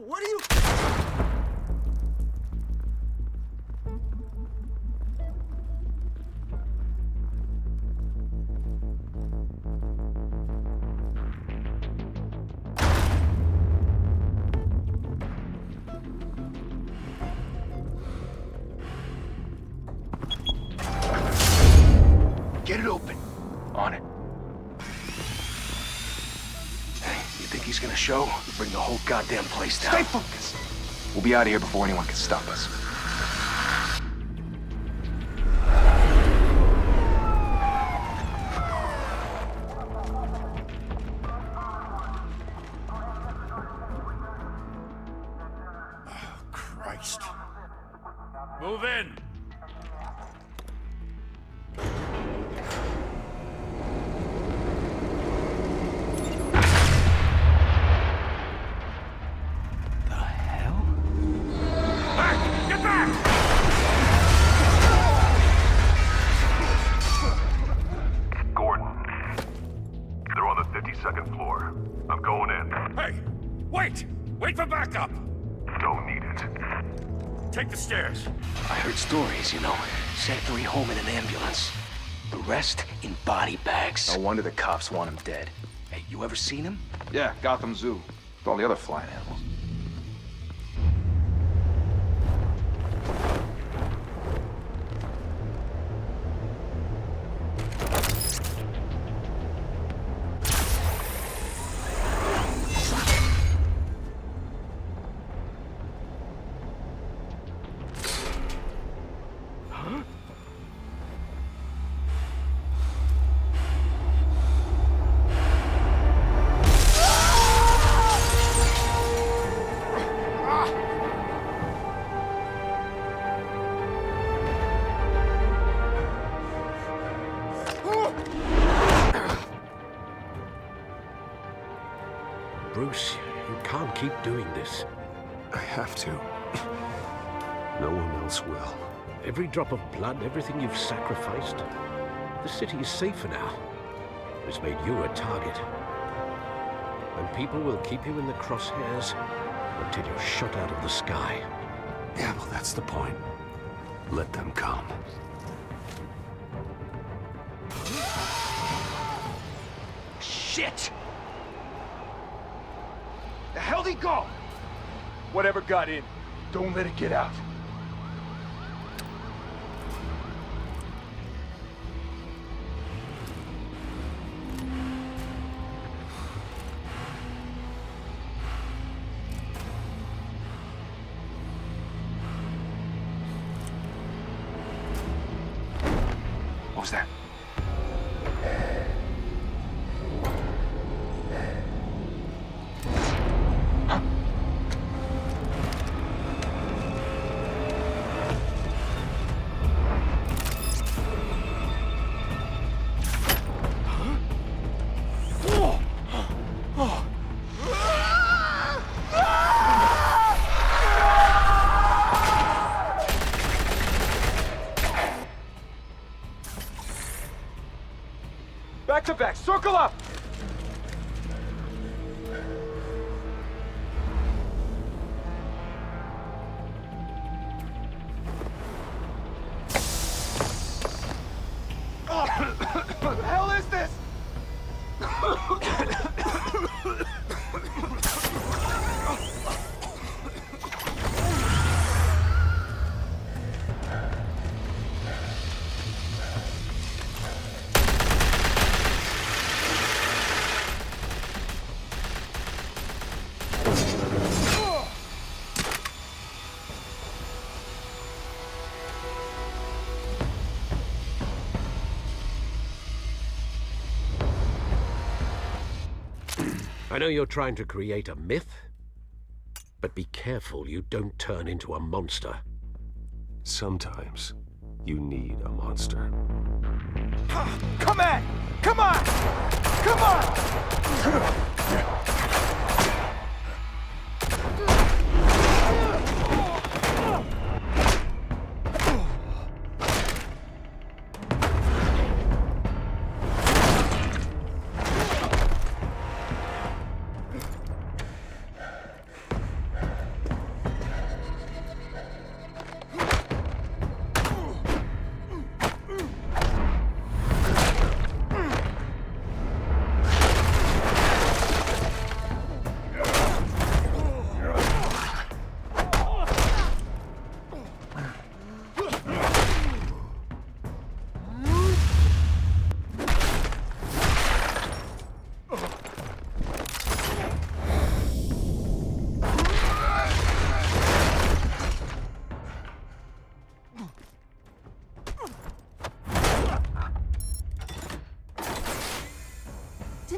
What are you... Get it open. On it. Hey, you think he's gonna show? Bring the whole goddamn place down. Stay focused! We'll be out of here before anyone can stop us. Oh, Christ. Move in! The hell? Back! Get back! Gordon. They're on the 52nd floor. I'm going in. Hey! Wait! Wait for backup! Don't need it. Take the stairs. I heard stories, you know. Sent 3 home in an ambulance. The rest in body bags. No wonder the cops want him dead. Hey, you ever seen him? Yeah, Gotham Zoo. With all the other flying animals. Bruce, you can't keep doing this. I have to. No one else will. Every drop of blood, everything you've sacrificed. The city is safer now. It's made you a target. And people will keep you in the crosshairs until you're shot out of the sky. Yeah, well, that's the point. Let them come. Shit! The hell'd he go? Whatever got in, don't let it get out. What was that? Back to back, circle up! What the hell is this? I know you're trying to create a myth, but be careful you don't turn into a monster. Sometimes you need a monster. Come on! Come on! Come on!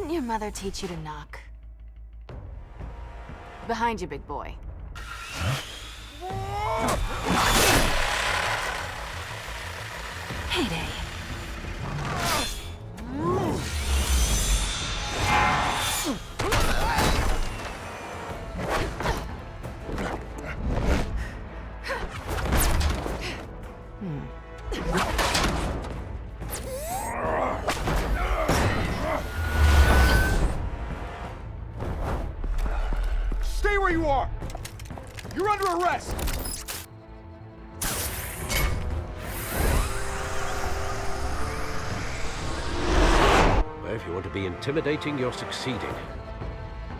Didn't your mother teach you to knock? Behind you, big boy. Heyday. Stay where you are! You're under arrest! Well, if you want to be intimidating, you're succeeding.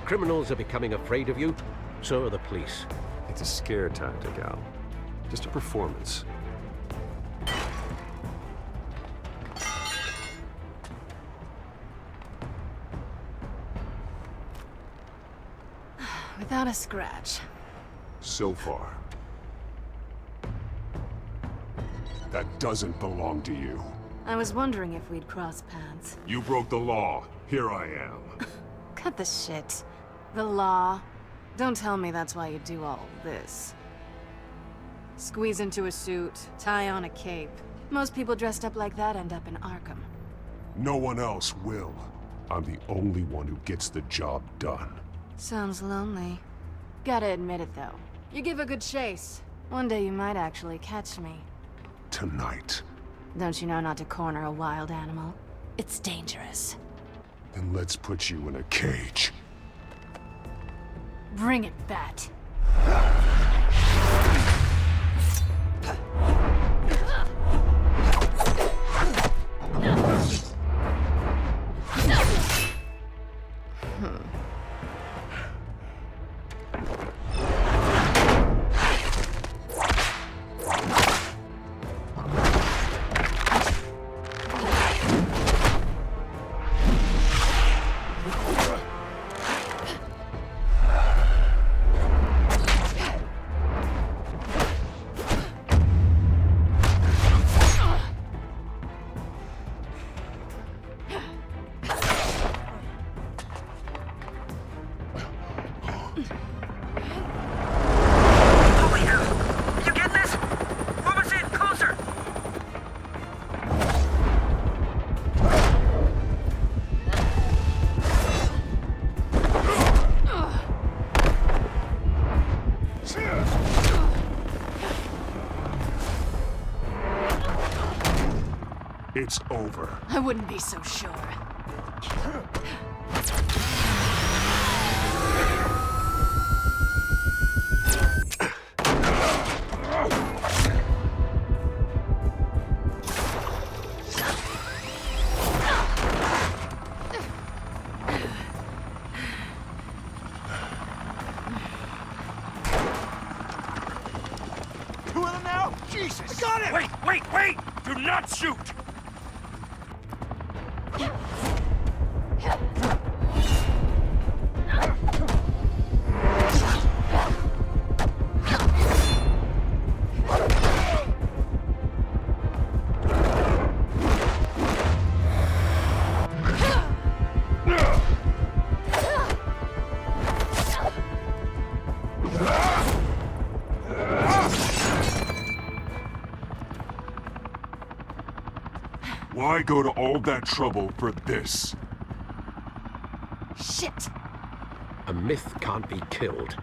Criminals are becoming afraid of you, so are the police. It's a scare tactic, Al. Just a performance. Without a scratch. So far. That doesn't belong to you. I was wondering if we'd cross paths. You broke the law. Here I am. Cut the shit. The law. Don't tell me that's why you do all this. Squeeze into a suit, tie on a cape. Most people dressed up like that end up in Arkham. No one else will. I'm the only one who gets the job done. Sounds lonely. Gotta admit it, though. You give a good chase. One day you might actually catch me. Tonight. Don't you know not to corner a wild animal? It's dangerous. Then let's put you in a cage. Bring it, Bat. It's over. I wouldn't be so sure. Two of them now? Jesus! I got it! Wait! Do not shoot! Why go to all that trouble for this? Shit! A myth can't be killed.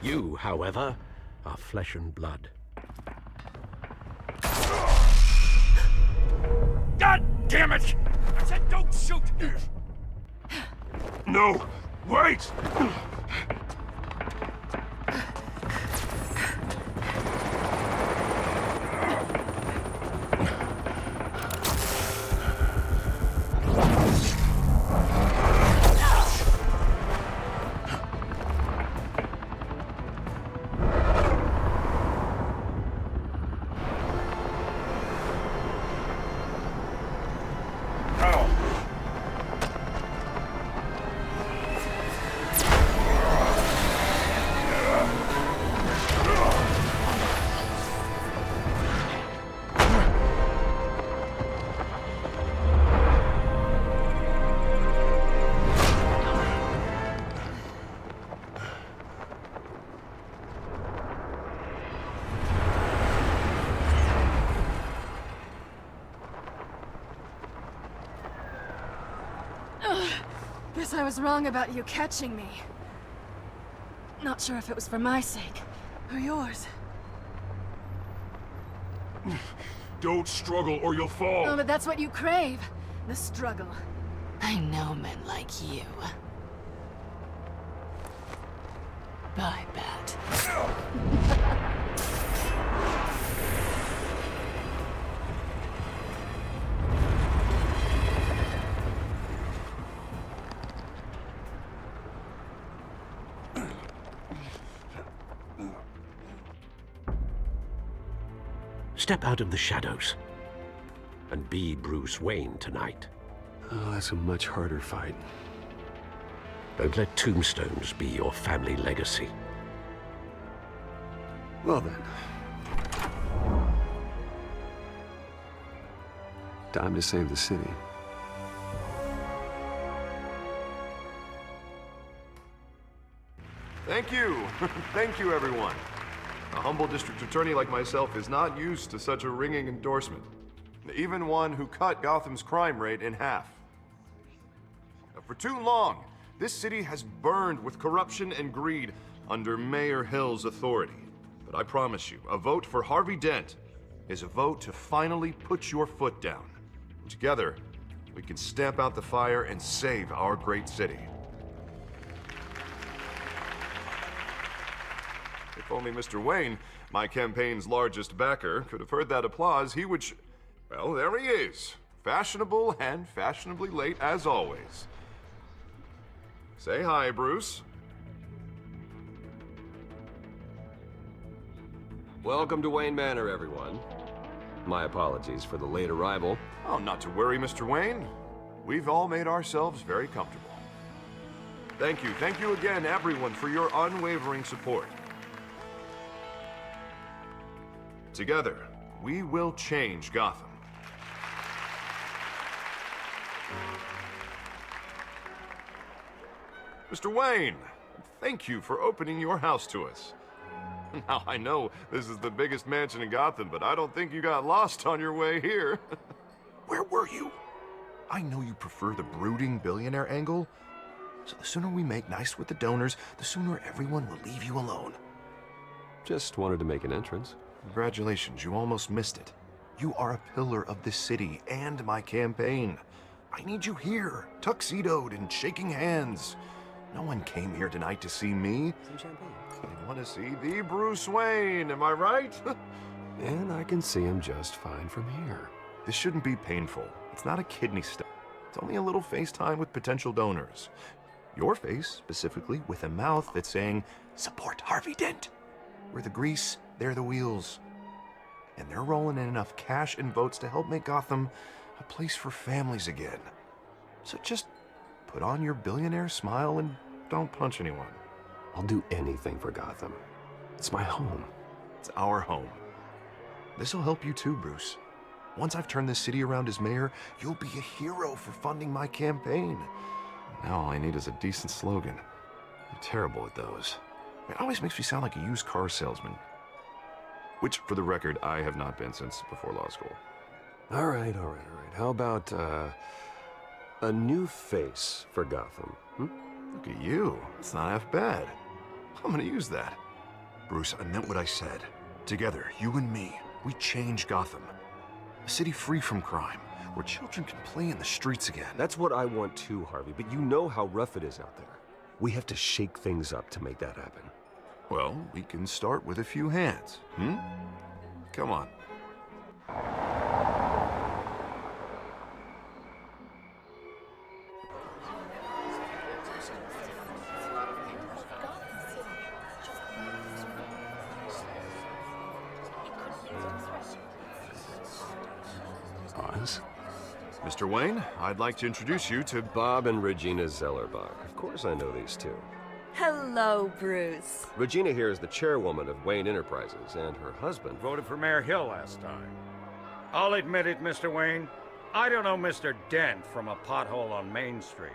You, however, are flesh and blood. God damn it! I said don't shoot! No! Wait! Guess I was wrong about you catching me. Not sure if it was for my sake, or yours. Don't struggle or you'll fall. Oh, but that's what you crave. The struggle. I know men like you. Bye, Bat. Step out of the shadows and be Bruce Wayne tonight. Oh, that's a much harder fight. Don't let tombstones be your family legacy. Well then. Time to save the city. Thank you. Thank you, everyone. A humble district attorney like myself is not used to such a ringing endorsement. Even one who cut Gotham's crime rate in half. For too long, this city has burned with corruption and greed under Mayor Hill's authority. But I promise you, a vote for Harvey Dent is a vote to finally put your foot down. Together, we can stamp out the fire and save our great city. If only Mr. Wayne, my campaign's largest backer, could have heard that applause, he would well, there he is. Fashionable and fashionably late as always. Say hi, Bruce. Welcome to Wayne Manor, everyone. My apologies for the late arrival. Oh, not to worry, Mr. Wayne. We've all made ourselves very comfortable. Thank you again, everyone, for your unwavering support. Together, we will change Gotham. Mr. Wayne, thank you for opening your house to us. Now, I know this is the biggest mansion in Gotham, but I don't think you got lost on your way here. Where were you? I know you prefer the brooding billionaire angle, so the sooner we make nice with the donors, the sooner everyone will leave you alone. Just wanted to make an entrance. Congratulations, you almost missed it. You are a pillar of this city and my campaign. I need you here, tuxedoed and shaking hands. No one came here tonight to see me. Some champagne. They want to see the Bruce Wayne, am I right? And I can see him just fine from here. This shouldn't be painful. It's not a kidney stone. It's only a little FaceTime with potential donors. Your face, specifically, with a mouth that's saying, support Harvey Dent. We're the grease, they're the wheels. And they're rolling in enough cash and votes to help make Gotham a place for families again. So just put on your billionaire smile and don't punch anyone. I'll do anything for Gotham. It's my home. It's our home. This'll help you too, Bruce. Once I've turned this city around as mayor, you'll be a hero for funding my campaign. Now all I need is a decent slogan. I'm terrible at those. It always makes me sound like a used car salesman. Which, for the record, I have not been since before law school. All right. How about, a new face for Gotham? Look at you. It's not half bad. I'm gonna use that. Bruce, I meant what I said. Together, you and me, we change Gotham. A city free from crime, where children can play in the streets again. That's what I want too, Harvey, but you know how rough it is out there. We have to shake things up to make that happen. Well, we can start with a few hands, Come on. Pause. Mr. Wayne, I'd like to introduce you to Bob and Regina Zellerbach. Of course I know these two. Hello, Bruce. Regina here is the chairwoman of Wayne Enterprises, and her husband... Voted for Mayor Hill last time. I'll admit it, Mr. Wayne. I don't know Mr. Dent from a pothole on Main Street,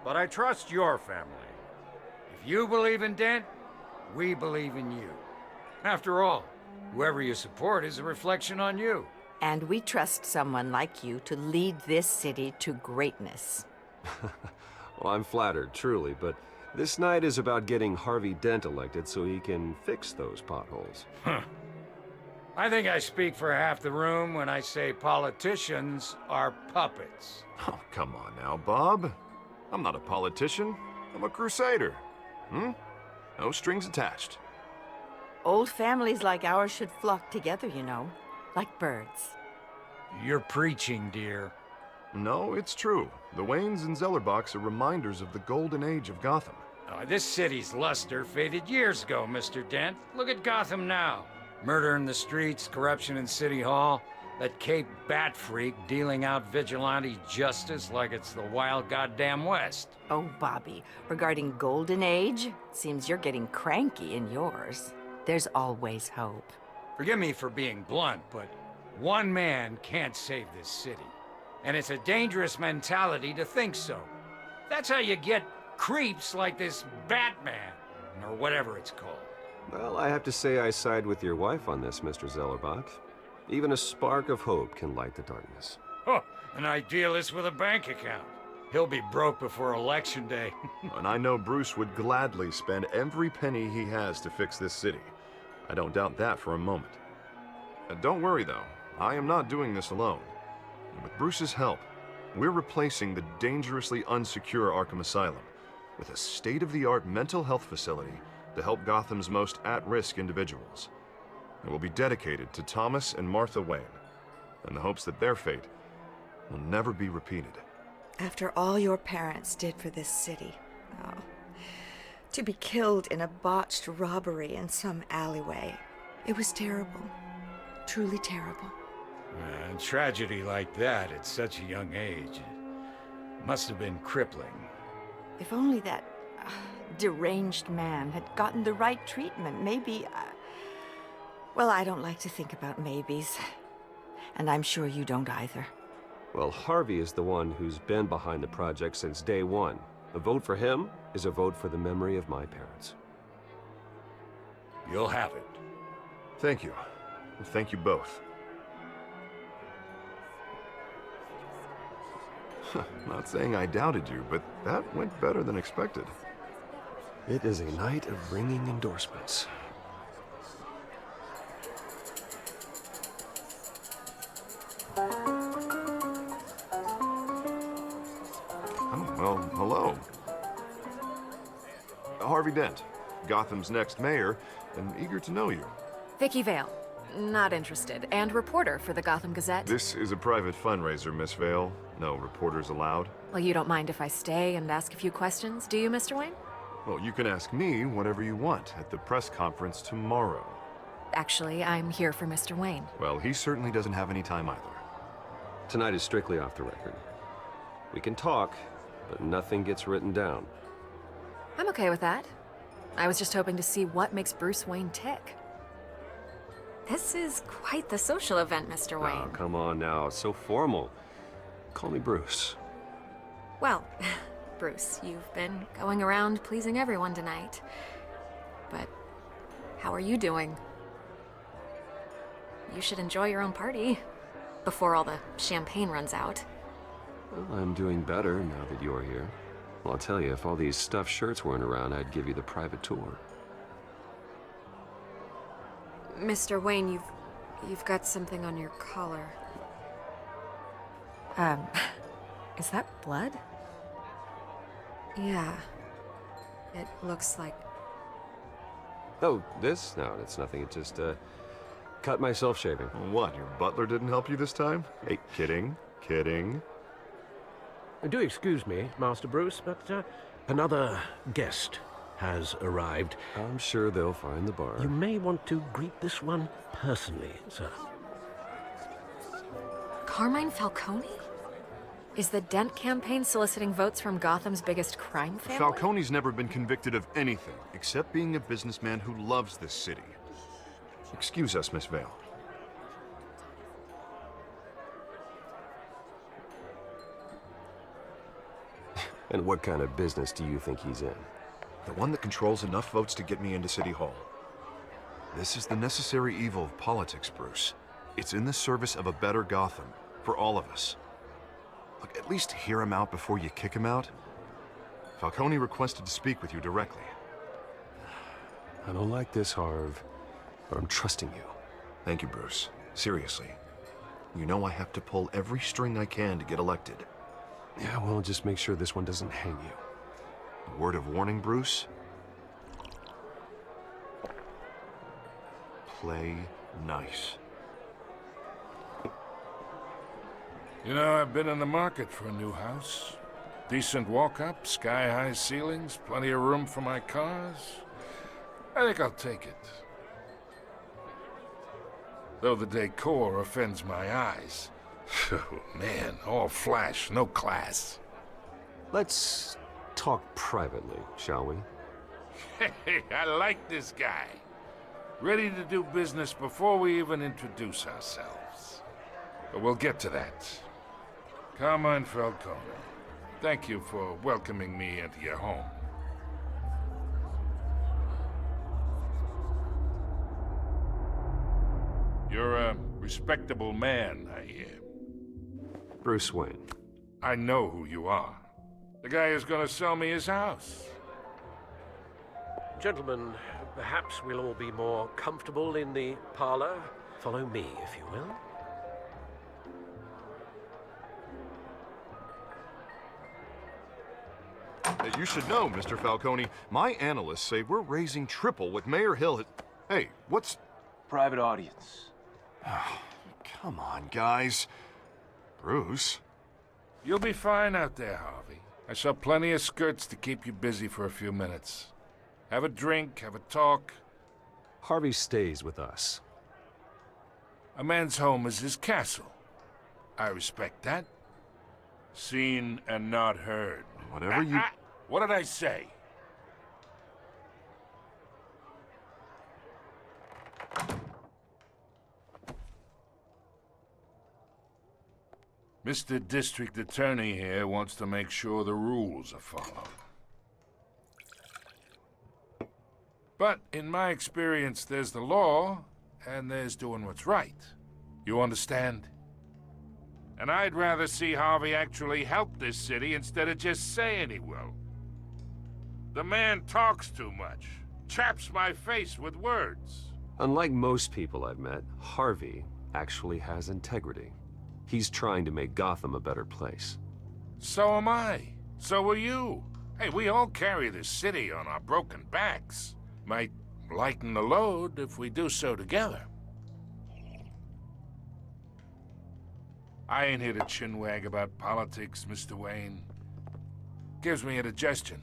but I trust your family. If you believe in Dent, we believe in you. After all, whoever you support is a reflection on you. And we trust someone like you to lead this city to greatness. Well, I'm flattered, truly, but this night is about getting Harvey Dent elected so he can fix those potholes. I think I speak for half the room when I say politicians are puppets. Oh, come on now, Bob. I'm not a politician. I'm a crusader. No strings attached. Old families like ours should flock together, you know, like birds. You're preaching, dear. No, it's true. The Waynes and Zellerbachs are reminders of the golden age of Gotham. This city's luster faded years ago, Mr. Dent. Look at Gotham now. Murder in the streets, corruption in City Hall, that Cape Bat freak dealing out vigilante justice like it's the wild goddamn West. Oh, Bobby, regarding Golden Age, seems you're getting cranky in yours. There's always hope. Forgive me for being blunt, but one man can't save this city. And it's a dangerous mentality to think so. That's how you get creeps like this Batman, or whatever it's called. Well, I have to say I side with your wife on this, Mr. Zellerbach. Even a spark of hope can light the darkness. Oh, an idealist with a bank account. He'll be broke before Election Day. And I know Bruce would gladly spend every penny he has to fix this city. I don't doubt that for a moment. Don't worry, though. I am not doing this alone. With Bruce's help, we're replacing the dangerously unsecure Arkham Asylum with a state-of-the-art mental health facility to help Gotham's most at-risk individuals. It will be dedicated to Thomas and Martha Wayne, in the hopes that their fate will never be repeated. After all your parents did for this city, to be killed in a botched robbery in some alleyway, it was terrible. Truly terrible. A tragedy like that at such a young age must have been crippling. If only that deranged man had gotten the right treatment, maybe... Well, I don't like to think about maybes. And I'm sure you don't either. Well, Harvey is the one who's been behind the project since day one. A vote for him is a vote for the memory of my parents. You'll have it. Thank you. Thank you both. Not saying I doubted you, but that went better than expected. It is a night of ringing endorsements. Oh, well, hello. Harvey Dent, Gotham's next mayor, and eager to know you. Vicky Vale. Not interested. And reporter for the Gotham Gazette. This is a private fundraiser, Miss Vale. No reporters allowed. Well, you don't mind if I stay and ask a few questions, do you, Mr. Wayne? Well, you can ask me whatever you want at the press conference tomorrow. Actually, I'm here for Mr. Wayne. Well, he certainly doesn't have any time either. Tonight is strictly off the record. We can talk, but nothing gets written down. I'm okay with that. I was just hoping to see what makes Bruce Wayne tick. This is quite the social event, Mr. Wayne. Oh, come on now. It's so formal. Call me Bruce. Well, Bruce, you've been going around pleasing everyone tonight. But how are you doing? You should enjoy your own party before all the champagne runs out. Well, I'm doing better now that you're here. Well, I'll tell you, if all these stuffed shirts weren't around, I'd give you the private tour. Mr. Wayne, you've got something on your collar. Is that blood? Yeah. It looks like... Oh, this? No, it's nothing. It just, cut myself shaving. What, your butler didn't help you this time? Hey, kidding, kidding. Do excuse me, Master Bruce, but another guest has arrived. I'm sure they'll find the bar. You may want to greet this one personally, sir. Carmine Falcone? Is the Dent campaign soliciting votes from Gotham's biggest crime family? Falcone's never been convicted of anything except being a businessman who loves this city. Excuse us, Miss Vale. And what kind of business do you think he's in? The one that controls enough votes to get me into City Hall. This is the necessary evil of politics, Bruce. It's in the service of a better Gotham, for all of us. Look, at least hear him out before you kick him out? Falcone requested to speak with you directly. I don't like this, Harv, but I'm trusting you. Thank you, Bruce. Seriously. You know I have to pull every string I can to get elected. Yeah, well, just make sure this one doesn't hang you. A word of warning, Bruce? Play nice. You know, I've been in the market for a new house. Decent walk-up, sky-high ceilings, plenty of room for my cars. I think I'll take it. Though the decor offends my eyes. Oh, man, all flash, no class. Let's talk privately, shall we? Hey, I like this guy. Ready to do business before we even introduce ourselves. But we'll get to that. Carmine Falcone, thank you for welcoming me into your home. You're a respectable man, I hear. Bruce Wayne. I know who you are. The guy who's gonna sell me his house. Gentlemen, perhaps we'll all be more comfortable in the parlor. Follow me, if you will. You should know, Mr. Falcone, my analysts say we're raising triple what Mayor Hill has... Hey, what's... Private audience. Come on, guys. Bruce? You'll be fine out there, Harvey. I saw plenty of skirts to keep you busy for a few minutes. Have a drink, have a talk. Harvey stays with us. A man's home is his castle. I respect that. Seen and not heard. Whatever you... What did I say? Mr. District Attorney here wants to make sure the rules are followed. But in my experience, there's the law, and there's doing what's right. You understand? And I'd rather see Harvey actually help this city instead of just saying he will. The man talks too much, chaps my face with words. Unlike most people I've met, Harvey actually has integrity. He's trying to make Gotham a better place. So am I. So are you. Hey, we all carry this city on our broken backs. Might lighten the load if we do so together. I ain't here to chinwag about politics, Mr. Wayne. Gives me indigestion.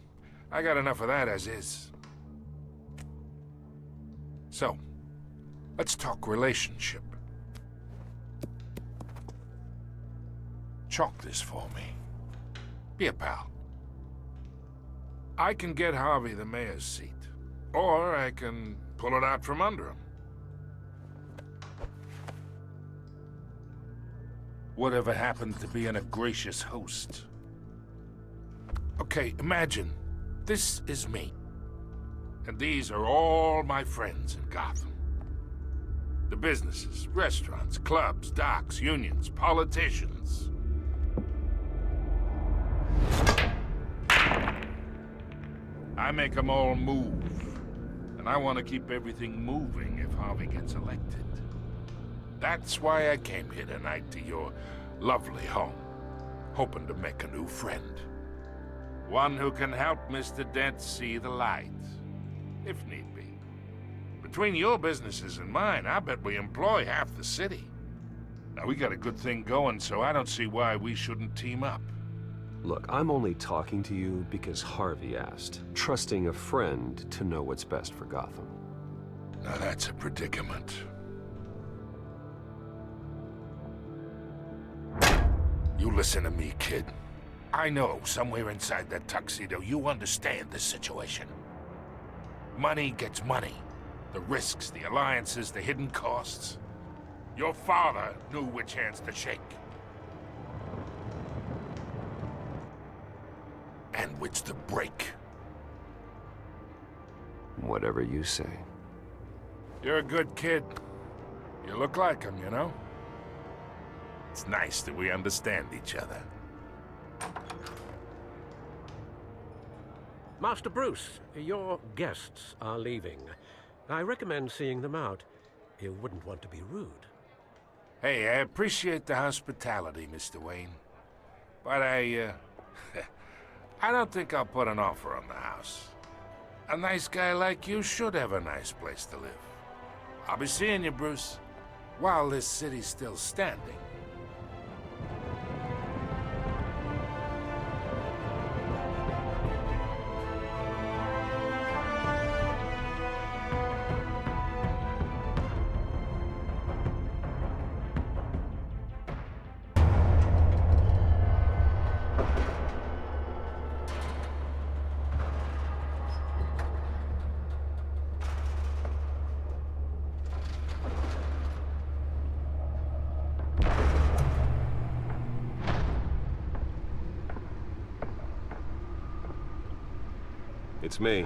I got enough of that as is. So, let's talk relationship. Chalk this for me. Be a pal. I can get Harvey the mayor's seat, or I can pull it out from under him. Whatever happened to being a gracious host? Okay, imagine this is me, and these are all my friends in Gotham. The businesses, restaurants, clubs, docks, unions, politicians. I make them all move. And I want to keep everything moving if Harvey gets elected. That's why I came here tonight to your lovely home, hoping to make a new friend. One who can help Mr. Dent see the light, if need be. Between your businesses and mine, I bet we employ half the city. Now, we got a good thing going, so I don't see why we shouldn't team up. Look, I'm only talking to you because Harvey asked, trusting a friend to know what's best for Gotham. Now that's a predicament. You listen to me, kid. I know somewhere inside that tuxedo you understand this situation. Money gets money. The risks, the alliances, the hidden costs. Your father knew which hands to shake. And which to break. Whatever you say. You're a good kid. You look like him, you know? It's nice that we understand each other. Master Bruce, your guests are leaving. I recommend seeing them out. You wouldn't want to be rude. Hey, I appreciate the hospitality, Mr. Wayne. But I don't think I'll put an offer on the house. A nice guy like you should have a nice place to live. I'll be seeing you, Bruce, while this city's still standing. It's me.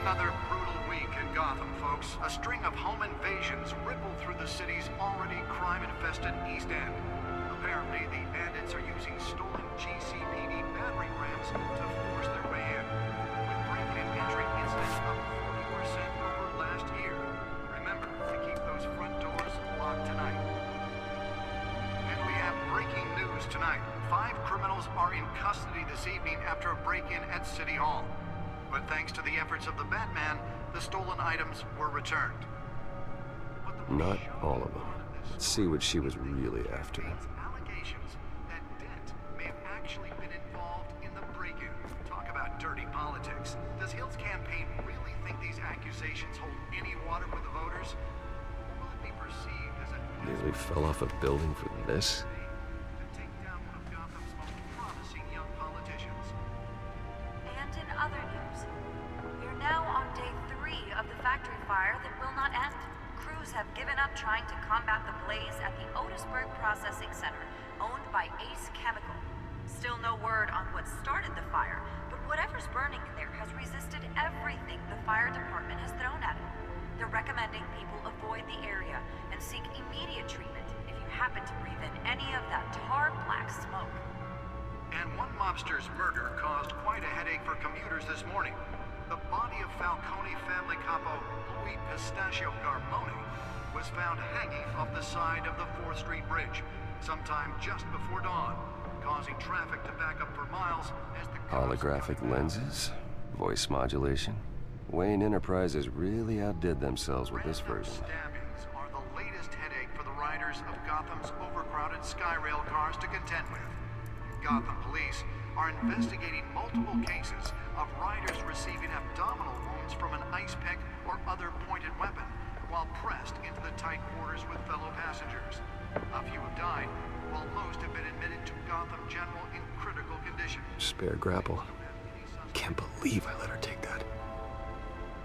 Another brutal week in Gotham, folks. A string of home invasions ripple through the city's already crime-infested East End. Apparently, the bandits are using stolen GCPD battering rams to force their way in, with break-in entry incidents up 40% over last year. Remember to keep those front doors locked tonight. And we have breaking news tonight. 5 criminals are in custody this evening after a break-in at City Hall. But thanks to the efforts of the Batman, the stolen items were returned. Not all of them. Let's see what she was really after. Allegations that Dent may have actually been involved in the break-in. Talk about dirty politics. Does Hill's campaign really think these accusations hold any water with the voters? Or will it be perceived as a Nearly fell off a building for this? to take down one of Gotham's most promising young politicians? And in other news, we're now on day 3 of the factory fire that will not end. Crews have given up trying to combat the blaze at the Otisburg Processing Center, owned by Ace Chemical. Still no word on what started the fire, but whatever's burning in there has resisted everything the fire department has thrown at it. They're recommending people avoid the area and seek immediate treatment if you happen to breathe in any of that tar black smoke. And one mobster's murder caused quite a headache for commuters this morning. The body of Falcone family capo Louis Pistachio Garmoni was found hanging off the side of the 4th Street Bridge sometime just before dawn, causing traffic to back up for miles as the Holographic lenses? Voice modulation? Wayne Enterprises really outdid themselves with this version. Stabbings are the latest headache for the riders of Gotham's overcrowded Skyrail cars to contend with. Gotham police are investigating multiple cases of riders receiving abdominal wounds from an ice pick or other pointed weapon while pressed into the tight quarters with fellow passengers. A few have died, while most have been admitted to Gotham General in critical condition. Spare grapple. Can't believe I let her take that.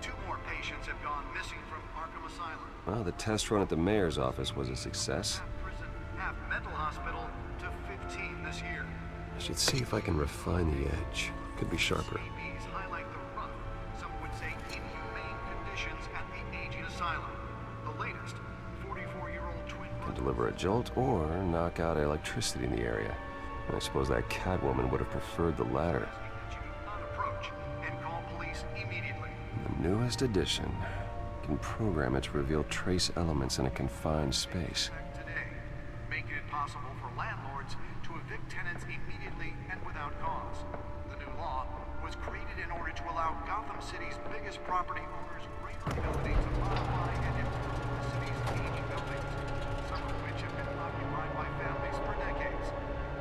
2 more patients have gone missing from Arkham Asylum. Well, the test run at the mayor's office was a success. Half prison, half mental hospital to 15 this year. I should see if I can refine the edge. Could be sharper. CBs highlight the rough, some would say inhumane conditions at the aging asylum. The latest, 44-year-old twin Can deliver a jolt or knock out electricity in the area. And I suppose that Catwoman would have preferred the latter. that you do not approach and call police immediately. The newest edition can program it to reveal trace elements in a confined space. Today, making it possible for landlords to evict tenants immediately and without cause. The new law was created in order to allow Gotham City's biggest property owners greater ability to modify and improve the city's aging buildings, some of which have been occupied by families for decades.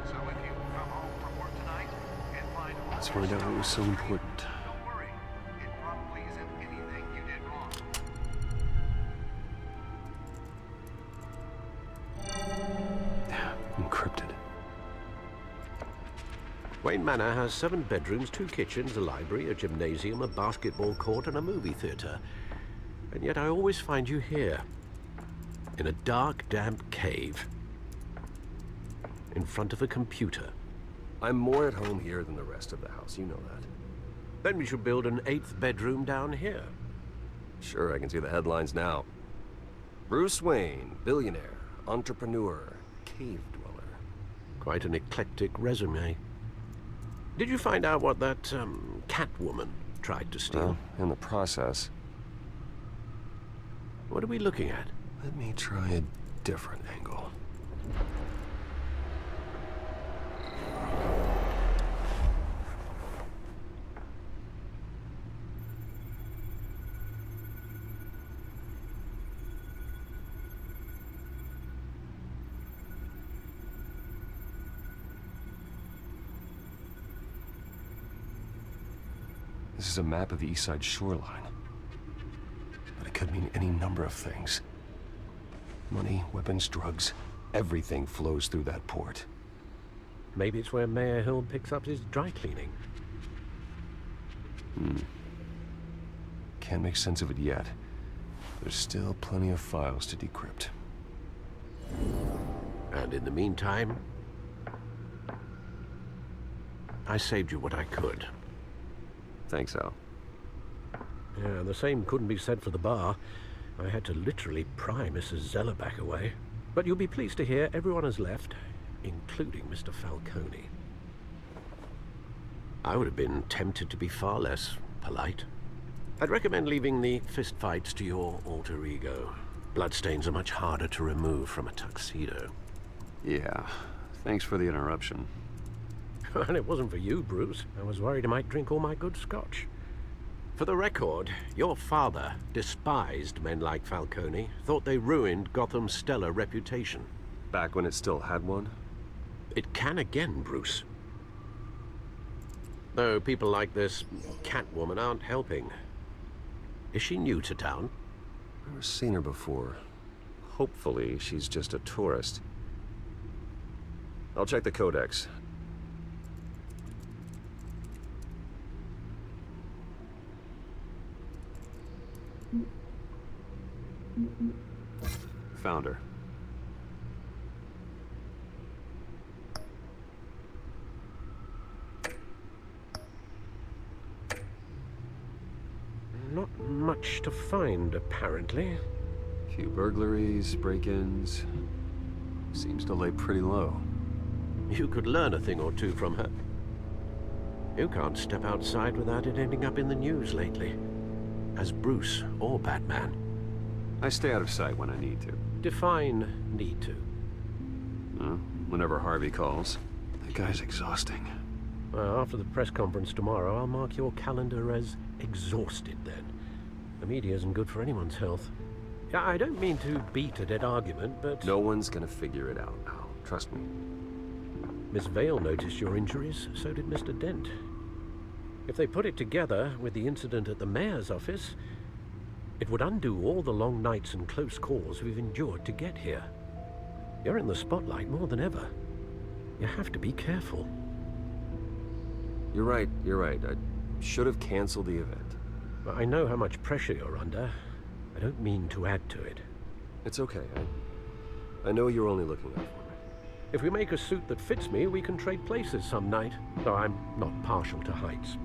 So if you come home from work tonight and find Let's find out what was so important. don't worry, it probably isn't anything you did wrong. Encrypted. Wayne Manor has 7 bedrooms, 2 kitchens, a library, a gymnasium, a basketball court, and a movie theater. And yet I always find you here, in a dark, damp cave, in front of a computer. I'm more at home here than the rest of the house, you know that. Then we should build an 8th bedroom down here. Sure, I can see the headlines now. Bruce Wayne, billionaire, entrepreneur, cave dweller. Quite an eclectic resume. Did you find out what that, Catwoman tried to steal? Well, in the process. What are we looking at? Let me try a different angle. This is a map of the East Side shoreline. But it could mean any number of things. Money, weapons, drugs, everything flows through that port. Maybe it's where Mayor Hill picks up his dry cleaning. Can't make sense of it yet. There's still plenty of files to decrypt. And in the meantime, I saved you what I could. Thanks, Al. Yeah, the same couldn't be said for the bar. I had to literally pry Mrs. Zellerback away. But you'll be pleased to hear everyone has left, including Mr. Falcone. I would have been tempted to be far less polite. I'd recommend leaving the fistfights to your alter ego. Bloodstains are much harder to remove from a tuxedo. Yeah, thanks for the interruption. And it wasn't for you, Bruce. I was worried I might drink all my good scotch. For the record, your father despised men like Falcone, thought they ruined Gotham's stellar reputation. Back when it still had one? It can again, Bruce. Though people like this Catwoman aren't helping. Is she new to town? Never seen her before. Hopefully, she's just a tourist. I'll check the codex. Found her. Not much to find, apparently. Few burglaries, break-ins. Seems to lay pretty low. You could learn a thing or two from her. You can't step outside without it ending up in the news lately. As Bruce or Batman. I stay out of sight when I need to. Define need to. Whenever Harvey calls. That guy's exhausting. Well, after the press conference tomorrow, I'll mark your calendar as exhausted then. The media isn't good for anyone's health. Yeah, I don't mean to beat a dead argument, but... No one's gonna figure it out now. Trust me. Miss Vale noticed your injuries, so did Mr. Dent. If they put it together with the incident at the mayor's office, it would undo all the long nights and close calls we've endured to get here. You're in the spotlight more than ever. You have to be careful. You're right. I should have canceled the event. I know how much pressure you're under. I don't mean to add to it. It's okay. I know you're only looking out for me. If we make a suit that fits me, we can trade places some night, though I'm not partial to heights.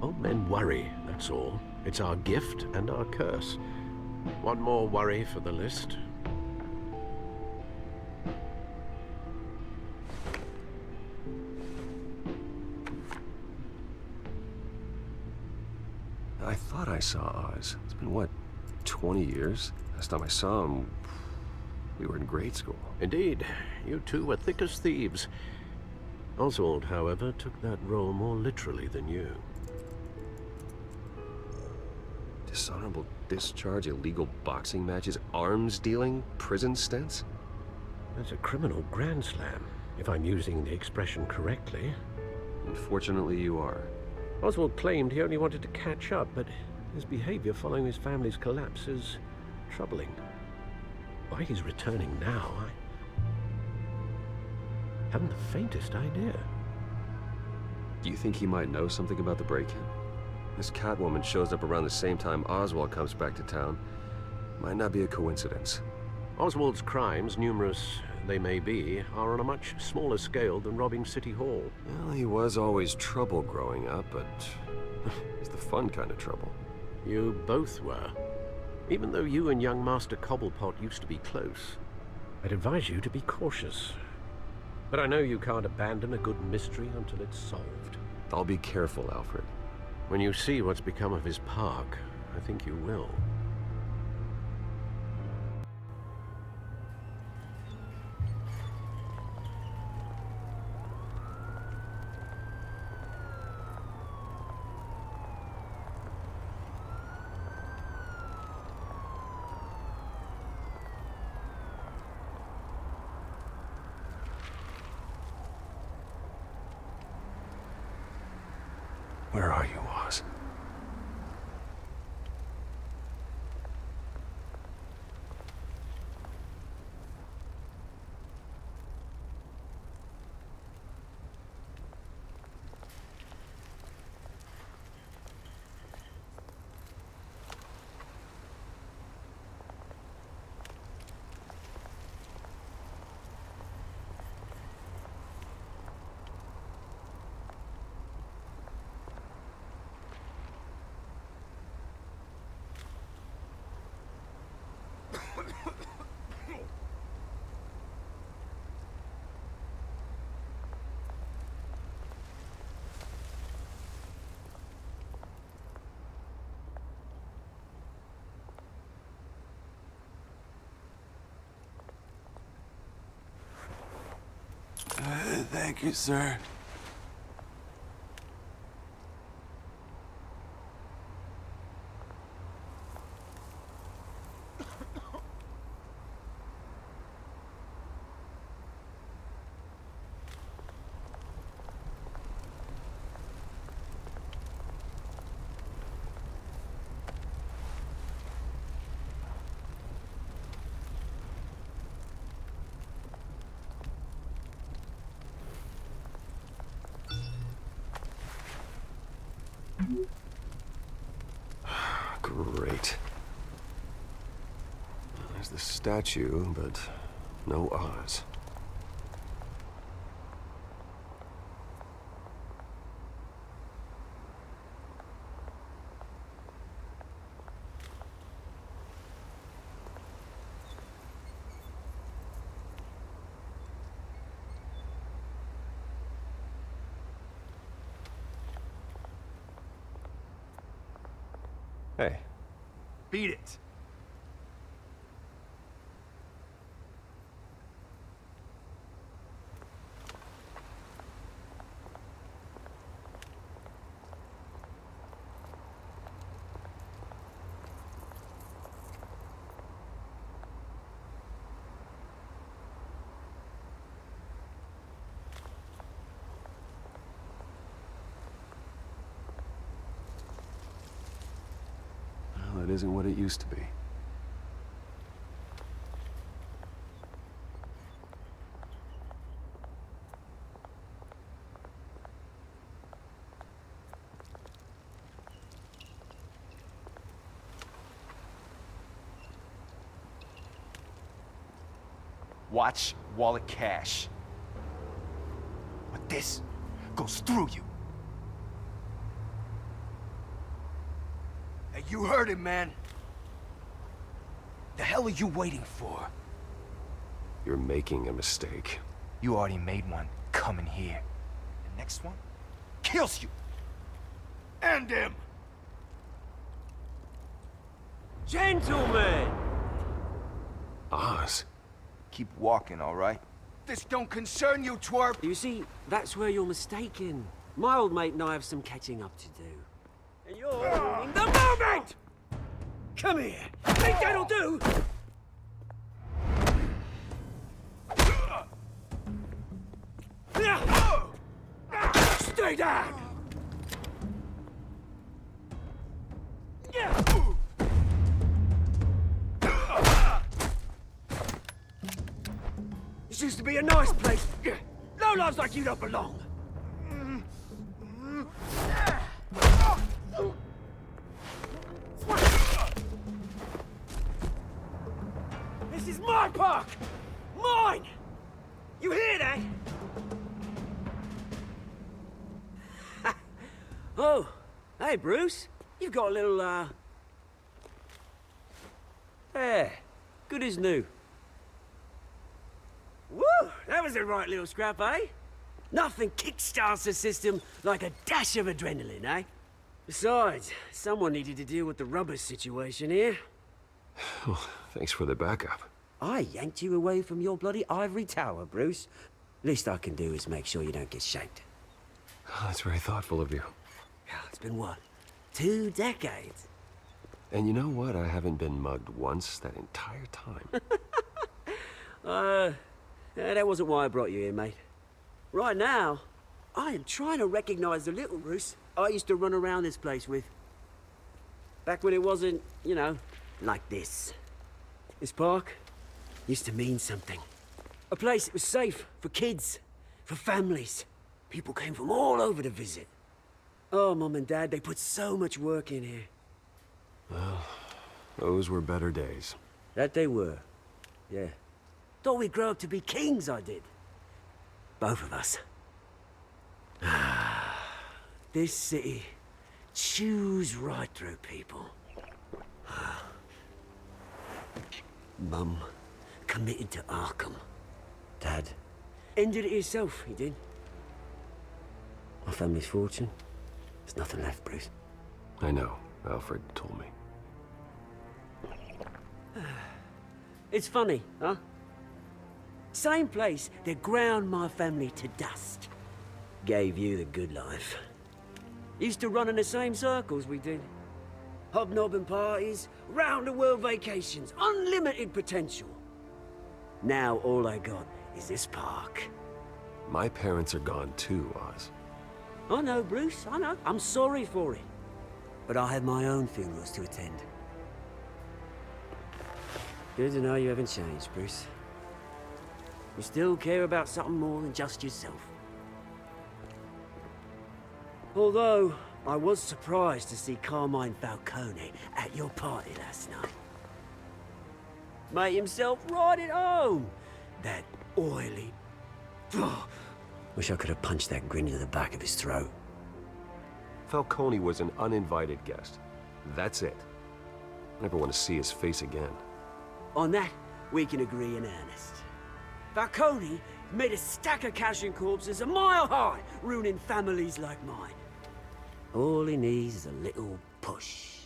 Old men worry, that's all. It's our gift and our curse. One more worry for the list. I thought I saw Oz. It's been, what, 20 years? Last time I saw him, we were in grade school. Indeed. You two were thick as thieves. Oswald, however, took that role more literally than you. Dishonorable discharge, illegal boxing matches, arms dealing, prison stints? That's a criminal grand slam, if I'm using the expression correctly. Unfortunately, you are. Oswald claimed he only wanted to catch up, but his behavior following his family's collapse is troubling. Why he's returning now, Haven't the faintest idea. Do you think he might know something about the break-in? This Catwoman shows up around the same time Oswald comes back to town. Might not be a coincidence. Oswald's crimes, numerous they may be, are on a much smaller scale than robbing City Hall. Well, he was always trouble growing up, but it's the fun kind of trouble. You both were. Even though you and young Master Cobblepot used to be close, I'd advise you to be cautious. But I know you can't abandon a good mystery until it's solved. I'll be careful, Alfred. When you see what's become of his park, I think you will. Where are you, Oz? Thank you, sir. Great. There's the statue, but no Oz. Hey. Beat it. It isn't what it used to be. Watch wallet cash. But this goes through you. Hey, you heard him, man. The hell are you waiting for? You're making a mistake. You already made one coming here. The next one kills you. End him! Gentlemen! Oz. Keep walking, all right? This don't concern you, twerp! You see, that's where you're mistaken. My old mate and I have some catching up to do. And you're ruining the moment! Come here! Think that'll do? Stay down! This used to be a nice place. lives like you don't belong. This is my park! Mine! You hear that? Oh, hey, Bruce. You've got a little, There. Good as new. Woo! That was a right little scrap, eh? Nothing kickstarts the system like a dash of adrenaline, eh? Besides, someone needed to deal with the rubber situation here. Oh, thanks for the backup. I yanked you away from your bloody ivory tower, Bruce. Least I can do is make sure you don't get shanked. Oh, that's very thoughtful of you. It's been what? 2 decades? And you know what? I haven't been mugged once that entire time. That wasn't why I brought you here, mate. Right now, I am trying to recognize the little Bruce I used to run around this place with. Back when it wasn't, you know, like this. This park used to mean something. A place that was safe for kids, for families. People came from all over to visit. Oh, Mum and Dad, they put so much work in here. Well, those were better days. That they were, yeah. Thought we'd grow up to be kings, I did. Both of us. This city chews right through people. Mum committed to Arkham. Dad ended it himself, he did. My family's fortune. There's nothing left, Bruce. I know. Alfred told me. It's funny, huh? Same place that ground my family to dust. Gave you the good life. Used to run in the same circles we did. Hobnobbing parties, round-the-world vacations, unlimited potential. Now all I got is this park. My parents are gone too, Oz. I know, Bruce, I know. I'm sorry for it. But I have my own funerals to attend. Good to know you haven't changed, Bruce. You still care about something more than just yourself. Although, I was surprised to see Carmine Falcone at your party last night. Made himself right at home. That oily... Wish I could have punched that grin into the back of his throat. Falcone was an uninvited guest. That's it. Never want to see his face again. On that, we can agree in earnest. Falcone made a stack of cashing corpses a mile high, ruining families like mine. All he needs is a little push.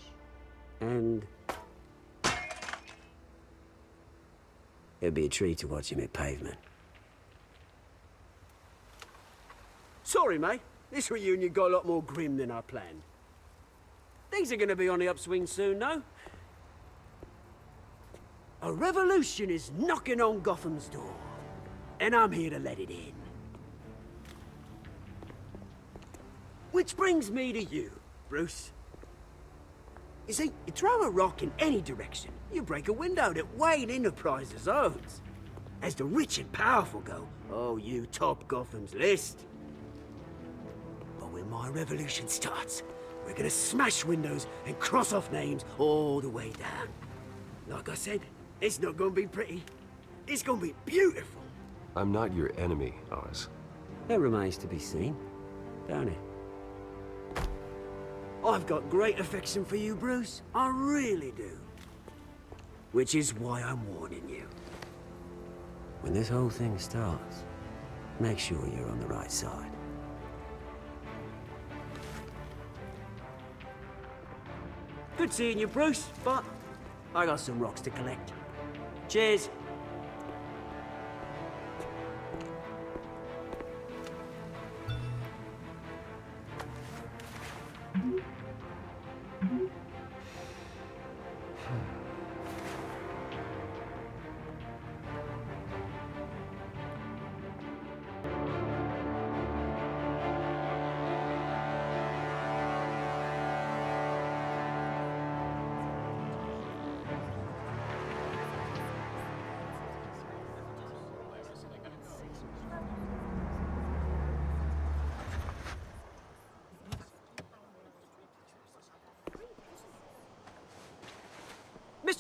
And... it'd be a treat to watch him hit pavement. Sorry, mate. This reunion got a lot more grim than I planned. Things are gonna be on the upswing soon, though. A revolution is knocking on Gotham's door. And I'm here to let it in. Which brings me to you, Bruce. You see, you throw a rock in any direction, you break a window that Wayne Enterprises owns. As the rich and powerful go, oh, you top Gotham's list. But when my revolution starts, we're gonna smash windows and cross off names all the way down. Like I said, it's not gonna be pretty. It's gonna be beautiful. I'm not your enemy, Oz. That remains to be seen, don't it? I've got great affection for you, Bruce. I really do. Which is why I'm warning you. When this whole thing starts, make sure you're on the right side. Good seeing you, Bruce, but I got some rocks to collect. Cheers.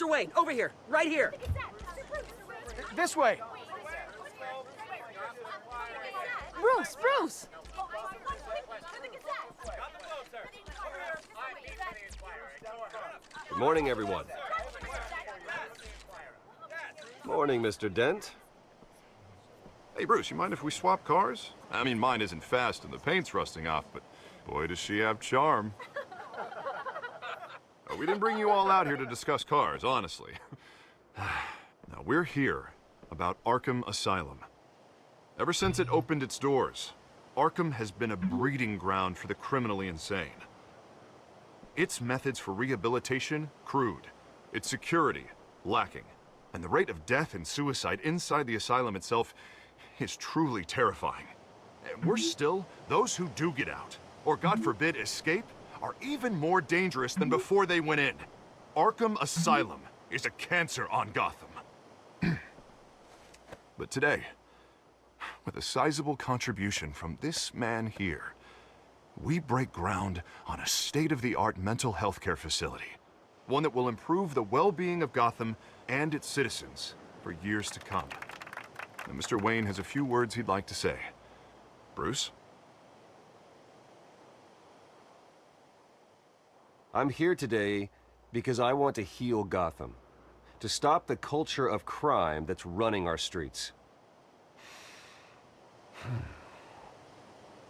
Mr. Wayne, over here, right here. This way. Bruce! Good morning, everyone. Morning, Mr. Dent. Hey, Bruce, you mind if we swap cars? I mean, mine isn't fast and the paint's rusting off, but boy, does she have charm. We didn't bring you all out here to discuss cars, honestly. Now, we're here about Arkham Asylum. Ever since it opened its doors, Arkham has been a breeding ground for the criminally insane. Its methods for rehabilitation, crude. Its security, lacking. And the rate of death and suicide inside the asylum itself is truly terrifying. And worse still, those who do get out, or God forbid escape, are even more dangerous than before they went in. Arkham Asylum is a cancer on Gotham. But today, with a sizable contribution from this man here, we break ground on a state-of-the-art mental health care facility. One that will improve the well-being of Gotham and its citizens for years to come. Now, Mr. Wayne has a few words he'd like to say. Bruce? I'm here today because I want to heal Gotham. To stop the culture of crime that's running our streets.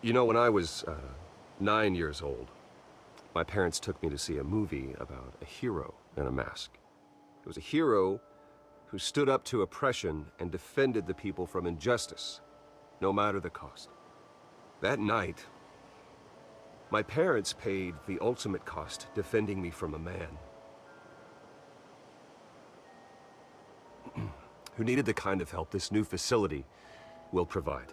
You know, when I was 9 years old, my parents took me to see a movie about a hero in a mask. It was a hero who stood up to oppression and defended the people from injustice, no matter the cost. That night, my parents paid the ultimate cost defending me from a man who needed the kind of help this new facility will provide.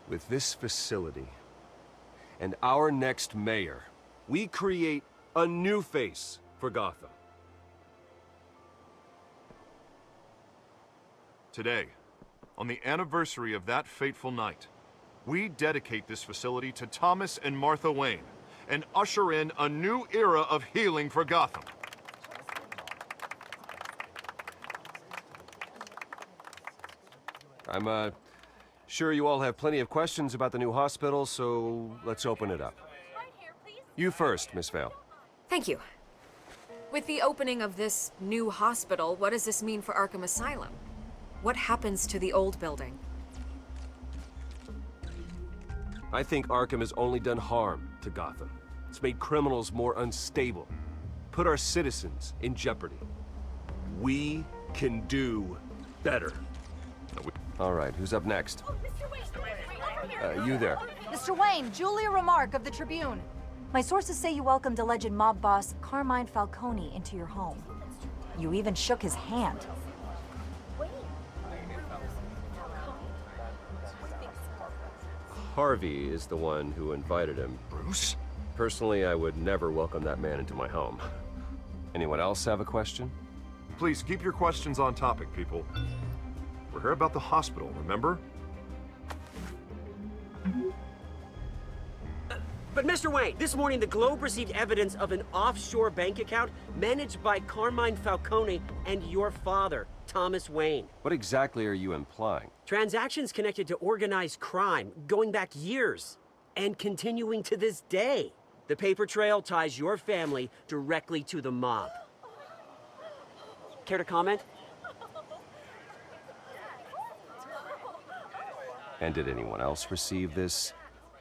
With this facility and our next mayor, we create a new face for Gotham. Today, on the anniversary of that fateful night, we dedicate this facility to Thomas and Martha Wayne and usher in a new era of healing for Gotham. I'm sure you all have plenty of questions about the new hospital, so let's open it up. You first, Miss Vale. Thank you. With the opening of this new hospital, what does this mean for Arkham Asylum? What happens to the old building? I think Arkham has only done harm to Gotham. It's made criminals more unstable, put our citizens in jeopardy. We can do better. All right, who's up next? You there. Mr. Wayne, Julia Remark of the Tribune. My sources say you welcomed alleged mob boss Carmine Falcone into your home. You even shook his hand. Harvey is the one who invited him. Bruce? Personally, I would never welcome that man into my home. Anyone else have a question? Please, keep your questions on topic, people. We're here about the hospital, remember? But Mr. Wayne, this morning the Globe received evidence of an offshore bank account managed by Carmine Falcone and your father, Thomas Wayne. What exactly are you implying? Transactions connected to organized crime going back years and continuing to this day. The paper trail ties your family directly to the mob. Care to comment? And did anyone else receive this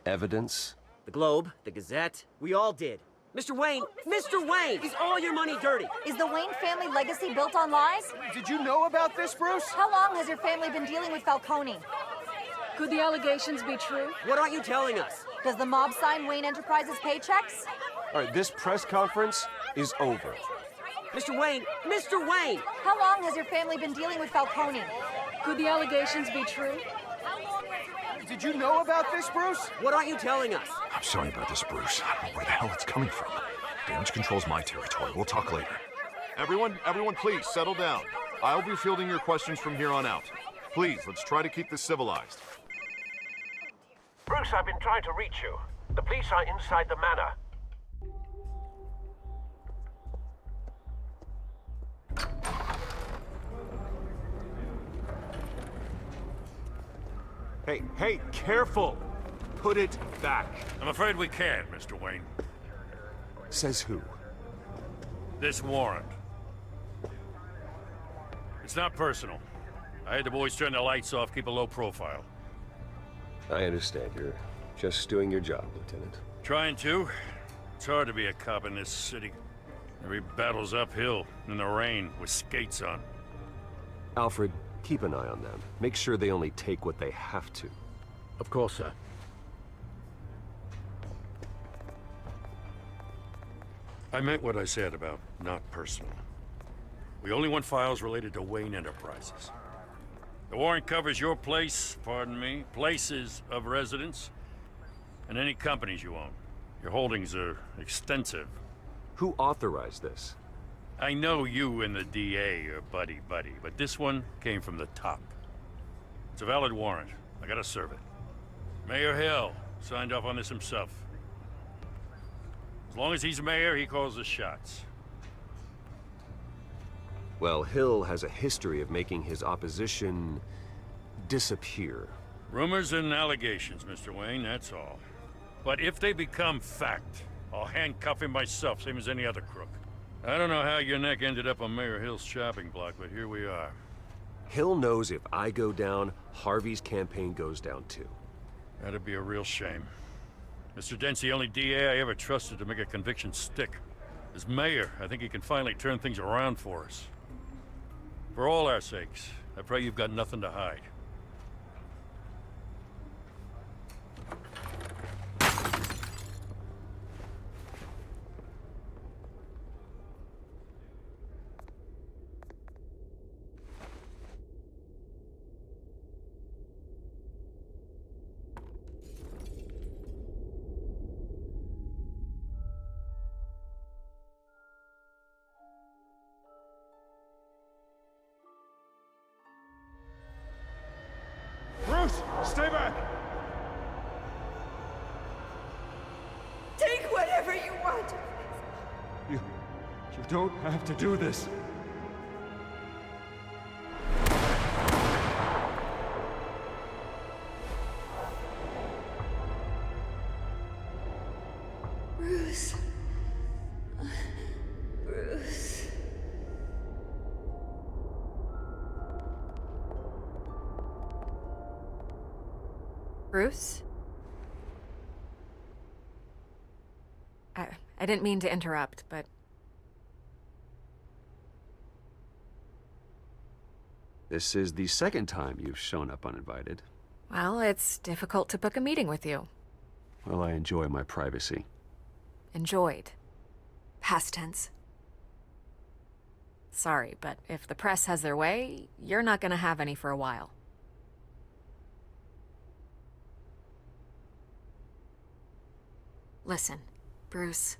evidence? The Globe, the Gazette, we all did. Mr. Wayne, is all your money dirty? Is the Wayne family legacy built on lies? Did you know about this, Bruce? How long has your family been dealing with Falcone? Could the allegations be true? What aren't you telling us? Does the mob sign Wayne Enterprises paychecks? All right, this press conference is over. Mr. Wayne! How long has your family been dealing with Falcone? Could the allegations be true? Did you know about this, Bruce? What aren't you telling us? I'm sorry about this, Bruce. I don't know where the hell it's coming from. Damage control's my territory. We'll talk later. Everyone please settle down. I'll be fielding your questions from here on out. Please, let's try to keep this civilized. Bruce, I've been trying to reach you. The police are inside the manor. Hey, careful! Put it back. I'm afraid we can't, Mr. Wayne. Says who? This warrant. It's not personal. I had the boys turn the lights off, keep a low profile. I understand. You're just doing your job, Lieutenant. Trying to. It's hard to be a cop in this city. Every battle's uphill, in the rain, with skates on. Alfred, keep an eye on them. Make sure they only take what they have to. Of course, sir. I meant what I said about not personal. We only want files related to Wayne Enterprises. The warrant covers your place, pardon me, places of residence, and any companies you own. Your holdings are extensive. Who authorized this? I know you and the DA are buddy-buddy, but this one came from the top. It's a valid warrant. I gotta serve it. Mayor Hill signed off on this himself. As long as he's mayor, he calls the shots. Well, Hill has a history of making his opposition disappear. Rumors and allegations, Mr. Wayne, that's all. But if they become fact, I'll handcuff him myself, same as any other crook. I don't know how your neck ended up on Mayor Hill's chopping block, but here we are. Hill knows if I go down, Harvey's campaign goes down too. That'd be a real shame. Mr. Dent's the only DA I ever trusted to make a conviction stick. As mayor, I think he can finally turn things around for us. For all our sakes, I pray you've got nothing to hide. Bruce, stay back! Take whatever you want. You don't have to do this. Bruce. Bruce. Bruce? I didn't mean to interrupt, but... This is the second time you've shown up uninvited. Well, it's difficult to book a meeting with you. Well, I enjoy my privacy. Enjoyed. Past tense. Sorry, but if the press has their way, you're not gonna have any for a while. Listen, Bruce.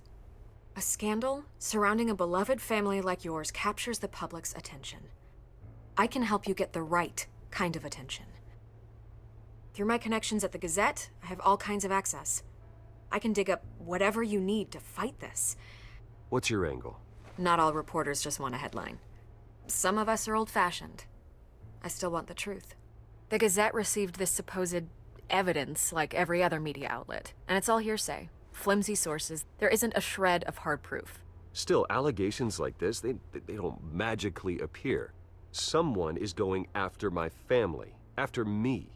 A scandal surrounding a beloved family like yours captures the public's attention. I can help you get the right kind of attention. Through my connections at the Gazette, I have all kinds of access. I can dig up whatever you need to fight this. What's your angle? Not all reporters just want a headline. Some of us are old-fashioned. I still want the truth. The Gazette received this supposed evidence like every other media outlet, and it's all hearsay. Flimsy sources. There isn't a shred of hard proof. Still, allegations like this, they don't magically appear. Someone is going after my family, after me.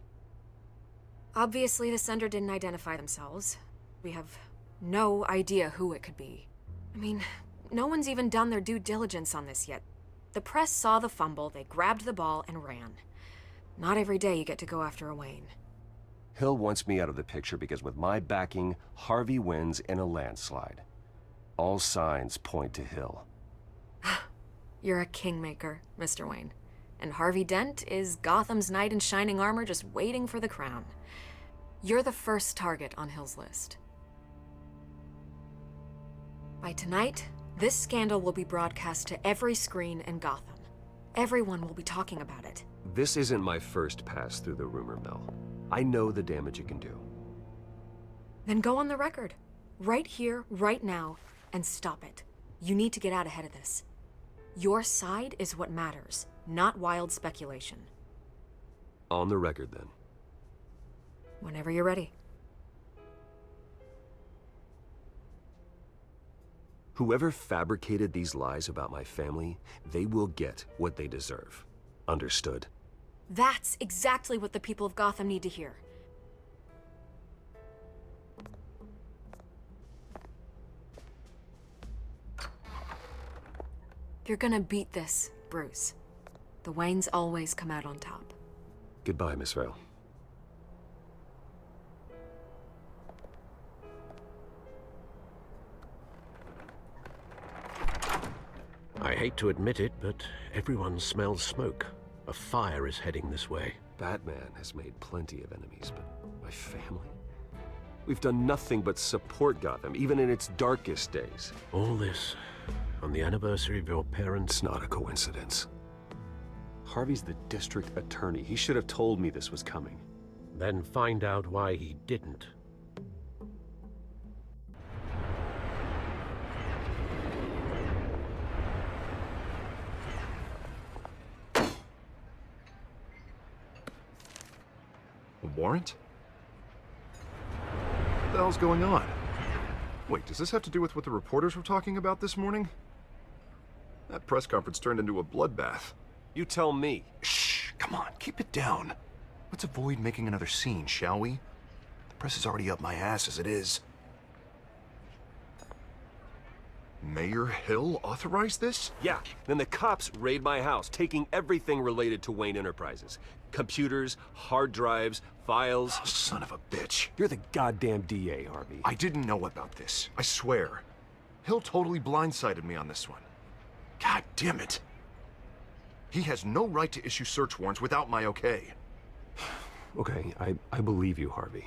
Obviously, the sender didn't identify themselves. We have no idea who it could be. I mean, no one's even done their due diligence on this yet. The press saw the fumble, they grabbed the ball and ran. Not every day you get to go after a Wayne. Hill wants me out of the picture because with my backing, Harvey wins in a landslide. All signs point to Hill. You're a kingmaker, Mr. Wayne. And Harvey Dent is Gotham's knight in shining armor just waiting for the crown. You're the first target on Hill's list. By tonight, this scandal will be broadcast to every screen in Gotham. Everyone will be talking about it. This isn't my first pass through the rumor mill. I know the damage it can do. Then go on the record. Right here, right now, and stop it. You need to get out ahead of this. Your side is what matters, not wild speculation. On the record, then. Whenever you're ready. Whoever fabricated these lies about my family, they will get what they deserve. Understood? That's exactly what the people of Gotham need to hear. You're gonna beat this, Bruce. The Waynes always come out on top. Goodbye, Miss Vale. I hate to admit it, but everyone smells smoke. A fire is heading this way. Batman has made plenty of enemies, but my family? We've done nothing but support Gotham, even in its darkest days. All this on the anniversary of your parents'... It's not a coincidence. Harvey's the district attorney. He should have told me this was coming. Then find out why he didn't. A warrant? What the hell's going on? Wait, does this have to do with what the reporters were talking about this morning? That press conference turned into a bloodbath. You tell me. Shh, come on, keep it down. Let's avoid making another scene, shall we? The press is already up my ass as it is. Mayor Hill authorized this? Yeah, then the cops raid my house, taking everything related to Wayne Enterprises. Computers, hard drives, files. Oh, son of a bitch. You're the goddamn DA, Harvey. I didn't know about this, I swear. Hill totally blindsided me on this one. God damn it. He has no right to issue search warrants without my okay. Okay, I believe you, Harvey.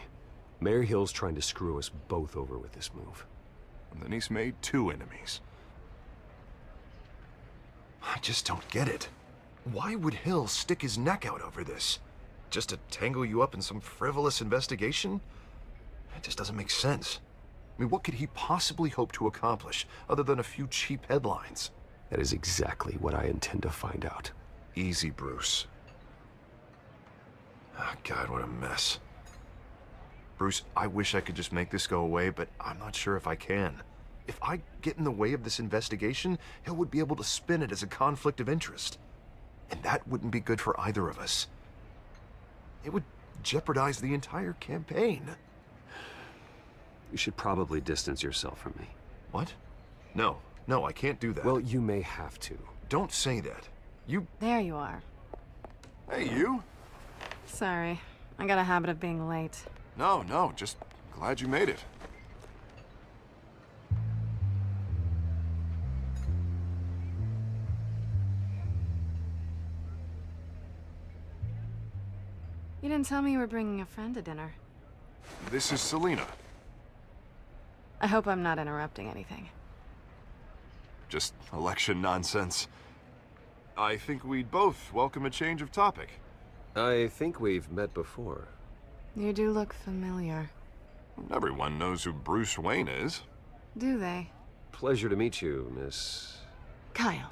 Mayor Hill's trying to screw us both over with this move. And then he's made two enemies. I just don't get it. Why would Hill stick his neck out over this? Just to tangle you up in some frivolous investigation? It just doesn't make sense. I mean, what could he possibly hope to accomplish other than a few cheap headlines? That is exactly what I intend to find out. Easy, Bruce. Oh, God, what a mess. Bruce, I wish I could just make this go away, but I'm not sure if I can. If I get in the way of this investigation, Hill would be able to spin it as a conflict of interest. And that wouldn't be good for either of us. It would jeopardize the entire campaign. You should probably distance yourself from me. What? No, I can't do that. Well, you may have to. Don't say that. You... There you are. Hey, you? Sorry. I got a habit of being late. No, just glad you made it. You didn't tell me you were bringing a friend to dinner. This is Selina. I hope I'm not interrupting anything. Just election nonsense. I think we'd both welcome a change of topic. I think we've met before. You do look familiar. Everyone knows who Bruce Wayne is. Do they? Pleasure to meet you, Miss... Kyle.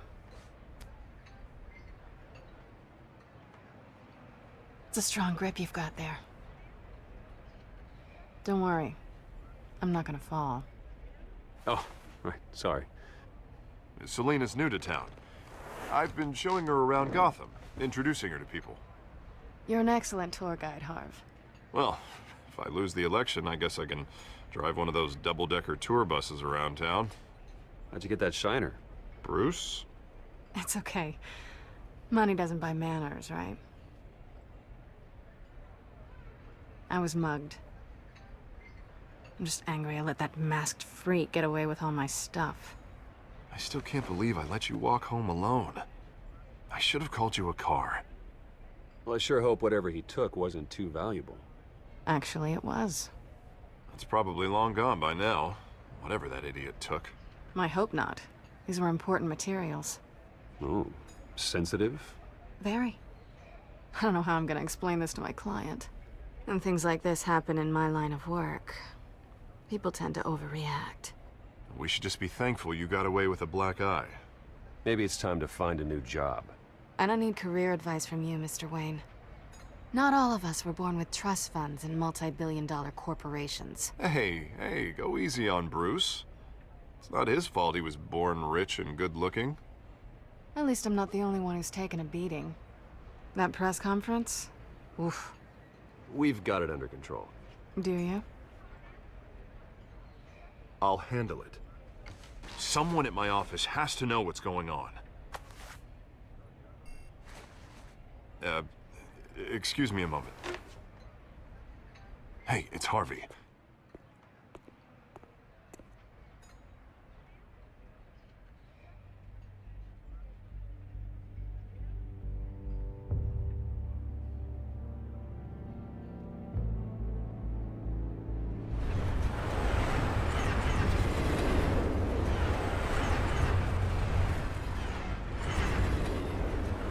It's a strong grip you've got there. Don't worry. I'm not gonna fall. Oh, right, sorry. Selina's new to town. I've been showing her around Gotham, introducing her to people. You're an excellent tour guide, Harv. Well, if I lose the election, I guess I can drive one of those double-decker tour buses around town. How'd you get that shiner? Bruce? It's okay. Money doesn't buy manners, right? I was mugged. I'm just angry I let that masked freak get away with all my stuff. I still can't believe I let you walk home alone. I should have called you a car. Well, I sure hope whatever he took wasn't too valuable. Actually, it was. It's probably long gone by now, whatever that idiot took. I hope not. These were important materials. Ooh, sensitive? Very. I don't know how I'm gonna explain this to my client. And things like this happen in my line of work. People tend to overreact. We should just be thankful you got away with a black eye. Maybe it's time to find a new job. I don't need career advice from you, Mr. Wayne. Not all of us were born with trust funds and multi-billion-dollar corporations. Hey, go easy on Bruce. It's not his fault he was born rich and good-looking. At least I'm not the only one who's taken a beating. That press conference? Oof. We've got it under control. Do you? I'll handle it. Someone at my office has to know what's going on. Excuse me a moment. Hey, it's Harvey.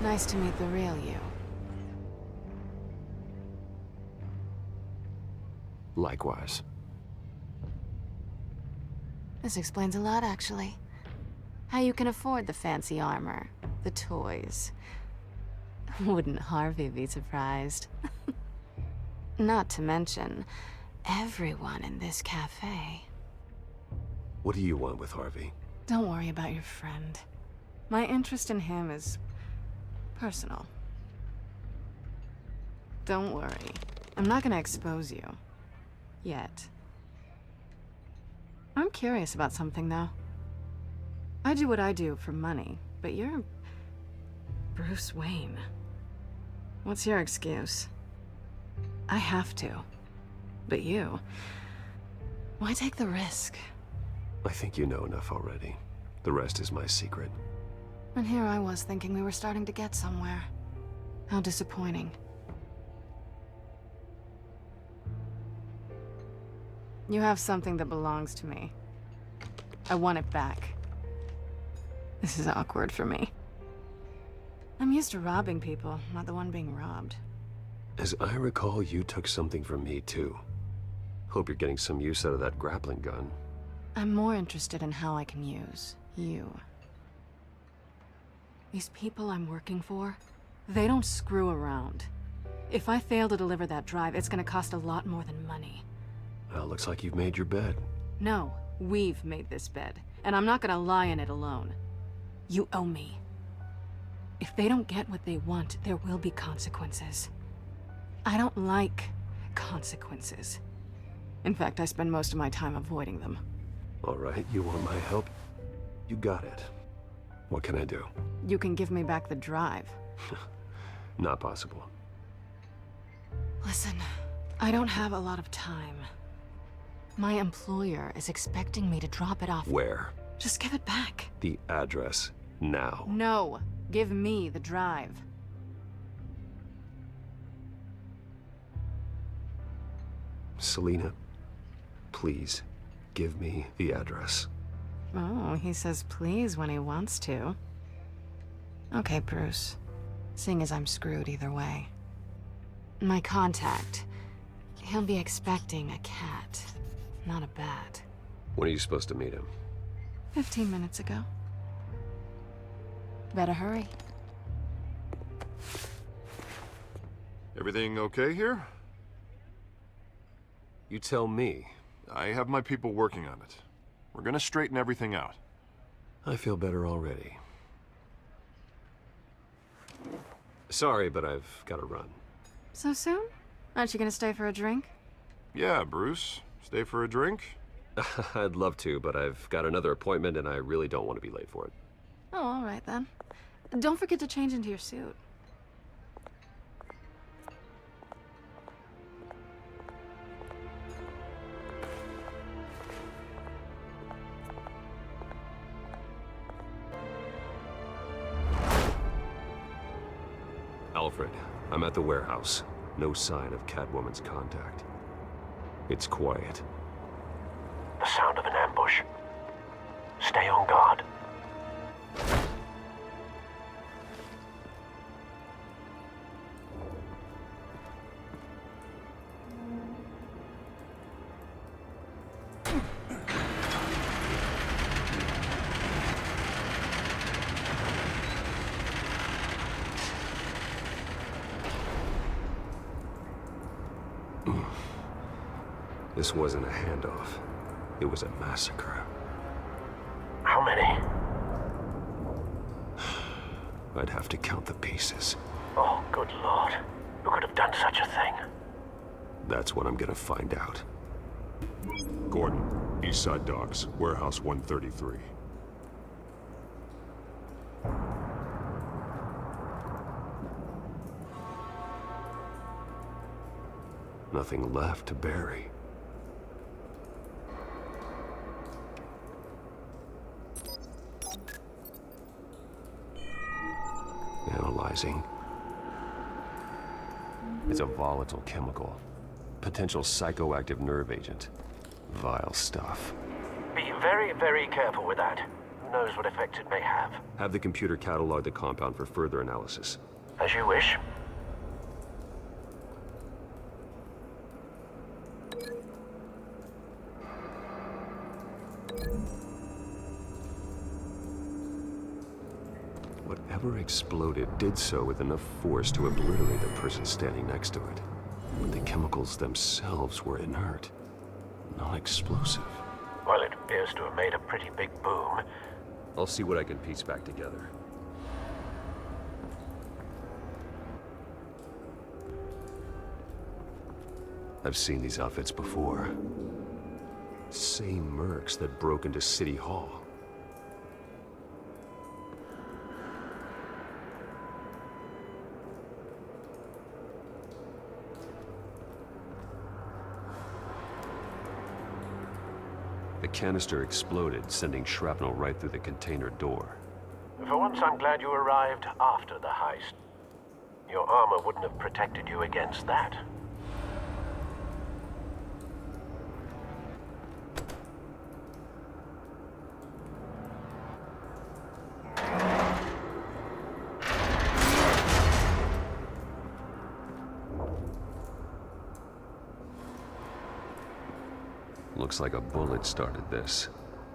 Nice to meet the real you. Likewise. This explains a lot, actually. How you can afford the fancy armor, the toys. Wouldn't Harvey be surprised? Not to mention, everyone in this cafe. What do you want with Harvey? Don't worry about your friend. My interest in him is personal. Don't worry. I'm not gonna expose you. Yet. I'm curious about something, though. I do what I do for money, but you're Bruce Wayne. What's your excuse? I have to. But you... why take the risk? I think you know enough already. The rest is my secret. And here I was thinking we were starting to get somewhere. How disappointing. You have something that belongs to me. I want it back. This is awkward for me. I'm used to robbing people, not the one being robbed. As I recall, you took something from me, too. Hope you're getting some use out of that grappling gun. I'm more interested in how I can use you. These people I'm working for, they don't screw around. If I fail to deliver that drive, it's gonna cost a lot more than money. Well, looks like you've made your bed. No, we've made this bed, and I'm not gonna lie in it alone. You owe me. If they don't get what they want, there will be consequences. I don't like consequences. In fact, I spend most of my time avoiding them. All right, you want my help? You got it. What can I do? You can give me back the drive. Not possible. Listen, I don't have a lot of time. My employer is expecting me to drop it off. Where? Just give it back. The address, now. No, give me the drive. Selina, please, give me the address. Oh, he says please when he wants to. Okay, Bruce. Seeing as I'm screwed either way. My contact. He'll be expecting a cat, not a bat. When are you supposed to meet him? 15 minutes ago. Better hurry. Everything okay here? You tell me. I have my people working on it. We're gonna straighten everything out. I feel better already. Sorry, but I've got to run. So soon? Aren't you gonna stay for a drink? Yeah, Bruce. Stay for a drink? I'd love to, but I've got another appointment and I really don't want to be late for it. Oh, all right then. Don't forget to change into your suit. Alfred, I'm at the warehouse. No sign of Catwoman's contact. It's quiet. The sound of an ambush. Stay on guard. This wasn't a handoff. It was a massacre. How many? I'd have to count the pieces. Oh, good Lord. Who could have done such a thing? That's what I'm gonna find out. Gordon, Eastside Docks, Warehouse 133. Nothing left to bury. Analyzing. It's a volatile chemical. Potential psychoactive nerve agent. Vile stuff. Be very, very careful with that. Who knows what effects it may have. Have the computer catalog the compound for further analysis. As you wish. Whatever exploded did so with enough force to obliterate the person standing next to it. But the chemicals themselves were inert, non-explosive. Well, it appears to have made a pretty big boom. I'll see what I can piece back together. I've seen these outfits before. Same mercs that broke into City Hall. The canister exploded, sending shrapnel right through the container door. For once, I'm glad you arrived after the heist. Your armor wouldn't have protected you against that. Looks like a bullet started this.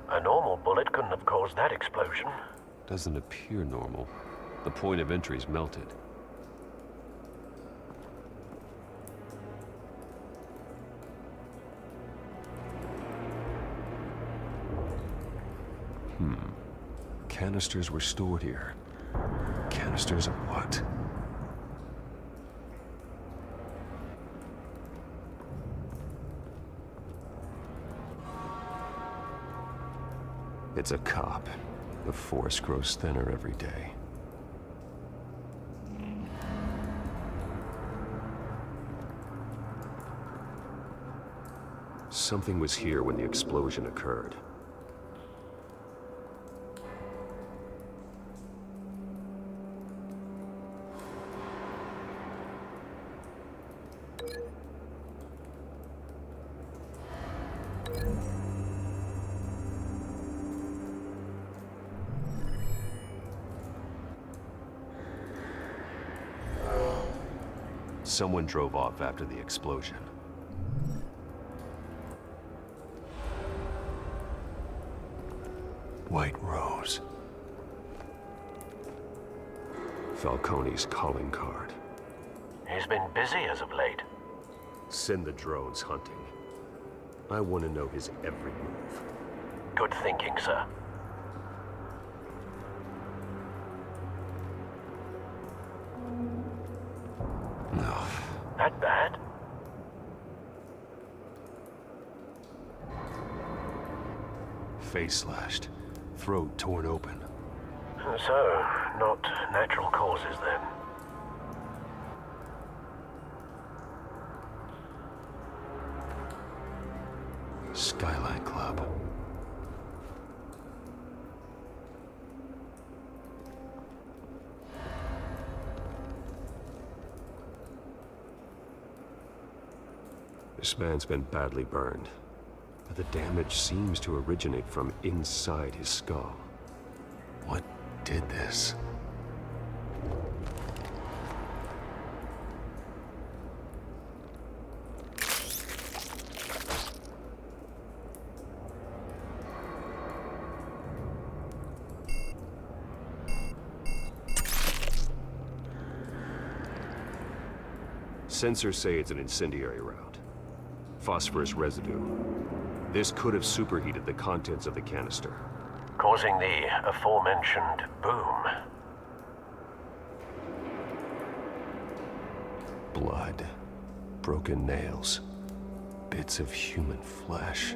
A normal bullet couldn't have caused that explosion. Doesn't appear normal. The point of entry's melted. Canisters were stored here. Canisters of what? It's a cop. The force grows thinner every day. Something was here when the explosion occurred. Someone drove off after the explosion. White Rose. Falcone's calling card. He's been busy as of late. Send the drones hunting. I want to know his every move. Good thinking, sir. No. That bad? Face slashed. Throat torn open. So, not natural causes then. Skylight Club. This man's been badly burned, but the damage seems to originate from inside his skull. What did this? Sensors say it's an incendiary round. phosphorus residue. This could have superheated the contents of the canister, causing the aforementioned boom. Blood, broken nails, bits of human flesh.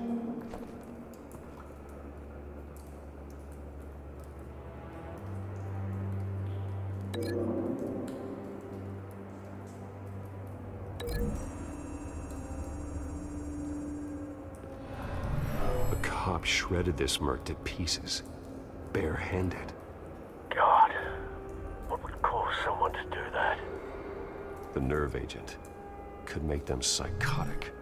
A cop shredded this merc to pieces, barehanded. God, what would cause someone to do that? The nerve agent could make them psychotic.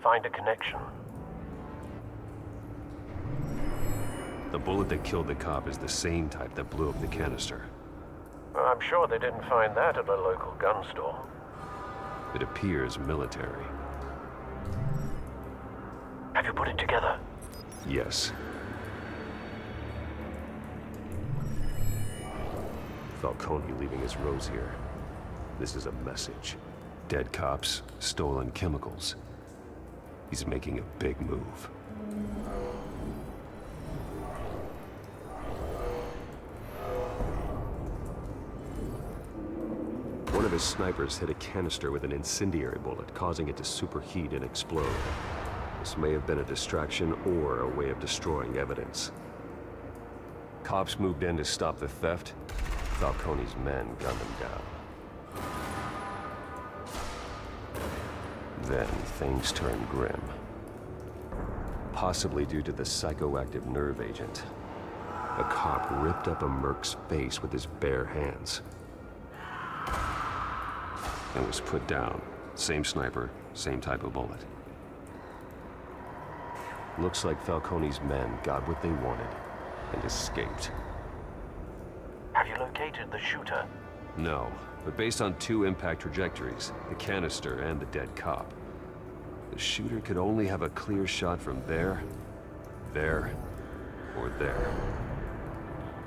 Find a connection. The bullet that killed the cop is the same type that blew up the canister. I'm sure they didn't find that at a local gun store. It appears military. Have you put it together? Yes. Falcone leaving his rose here. This is a message. Dead cops, stolen chemicals. He's making a big move. One of his snipers hit a canister with an incendiary bullet, causing it to superheat and explode. This may have been a distraction or a way of destroying evidence. Cops moved in to stop the theft. Falcone's men gunned them down. Then things turned grim. Possibly due to the psychoactive nerve agent. A cop ripped up a merc's face with his bare hands. And was put down. Same sniper, same type of bullet. Looks like Falcone's men got what they wanted and escaped. Have you located the shooter? No, but based on two impact trajectories, the canister and the dead cop, the shooter could only have a clear shot from there, or there,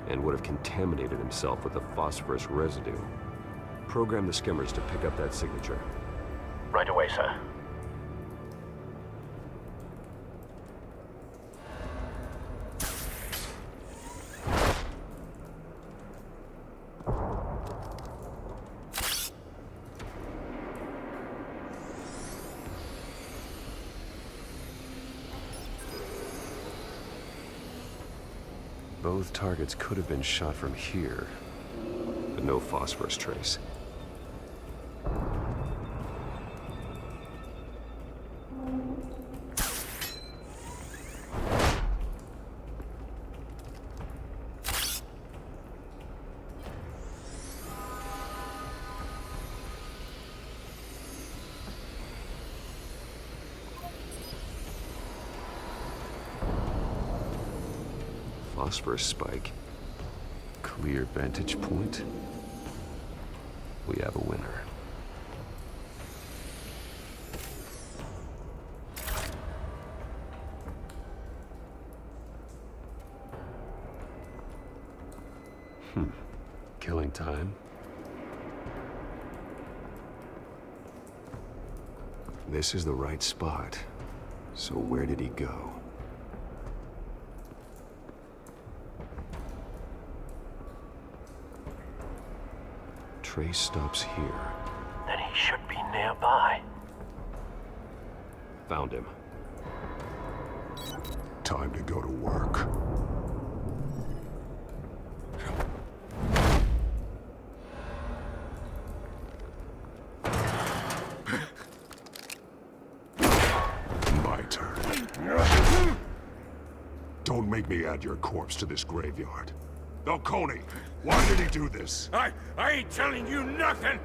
and would have contaminated himself with the phosphorus residue. Program the skimmers to pick up that signature. Right away, sir. Both targets could have been shot from here, but no phosphorus trace. Phosphorus spike. Clear vantage point. We have a winner. Killing time. This is the right spot. So where did he go? Trace stops here. Then he should be nearby. Found him. Time to go to work. My turn. Don't make me add your corpse to this graveyard. Falcone, why did he do this? I ain't telling you nothing!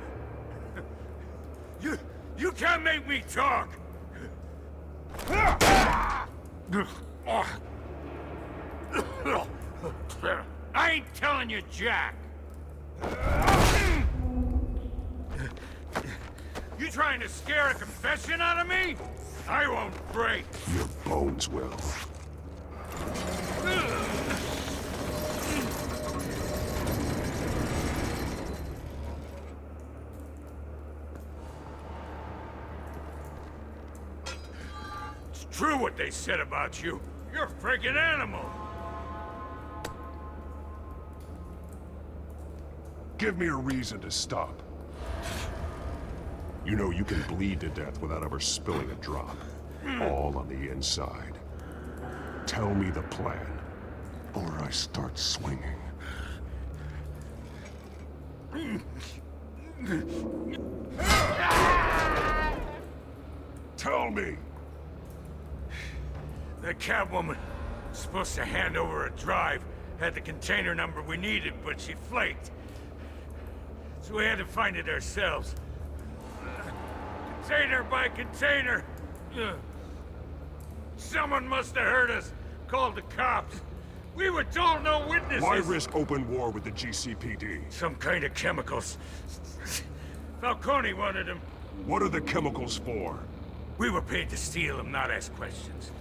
You can't make me talk! I ain't telling you, Jack! You trying to scare a confession out of me? I won't break. Your bones will. It's true what they said about you. You're a freaking animal. Give me a reason to stop. You know you can bleed to death without ever spilling a drop. All on the inside. Tell me the plan, or I start swinging. Tell me! The Catwoman was supposed to hand over a drive, had the container number we needed, but she flaked. So we had to find it ourselves. Container by container. Someone must have heard us, called the cops. We were told no witnesses. Why risk open war with the GCPD? Some kind of chemicals. Falcone wanted them. What are the chemicals for? We were paid to steal them, not ask questions.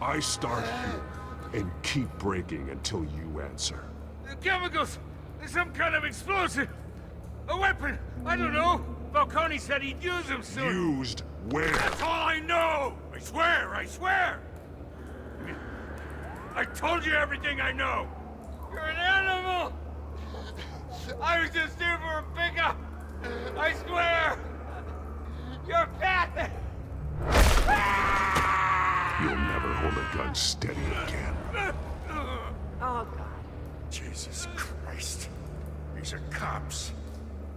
I start here and keep breaking until you answer. The chemicals! There's some kind of explosive! A weapon! I don't know! Falcone said he'd use them soon! Used where? That's all I know! I swear! I swear! I told you everything I know! You're an animal! I was just here for a pickup! I swear! You're fat! You'll never hold a gun steady again. Oh, God. Jesus Christ. These are cops.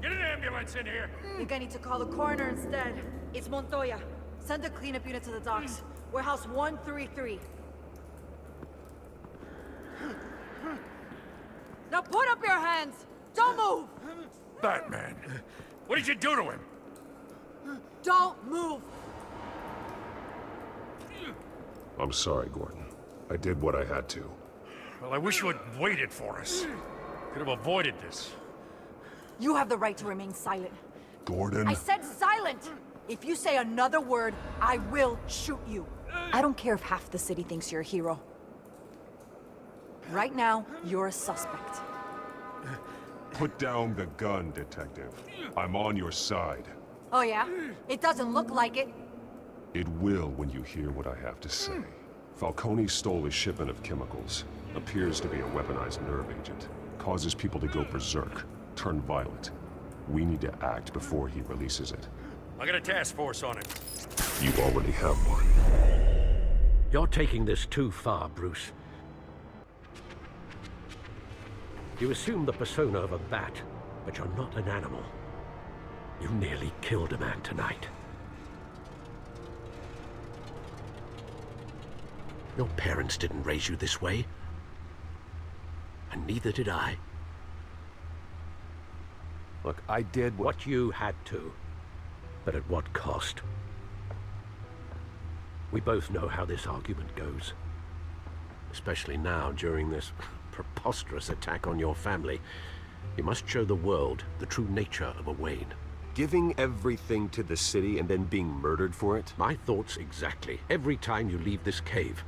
Get an ambulance in here! Think I need to call the coroner instead. It's Montoya. Send a cleanup unit to the docks. Warehouse 133. Now put up your hands! Don't move! Batman, what did you do to him? Don't move! I'm sorry, Gordon. I did what I had to. Well, I wish you had waited for us. Could have avoided this. You have the right to remain silent. Gordon? I said silent! If you say another word, I will shoot you. I don't care if half the city thinks you're a hero. Right now, you're a suspect. Put down the gun, Detective. I'm on your side. Oh yeah? It doesn't look like it. It will when you hear what I have to say. Falcone stole a shipment of chemicals. Appears to be a weaponized nerve agent. Causes people to go berserk, turn violent. We need to act before he releases it. I got a task force on it. You already have one. You're taking this too far, Bruce. You assume the persona of a bat, but you're not an animal. You nearly killed a man tonight. Your parents didn't raise you this way. And neither did I. Look, I did what you had to. But at what cost? We both know how this argument goes. Especially now, during this preposterous attack on your family. You must show the world the true nature of a Wayne. Giving everything to the city and then being murdered for it? My thoughts exactly. Every time you leave this cave.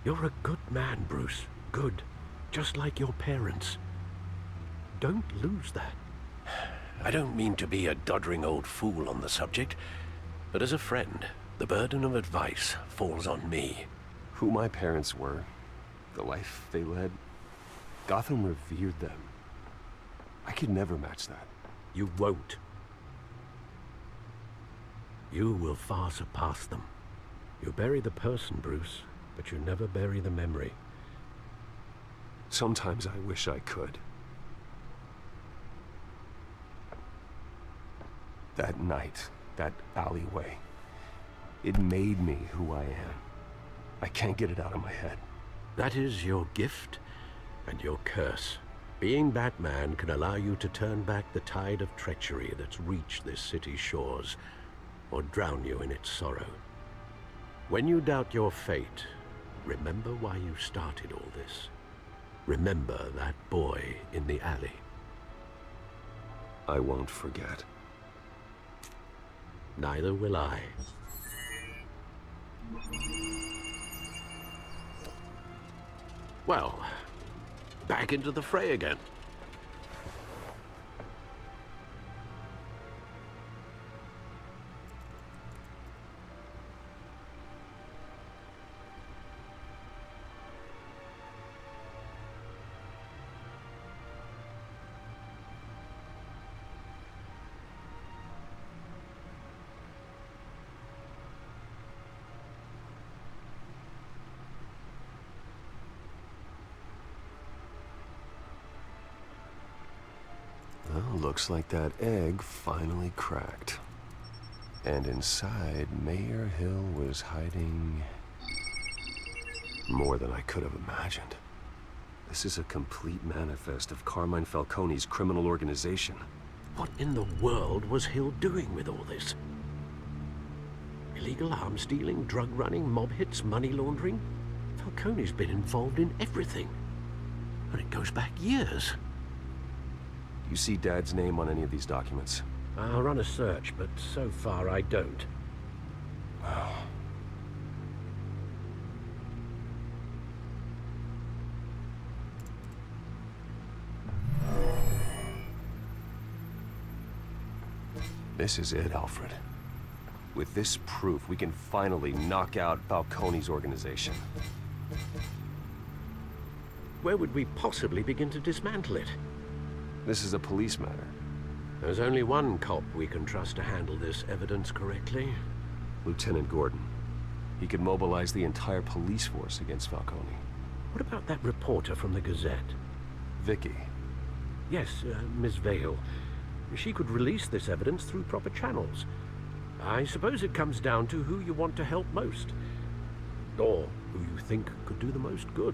You're a good man, Bruce. Good. Just like your parents. Don't lose that. I don't mean to be a doddering old fool on the subject, but as a friend, the burden of advice falls on me. Who my parents were, the life they led, Gotham revered them. I could never match that. You won't. You will far surpass them. You bury the person, Bruce, but you never bury the memory. Sometimes I wish I could. That night, that alleyway, it made me who I am. I can't get it out of my head. That is your gift and your curse. Being Batman can allow you to turn back the tide of treachery that's reached this city's shores, or drown you in its sorrow. When you doubt your fate, remember why you started all this. Remember that boy in the alley. I won't forget. Neither will I. Well, back into the fray again. Well, looks like that egg finally cracked. And inside, Mayor Hill was hiding more than I could have imagined. This is a complete manifest of Carmine Falcone's criminal organization. What in the world was Hill doing with all this? Illegal arms dealing, drug running, mob hits, money laundering? Falcone's been involved in everything. And it goes back years. You see Dad's name on any of these documents? I'll run a search, but so far I don't. This is it, Alfred. With this proof, we can finally knock out Falcone's organization. Where would we possibly begin to dismantle it? This is a police matter. There's only one cop we can trust to handle this evidence correctly. Lieutenant Gordon. He could mobilize the entire police force against Falcone. What about that reporter from the Gazette? Vicky. Yes, Miss Vale. She could release this evidence through proper channels. I suppose it comes down to who you want to help most. Or who you think could do the most good.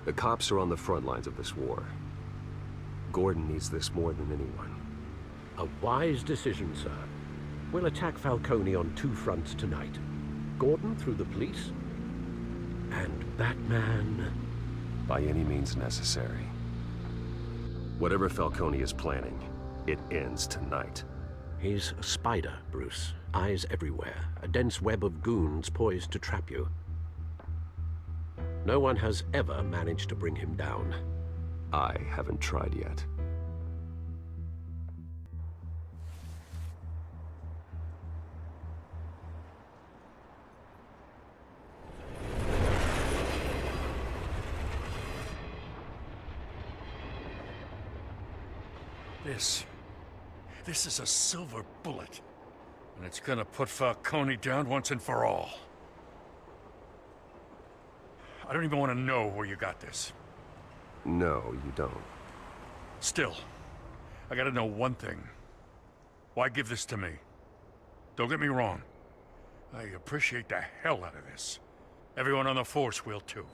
The cops are on the front lines of this war. Gordon needs this more than anyone. A wise decision, sir. We'll attack Falcone on two fronts tonight. Gordon through the police, and Batman... by any means necessary. Whatever Falcone is planning, it ends tonight. He's a spider, Bruce. Eyes everywhere. A dense web of goons poised to trap you. No one has ever managed to bring him down. I haven't tried yet. This is a silver bullet. And it's gonna put Falcone down once and for all. I don't even want to know where you got this. No, you don't. Still, I gotta know one thing. Why give this to me? Don't get me wrong. I appreciate the hell out of this. Everyone on the force will too.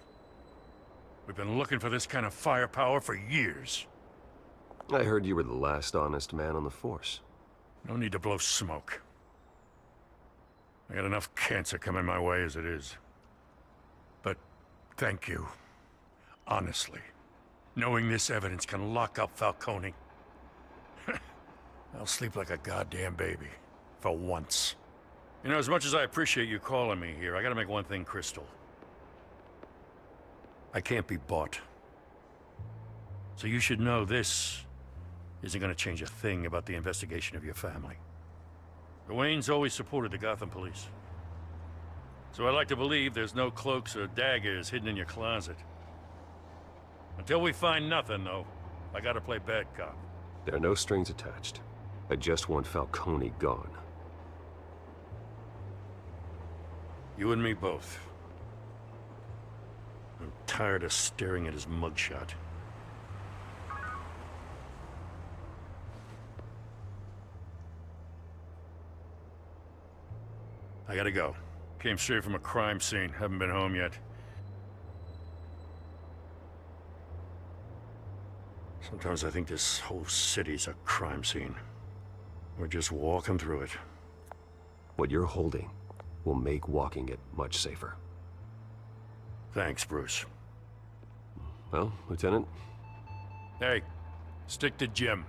We've been looking for this kind of firepower for years. I heard you were the last honest man on the force. No need to blow smoke. I got enough cancer coming my way as it is. But thank you. Honestly. Knowing this evidence can lock up Falcone. I'll sleep like a goddamn baby. For once. You know, as much as I appreciate you calling me here, I gotta make one thing crystal. I can't be bought. So you should know this isn't gonna change a thing about the investigation of your family. The Waynes always supported the Gotham police. So I'd like to believe there's no cloaks or daggers hidden in your closet. Until we find nothing, though, I gotta play bad cop. There are no strings attached. I just want Falcone gone. You and me both. I'm tired of staring at his mugshot. I gotta go. Came straight from a crime scene. Haven't been home yet. Sometimes I think this whole city's a crime scene. We're just walking through it. What you're holding will make walking it much safer. Thanks, Bruce. Well, Lieutenant? Hey, stick to Jim.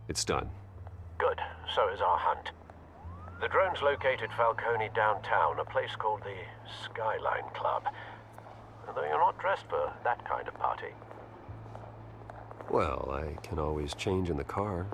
It's done. Good. So is our hunt. The drones located Falcone downtown, a place called the Skyline Club. Although you're not dressed for that kind of party. Well, I can always change in the car.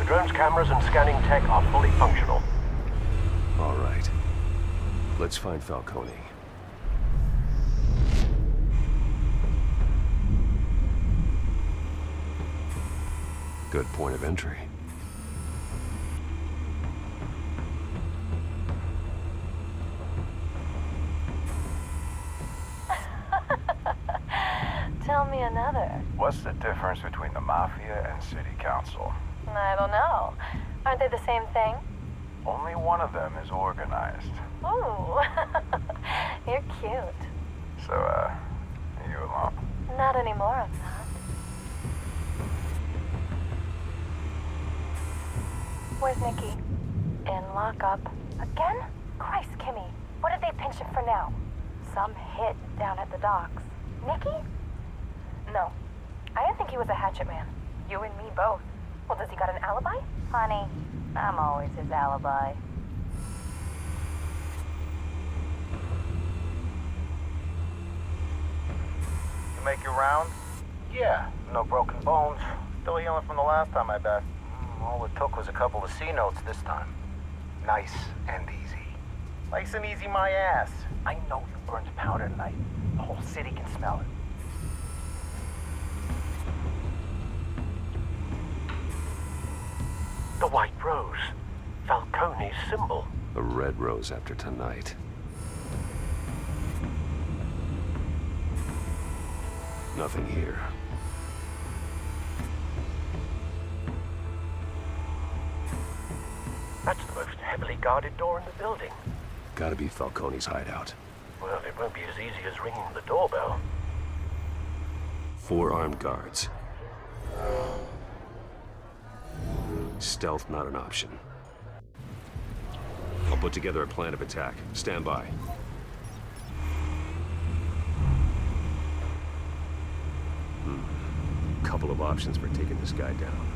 Drone's cameras and scanning tech are fully functional. All right. Let's find Falcone. Good point of entry. Tell me another. What's the difference between the Mafia and City Council? I don't know. Aren't they the same thing? Only one of them is organized. Ooh, you're cute. So, you alone? Not anymore, I'm not. Where's Nikki? In lockup. Again? Christ, Kimmy. What did they pinch him for now? Some hit down at the docks. Nikki? No. I didn't think he was a hatchet man. You and me both. Well, does he got an alibi? Honey, I'm always his alibi. You make your rounds? Yeah, no broken bones. Still healing from the last time, I bet. All it took was a couple of C notes this time. Nice and easy. Nice and easy my ass. I know you burned powder tonight. The whole city can smell it. The White Rose. Falcone's symbol. A red rose after tonight. Nothing here. That's the most heavily guarded door in the building. Gotta be Falcone's hideout. Well, it won't be as easy as ringing the doorbell. 4 armed guards. Stealth not an option. I'll put together a plan of attack. Stand by. Couple of options for taking this guy down.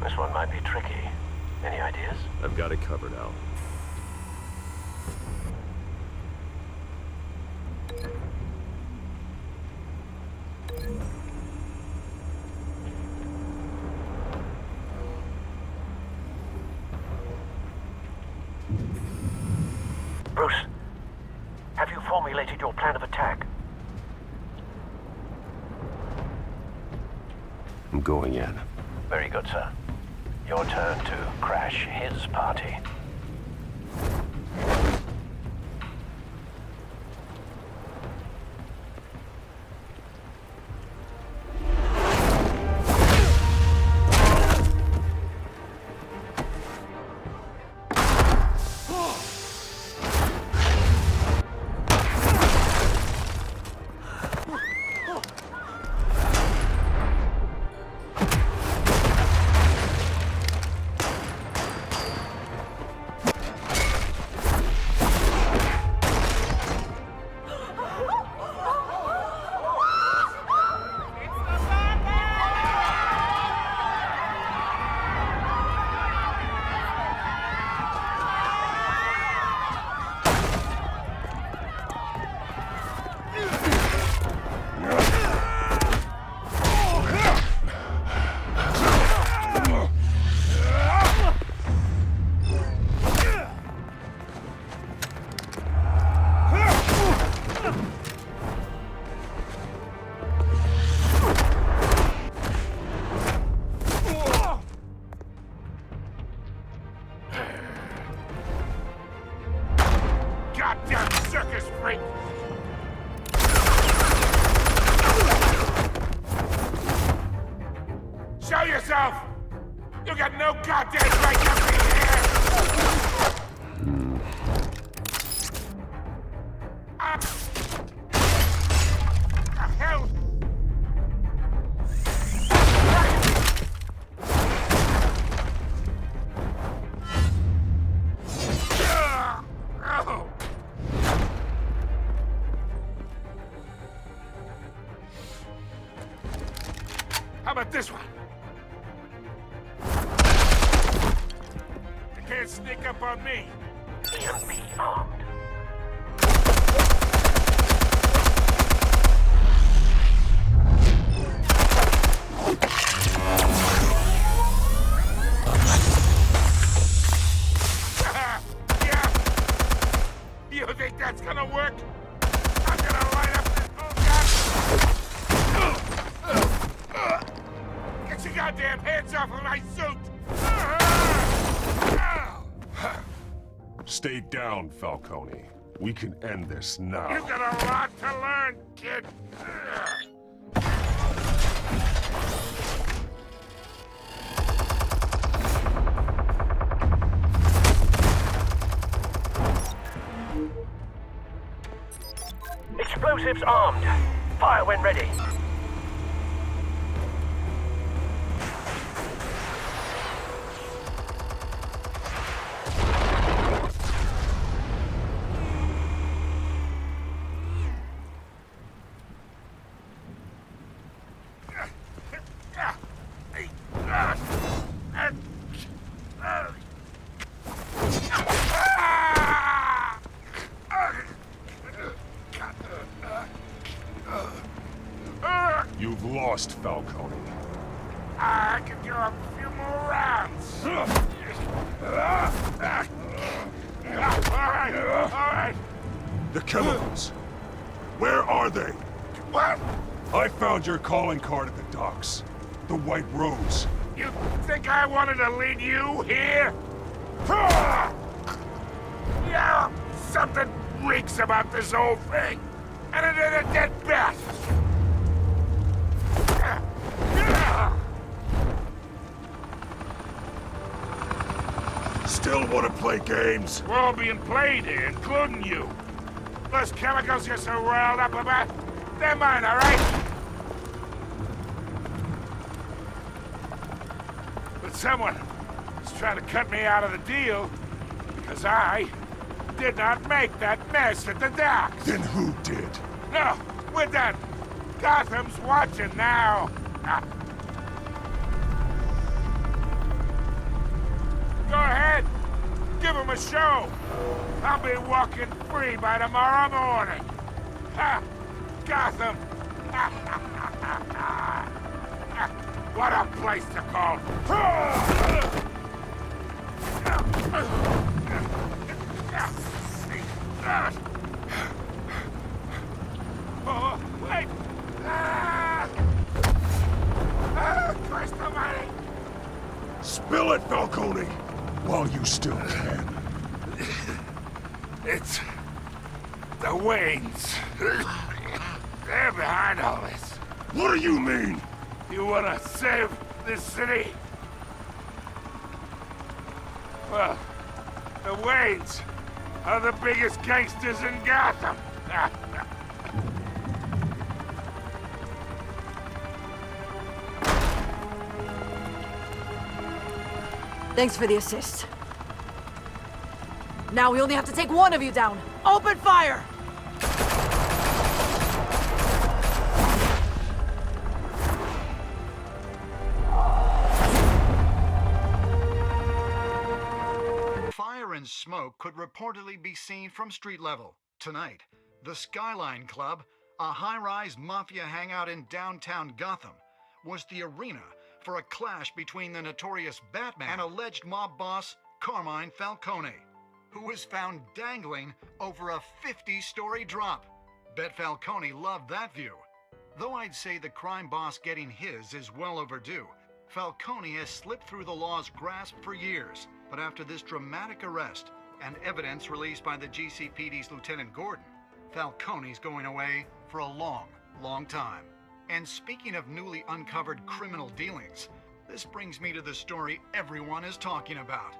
This one might be tricky. Any ideas? I've got it covered, Al. Bruce, have you formulated your plan of attack? I'm going in. Very good, sir. Your turn to crash his party. Goddamn circus freak! Show yourself! You got no goddamn right to be here! The hell? Oh. How about this one? You can't sneak up on me. Even be armed. Yeah. You think that's gonna work? I'm gonna light up this bullshit. Get your goddamn hands off of my suit! Stay down, Falcone. We can end this now. You got a lot to learn, kid. Explosives armed. Fire when ready. You've lost, Falcone. I can go a few more rounds. All right. The chemicals. Where are they? What? I found your calling card at the docks. The White Rose. You think I wanted to lead you here? Yeah, something reeks about this whole thing. And it ain't a dead bat. Still want to play games? We're all being played here, including you. Those chemicals you're so riled up about, they're mine, all right? But someone is trying to cut me out of the deal because I did not make that mess at the docks. Then who did? No, we're done. Gotham's watching now. Go him a show. I'll be walking free by tomorrow morning. Ha! Gotham! What a place to call. Oh, wait! Christ almighty! Spill it, Falcone, while you still can. It's the Waynes. They're behind all this. What do you mean? You wanna save this city? Well, the Waynes are the biggest gangsters in Gotham. Thanks for the assist. Now we only have to take one of you down. Open fire! Fire and smoke could reportedly be seen from street level. Tonight, the Skyline Club, a high-rise mafia hangout in downtown Gotham, was the arena for a clash between the notorious Batman and alleged mob boss Carmine Falcone, who was found dangling over a 50-story drop. Bet Falcone loved that view. Though I'd say the crime boss getting his is well overdue, Falcone has slipped through the law's grasp for years. But after this dramatic arrest and evidence released by the GCPD's Lieutenant Gordon, Falcone's going away for a long, long time. And speaking of newly uncovered criminal dealings, this brings me to the story everyone is talking about.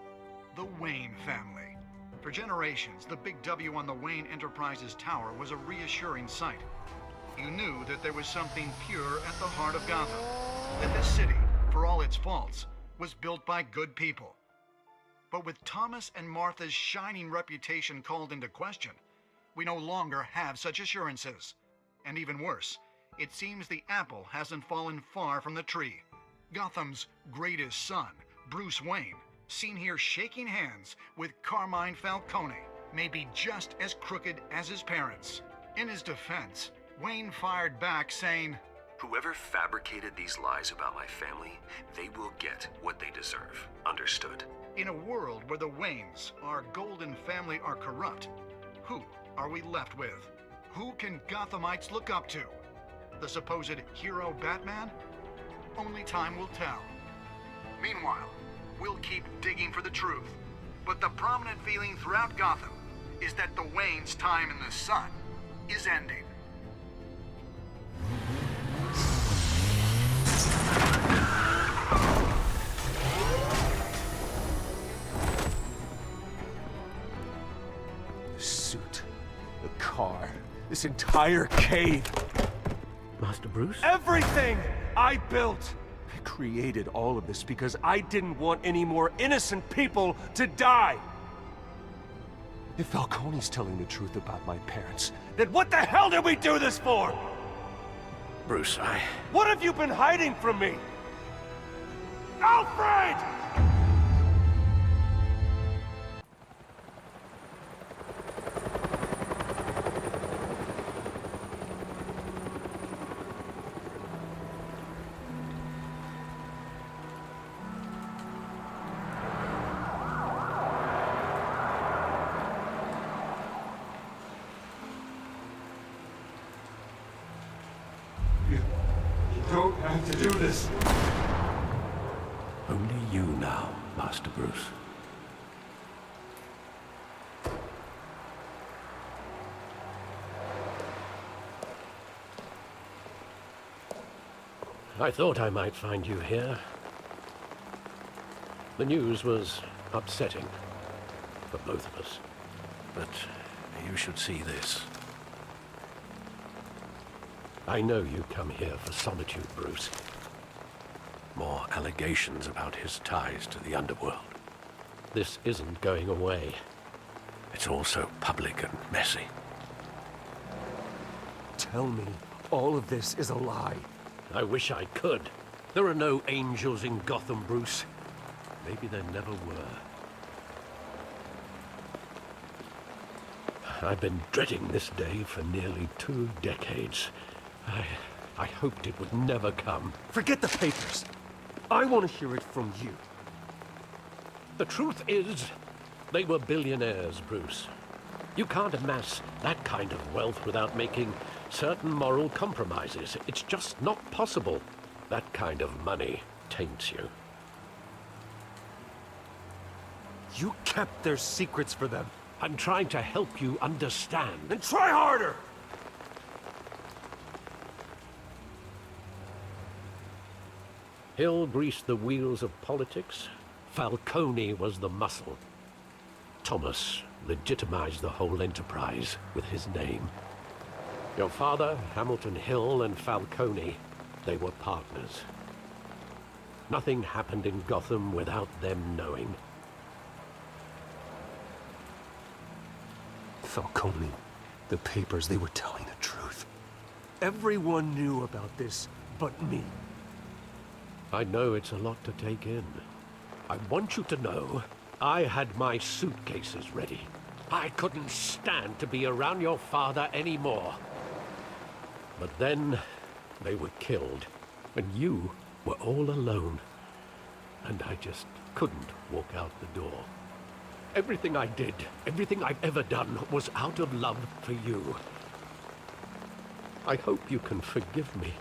The Wayne family. For generations, the big W on the Wayne Enterprises Tower was a reassuring sight. You knew that there was something pure at the heart of Gotham. That this city, for all its faults, was built by good people. But with Thomas and Martha's shining reputation called into question, we no longer have such assurances. And even worse, it seems the apple hasn't fallen far from the tree. Gotham's greatest son, Bruce Wayne, seen here shaking hands with Carmine Falcone, may be just as crooked as his parents. In his defense, Wayne fired back saying, "Whoever fabricated these lies about my family, they will get what they deserve. Understood?" In a world where the Waynes, our golden family, are corrupt, who are we left with? Who can Gothamites look up to? The supposed hero Batman? Only time will tell. Meanwhile, we'll keep digging for the truth. But the prominent feeling throughout Gotham is that the Waynes' time in the sun is ending. The suit, the car, this entire cave. Master Bruce? Everything I built! I created all of this because I didn't want any more innocent people to die! If Falcone's telling the truth about my parents, then what the hell did we do this for? Bruce, What have you been hiding from me? Alfred! You don't have to do this. only you now, Master Bruce. I thought I might find you here. The news was upsetting for both of us, but you should see this. I know you come here for solitude, Bruce. More allegations about his ties to the underworld. This isn't going away. It's all so public and messy. Tell me all of this is a lie. I wish I could. There are no angels in Gotham, Bruce. Maybe there never were. I've been dreading this day for nearly 2 decades. I hoped it would never come. Forget the papers. I want to hear it from you. The truth is, they were billionaires, Bruce. You can't amass that kind of wealth without making certain moral compromises. It's just not possible. That kind of money taints you. You kept their secrets for them. I'm trying to help you understand. Then try harder! Hill greased the wheels of politics. Falcone was the muscle. Thomas legitimized the whole enterprise with his name. Your father, Hamilton Hill, and Falcone, they were partners. Nothing happened in Gotham without them knowing. Falcone, the papers, they were telling the truth. Everyone knew about this but me. I know it's a lot to take in. I want you to know I had my suitcases ready. I couldn't stand to be around your father anymore. But then they were killed, and you were all alone. And I just couldn't walk out the door. Everything I did, everything I've ever done, was out of love for you. I hope you can forgive me.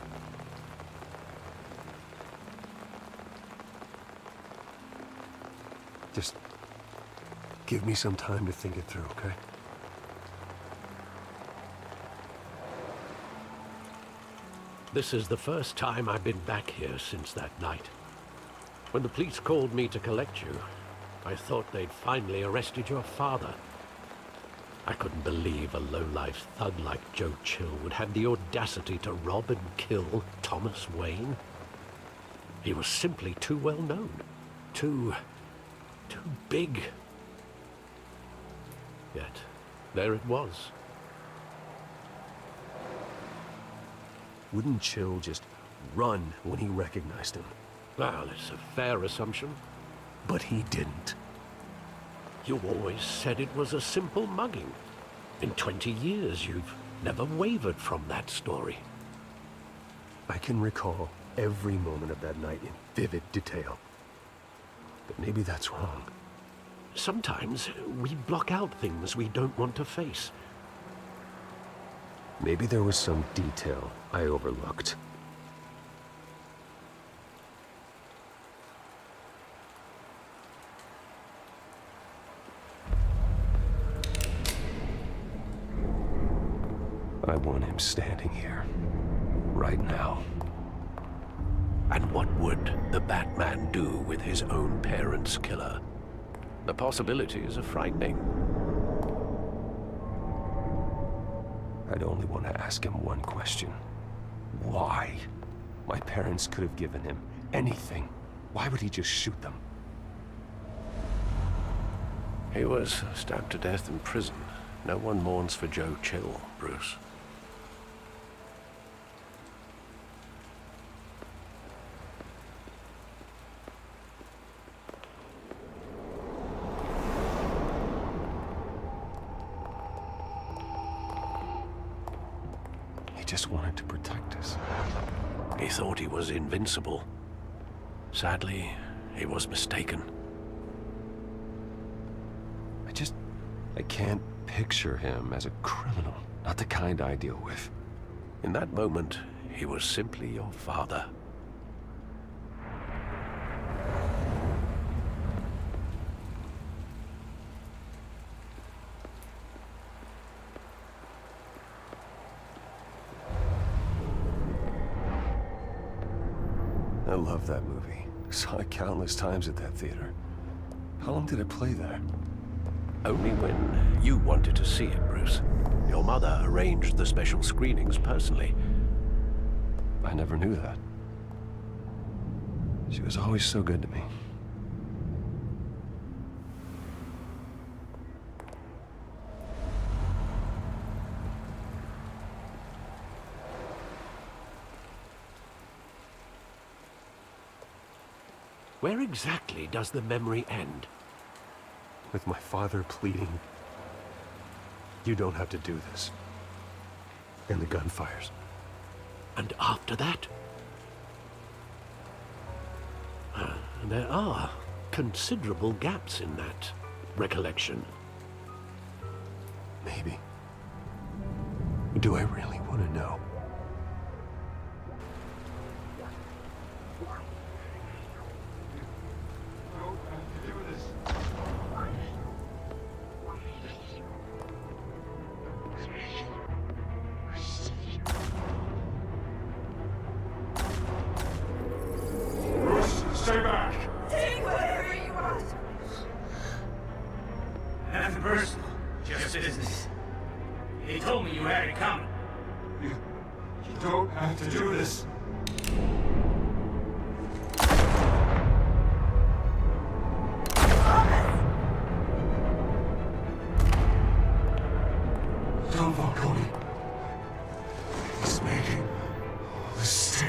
Just give me some time to think it through, okay? This is the first time I've been back here since that night. When the police called me to collect you, I thought they'd finally arrested your father. I couldn't believe a low-life thug like Joe Chill would have the audacity to rob and kill Thomas Wayne. He was simply too well known. Too big. Yet, there it was. Wouldn't Chill just run when he recognized him? Well, it's a fair assumption. But he didn't. You always said it was a simple mugging. In 20 years, you've never wavered from that story. I can recall every moment of that night in vivid detail. But maybe that's wrong. Sometimes we block out things we don't want to face. Maybe there was some detail I overlooked. I want him standing here, right now. And what would the Batman do with his own parents' killer? The possibilities are frightening. I'd only want to ask him one question. Why? My parents could have given him anything. Why would he just shoot them? He was stabbed to death in prison. No one mourns for Joe Chill, Bruce. He just wanted to protect us. He thought he was invincible. Sadly, he was mistaken. I can't picture him as a criminal. Not the kind I deal with. In that moment, he was simply your father. I love that movie. Saw it countless times at that theater. How long did it play there? Only when you wanted to see it, Bruce. Your mother arranged the special screenings personally. I never knew that. She was always so good to me. Where exactly does the memory end? With my father pleading, You don't have to do this. And the gun fires. And after that? There are considerable gaps in that recollection. Maybe. Do I really want to know? Stay back! Take whatever you want. Nothing personal, just business. He told me you had it coming. You don't have to do this. Don Falcone. He's making a mistake.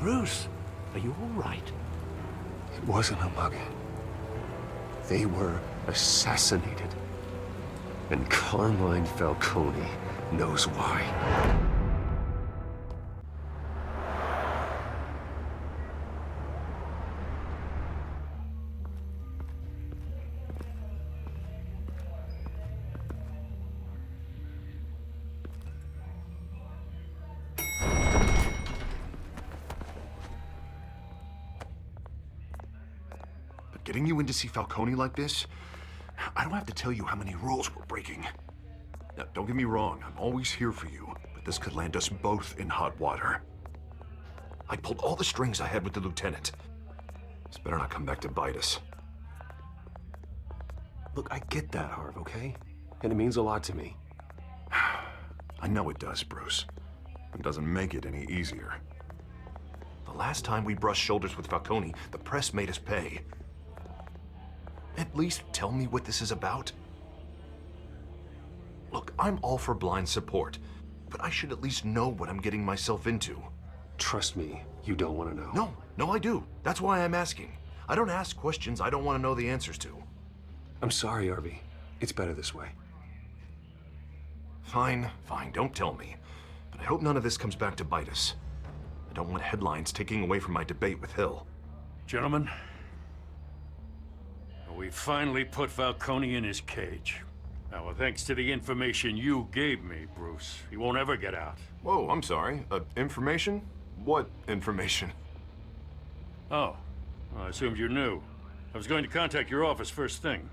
Bruce, are you all right? It wasn't a mugging. They were assassinated. And Carmine Falcone knows why. Getting you in to see Falcone like this? I don't have to tell you how many rules we're breaking. Now, don't get me wrong, I'm always here for you, but this could land us both in hot water. I pulled all the strings I had with the lieutenant. This better not come back to bite us. Look, I get that, Harv, okay? And it means a lot to me. I know it does, Bruce. It doesn't make it any easier. The last time we brushed shoulders with Falcone, the press made us pay. At least tell me what this is about. Look, I'm all for blind support, but I should at least know what I'm getting myself into. Trust me, you don't want to know. No, I do. That's why I'm asking. I don't ask questions I don't want to know the answers to. I'm sorry, Arby. It's better this way. Fine, don't tell me. But I hope none of this comes back to bite us. I don't want headlines taking away from my debate with Hill. Gentlemen, we finally put Falcone in his cage. Now, thanks to the information you gave me, Bruce, he won't ever get out. Whoa, I'm sorry. Information? What information? Oh, well, I assumed you knew. I was going to contact your office first thing,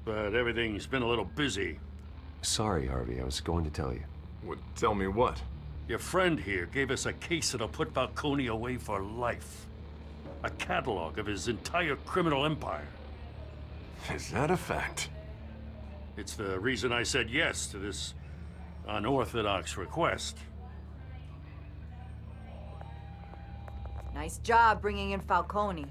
but everything's been a little busy. Sorry, Harvey. I was going to tell you. Tell me what? Your friend here gave us a case that'll put Falcone away for life. A catalog of his entire criminal empire. Is that a fact? It's the reason I said yes to this unorthodox request. Nice job bringing in Falcone.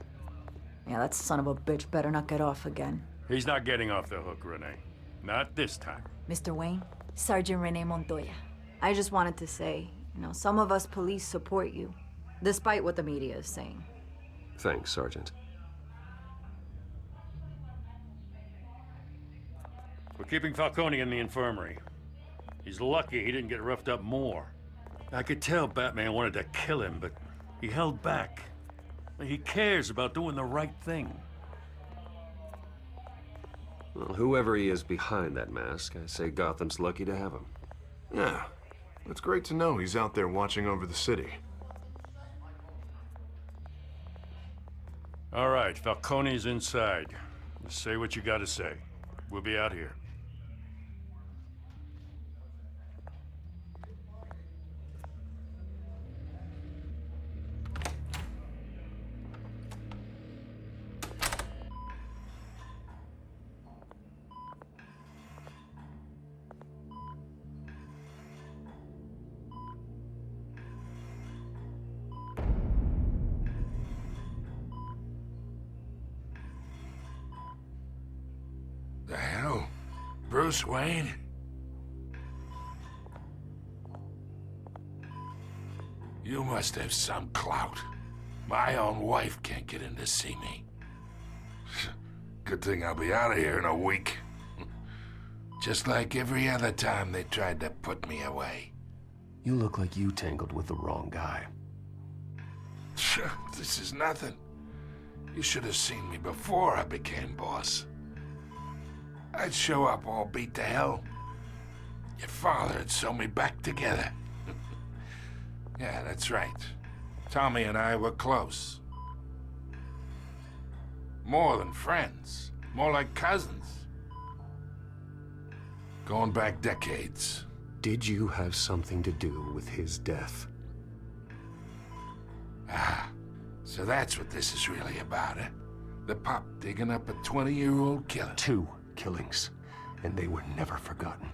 Yeah, that son of a bitch better not get off again. He's not getting off the hook, Renee. Not this time. Mr. Wayne, Sergeant Renee Montoya. I just wanted to say, some of us police support you, despite what the media is saying. Thanks, Sergeant. We're keeping Falcone in the infirmary. He's lucky he didn't get roughed up more. I could tell Batman wanted to kill him, but he held back. He cares about doing the right thing. Well, whoever he is behind that mask, I say Gotham's lucky to have him. Yeah, it's great to know he's out there watching over the city. All right, Falcone's inside. Say what you gotta say. We'll be out here. Bruce Wayne? You must have some clout. My own wife can't get in to see me. Good thing I'll be out of here in a week. Just like every other time they tried to put me away. You look like you tangled with the wrong guy. This is nothing. You should have seen me before I became boss. I'd show up all beat to hell. Your father had sew me back together. Yeah, that's right. Tommy and I were close. More than friends. More like cousins. Going back decades. Did you have something to do with his death? Ah, so that's what this is really about, eh? The pop digging up a 20-year-old killer. 2 killings, and they were never forgotten.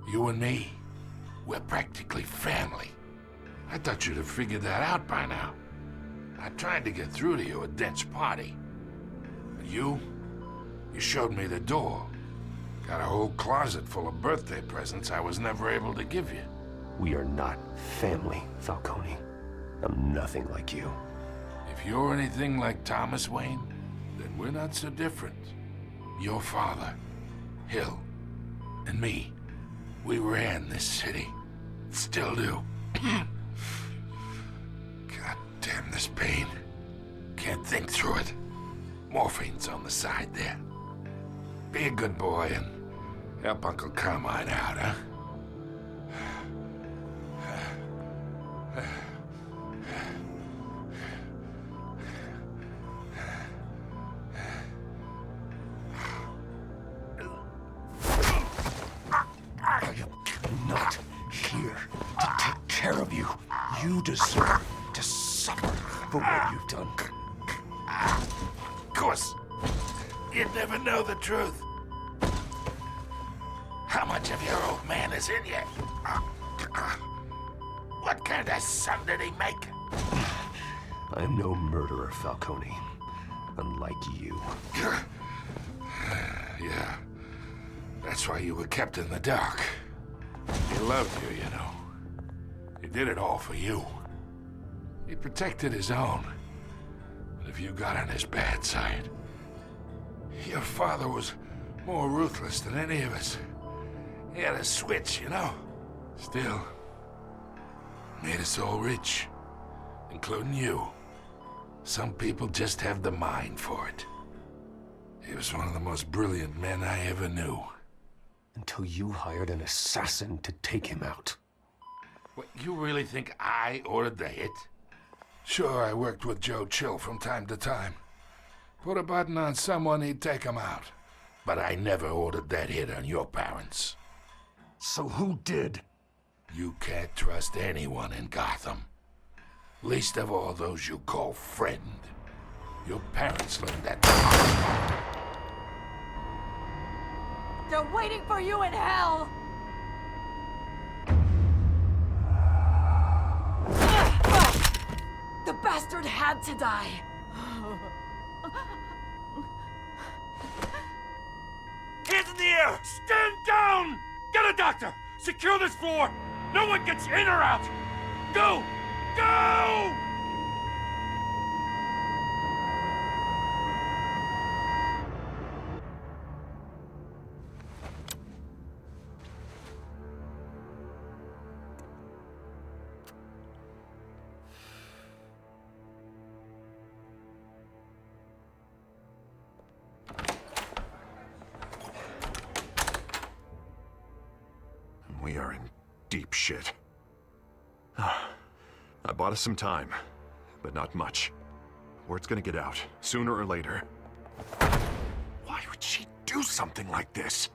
You and me, we're practically family. I thought you'd have figured that out by now. I tried to get through to you at Dent's party. But you showed me the door. Got a whole closet full of birthday presents I was never able to give you. We are not family, Falcone. I'm nothing like you. If you're anything like Thomas Wayne, then we're not so different. Your father, Hill, and me, we ran this city. Still do. God damn this pain. Can't think through it. Morphine's on the side there. Be a good boy and help Uncle Carmine out, huh? Not here to take care of you. You deserve to suffer for what you've done. Of course. You'd never know the truth. How much of your old man is in you? What kind of son did he make? I'm no murderer, Falcone. Unlike you. Yeah. That's why you were kept in the dark. He loved you, you know. He did it all for you. He protected his own. But if you got on his bad side, your father was more ruthless than any of us. He had a switch, you know. Still, made us all rich, including you. Some people just have the mind for it. He was one of the most brilliant men I ever knew. Until you hired an assassin to take him out. What, you really think I ordered the hit? Sure, I worked with Joe Chill from time to time. Put a button on someone, he'd take him out. But I never ordered that hit on your parents. So who did? You can't trust anyone in Gotham. Least of all those you call friend. Your parents learned that. They're waiting for you in hell! The bastard had to die! Hands in the air! Stand down! Get a doctor! Secure this floor! No one gets in or out! Go! Go! We are in deep shit. I bought us some time, but not much. Word's gonna get out, sooner or later. Why would she do something like this?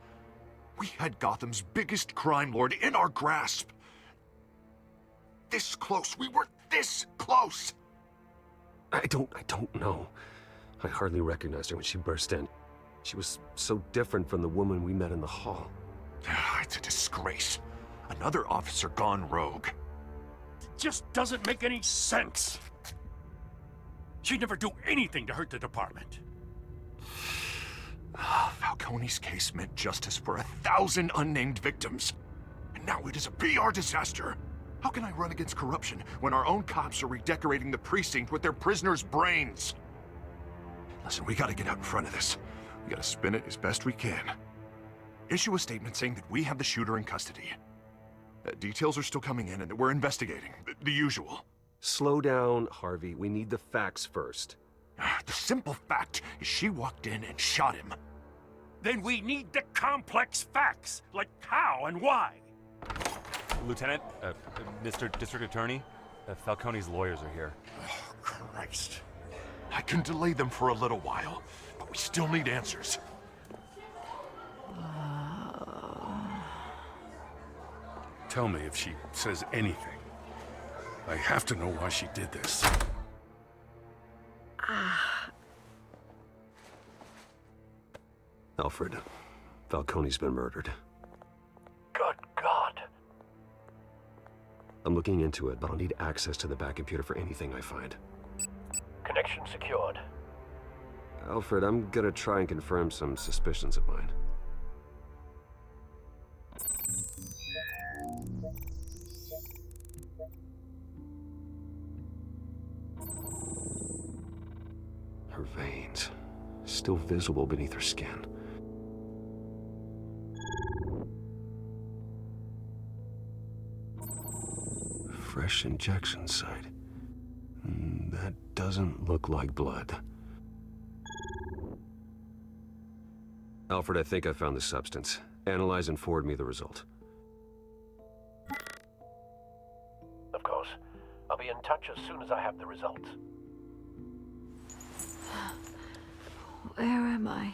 We had Gotham's biggest crime lord in our grasp. This close. We were this close. I don't know. I hardly recognized her when she burst in. She was so different from the woman we met in the hall. It's a disgrace. Another officer gone rogue. It just doesn't make any sense. She'd never do anything to hurt the department. Falcone's case meant justice for 1,000 unnamed victims. And now it is a PR disaster. How can I run against corruption when our own cops are redecorating the precinct with their prisoners' brains? Listen, we gotta get out in front of this. We gotta spin it as best we can. Issue a statement saying that we have the shooter in custody. Details are still coming in and that we're investigating. The usual. Slow down, Harvey. We need the facts first. The simple fact is she walked in and shot him. Then we need the complex facts, like how and why. Lieutenant, Mr. District Attorney, Falcone's lawyers are here. Oh, Christ. I can delay them for a little while, but we still need answers. Tell me if she says anything. I have to know why she did this. Alfred, Falcone's been murdered. Good God. I'm looking into it, but I'll need access to the back computer for anything I find. Connection secured. Alfred, I'm gonna try and confirm some suspicions of mine. Her veins, still visible beneath her skin. Fresh injection site. That doesn't look like blood. Alfred, I think I found the substance. Analyze and forward me the result. Of course. I'll be in touch as soon as I have the results. Where am I?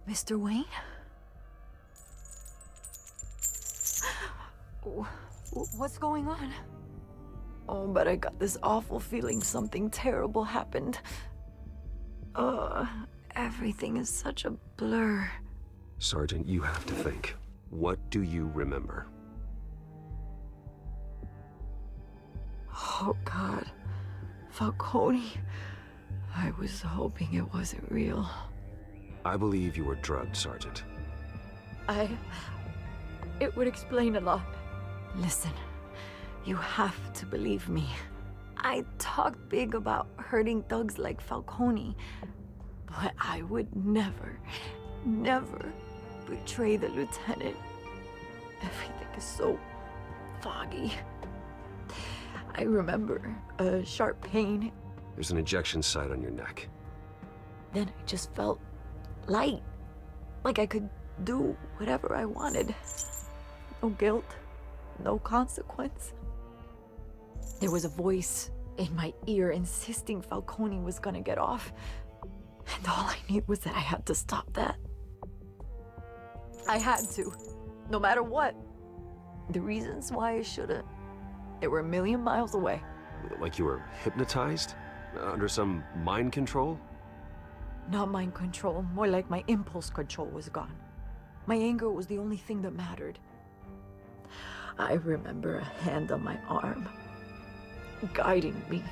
Mr. Wayne? What's going on? Oh, but I got this awful feeling something terrible happened. Everything is such a blur. Sergeant, you have to think. What do you remember? Oh, God. Falcone. I was hoping it wasn't real. I believe you were drugged, Sergeant. It would explain a lot. Listen, you have to believe me. I talked big about hurting thugs like Falcone, but I would never, never betray the lieutenant. Everything is so foggy. I remember a sharp pain. There's an injection site on your neck. Then I just felt light, like I could do whatever I wanted. No guilt, no consequence. There was a voice in my ear insisting Falcone was gonna get off. And all I knew was that I had to stop that. I had to, no matter what. The reasons why I shouldn't, they were a million miles away. Like you were hypnotized? Under some mind control? Not mind control, more like my impulse control was gone. My anger was the only thing that mattered. I remember a hand on my arm, guiding me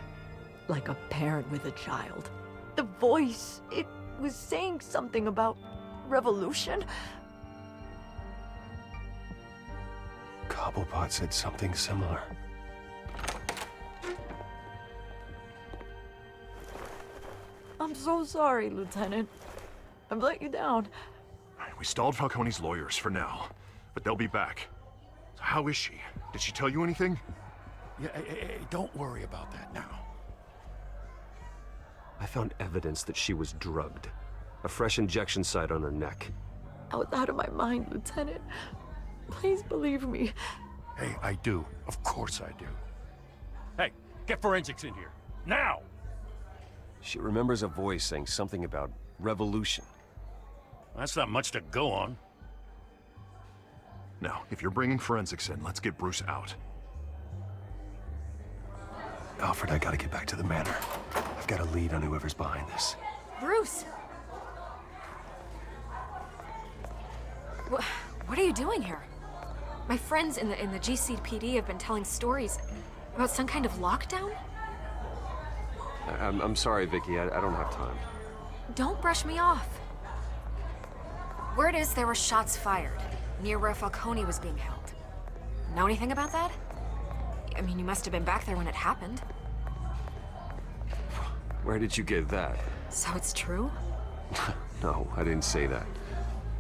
like a parent with a child. The voice, it was saying something about revolution. Cobblepot said something similar. I'm so sorry, Lieutenant. I've let you down. We stalled Falcone's lawyers for now, but they'll be back. So how is she? Did she tell you anything? Yeah, hey, don't worry about that now. I found evidence that she was drugged. A fresh injection site on her neck. I was out of my mind, Lieutenant. Please believe me. Hey, I do. Of course I do. Hey, get forensics in here. Now! She remembers a voice saying something about revolution. That's not much to go on. Now, if you're bringing forensics in, let's get Bruce out. Alfred, I gotta get back to the manor. I've got a lead on whoever's behind this. Bruce! What are you doing here? My friends in the GCPD have been telling stories about some kind of lockdown? I'm sorry, Vicky. I don't have time. Don't brush me off. Word is there were shots fired, near where Falcone was being held. Know anything about that? I mean, you must have been back there when it happened. Where did you get that? So it's true? No, I didn't say that.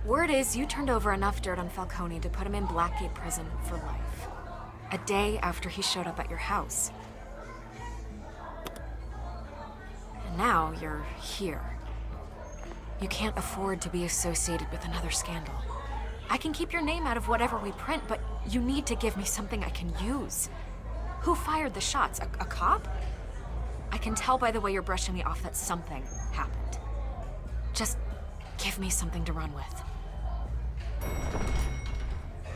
Word is you turned over enough dirt on Falcone to put him in Blackgate Prison for life. A day after he showed up at your house. And now you're here. You can't afford to be associated with another scandal. I can keep your name out of whatever we print, but you need to give me something I can use. Who fired the shots? A cop? I can tell by the way you're brushing me off that something happened. Just give me something to run with.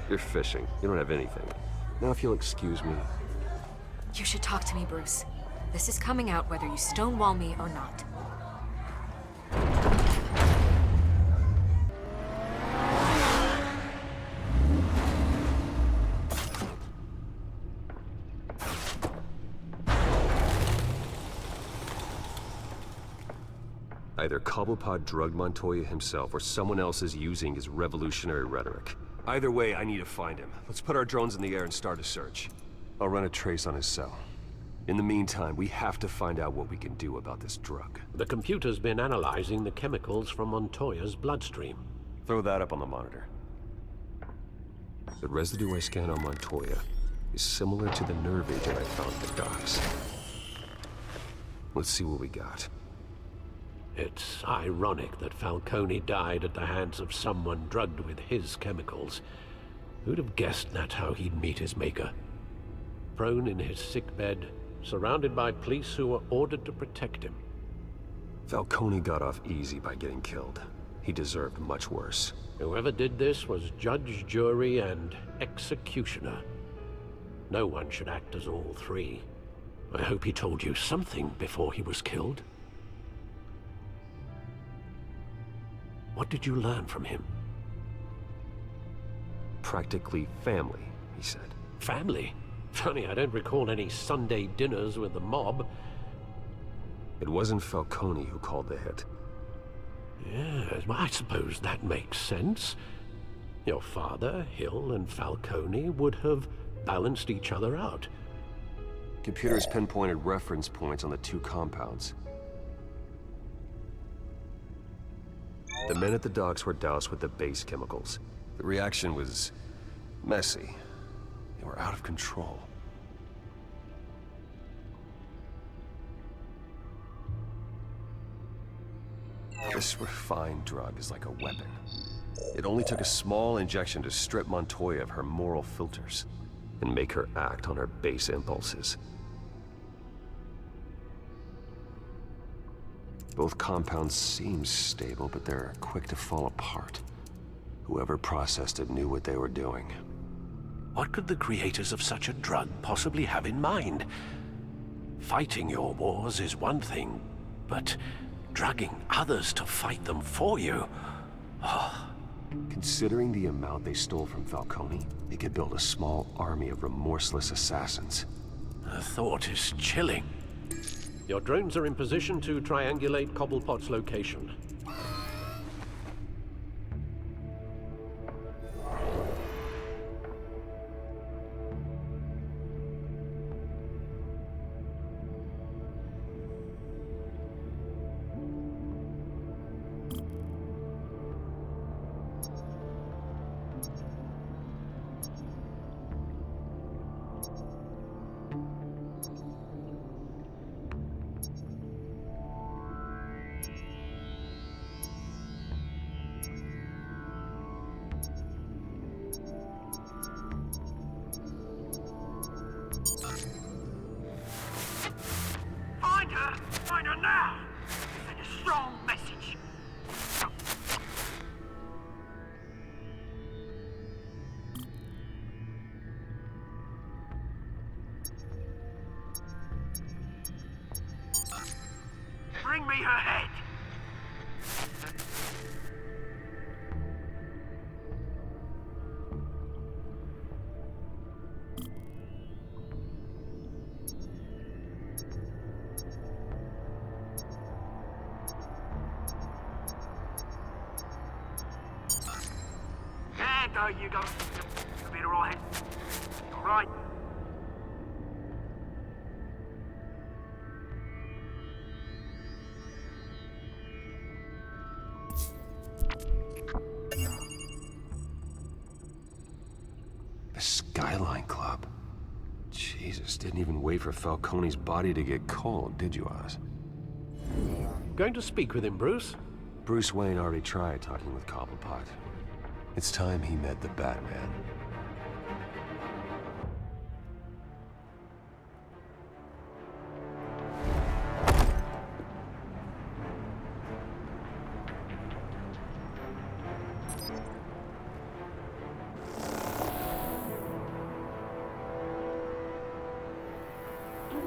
You're fishing. You don't have anything. Now if you'll excuse me. You should talk to me, Bruce. This is coming out whether you stonewall me or not. Either Cobblepot drugged Montoya himself, or someone else is using his revolutionary rhetoric. Either way, I need to find him. Let's put our drones in the air and start a search. I'll run a trace on his cell. In the meantime, we have to find out what we can do about this drug. The computer's been analyzing the chemicals from Montoya's bloodstream. Throw that up on the monitor. The residue I scanned on Montoya is similar to the nerve agent I found at the docks. Let's see what we got. It's ironic that Falcone died at the hands of someone drugged with his chemicals. Who'd have guessed that's how he'd meet his maker? Prone in his sickbed, surrounded by police who were ordered to protect him. Falcone got off easy by getting killed. He deserved much worse. Whoever did this was judge, jury, and executioner. No one should act as all three. I hope he told you something before he was killed. What did you learn from him? Practically family, he said. Family? Funny, I don't recall any Sunday dinners with the mob. It wasn't Falcone who called the hit. Yes, well, I suppose that makes sense. Your father, Hill, and Falcone would have balanced each other out. Computers pinpointed reference points on the two compounds. The men at the docks were doused with the base chemicals. The reaction was messy. They were out of control. This refined drug is like a weapon. It only took a small injection to strip Montoya of her moral filters and make her act on her base impulses. Both compounds seem stable, but they're quick to fall apart. Whoever processed it knew what they were doing. What could the creators of such a drug possibly have in mind? Fighting your wars is one thing, but drugging others to fight them for you? Oh. Considering the amount they stole from Falcone, they could build a small army of remorseless assassins. The thought is chilling. Your drones are in position to triangulate Cobblepot's location. Find her now! Send a strong message. Bring me her head. There you go. You'll be alright. Alright. The Skyline Club. Jesus, didn't even wait for Falcone's body to get cold, did you, Oz? Going to speak with him, Bruce? Bruce Wayne already tried talking with Cobblepot. It's time he met the Batman.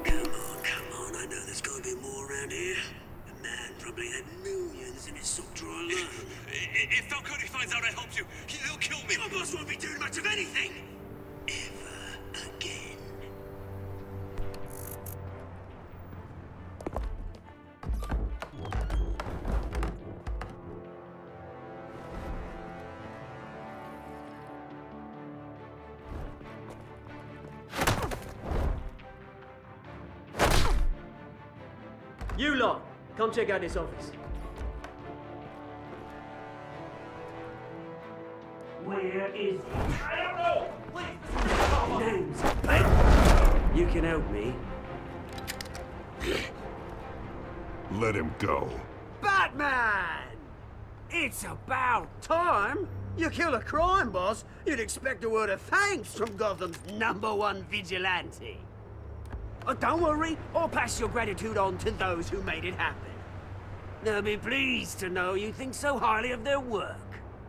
Come on, I know there's gotta be more around here. The man probably had millions in his sock drawer alone. If Falcone finds out I helped you, he'll kill me. My boss won't be doing much of anything. Ever again. You lot, come check out this office. Where is he? I don't know! Please! Name's Ben. You can help me. Let him go. Batman! It's about time! You kill a crime boss, you'd expect a word of thanks from Gotham's #1 vigilante. Oh, don't worry, I'll pass your gratitude on to those who made it happen. They'll be pleased to know you think so highly of their work.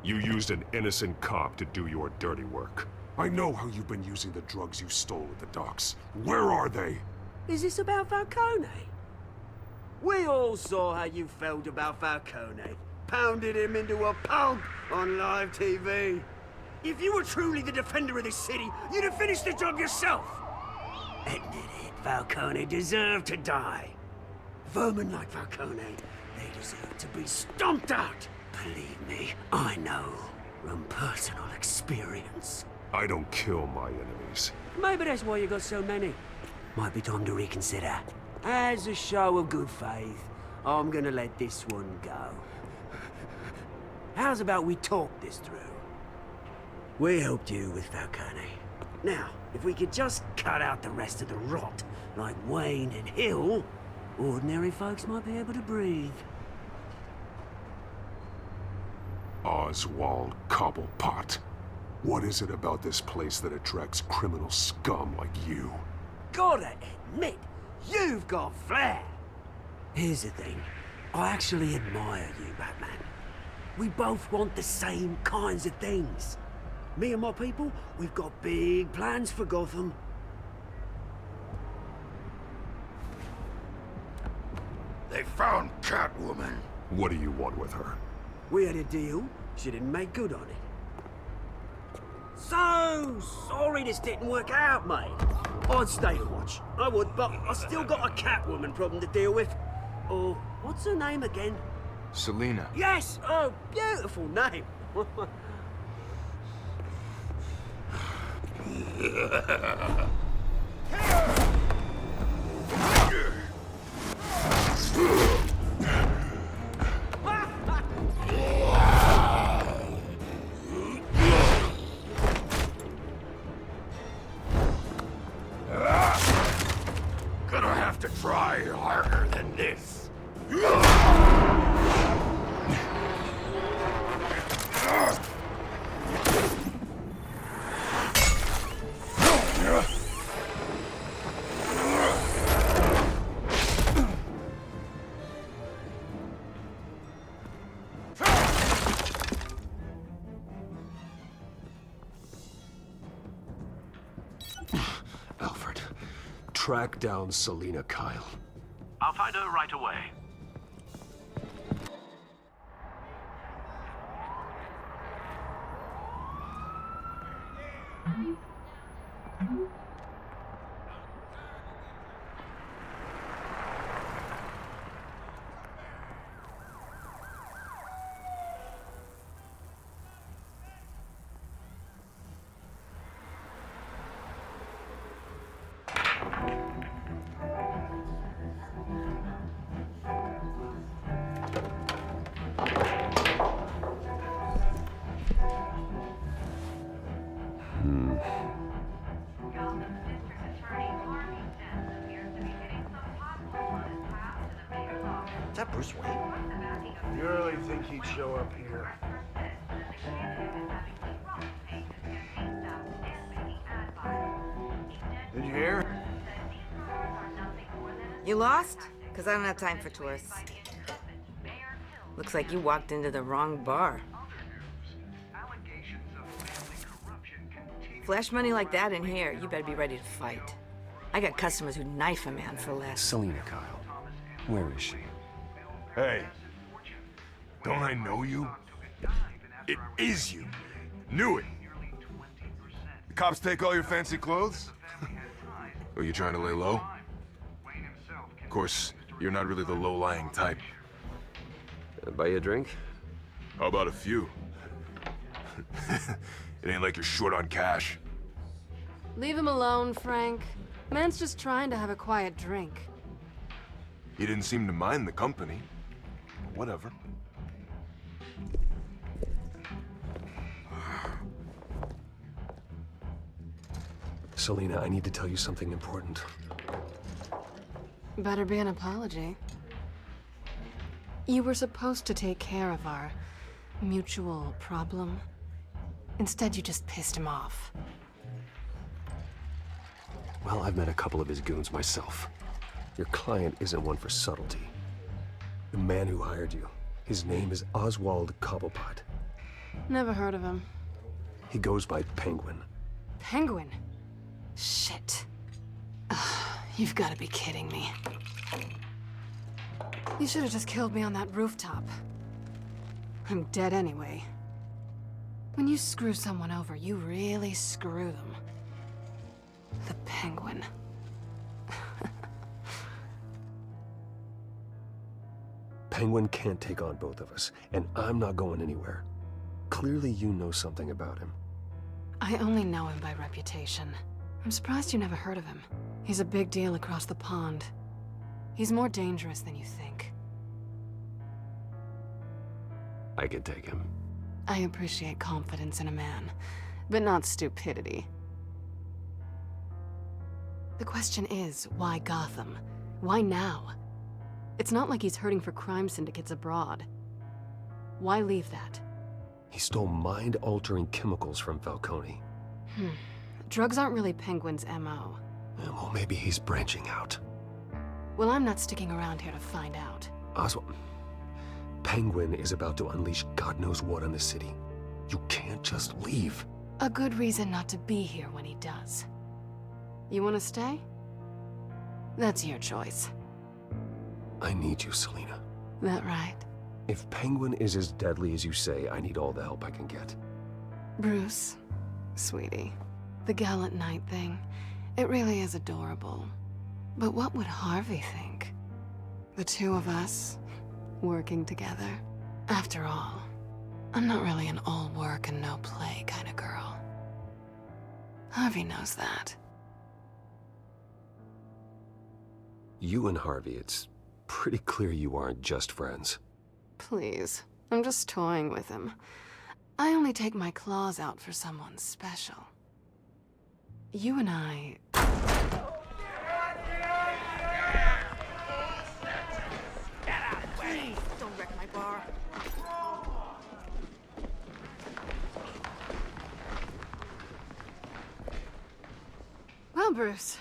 You used an innocent cop to do your dirty work. I know how you've been using the drugs you stole at the docks. Where are they? Is this about Falcone? We all saw how you felt about Falcone. Pounded him into a pulp on live TV. If you were truly the defender of this city, you'd have finished the job yourself. Admit it, Falcone deserved to die. Vermin like Falcone, they deserve to be stomped out. Believe me, I know from personal experience. I don't kill my enemies. Maybe that's why you got so many. Might be time to reconsider. As a show of good faith, I'm gonna let this one go. How's about we talk this through? We helped you with Falcone. Now, if we could just cut out the rest of the rot, like Wayne and Hill, ordinary folks might be able to breathe. Oswald Cobblepot. What is it about this place that attracts criminal scum like you? Gotta admit, you've got flair. Here's the thing. I actually admire you, Batman. We both want the same kinds of things. Me and my people, we've got big plans for Gotham. They found Catwoman. What do you want with her? We had a deal. She didn't make good on it. So sorry this didn't work out, mate. I'd stay to watch. I would, but I still got a Catwoman problem to deal with. Oh, what's her name again? Selina. Yes! Oh, beautiful name. Gonna have to try harder than this. Alfred, track down Selina Kyle. I'll find her right away. that Bruce Wayne? You really think he'd show up here? Did you hear? You lost? Because I don't have time for tourists. Looks like you walked into the wrong bar. Flash money like that in here, you better be ready to fight. I got customers who'd knife a man for less. Selina Kyle. Where is she? Hey, don't I know you? It is you. Knew it. The cops take all your fancy clothes? Are you trying to lay low? Of course, you're not really the low-lying type. Buy you a drink? How about a few? It ain't like you're short on cash. Leave him alone, Frank. Man's just trying to have a quiet drink. He didn't seem to mind the company. Whatever. Selina, I need to tell you something important. Better be an apology. You were supposed to take care of our mutual problem. Instead, you just pissed him off. Well, I've met a couple of his goons myself. Your client isn't one for subtlety. The man who hired you, his name is Oswald Cobblepot. Never heard of him. He goes by Penguin. Penguin? Shit. Ugh, you've got to be kidding me. You should have just killed me on that rooftop. I'm dead anyway. When you screw someone over, you really screw them. The Penguin. Penguin can't take on both of us, and I'm not going anywhere. Clearly you know something about him. I only know him by reputation. I'm surprised you never heard of him. He's a big deal across the pond. He's more dangerous than you think. I can take him. I appreciate confidence in a man, but not stupidity. The question is, why Gotham? Why now? It's not like he's hurting for crime syndicates abroad. Why leave that? He stole mind-altering chemicals from Falcone. Drugs aren't really Penguin's MO. Well, maybe he's branching out. Well, I'm not sticking around here to find out. Oswald, Penguin is about to unleash God knows what on the city. You can't just leave. A good reason not to be here when he does. You want to stay? That's your choice. I need you, Selina. That right? If Penguin is as deadly as you say, I need all the help I can get. Bruce, sweetie, the gallant knight thing, it really is adorable. But what would Harvey think? The two of us, working together. After all, I'm not really an all work and no play kind of girl. Harvey knows that. You and Harvey, it's pretty clear you aren't just friends. Please, I'm just toying with him. I only take my claws out for someone special. You and I... Please, don't wreck my bar. Well, Bruce,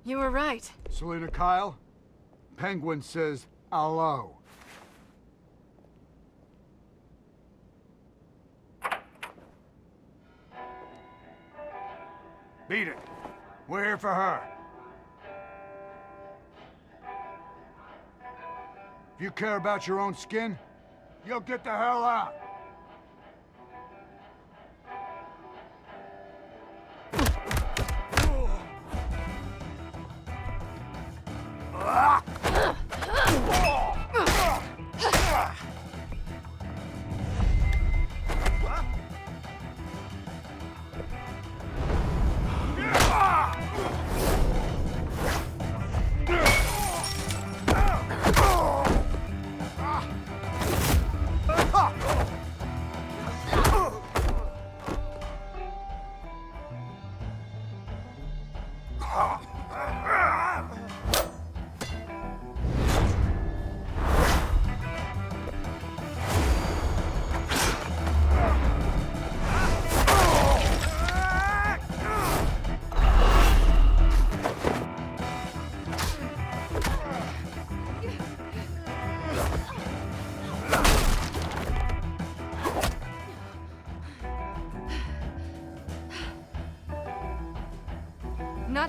you were right. Selina Kyle, Penguin says hello. Beat it. We're here for her. If you care about your own skin, you'll get the hell out.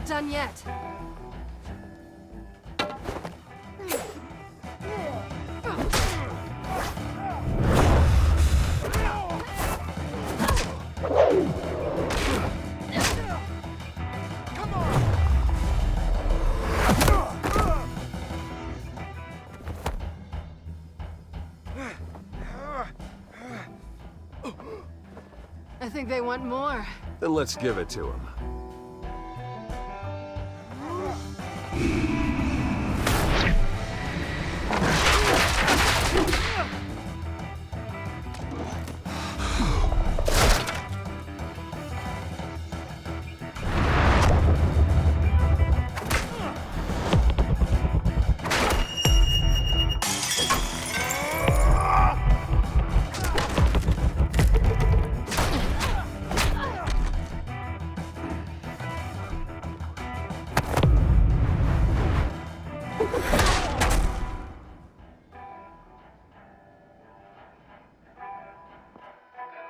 not done yet. I think they want more. Then let's give it to him.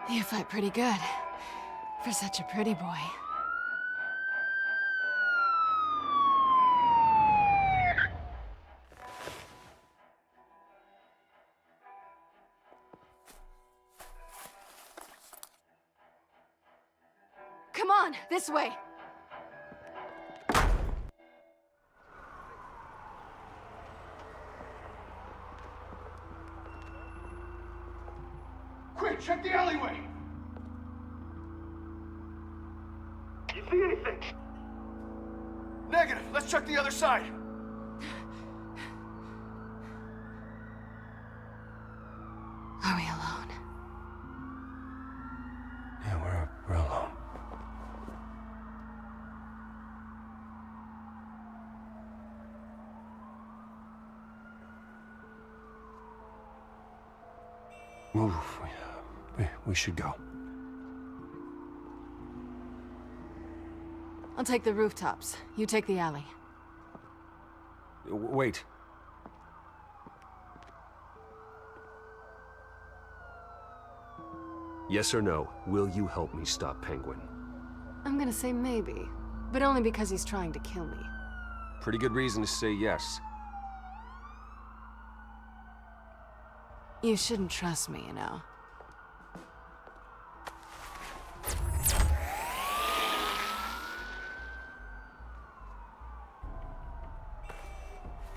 You fight pretty good. For such a pretty boy. Come on, this way! Quick, check the alleyway! You see anything? Negative. Let's check the other side. Are we alone? Yeah, we're alone. Move. We should go. I'll take the rooftops. You take the alley. Wait. Yes or no, will you help me stop Penguin? I'm gonna say maybe, but only because he's trying to kill me. Pretty good reason to say yes. You shouldn't trust me, you know.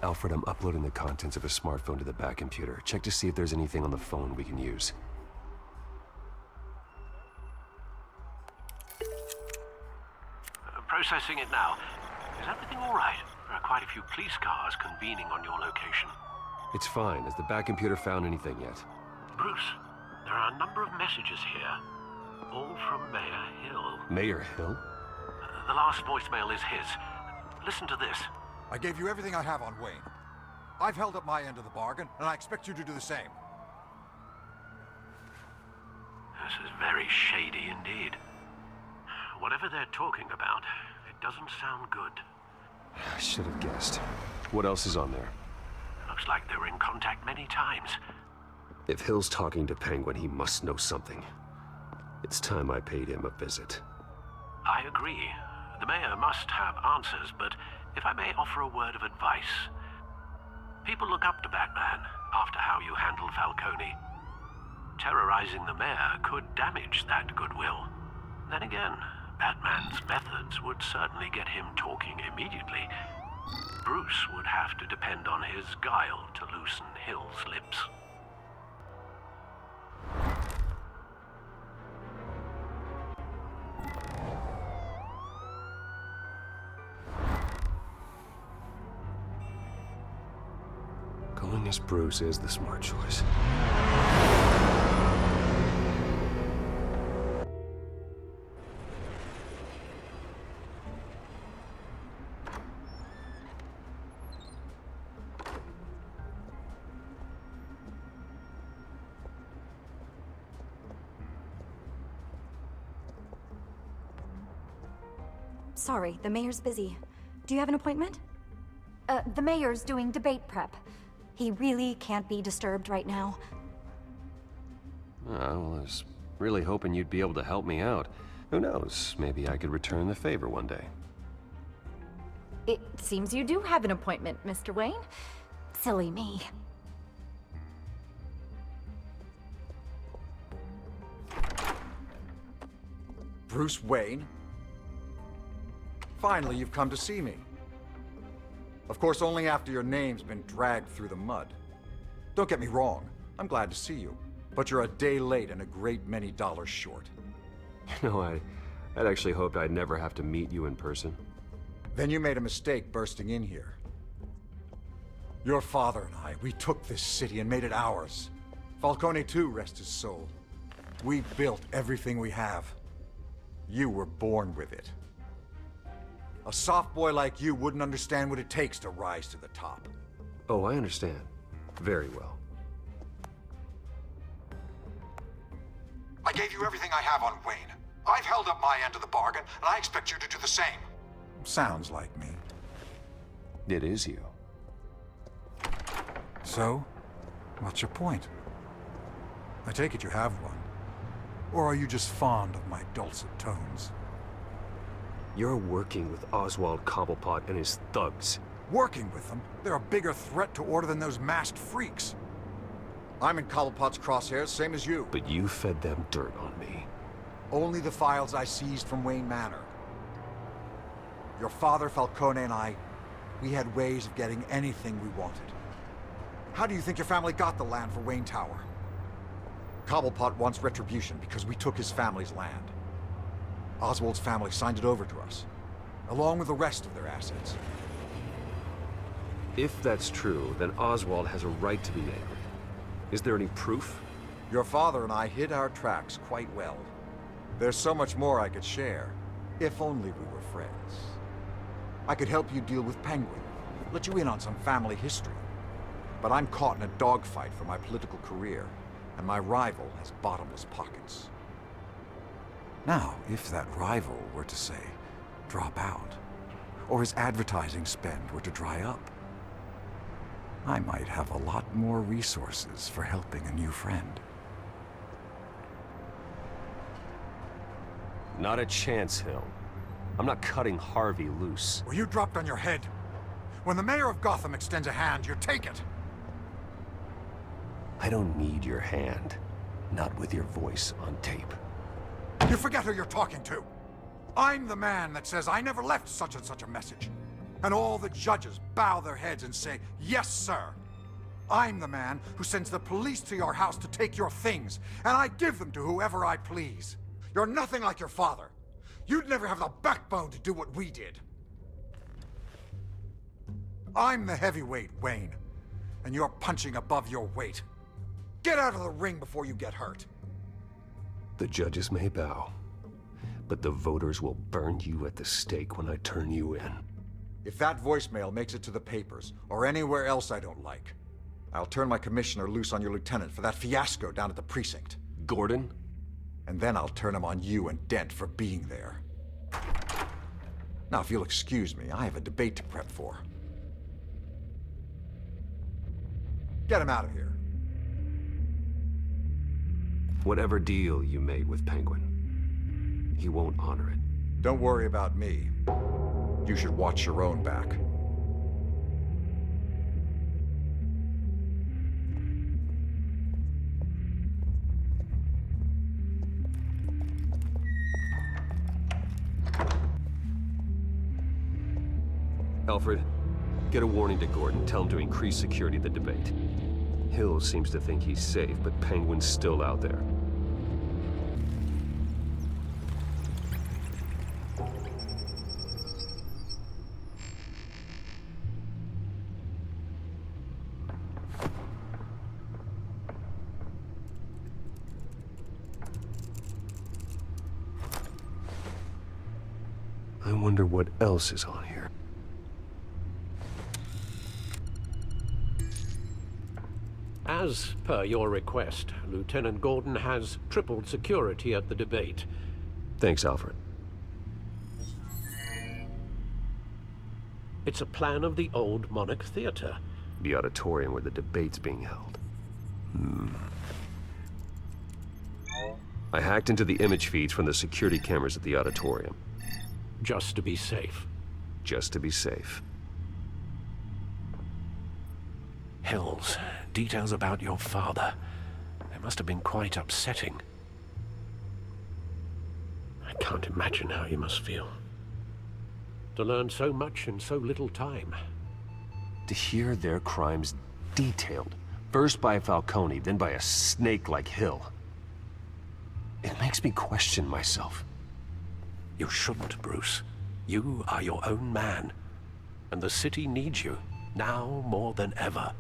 Alfred, I'm uploading the contents of a smartphone to the back computer. Check to see if there's anything on the phone we can use. Processing it now. Is everything all right? There are quite a few police cars convening on your location. It's fine. Has the back computer found anything yet? Bruce, there are a number of messages here. All from Mayor Hill. Mayor Hill? The last voicemail is his. Listen to this. I gave you everything I have on Wayne. I've held up my end of the bargain, and I expect you to do the same. This is very shady indeed. Whatever they're talking about, it doesn't sound good. I should have guessed. What else is on there? Looks like they were in contact many times. If Hill's talking to Penguin, he must know something. It's time I paid him a visit. I agree. The mayor must have answers, but if I may offer a word of advice. People look up to Batman after how you handled Falcone. Terrorizing the mayor could damage that goodwill. Then again, Batman's methods would certainly get him talking immediately. Bruce would have to depend on his guile to loosen Hill's lips. Going as Bruce is the smart choice. Sorry, the mayor's busy. Do you have an appointment? The mayor's doing debate prep. He really can't be disturbed right now. Well, I was really hoping you'd be able to help me out. Who knows, maybe I could return the favor one day. It seems you do have an appointment, Mr. Wayne. Silly me. Bruce Wayne? Finally, you've come to see me. Of course, only after your name's been dragged through the mud. Don't get me wrong, I'm glad to see you. But you're a day late and a great many dollars short. You know, I'd actually hoped I'd never have to meet you in person. Then you made a mistake bursting in here. Your father and I, we took this city and made it ours. Falcone too, rest his soul. We built everything we have. You were born with it. A soft boy like you wouldn't understand what it takes to rise to the top. Oh, I understand. Very well. I gave you everything I have on Wayne. I've held up my end of the bargain, and I expect you to do the same. Sounds like me. It is you. So, what's your point? I take it you have one. Or are you just fond of my dulcet tones? You're working with Oswald Cobblepot and his thugs. Working with them? They're a bigger threat to order than those masked freaks. I'm in Cobblepot's crosshairs, same as you. But you fed them dirt on me. Only the files I seized from Wayne Manor. Your father, Falcone, and I, we had ways of getting anything we wanted. How do you think your family got the land for Wayne Tower? Cobblepot wants retribution because we took his family's land. Oswald's family signed it over to us, along with the rest of their assets. If that's true, then Oswald has a right to be angry. Is there any proof? Your father and I hid our tracks quite well. There's so much more I could share, if only we were friends. I could help you deal with Penguin, let you in on some family history. But I'm caught in a dogfight for my political career, and my rival has bottomless pockets. Now, if that rival were to say, drop out, or his advertising spend were to dry up, I might have a lot more resources for helping a new friend. Not a chance, Hill. I'm not cutting Harvey loose. Were you dropped on your head? When the mayor of Gotham extends a hand, you take it. I don't need your hand. Not with your voice on tape. You forget who you're talking to. I'm the man that says I never left such and such a message. And all the judges bow their heads and say, yes, sir. I'm the man who sends the police to your house to take your things, and I give them to whoever I please. You're nothing like your father. You'd never have the backbone to do what we did. I'm the heavyweight, Wayne, and you're punching above your weight. Get out of the ring before you get hurt. The judges may bow, but the voters will burn you at the stake when I turn you in. If that voicemail makes it to the papers, or anywhere else I don't like, I'll turn my commissioner loose on your lieutenant for that fiasco down at the precinct. Gordon? And then I'll turn him on you and Dent for being there. Now, if you'll excuse me, I have a debate to prep for. Get him out of here. Whatever deal you made with Penguin, he won't honor it. Don't worry about me. You should watch your own back. Alfred, get a warning to Gordon. Tell him to increase security at the debate. Hill seems to think he's safe, but Penguin's still out there. I wonder what else is on here. As per your request, Lieutenant Gordon has tripled security at the debate. Thanks, Alfred. It's a plan of the old Monarch Theater. The auditorium where the debate's being held. I hacked into the image feeds from the security cameras at the auditorium. Just to be safe. just to be safe. Hells, details about your father. They must have been quite upsetting. I can't imagine how you must feel. To learn so much in so little time. To hear their crimes detailed, first by Falcone, then by a snake like Hill. It makes me question myself. You shouldn't, Bruce. You are your own man. And the city needs you, now more than ever.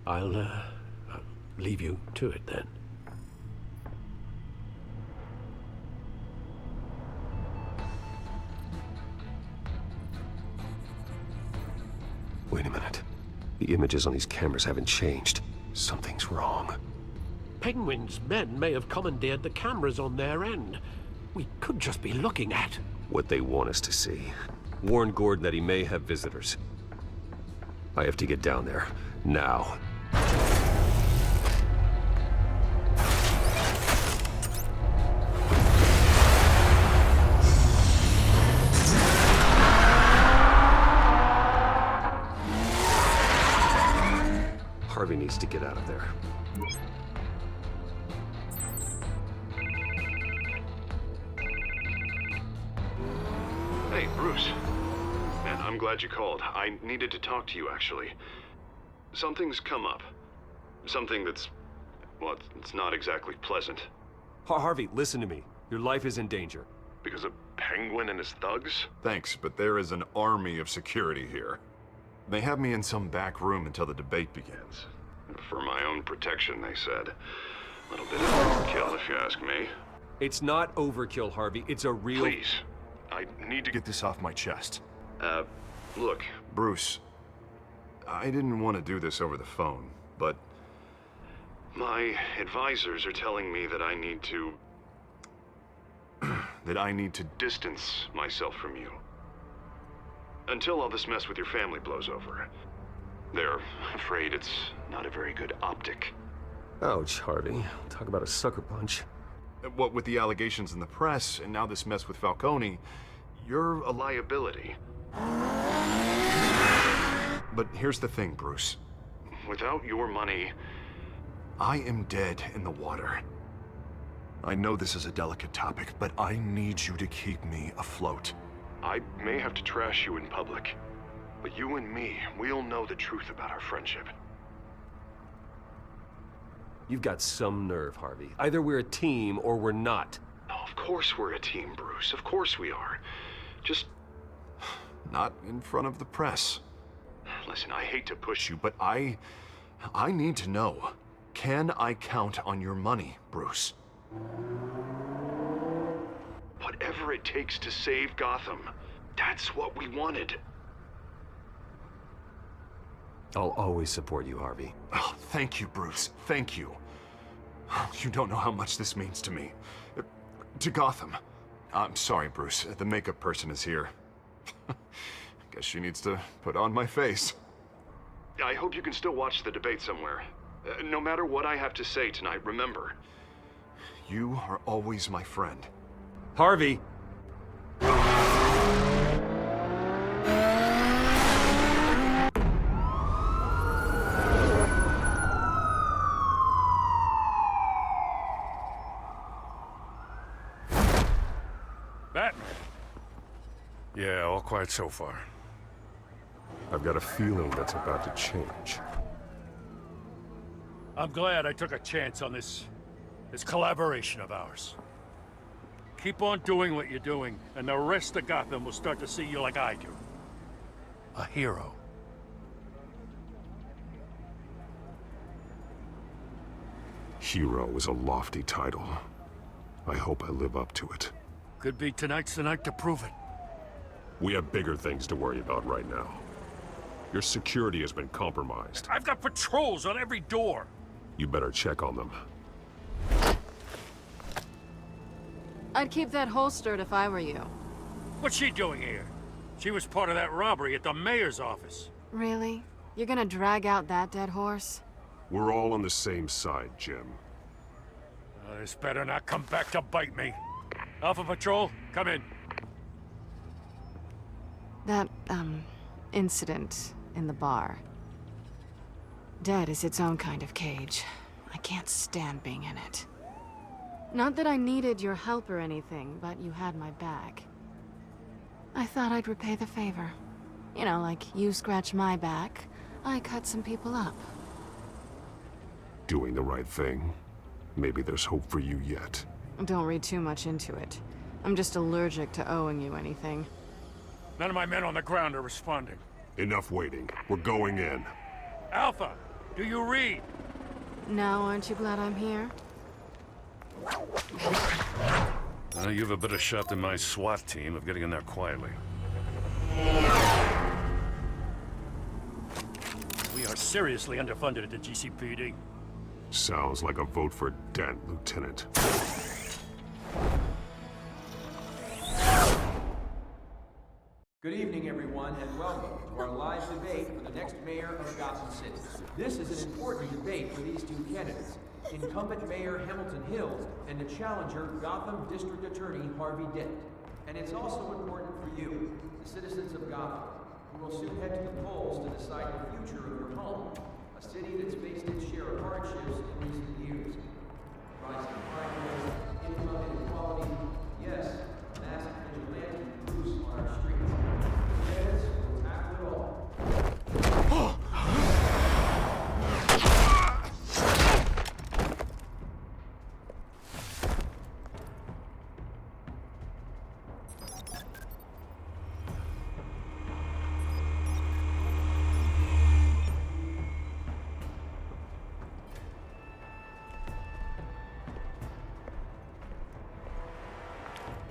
I'll leave you to it then. Wait a minute. The images on these cameras haven't changed. Something's wrong. Penguin's men may have commandeered the cameras on their end. We could just be looking at What they want us to see. Warn Gordon that he may have visitors. I have to get down there. Now. Harvey needs to get out of there. Hey, Bruce. Man, I'm glad you called. I needed to talk to you, actually. Something's come up. Something that's... well, it's not exactly pleasant. Harvey, listen to me. Your life is in danger. Because of Penguin and his thugs? Thanks, but there is an army of security here. They have me in some back room until the debate begins. For my own protection, they said. A little bit of overkill, if you ask me. It's not overkill, Harvey. It's a real... Please. I need to get this off my chest. Look, Bruce. I didn't want to do this over the phone, but... my advisors are telling me that I need to... that I need to distance myself from you. Until all this mess with your family blows over. They're afraid it's not a very good optic. Ouch, Harvey. Talk about a sucker punch. What with the allegations in the press, and now this mess with Falcone, you're a liability. But here's the thing, Bruce. Without your money, I am dead in the water. I know this is a delicate topic, but I need you to keep me afloat. I may have to trash you in public, but you and me, we'll know the truth about our friendship. You've got some nerve, Harvey. Either we're a team or we're not. Oh, of course we're a team, Bruce. Of course we are. Just... not in front of the press. Listen, I hate to push you, but I need to know. Can I count on your money, Bruce? Whatever it takes to save Gotham. That's what we wanted. I'll always support you, Harvey. Oh, thank you, Bruce. Thank you. You don't know how much this means to me. To Gotham. I'm sorry, Bruce. The makeup person is here. Guess she needs to put on my face. I hope you can still watch the debate somewhere. No matter what I have to say tonight, remember, you are always my friend. Harvey! Batman. Yeah, all quiet so far. I've got a feeling that's about to change. I'm glad I took a chance on this collaboration of ours. Keep on doing what you're doing, and the rest of Gotham will start to see you like I do. A hero. Hero is a lofty title. I hope I live up to it. Could be tonight's the night to prove it. We have bigger things to worry about right now. Your security has been compromised. I've got patrols on every door. You better check on them. I'd keep that holstered if I were you. What's she doing here? She was part of that robbery at the mayor's office. Really? You're gonna drag out that dead horse? We're all on the same side, Jim. This better not come back to bite me. Alpha Patrol, come in. That, incident in the bar. Dead is its own kind of cage. I can't stand being in it. Not that I needed your help or anything, but you had my back. I thought I'd repay the favor. You know, like you scratch my back, I cut some people up. Doing the right thing. Maybe there's hope for you yet. Don't read too much into it. I'm just allergic to owing you anything. None of my men on the ground are responding. Enough waiting. We're going in. Alpha, do you read? Now, aren't you glad I'm here? You have a better shot than my SWAT team of getting in there quietly. We are seriously underfunded at the GCPD. Sounds like a vote for Dent, Lieutenant. Good evening, everyone, and welcome to our live debate for the next mayor of Gotham City. This is an important debate for these two candidates, incumbent Mayor Hamilton Hills and the challenger Gotham District Attorney Harvey Dent. And it's also important for you, the citizens of Gotham, who will soon head to the polls to decide the future of your home, a city that's faced its share of hardships in recent years. Rising crime rates, income inequality, yes, massive vigilante groups on our streets. Candidates will tackle it all.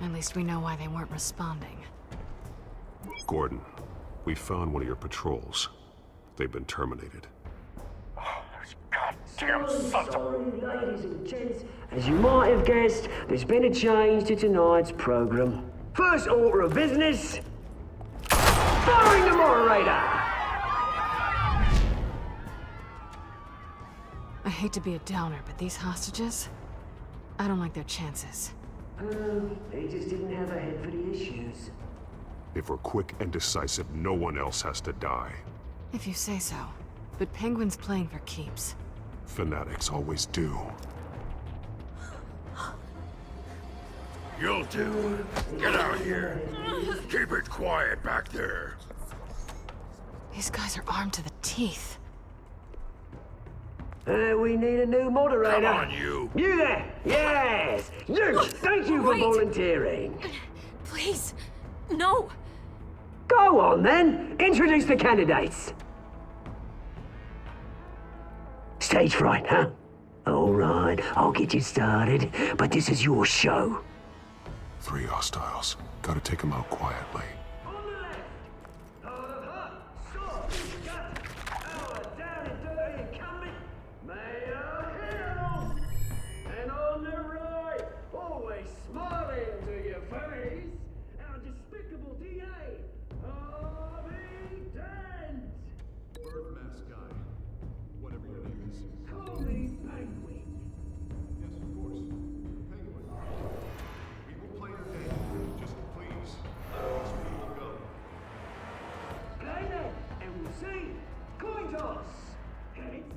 At least we know why they weren't responding. Gordon, we found one of your patrols. They've been terminated. Sorry, ladies and gents. As you might have guessed, there's been a change to tonight's program. First order of business, firing the moderator! I hate to be a downer, but these hostages? I don't like their chances. They just didn't have a head for the issues. If we're quick and decisive, no one else has to die. If you say so. But Penguin's playing for keeps. Fanatics always do. You'll do. Get out here. Keep it quiet back there. These guys are armed to the teeth. We need a new moderator. Come on, you. You there! Yes! You! Thank you for volunteering. Please, no. Go on, then. Introduce the candidates. Stage fright, huh? All right, I'll get you started, but this is your show. 3 hostiles. Gotta take them out quietly. And on the right, always smiling to your face, our despicable DA, Harvey Dent. Bird mask guy. Whatever your name is. Call me Penguin. Yes, of course. Penguin. We will play your game. Just please, let these people go. Play then, and we'll see. Coin toss. Heads.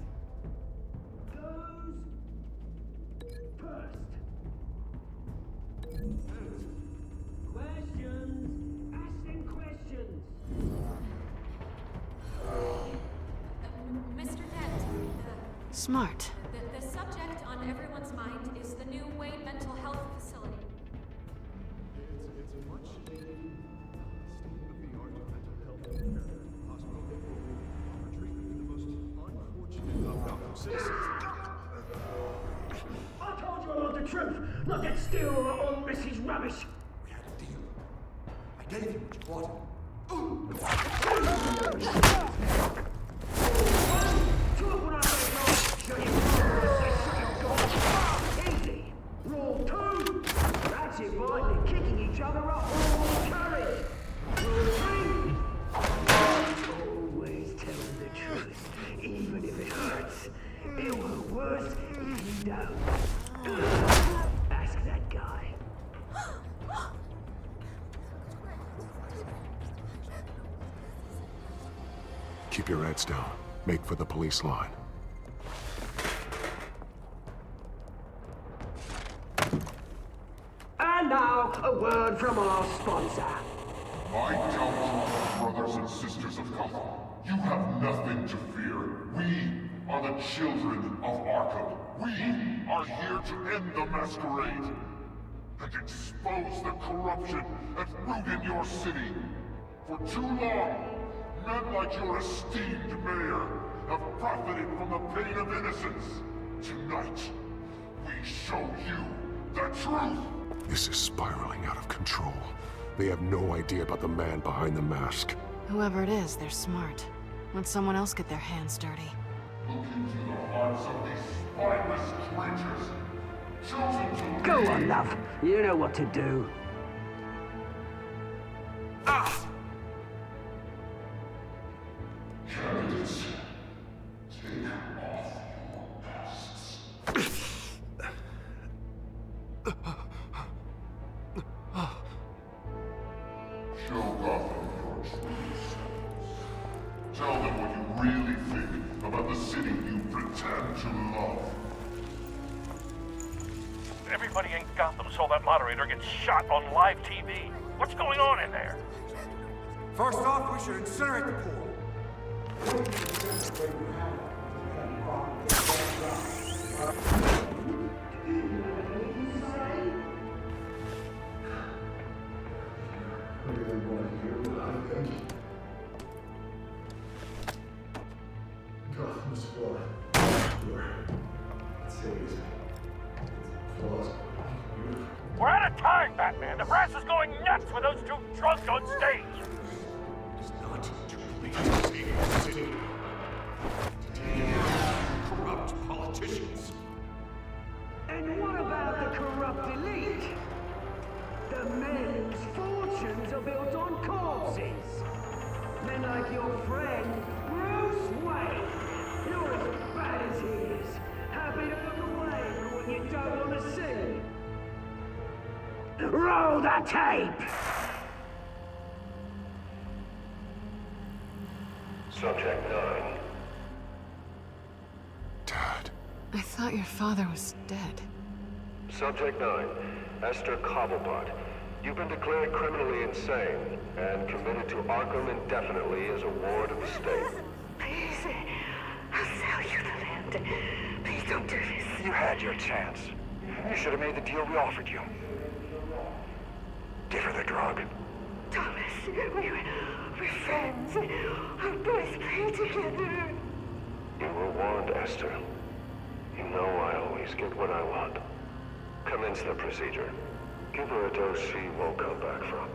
Goes. First. Questions. Ask them questions. Mr. Dent, Smart. the subject on everyone's mind is the new Wayne Mental Health Facility. It's a much needed state-of-the-art mental health care hospital for treatment for the most unfortunate of Gotham citizens. I told you I want the truth, not that steel on Mrs. Rubbish. We had a deal. I gave you what you wanted. Talk when I say no, show you easy. Rule 2. That's it, boy. They're kicking each other up. All courage. Rule 3. Always tell the truth, even if it hurts. It'll hurt worse if you don't. Ask that guy. Keep your heads down. Make for the police line. And now, a word from our sponsor. My downtrodden brothers and sisters of Gotham, you have nothing to fear. We are the children of Arkham. We are here to end the masquerade and expose the corruption and root in your city. For too long, men like your esteemed mayor have profited from the pain of innocence. Tonight, we show you the truth. This is spiraling out of control. They have no idea about the man behind the mask. Whoever it is, they're smart. Let someone else get their hands dirty. Look into the hearts of these spineless creatures. Chosen to Go lead. on, love. You know what to do. Candidates, take off your masks. Show Gotham your true selves. Tell them what you really think about the city you pretend to love. Everybody in Gotham saw that moderator get shot on live TV. What's going on in there? First off, we should incinerate the pool. We're out of time, Batman. The press is going nuts with those two drunks on stage. It's not to please the city. Corrupt politicians. And what about the corrupt elite? The men whose fortunes are built on corpses. Men like your friend, Bruce Wayne. You're as bad as he is. Happy to look away from what you don't want to see. Roll the tape! Subject 9. Dad. I thought your father was dead. Subject 9. Esther Cobblepot. You've been declared criminally insane and committed to Arkham indefinitely as a ward of the state. Please, I'll sell you the land. Please don't do this. You had your chance. You should have made the deal we offered you. Give her the drug. Thomas, we're friends. Our boys play together. You were warned, Esther. You know I always get what I want. Commence the procedure. Give her a dose she won't come back from.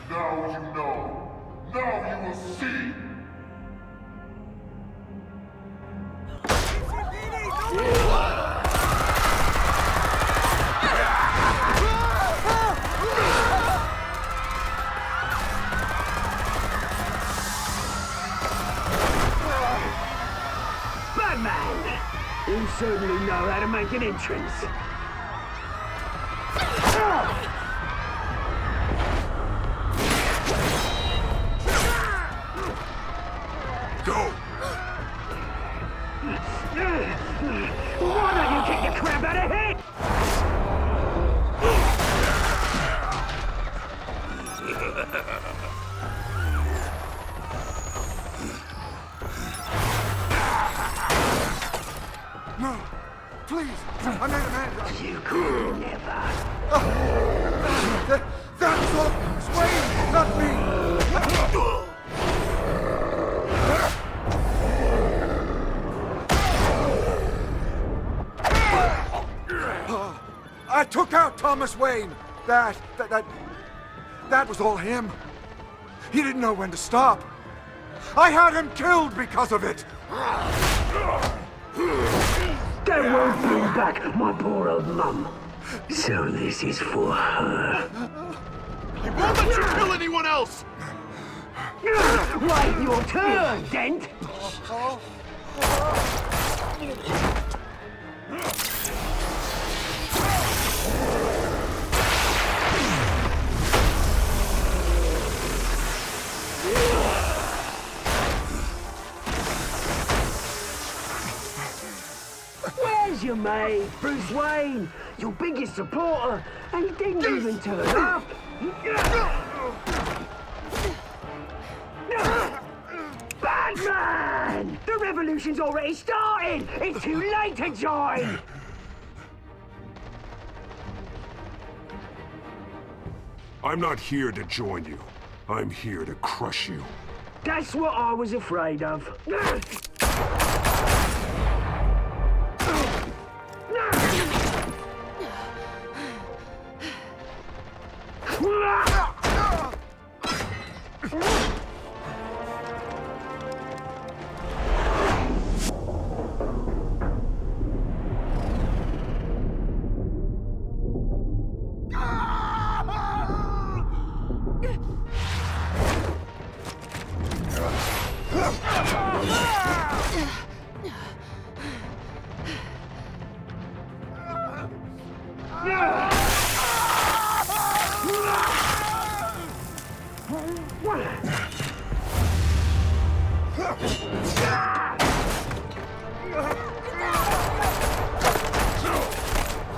Now you know. Now you will see. Batman! You certainly know how to make an entrance. Go! Why don't you kick the crap out of him? No! Please! I made a man! You could never. That's all! Wayne, not me! I took out Thomas Wayne! That was all him. He didn't know when to stop. I had him killed because of it! That won't bring back my poor old mum. So this is for her. He won't let you kill anyone else! Wait your turn, Dent! There's your mate, Bruce Wayne, your biggest supporter, and he didn't even turn up. Batman! The revolution's already started! It's too late to join! I'm not here to join you. I'm here to crush you. That's what I was afraid of.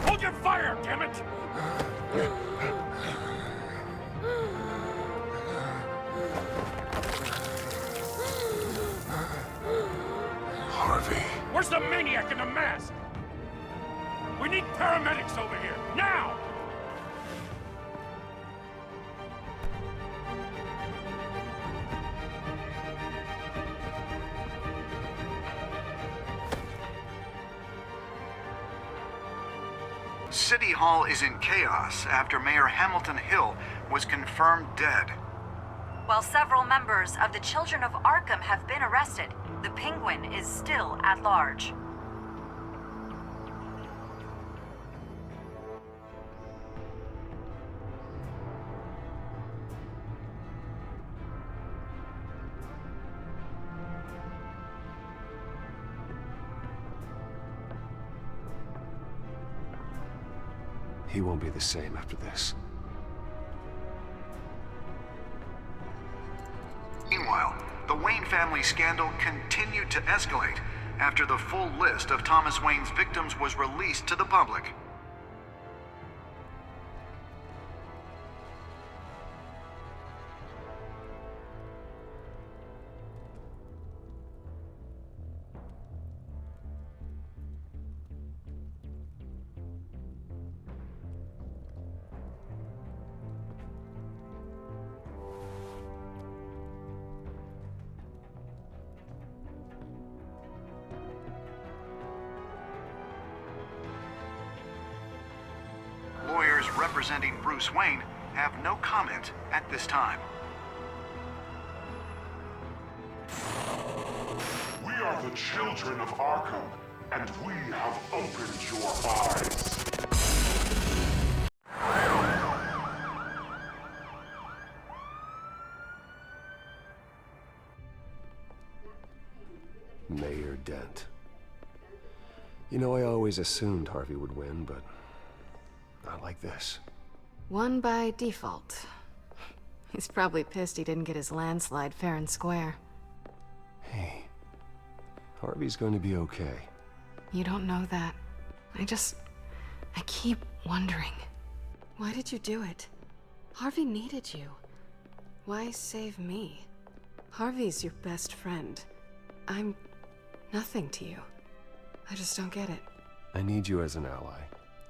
Hold your fire, damn it! Harvey. Where's the maniac in the mask? We need paramedics over here, now! City Hall is in chaos after Mayor Hamilton Hill was confirmed dead. While several members of the Children of Arkham have been arrested, the Penguin is still at large. He won't be the same after this. Meanwhile, the Wayne family scandal continued to escalate after the full list of Thomas Wayne's victims was released to the public. Lawyers representing Bruce Wayne have no comment at this time. We are the children of Arkham, and we have opened your eyes. Mayor Dent. You know, I always assumed Harvey would win, but not like this. Won by default. He's probably pissed he didn't get his landslide fair and square. Hey, Harvey's going to be okay. You don't know that. I keep wondering. Why did you do it? Harvey needed you. Why save me? Harvey's your best friend. I'm nothing to you. I just don't get it. I need you as an ally.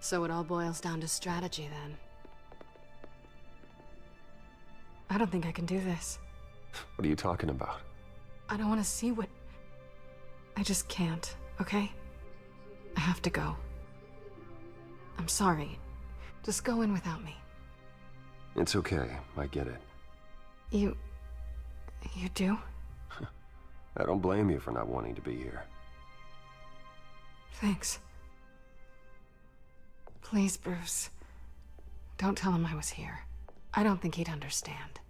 So it all boils down to strategy, then. I don't think I can do this. What are you talking about? I don't want to see what... I just can't, okay? I have to go. I'm sorry. Just go in without me. It's okay. I get it. You do? I don't blame you for not wanting to be here. Thanks. Please, Bruce. Don't tell him I was here. I don't think he'd understand.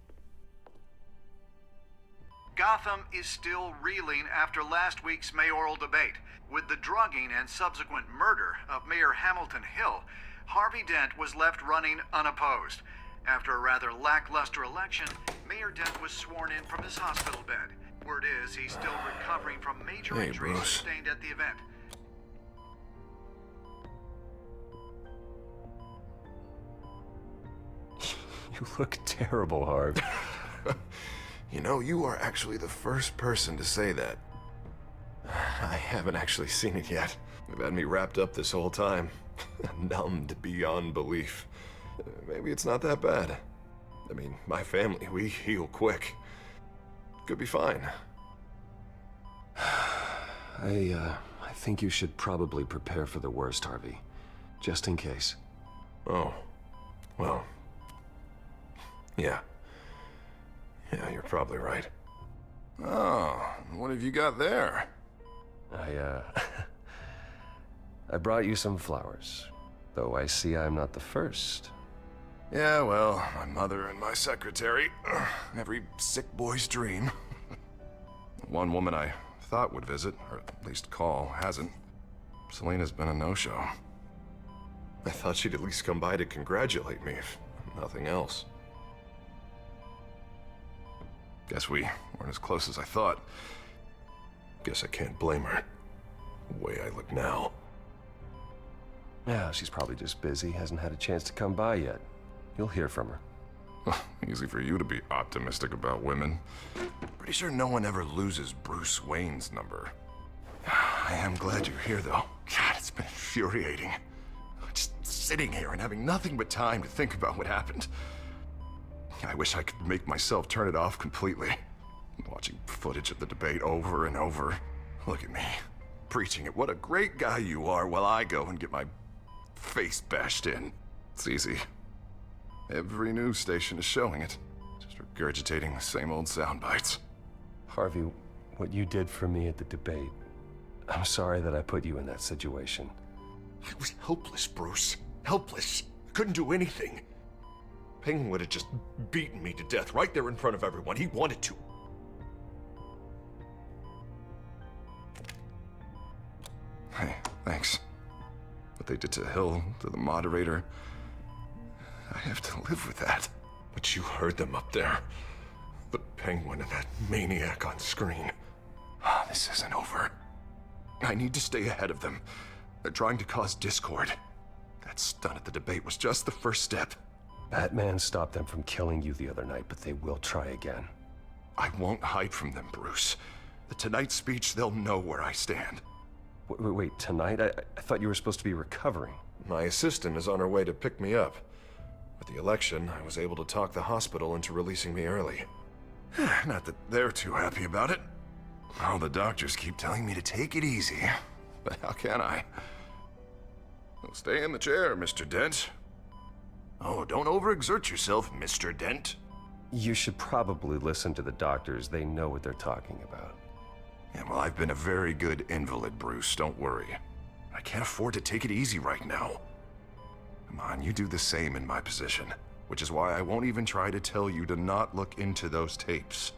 Gotham is still reeling after last week's mayoral debate. With the drugging and subsequent murder of Mayor Hamilton Hill, Harvey Dent was left running unopposed. After a rather lackluster election, Mayor Dent was sworn in from his hospital bed. Word is he's still recovering from major injuries sustained at the event. You look terrible, Harv. You know, you are actually the first person to say that. I haven't actually seen it yet. They've had me wrapped up this whole time. Numbed beyond belief. Maybe it's not that bad. I mean, my family, we heal quick. Could be fine. I think you should probably prepare for the worst, Harvey. Just in case. Oh. Well. Yeah. Yeah, you're probably right. Oh, what have you got there? I brought you some flowers. Though I see I'm not the first. Yeah, well, my mother and my secretary. Every sick boy's dream. One woman I thought would visit, or at least call, hasn't. Selena's been a no-show. I thought she'd at least come by to congratulate me, if nothing else. Guess we weren't as close as I thought. Guess I can't blame her. The way I look now. Yeah, she's probably just busy, hasn't had a chance to come by yet. You'll hear from her. Easy for you to be optimistic about women. Pretty sure no one ever loses Bruce Wayne's number. I am glad you're here, though. God, it's been infuriating. Just sitting here and having nothing but time to think about what happened. I wish I could make myself turn it off completely. Watching footage of the debate over and over. Look at me, preaching it. What a great guy you are, while I go and get my face bashed in. It's easy. Every news station is showing it. Just regurgitating the same old sound bites. Harvey, what you did for me at the debate, I'm sorry that I put you in that situation. I was helpless, Bruce. Helpless. Couldn't do anything. Penguin would have just beaten me to death right there in front of everyone. He wanted to. Hey, thanks. What they did to Hill, to the moderator, I have to live with that. But you heard them up there. The Penguin and that maniac on screen. This isn't over. I need to stay ahead of them. They're trying to cause discord. That stunt at the debate was just the first step. Batman stopped them from killing you the other night, but they will try again. I won't hide from them, Bruce. The Tonight speech, they'll know where I stand. Wait, tonight? I thought you were supposed to be recovering. My assistant is on her way to pick me up. With the election, I was able to talk the hospital into releasing me early. Not that they're too happy about it. All the doctors keep telling me to take it easy. But how can I? Well, stay in the chair, Mr. Dent. Oh, don't overexert yourself, Mr. Dent. You should probably listen to the doctors. They know what they're talking about. Yeah, well, I've been a very good invalid, Bruce. Don't worry. I can't afford to take it easy right now. Come on, you do the same in my position. Which is why I won't even try to tell you to not look into those tapes.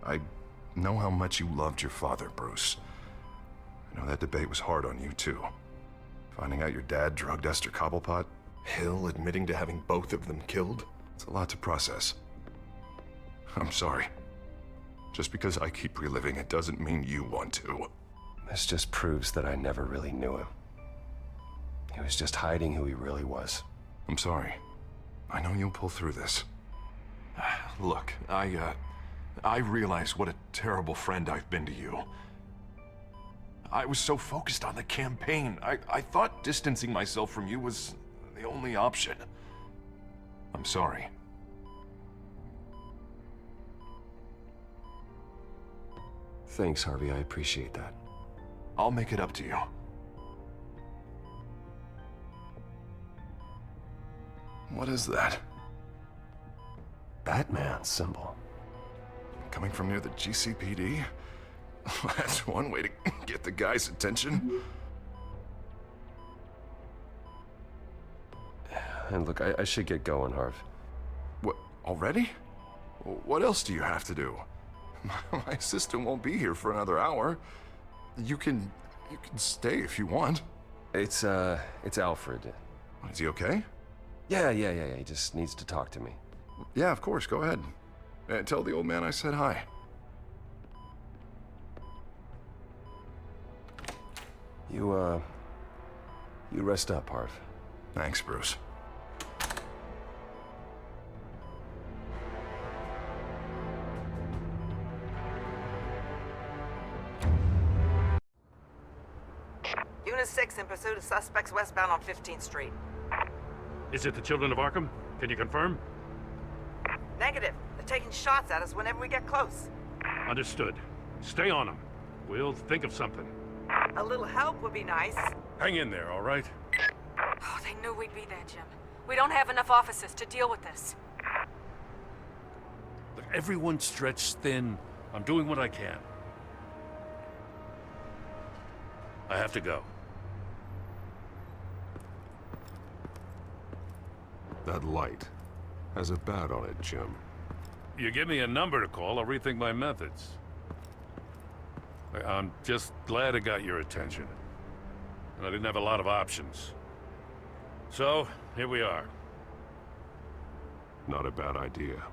I know how much you loved your father, Bruce. I know that debate was hard on you, too. Finding out your dad drugged Esther Cobblepot, Hill admitting to having both of them killed. It's a lot to process. I'm sorry. Just because I keep reliving it doesn't mean you want to. This just proves that I never really knew him. He was just hiding who he really was. I'm sorry. I know you'll pull through this. Look, I realize what a terrible friend I've been to you. I was so focused on the campaign. I thought distancing myself from you was the only option. I'm sorry. Thanks, Harvey. I appreciate that. I'll make it up to you. What is that? Batman symbol. Coming from near the GCPD? That's one way to get the guy's attention. And look, I should get going, Harv. What, already? What else do you have to do? My assistant won't be here for another hour. You can stay if you want. It's Alfred. Is he okay? Yeah. He just needs to talk to me. Yeah, of course. Go ahead. Tell the old man I said hi. You rest up, Harv. Thanks, Bruce. Unit 6 in pursuit of suspects westbound on 15th Street. Is it the Children of Arkham? Can you confirm? Negative. They're taking shots at us whenever we get close. Understood. Stay on them. We'll think of something. A little help would be nice. Hang in there, all right? Oh, they knew we'd be there, Jim. We don't have enough officers to deal with this. Look, everyone's stretched thin. I'm doing what I can. I have to go. That light has a bat on it, Jim. You give me a number to call, I'll rethink my methods. I'm just glad it got your attention. I didn't have a lot of options. So, here we are. Not a bad idea.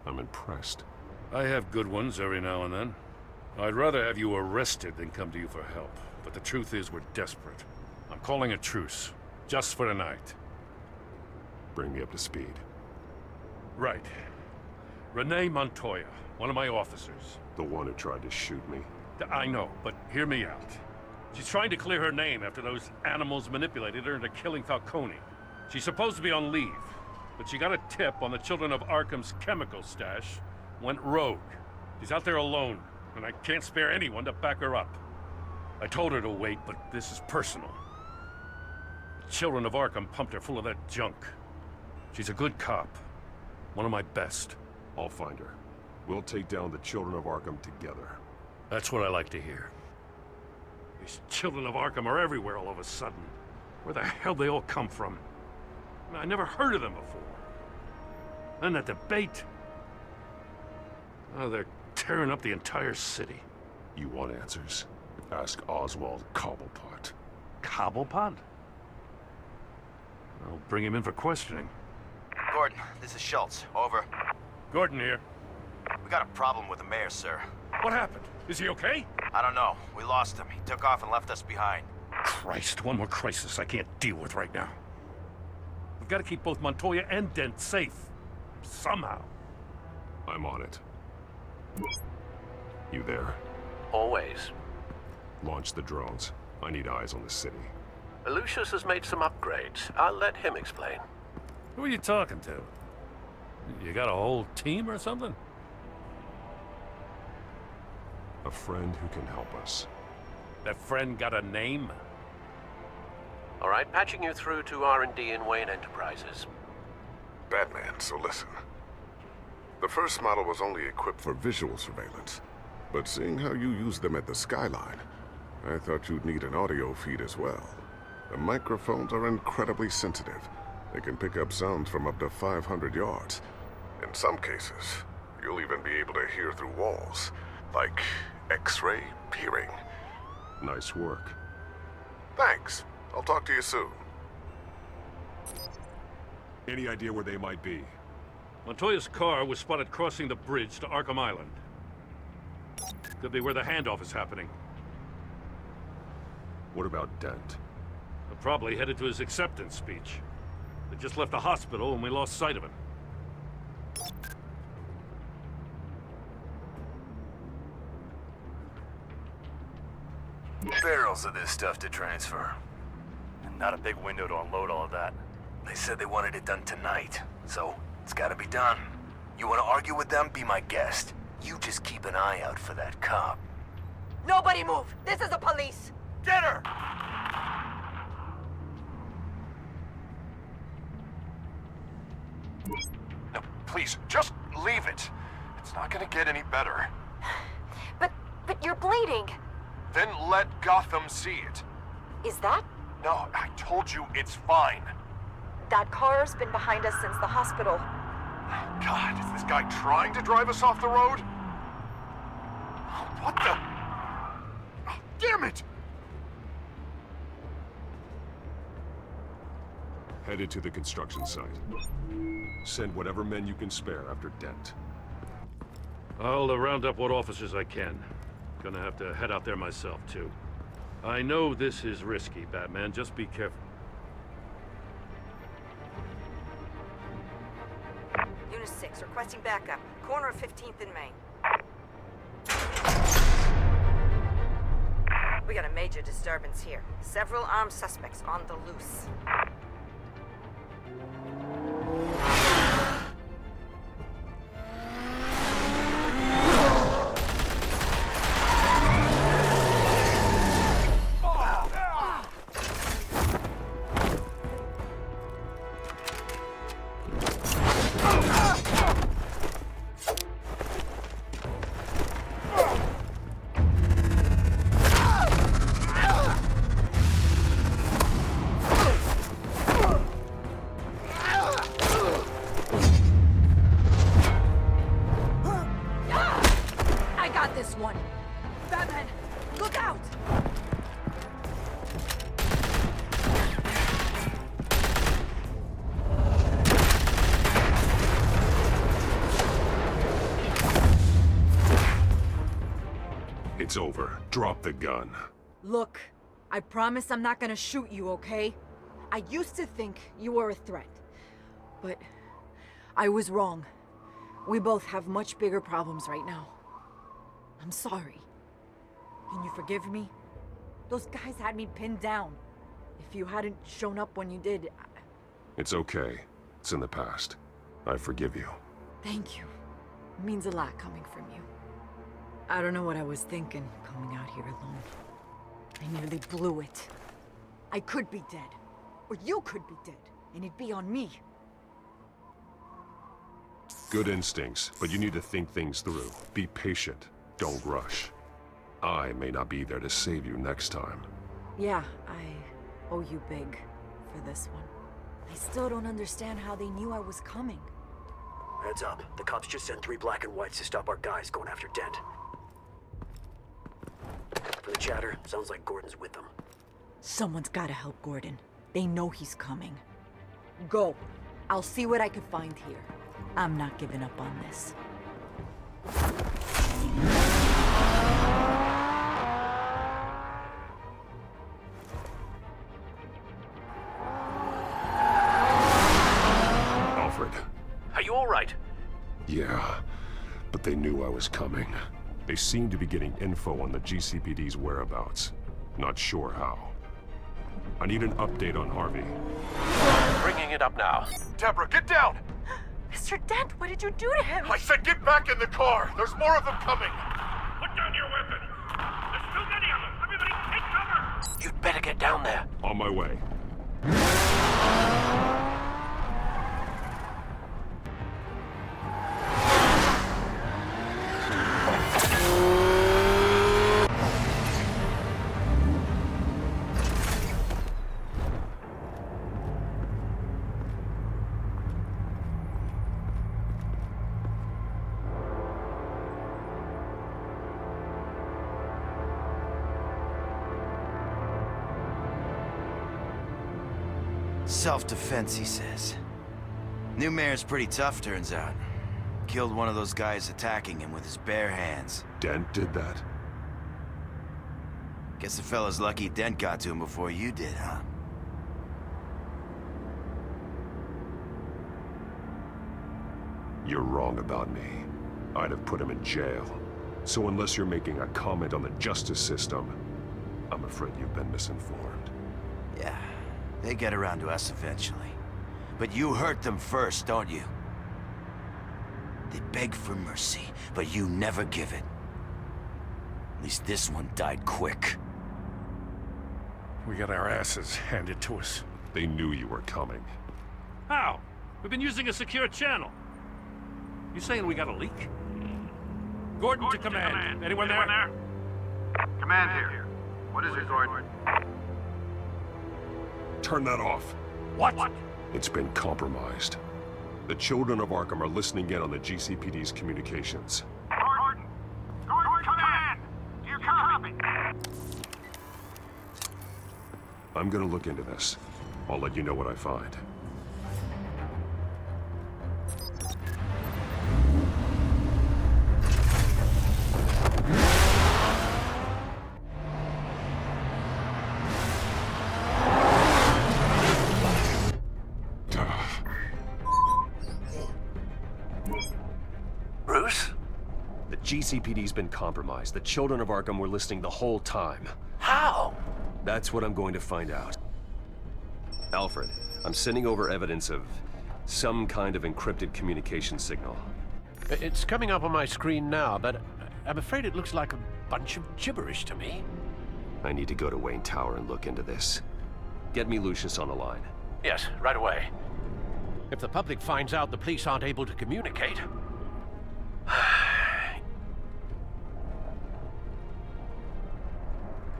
I'm impressed. I have good ones every now and then. I'd rather have you arrested than come to you for help. But the truth is, we're desperate. I'm calling a truce. Just for tonight. Bring me up to speed. Right. Renee Montoya, one of my officers. The one who tried to shoot me? I know, but hear me out. She's trying to clear her name after those animals manipulated her into killing Falcone. She's supposed to be on leave, but she got a tip on the Children of Arkham's chemical stash, went rogue. She's out there alone, and I can't spare anyone to back her up. I told her to wait, but this is personal. The Children of Arkham pumped her full of that junk. She's a good cop. One of my best. I'll find her. We'll take down the Children of Arkham together. That's what I like to hear. These Children of Arkham are everywhere all of a sudden. Where the hell they all come from? I never heard of them before. And that debate. Oh, they're tearing up the entire city. You want answers? Ask Oswald Cobblepot. Cobblepot? I'll bring him in for questioning. Gordon, this is Schultz. Over. Gordon here. We got a problem with the mayor, sir. What happened? Is he okay? I don't know. We lost him. He took off and left us behind. Christ, one more crisis I can't deal with right now. We've got to keep both Montoya and Dent safe. Somehow. I'm on it. You there? Always. Launch the drones. I need eyes on the city. Lucius has made some upgrades. I'll let him explain. Who are you talking to? You got a whole team or something? A friend who can help us. That friend got a name? All right, patching you through to R&D in Wayne Enterprises. Batman, so listen. The first model was only equipped for visual surveillance, but seeing how you use them at the Skyline, I thought you'd need an audio feed as well. The microphones are incredibly sensitive. They can pick up sounds from up to 500 yards. In some cases, you'll even be able to hear through walls, like X-ray peering. Nice work. Thanks. I'll talk to you soon. Any idea where they might be? Montoya's car was spotted crossing the bridge to Arkham Island. Could be where the handoff is happening. What about Dent? They're probably headed to his acceptance speech. They just left the hospital and we lost sight of him. Barrels of this stuff to transfer. And not a big window to unload all of that. They said they wanted it done tonight, so it's gotta be done. You wanna argue with them? Be my guest. You just keep an eye out for that cop. Nobody move! This is the police! Get her! No, please, just leave it. It's not gonna get any better. But you're bleeding. Then let Gotham see it. Is that? No, I told you it's fine. That car's been behind us since the hospital. God, is this guy trying to drive us off the road? What the? Oh, damn it! Headed to the construction site. Send whatever men you can spare after Dent. I'll round up what officers I can. Gonna have to head out there myself, too. I know this is risky, Batman. Just be careful. Unit 6, requesting backup. Corner of 15th and Main. We got a major disturbance here. Several armed suspects on the loose. It's over. Drop the gun. Look, I promise I'm not gonna shoot you, okay? I used to think you were a threat, but I was wrong. We both have much bigger problems right now. I'm sorry. Can you forgive me? Those guys had me pinned down. If you hadn't shown up when you did, It's okay. It's in the past. I forgive you. Thank you. It means a lot coming from you. I don't know what I was thinking coming out here alone. I nearly blew it. I could be dead. Or you could be dead. And it'd be on me. Good instincts, but you need to think things through. Be patient. Don't rush. I may not be there to save you next time. Yeah, I owe you big for this one. I still don't understand how they knew I was coming. Heads up. The cops just sent 3 black and whites to stop our guys going after Dent. From the chatter, sounds like Gordon's with them. Someone's gotta help Gordon. They know he's coming. Go. I'll see what I can find here. I'm not giving up on this. Alfred. Are you all right? Yeah, but they knew I was coming. They seem to be getting info on the GCPD's whereabouts. Not sure how. I need an update on Harvey. Bringing it up now. Deborah, get down! Mr. Dent, what did you do to him? I said get back in the car! There's more of them coming! Put down your weapon! There's too many of them! Everybody take cover! You'd better get down there. On my way. Self-defense, he says. New mayor's pretty tough, turns out. Killed one of those guys attacking him with his bare hands. Dent did that? Guess the fella's lucky Dent got to him before you did, huh? You're wrong about me. I'd have put him in jail. So unless you're making a comment on the justice system, I'm afraid you've been misinformed. Yeah, they get around to us eventually. But you hurt them first, don't you? They beg for mercy, but you never give it. At least this one died quick. We got our asses handed to us. They knew you were coming. How? We've been using a secure channel. You saying we got a leak? Gordon to command. Anyone there? Command here. What is it, Gordon? Turn that off. What? It's been compromised. The children of Arkham are listening in on the GCPD's communications. Gordon! Gordon, command! Do you copy? I'm gonna look into this. I'll let you know what I find. The GCPD's been compromised. The children of Arkham were listening the whole time. How? That's what I'm going to find out. Alfred, I'm sending over evidence of some kind of encrypted communication signal. It's coming up on my screen now, but I'm afraid it looks like a bunch of gibberish to me. I need to go to Wayne Tower and look into this. Get me Lucius on the line. Yes, right away. If the public finds out the police aren't able to communicate...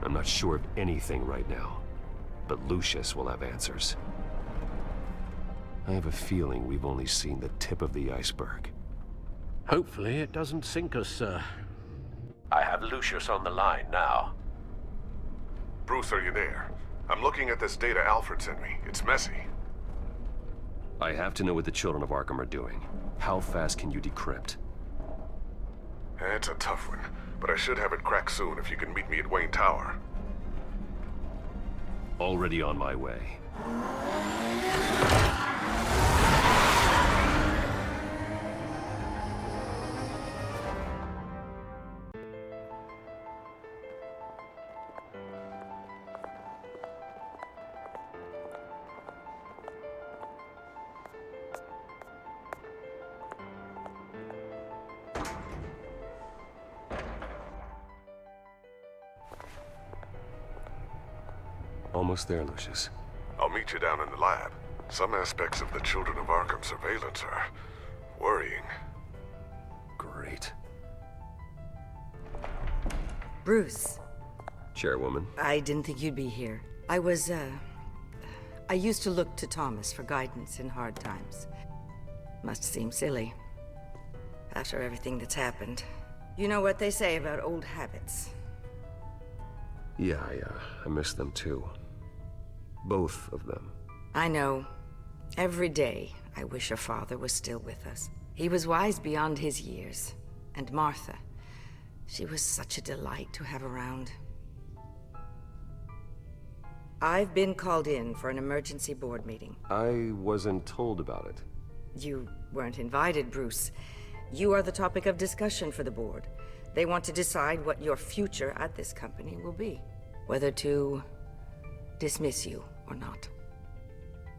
I'm not sure of anything right now, but Lucius will have answers. I have a feeling we've only seen the tip of the iceberg. Hopefully it doesn't sink us, sir. I have Lucius on the line now. Bruce, are you there? I'm looking at this data Alfred sent me. It's messy. I have to know what the children of Arkham are doing. How fast can you decrypt? It's a tough one, but I should have it cracked soon if you can meet me at Wayne Tower. Already on my way. Almost there, Lucius. I'll meet you down in the lab. Some aspects of the Children of Arkham surveillance are worrying. Great. Bruce. Chairwoman. I didn't think you'd be here. I used to look to Thomas for guidance in hard times. Must seem silly. After everything that's happened. You know what they say about old habits. Yeah, I miss them too. Both of them. I know. Every day, I wish your father was still with us. He was wise beyond his years. And Martha, she was such a delight to have around. I've been called in for an emergency board meeting. I wasn't told about it. You weren't invited, Bruce. You are the topic of discussion for the board. They want to decide what your future at this company will be. Whether to dismiss you or not.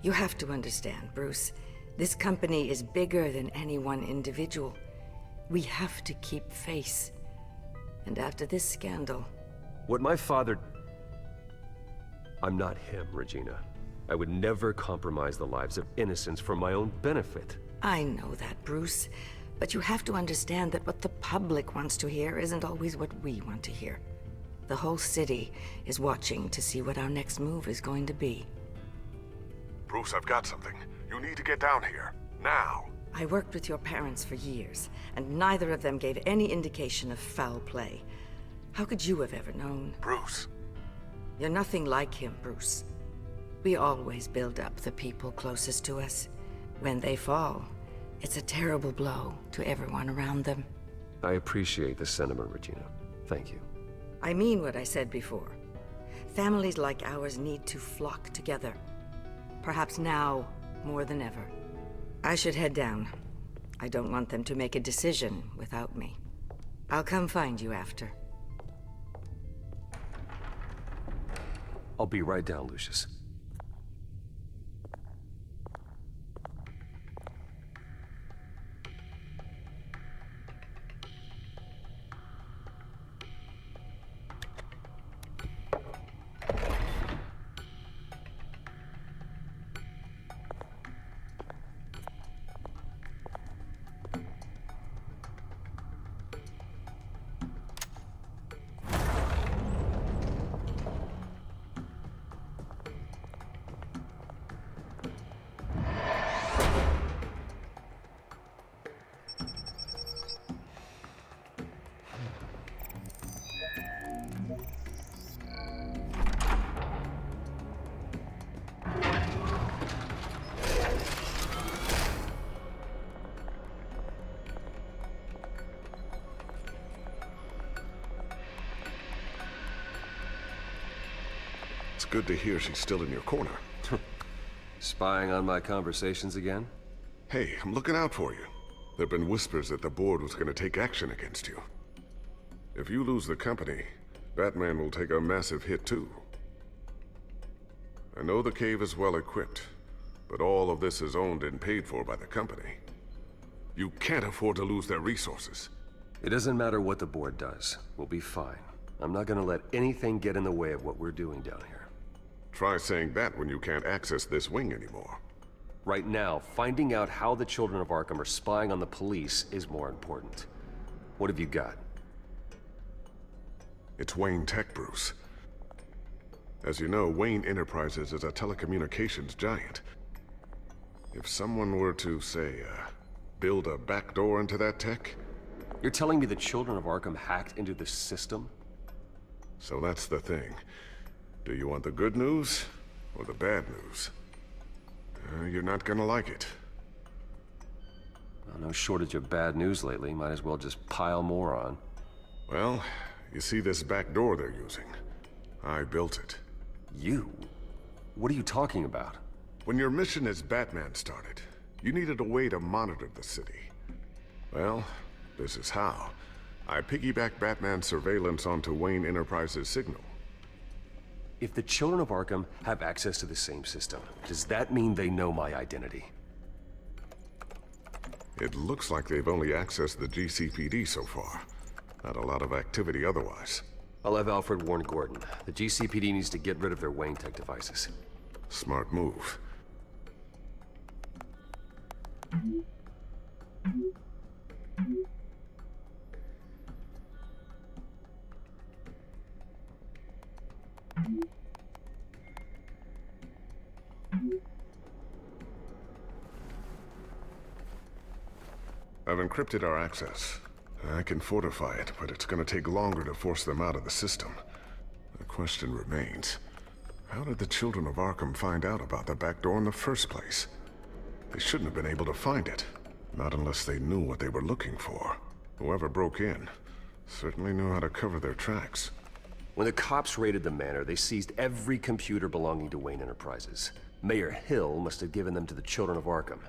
You have to understand, Bruce. This company is bigger than any one individual. We have to keep face. And after this scandal... What my father... I'm not him, Regina. I would never compromise the lives of innocents for my own benefit. I know that, Bruce. But you have to understand that what the public wants to hear isn't always what we want to hear. The whole city is watching to see what our next move is going to be. Bruce, I've got something. You need to get down here. Now. I worked with your parents for years, and neither of them gave any indication of foul play. How could you have ever known? Bruce. You're nothing like him, Bruce. We always build up the people closest to us. When they fall, it's a terrible blow to everyone around them. I appreciate the sentiment, Regina. Thank you. I mean what I said before. Families like ours need to flock together. Perhaps now, more than ever. I should head down. I don't want them to make a decision without me. I'll come find you after. I'll be right down, Lucius. It's good to hear she's still in your corner. Spying on my conversations again? Hey, I'm looking out for you. There've been whispers that the board was gonna take action against you. If you lose the company, Batman will take a massive hit too. I know the cave is well equipped, but all of this is owned and paid for by the company. You can't afford to lose their resources. It doesn't matter what the board does. We'll be fine. I'm not gonna let anything get in the way of what we're doing down here. Try saying that when you can't access this wing anymore. Right now, finding out how the Children of Arkham are spying on the police is more important. What have you got? It's Wayne Tech, Bruce. As you know, Wayne Enterprises is a telecommunications giant. If someone were to, say, build a backdoor into that tech... You're telling me the Children of Arkham hacked into the system? So that's the thing. Do you want the good news or the bad news? You're not gonna like it. Well, no shortage of bad news lately. Might as well just pile more on. Well, you see this back door they're using? I built it. You? What are you talking about? When your mission as Batman started, you needed a way to monitor the city. Well, this is how. I piggybacked Batman's surveillance onto Wayne Enterprises' signal. If the Children of Arkham have access to the same system, does that mean they know my identity? It looks like they've only accessed the GCPD so far. Not a lot of activity otherwise. I'll have Alfred warn Gordon. The GCPD needs to get rid of their Wayne Tech devices. Smart move. I've encrypted our access. I can fortify it, but it's gonna take longer to force them out of the system. The question remains, how did the Children of Arkham find out about the back door in the first place? They shouldn't have been able to find it. Not unless they knew what they were looking for. Whoever broke in certainly knew how to cover their tracks. When the cops raided the manor, they seized every computer belonging to Wayne Enterprises. Mayor Hill must have given them to the Children of Arkham.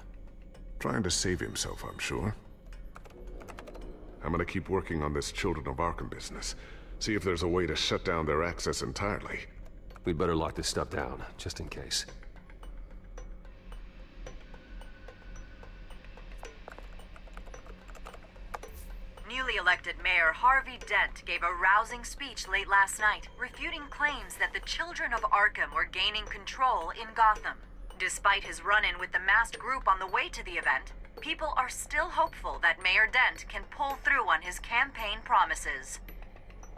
Trying to save himself, I'm sure. I'm gonna keep working on this Children of Arkham business. See if there's a way to shut down their access entirely. We'd better lock this stuff down, just in case. Newly elected Mayor Harvey Dent gave a rousing speech late last night, refuting claims that the Children of Arkham were gaining control in Gotham. Despite his run-in with the masked group on the way to the event, people are still hopeful that Mayor Dent can pull through on his campaign promises.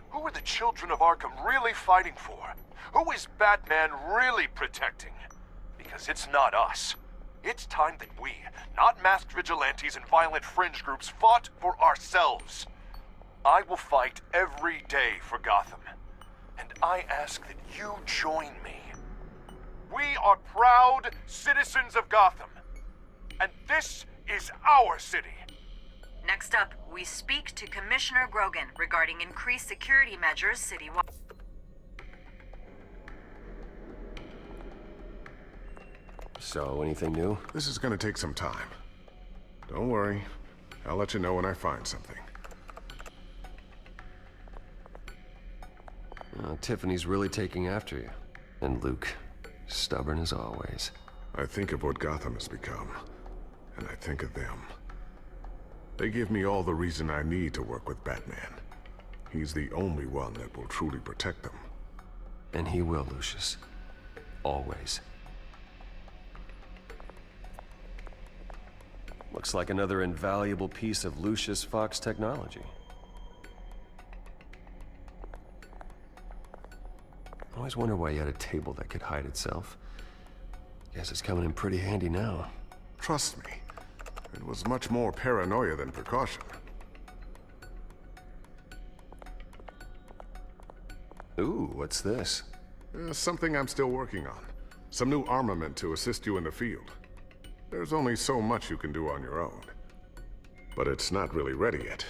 Who are the Children of Arkham really fighting for? Who is Batman really protecting? Because it's not us. It's time that we, not masked vigilantes and violent fringe groups, fought for ourselves. I will fight every day for Gotham. And I ask that you join me. We are proud citizens of Gotham. And this is our city. Next up, we speak to Commissioner Grogan regarding increased security measures citywide. So, anything new? This is gonna take some time. Don't worry. I'll let you know when I find something. Tiffany's really taking after you. And Luke, stubborn as always. I think of what Gotham has become, and I think of them. They give me all the reason I need to work with Batman. He's the only one that will truly protect them. And he will, Lucius. Always. Looks like another invaluable piece of Lucius Fox technology. I always wonder why you had a table that could hide itself. Guess it's coming in pretty handy now. Trust me, it was much more paranoia than precaution. Ooh, what's this? Something I'm still working on. Some new armament to assist you in the field. There's only so much you can do on your own. But it's not really ready yet.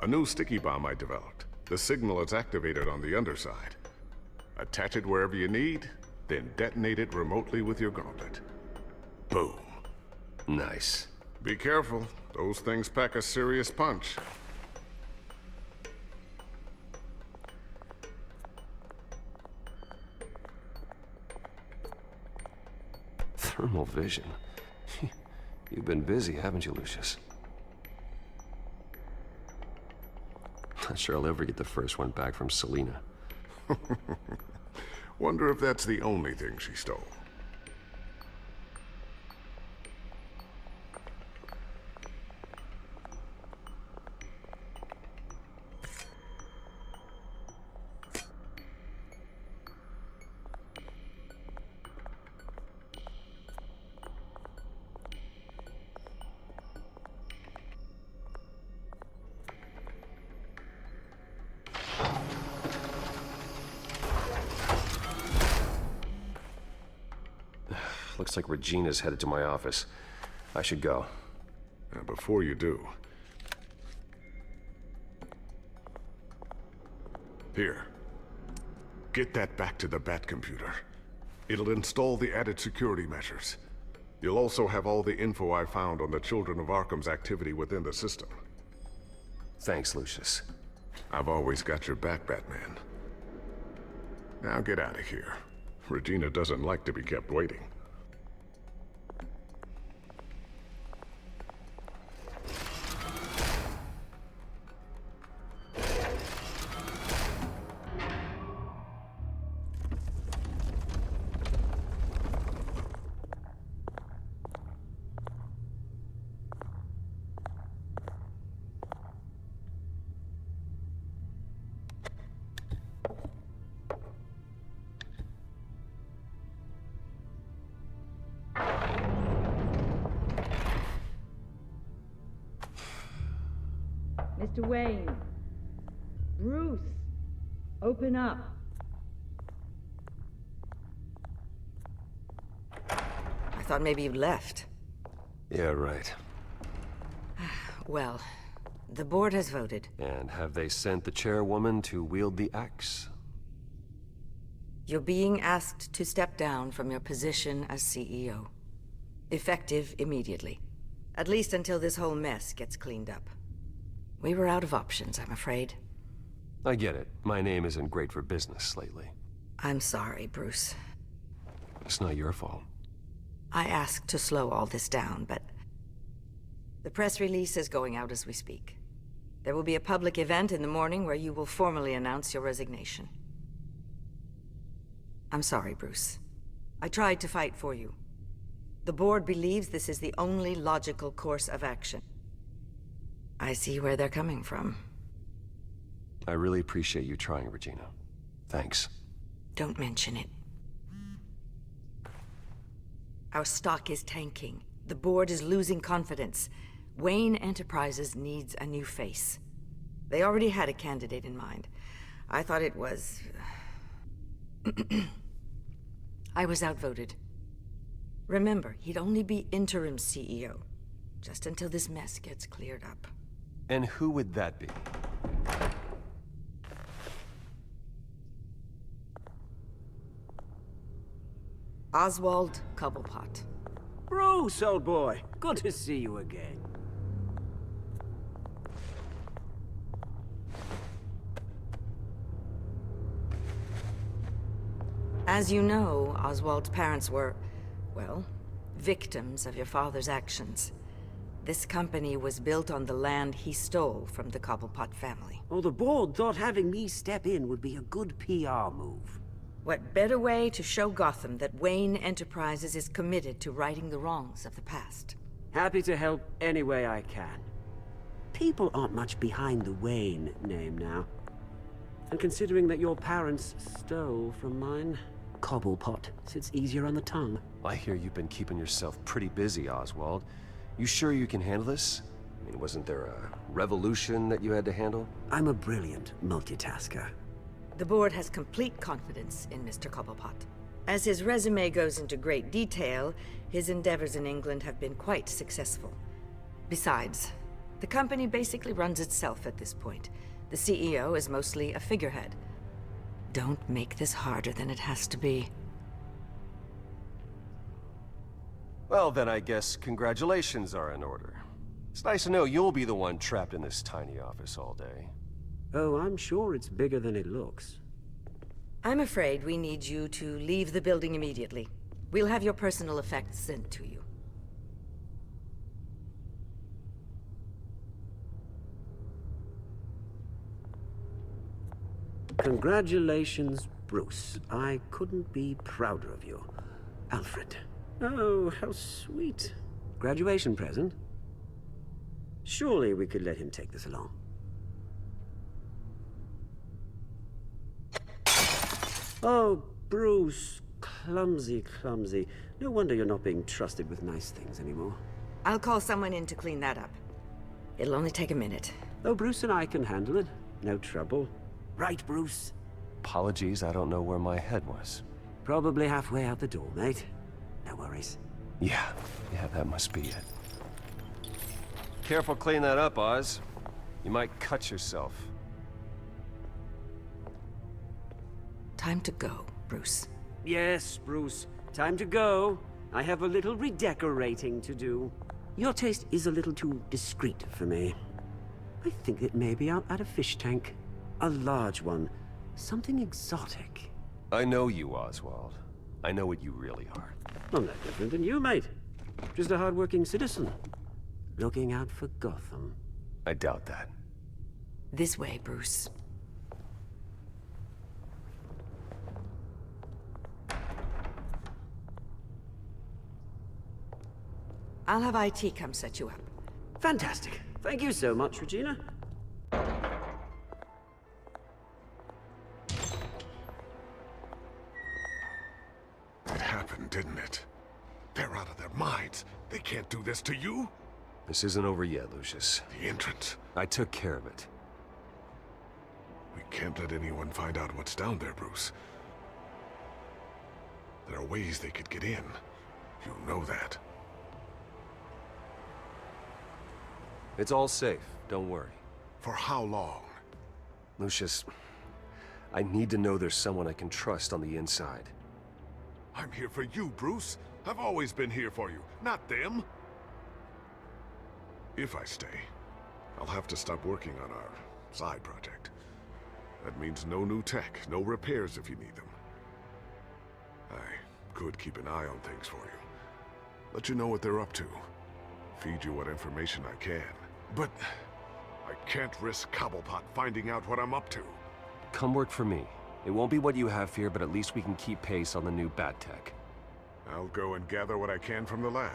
A new sticky bomb I developed. The signal is activated on the underside. Attach it wherever you need, then detonate it remotely with your gauntlet. Boom. Nice. Be careful. Those things pack a serious punch. Thermal vision. You've been busy, haven't you, Lucius? Not sure I'll ever get the first one back from Selena. Wonder if that's the only thing she stole. Looks like Regina's headed to my office. I should go. Now, before you do... Here. Get that back to the Bat computer. It'll install the added security measures. You'll also have all the info I found on the Children of Arkham's activity within the system. Thanks, Lucius. I've always got your back, Batman. Now get out of here. Regina doesn't like to be kept waiting. Mr. Wayne. Bruce. Open up. I thought maybe you'd left. Yeah, right. Well, the board has voted. And have they sent the chairwoman to wield the axe? You're being asked to step down from your position as CEO. Effective immediately. At least until this whole mess gets cleaned up. We were out of options, I'm afraid. I get it. My name isn't great for business lately. I'm sorry, Bruce. It's not your fault. I asked to slow all this down, but... the press release is going out as we speak. There will be a public event in the morning where you will formally announce your resignation. I'm sorry, Bruce. I tried to fight for you. The board believes this is the only logical course of action. I see where they're coming from. I really appreciate you trying, Regina. Thanks. Don't mention it. Our stock is tanking. The board is losing confidence. Wayne Enterprises needs a new face. They already had a candidate in mind. I thought it was... I was outvoted. Remember, he'd only be interim CEO, just until this mess gets cleared up. And who would that be? Oswald Cobblepot. Bruce, old boy. Good to see you again. As you know, Oswald's parents were, well, victims of your father's actions. This company was built on the land he stole from the Cobblepot family. Oh, the board thought having me step in would be a good PR move. What better way to show Gotham that Wayne Enterprises is committed to righting the wrongs of the past? Happy to help any way I can. People aren't much behind the Wayne name now. And considering that your parents stole from mine, Cobblepot sits easier on the tongue. I hear you've been keeping yourself pretty busy, Oswald. You sure you can handle this? I mean, wasn't there a revolution that you had to handle? I'm a brilliant multitasker. The board has complete confidence in Mr. Cobblepot. As his resume goes into great detail, his endeavors in England have been quite successful. Besides, the company basically runs itself at this point. The CEO is mostly a figurehead. Don't make this harder than it has to be. Well, then I guess congratulations are in order. It's nice to know you'll be the one trapped in this tiny office all day. Oh, I'm sure it's bigger than it looks. I'm afraid we need you to leave the building immediately. We'll have your personal effects sent to you. Congratulations, Bruce. I couldn't be prouder of you. Alfred. Oh, how sweet. Graduation present? Surely we could let him take this along. Oh, Bruce. Clumsy, clumsy. No wonder you're not being trusted with nice things anymore. I'll call someone in to clean that up. It'll only take a minute. Oh, Bruce and I can handle it. No trouble. Right, Bruce? Apologies, I don't know where my head was. Probably halfway out the door, mate. No worries. Yeah, that must be it. Careful cleaning that up, Oz. You might cut yourself. Time to go, Bruce. Yes, Bruce. Time to go. I have a little redecorating to do. Your taste is a little too discreet for me. I think that maybe I'll add a fish tank. A large one. Something exotic. I know you, Oswald. I know what you really are. I'm no different than you, mate. Just a hard-working citizen. Looking out for Gotham. I doubt that. This way, Bruce. I'll have IT come set you up. Fantastic. Thank you so much, Regina. It happened, didn't it? They're out of their minds. They can't do this to you? This isn't over yet, Lucius. The entrance. I took care of it. We can't let anyone find out what's down there, Bruce. There are ways they could get in. You know that. It's all safe. Don't worry. For how long? Lucius, I need to know there's someone I can trust on the inside. I'm here for you, Bruce. I've always been here for you, not them. If I stay, I'll have to stop working on our side project. That means no new tech, no repairs if you need them. I could keep an eye on things for you. Let you know what they're up to. Feed you what information I can. But I can't risk Cobblepot finding out what I'm up to. Come work for me. It won't be what you have here, but at least we can keep pace on the new bat tech. I'll go and gather what I can from the lab.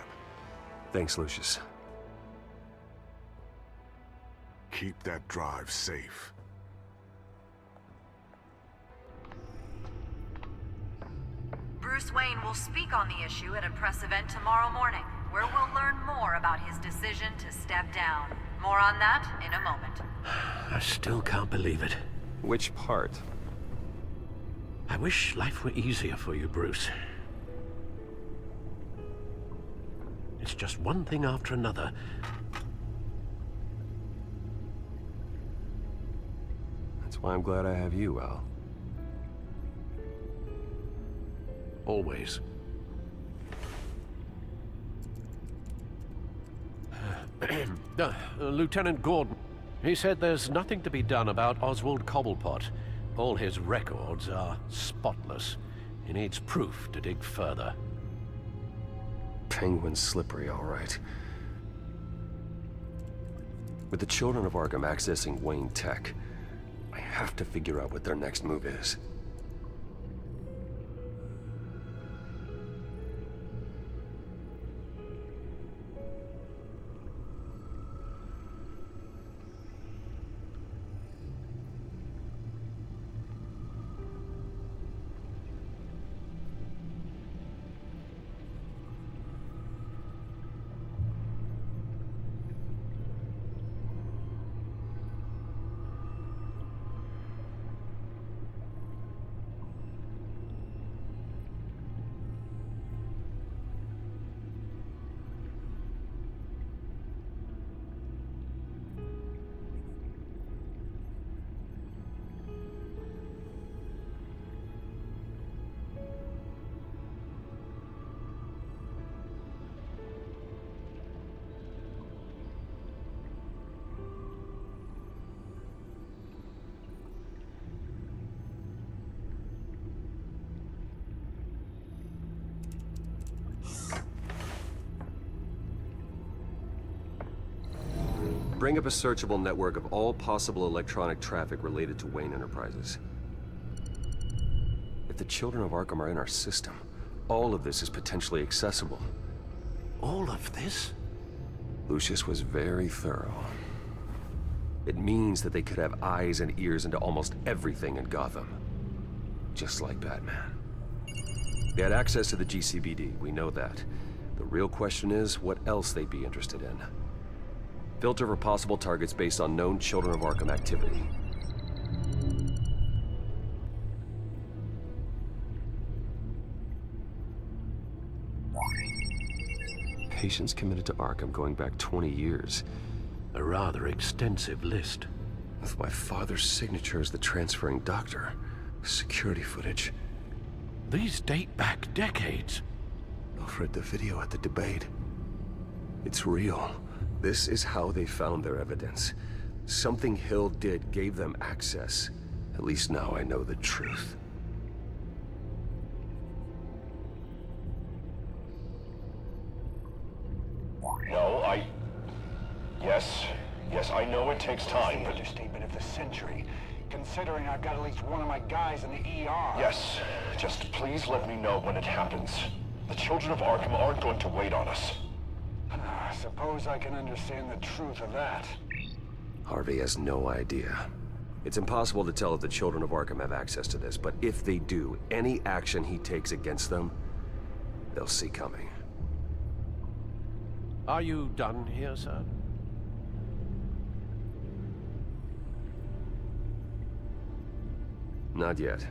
Thanks, Lucius. Keep that drive safe. Bruce Wayne will speak on the issue at a press event tomorrow morning, where we'll learn more about his decision to step down. More on that in a moment. I still can't believe it. Which part? I wish life were easier for you, Bruce. It's just one thing after another. That's why I'm glad I have you, Al. Always. Lieutenant Gordon. He said there's nothing to be done about Oswald Cobblepot. All his records are spotless. He needs proof to dig further. Penguin's slippery, all right. With the children of Arkham accessing Wayne Tech, I have to figure out what their next move is. Bring up a searchable network of all possible electronic traffic related to Wayne Enterprises. If the children of Arkham are in our system, all of this is potentially accessible. All of this? Lucius was very thorough. It means that they could have eyes and ears into almost everything in Gotham. Just like Batman. They had access to the GCPD, we know that. The real question is, what else they'd be interested in. Filter for possible targets based on known Children of Arkham activity. Patients committed to Arkham going back 20 years. A rather extensive list. With my father's signature as the transferring doctor. Security footage. These date back decades. Alfred, the video at the debate. It's real. This is how they found their evidence. Something Hill did gave them access. At least now I know the truth. No, Yes, I know it takes time, but... Understatement of the century, considering I've got at least one of my guys in the ER. Yes, just please let me know when it happens. The children of Arkham aren't going to wait on us. I suppose I can understand the truth of that. Harvey has no idea. It's impossible to tell if the children of Arkham have access to this, but if they do, any action he takes against them, they'll see coming. Are you done here, sir? Not yet.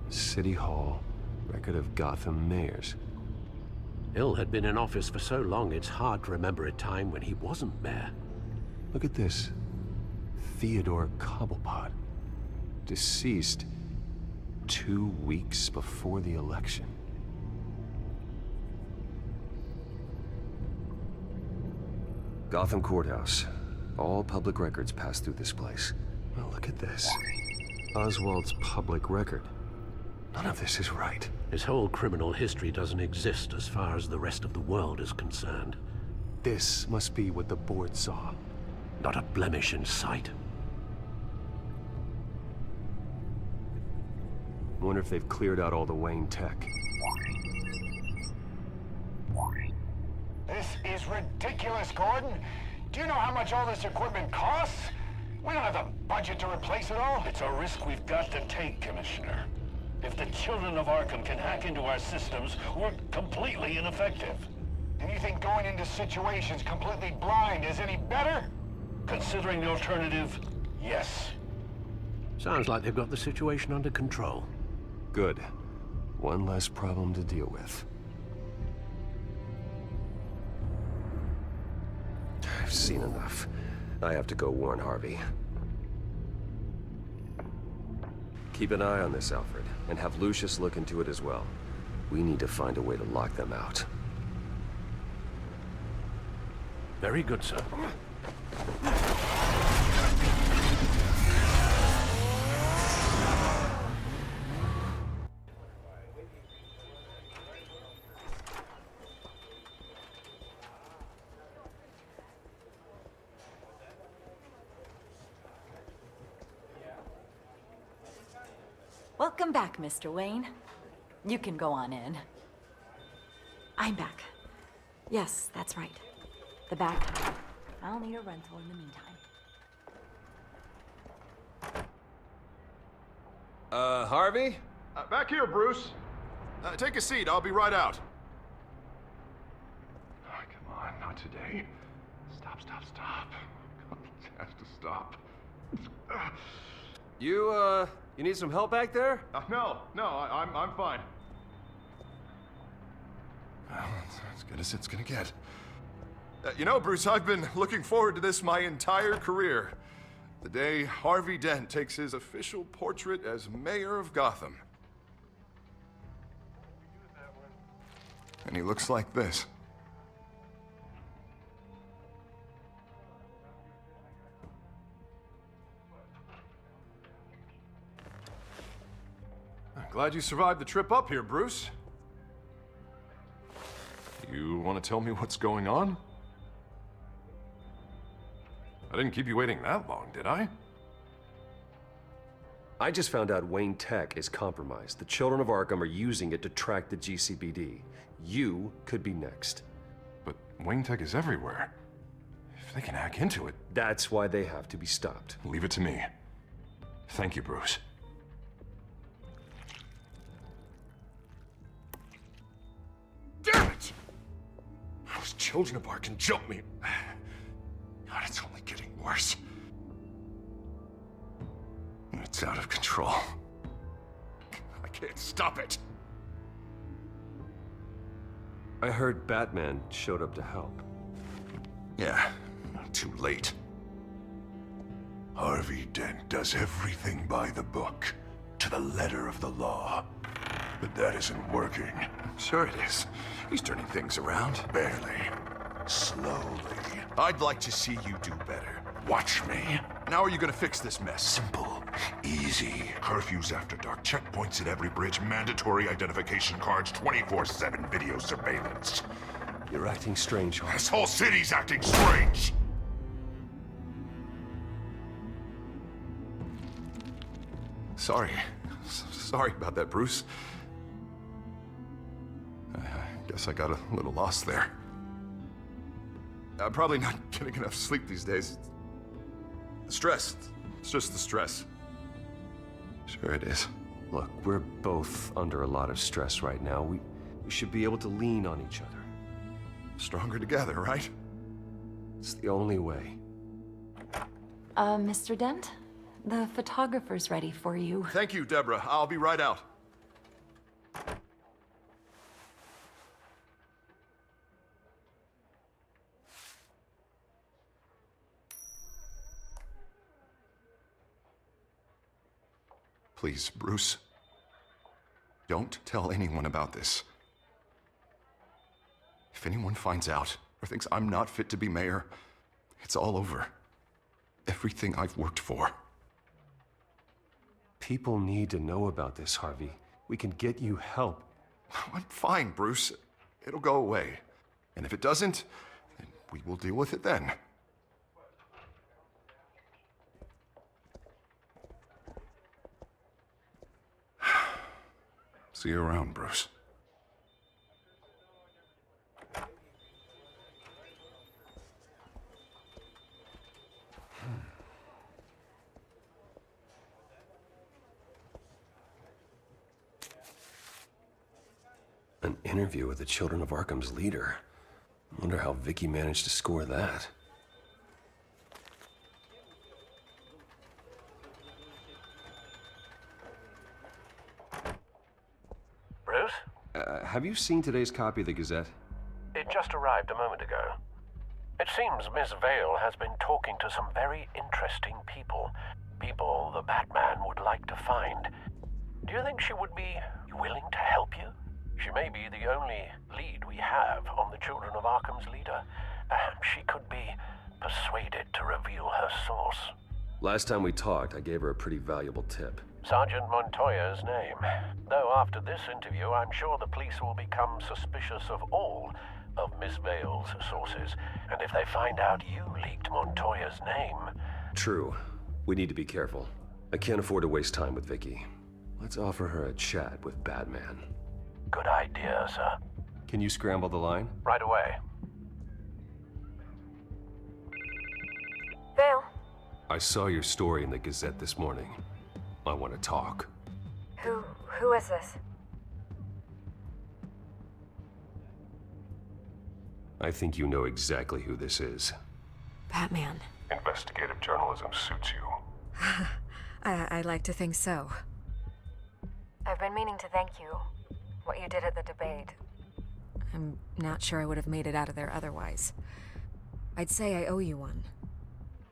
City Hall, record of Gotham mayors. Hill had been in office for so long, it's hard to remember a time when he wasn't mayor. Look at this. Theodore Cobblepot. Deceased 2 weeks before the election. Gotham Courthouse. All public records pass through this place. Well, look at this. Oswald's public record. None of this is right. His whole criminal history doesn't exist as far as the rest of the world is concerned. This must be what the board saw. Not a blemish in sight. Wonder if they've cleared out all the Wayne tech. This is ridiculous, Gordon. Do you know how much all this equipment costs? We don't have the budget to replace it all. It's a risk we've got to take, Commissioner. If the children of Arkham can hack into our systems, we're completely ineffective. And you think going into situations completely blind is any better? Considering the alternative, yes. Sounds like they've got the situation under control. Good. One less problem to deal with. I've seen enough. I have to go warn Harvey. Keep an eye on this, Alfred, and have Lucius look into it as well. We need to find a way to lock them out. Very good, sir. Welcome back, Mr. Wayne. You can go on in. I'm back. Yes, that's right. The back. I'll need a rental in the meantime. Harvey? Back here, Bruce. Take a seat, I'll be right out. Oh, come on, not today. Stop. It has to stop. You need some help back there? No, I'm fine. Well, that's as good as it's gonna get. You know, Bruce, I've been looking forward to this my entire career. The day Harvey Dent takes his official portrait as mayor of Gotham. And he looks like this. Glad you survived the trip up here, Bruce. You want to tell me what's going on? I didn't keep you waiting that long, did I? I just found out Wayne Tech is compromised. The children of Arkham are using it to track the GCPD. You could be next. But Wayne Tech is everywhere. If they can hack into it... That's why they have to be stopped. Leave it to me. Thank you, Bruce. Damn it! Those children of Arkham jumped me. God, it's only getting worse. It's out of control. I can't stop it. I heard Batman showed up to help. Yeah, too late. Harvey Dent does everything by the book, to the letter of the law. But that isn't working. Sure it is. He's turning things around. Barely. Slowly. I'd like to see you do better. Watch me. Now are you gonna fix this mess? Simple. Easy. Curfews after dark, checkpoints at every bridge, mandatory identification cards, 24/7 video surveillance. You're acting strange, Harvey. This whole city's acting strange! Sorry. Sorry about that, Bruce. I guess I got a little lost there. I'm probably not getting enough sleep these days. The stress. It's just the stress. Sure it is. Look, we're both under a lot of stress right now. We should be able to lean on each other. Stronger together, right? It's the only way. Mr. Dent? The photographer's ready for you. Thank you, Deborah. I'll be right out. Please, Bruce. Don't tell anyone about this. If anyone finds out or thinks I'm not fit to be mayor, it's all over. Everything I've worked for. People need to know about this, Harvey. We can get you help. I'm fine, Bruce. It'll go away. And if it doesn't, then we will deal with it then. See you around, Bruce. An interview with the Children of Arkham's leader. Wonder how Vicky managed to score that. Bruce? Have you seen today's copy of the Gazette? It just arrived a moment ago. It seems Miss Vale has been talking to some very interesting people. People the Batman would like to find. Do you think she would be willing to help you? She may be the only lead we have on the Children of Arkham's leader. Perhaps she could be persuaded to reveal her source. Last time we talked, I gave her a pretty valuable tip. Sergeant Montoya's name. Though after this interview, I'm sure the police will become suspicious of all of Miss Vale's sources. And if they find out you leaked Montoya's name... True. We need to be careful. I can't afford to waste time with Vicky. Let's offer her a chat with Batman. Good idea, sir. Can you scramble the line? Right away. Vale. I saw your story in the Gazette this morning. I want to talk. Who is this? I think you know exactly who this is. Batman. Investigative journalism suits you. I like to think so. I've been meaning to thank you. What you did at the debate. I'm not sure I would have made it out of there otherwise. I'd say I owe you one.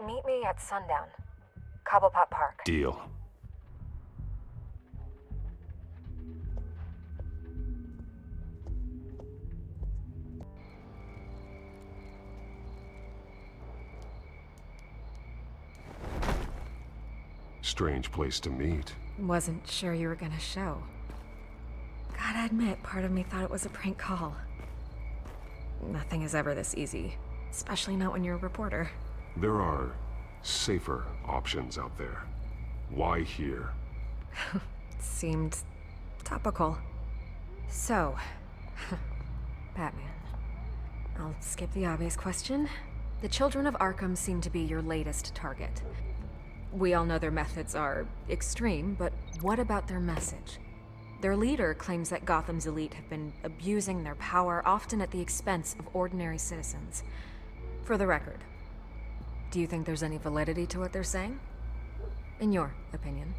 Meet me at sundown. Cobblepot Park. Deal. Strange place to meet. Wasn't sure you were gonna show. Gotta admit, part of me thought it was a prank call. Nothing is ever this easy, especially not when you're a reporter. There are safer options out there. Why here? Seemed topical. So, Batman. I'll skip the obvious question. The children of Arkham seem to be your latest target. We all know their methods are extreme, but what about their message? Their leader claims that Gotham's elite have been abusing their power, often at the expense of ordinary citizens. For the record, do you think there's any validity to what they're saying? In your opinion?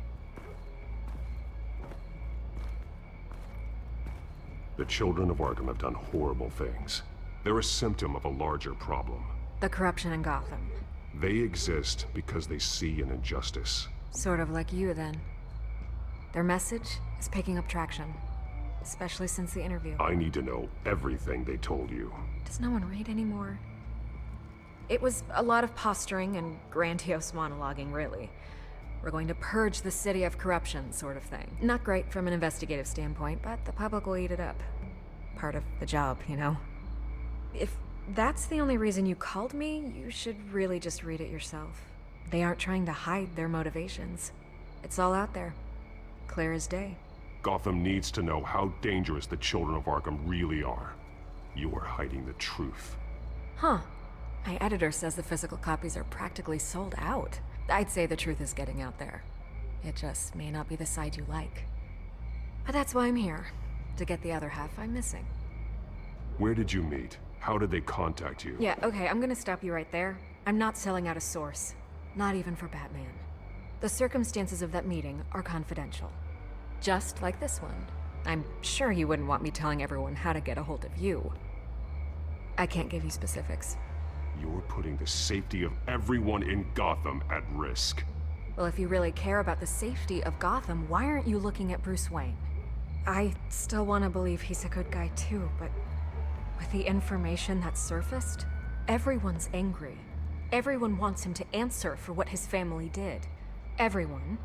The children of Arkham have done horrible things. They're a symptom of a larger problem. The corruption in Gotham. They exist because they see an injustice. Sort of like you, then. Their message is picking up traction, especially since the interview. I need to know everything they told you. Does no one read anymore? It was a lot of posturing and grandiose monologuing, really. We're going to purge the city of corruption, sort of thing. Not great from an investigative standpoint, but the public will eat it up. Part of the job, you know? If that's the only reason you called me, you should really just read it yourself. They aren't trying to hide their motivations. It's all out there. Clear as day. Gotham needs to know how dangerous the children of Arkham really are. You are hiding the truth. Huh. My editor says the physical copies are practically sold out. I'd say the truth is getting out there. It just may not be the side you like. But that's why I'm here. To get the other half I'm missing. Where did you meet? How did they contact you? Yeah, okay, I'm gonna stop you right there. I'm not selling out a source. Not even for Batman. The circumstances of that meeting are confidential. Just like this one. I'm sure you wouldn't want me telling everyone how to get a hold of you. I can't give you specifics. You're putting the safety of everyone in Gotham at risk. Well, if you really care about the safety of Gotham, why aren't you looking at Bruce Wayne? I still want to believe he's a good guy too, but with the information that surfaced, everyone's angry. Everyone wants him to answer for what his family did. Everyone,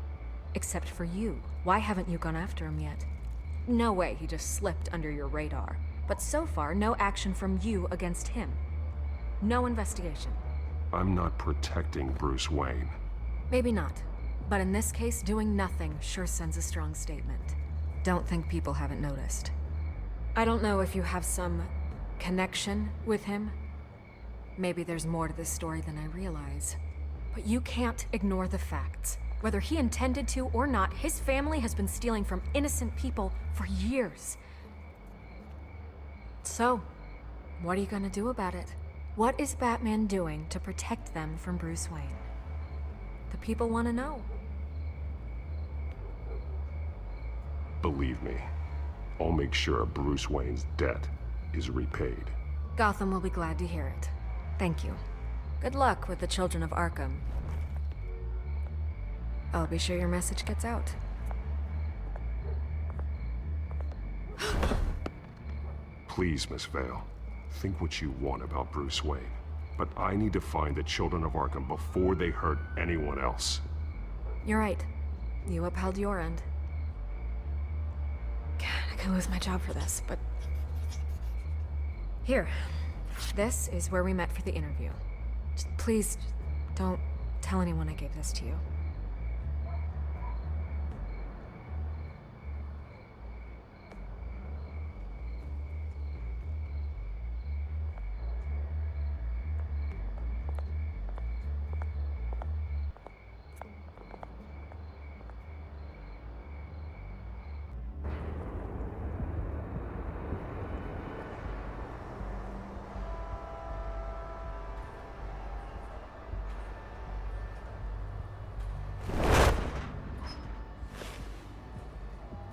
except for you. Why haven't you gone after him yet? No way he just slipped under your radar. But so far, no action from you against him. No investigation. I'm not protecting Bruce Wayne. Maybe not. But in this case, doing nothing sure sends a strong statement. Don't think people haven't noticed. I don't know if you have some connection with him. Maybe there's more to this story than I realize. But you can't ignore the facts. Whether he intended to or not, his family has been stealing from innocent people for years. So, what are you gonna do about it? What is Batman doing to protect them from Bruce Wayne? The people want to know. Believe me, I'll make sure Bruce Wayne's debt is repaid. Gotham will be glad to hear it. Thank you. Good luck with the children of Arkham. I'll be sure your message gets out. Please, Miss Vale, think what you want about Bruce Wayne. But I need to find the children of Arkham before they hurt anyone else. You're right. You upheld your end. God, I could lose my job for this, but... Here. This is where we met for the interview. Just please, don't tell anyone I gave this to you.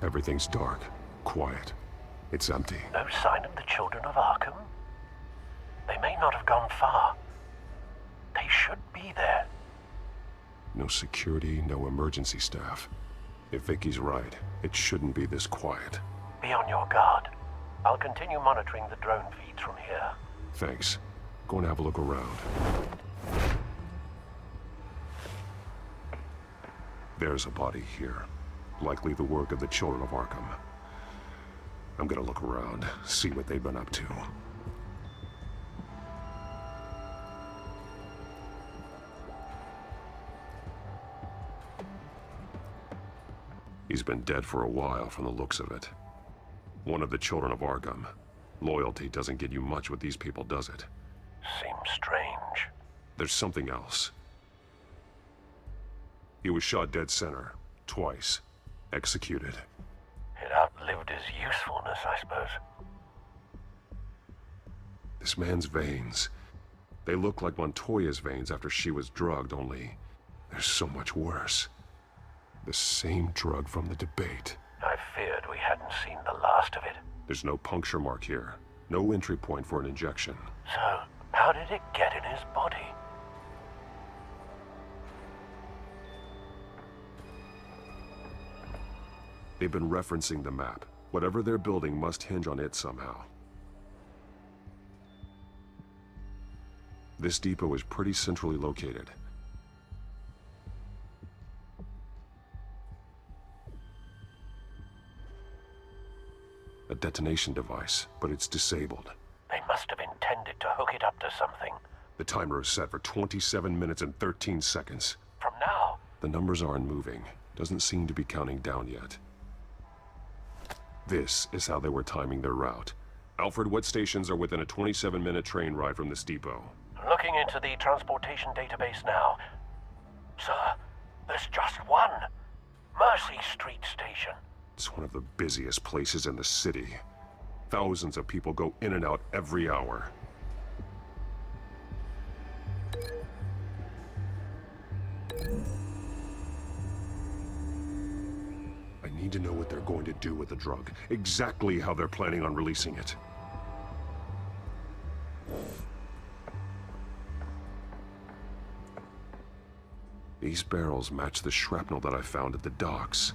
Everything's dark, quiet. It's empty. No sign of the children of Arkham? They may not have gone far. They should be there. No security, no emergency staff. If Vicky's right, it shouldn't be this quiet. Be on your guard. I'll continue monitoring the drone feeds from here. Thanks. Go and have a look around. There's a body here. Likely the work of the children of Arkham. I'm gonna look around, see what they've been up to. He's been dead for a while from the looks of it. One of the children of Arkham. Loyalty doesn't get you much with these people, does it? Seems strange. There's something else. He was shot dead center, twice. Executed. It outlived his usefulness, I suppose. This man's veins. They look like Montoya's veins after she was drugged, only they're so much worse. The same drug from the debate. I feared we hadn't seen the last of it. There's no puncture mark here. No entry point for an injection. So, how did it get in his body? They've been referencing the map. Whatever they're building must hinge on it somehow. This depot is pretty centrally located. A detonation device, but it's disabled. They must have intended to hook it up to something. The timer is set for 27 minutes and 13 seconds. From now? The numbers aren't moving. Doesn't seem to be counting down yet. This is how they were timing their route. Alfred, what stations are within a 27-minute train ride from this depot? Looking into the transportation database now. Sir, there's just one. Mercy Street Station. It's one of the busiest places in the city. Thousands of people go in and out every hour. I need to know what they're going to do with the drug. Exactly how they're planning on releasing it. These barrels match the shrapnel that I found at the docks.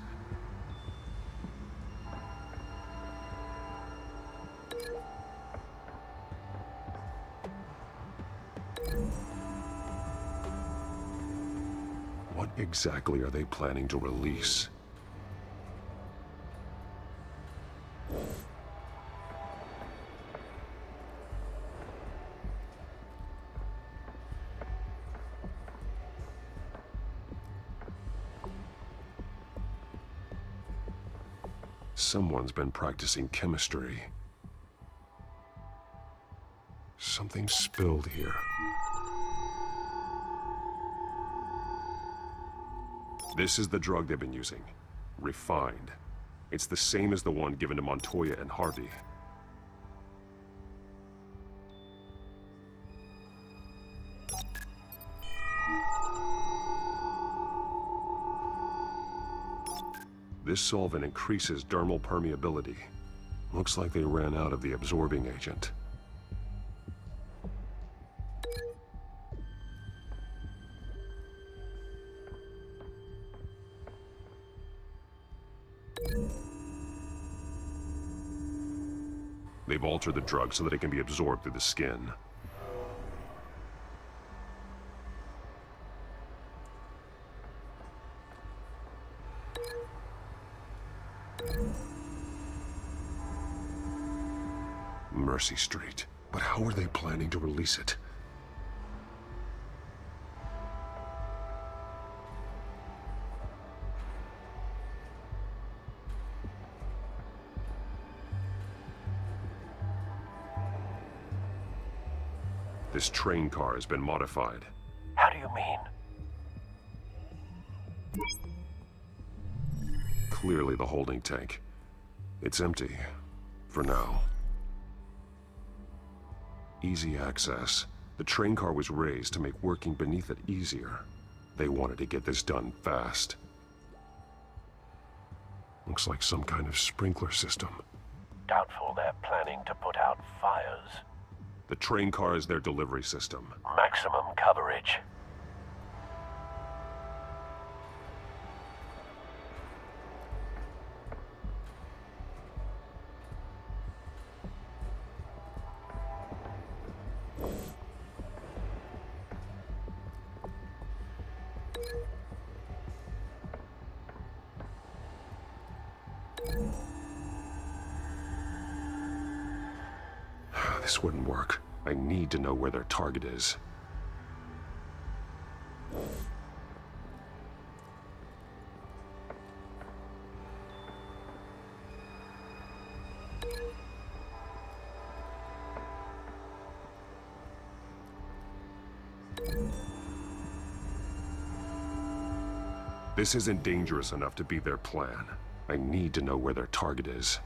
What exactly are they planning to release? Someone's been practicing chemistry. Something spilled here. This is the drug they've been using. Refined. It's the same as the one given to Montoya and Harvey. This solvent increases dermal permeability. Looks like they ran out of the absorbing agent. They've altered the drug so that it can be absorbed through the skin. Mercy Street. But how are they planning to release it? This train car has been modified. How do you mean? Clearly the holding tank. It's empty. For now. Easy access. The train car was raised to make working beneath it easier. They wanted to get this done fast. Looks like some kind of sprinkler system. Doubtful they're planning to put out fires. The train car is their delivery system. Maximum coverage. This wouldn't work. I need to know where their target is. This isn't dangerous enough to be their plan. I need to know where their target is.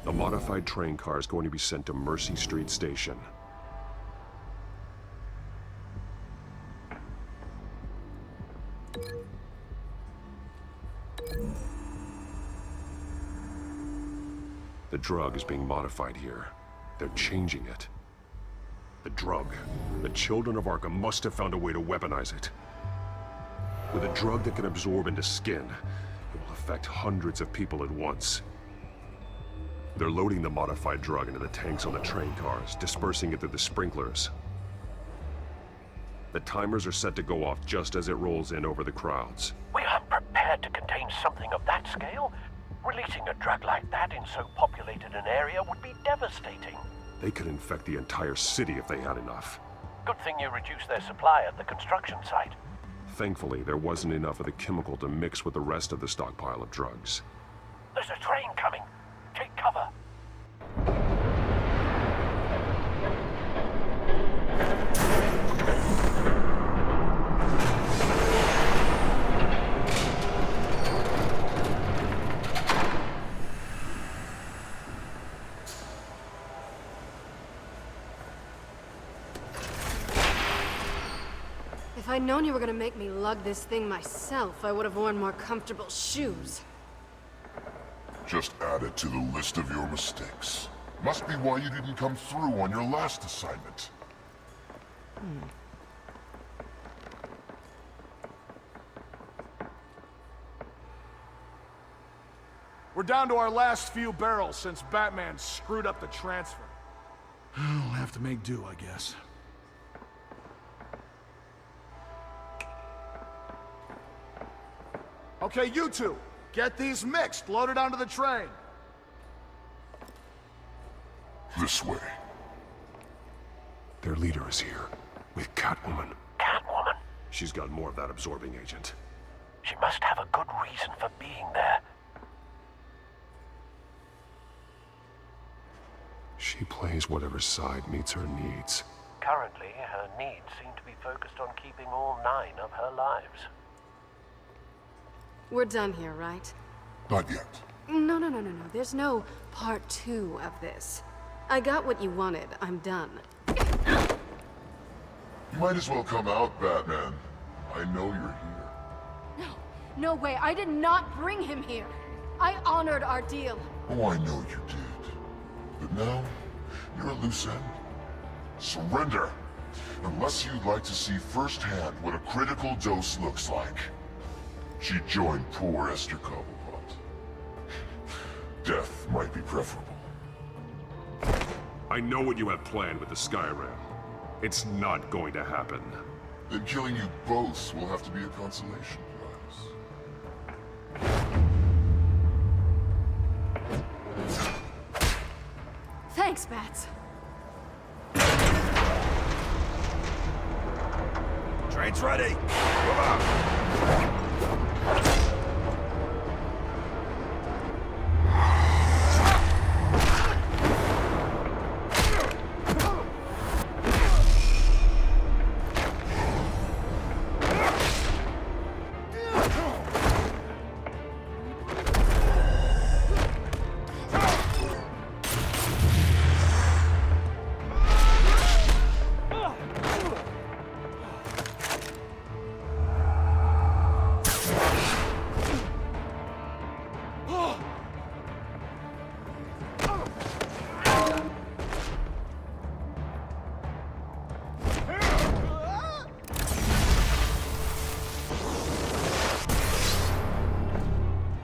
A modified train car is going to be sent to Mercy Street Station. The drug is being modified here. They're changing it. The drug. The children of Arkham must have found a way to weaponize it. With a drug that can absorb into skin, it will affect hundreds of people at once. They're loading the modified drug into the tanks on the train cars, dispersing it through the sprinklers. The timers are set to go off just as it rolls in over the crowds. We aren't prepared to contain something of that scale. Releasing a drug like that in so populated an area would be devastating. They could infect the entire city if they had enough. Good thing you reduced their supply at the construction site. Thankfully, there wasn't enough of the chemical to mix with the rest of the stockpile of drugs. There's a train coming. Take cover. If I'd known you were gonna make me lug this thing myself, I would have worn more comfortable shoes. Just add it to the list of your mistakes. Must be why you didn't come through on your last assignment. We're down to our last few barrels since Batman screwed up the transfer. We'll have to make do, I guess. Okay, you two, get these mixed, loaded onto the train. This way. Their leader is here, with Catwoman. Catwoman? She's got more of that absorbing agent. She must have a good reason for being there. She plays whatever side meets her needs. Currently, her needs seem to be focused on keeping all 9 of her lives. We're done here, right? Not yet. No. There's no part 2 of this. I got what you wanted. I'm done. You might as well come out, Batman. I know you're here. No way. I did not bring him here. I honored our deal. Oh, I know you did. But now, you're a loose end. Surrender! Unless you'd like to see firsthand what a critical dose looks like. She joined poor Esther Cobblepot. Death might be preferable. I know what you have planned with the Skyrim. It's not going to happen. Then killing you both will have to be a consolation prize. Thanks, Bats. Train's ready! Move out!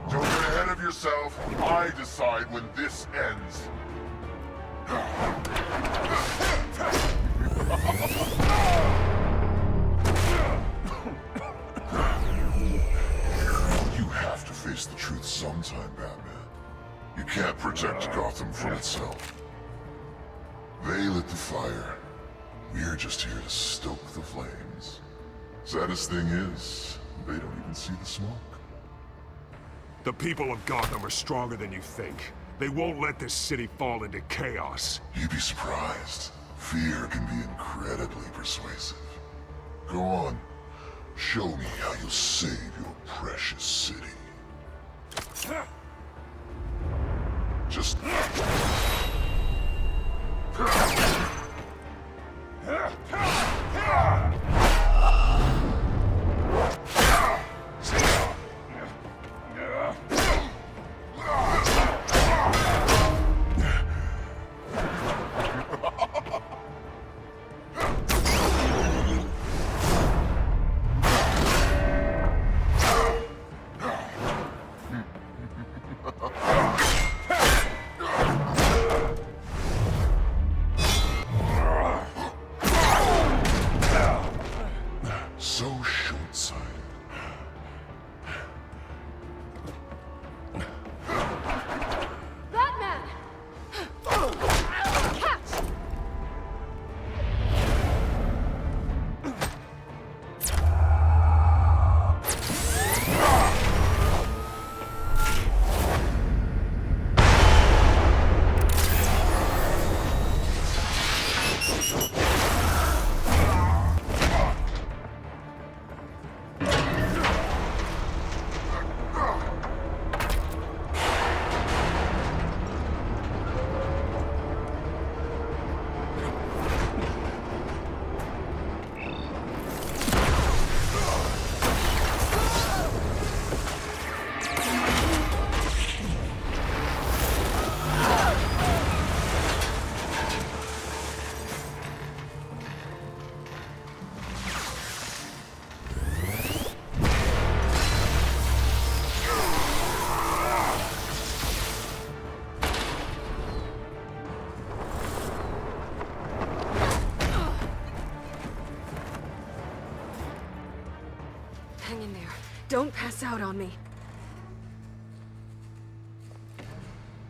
Don't get ahead of yourself. I decide when this ends. You have to face the truth sometime, Batman. You can't protect Gotham from itself. They lit the fire. We're just here to stoke the flames. Saddest thing is, they don't even see the smoke. The people of Gotham are stronger than you think. They won't let this city fall into chaos. You'd be surprised. Fear can be incredibly persuasive. Go on. Show me how you'll save your precious city. Just... so short-sighted. Batman! Catch! Hang in there. Don't pass out on me.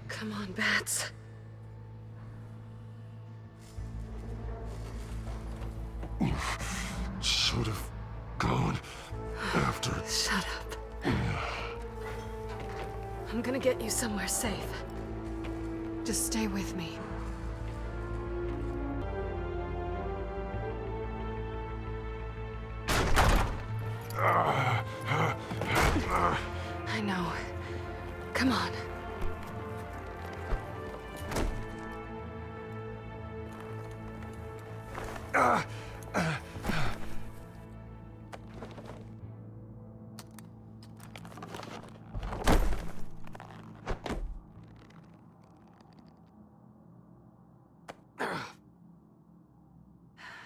Come on, Bats. Should have gone after... Shut up. I'm gonna get you somewhere safe. Just stay with me. I know. Come on.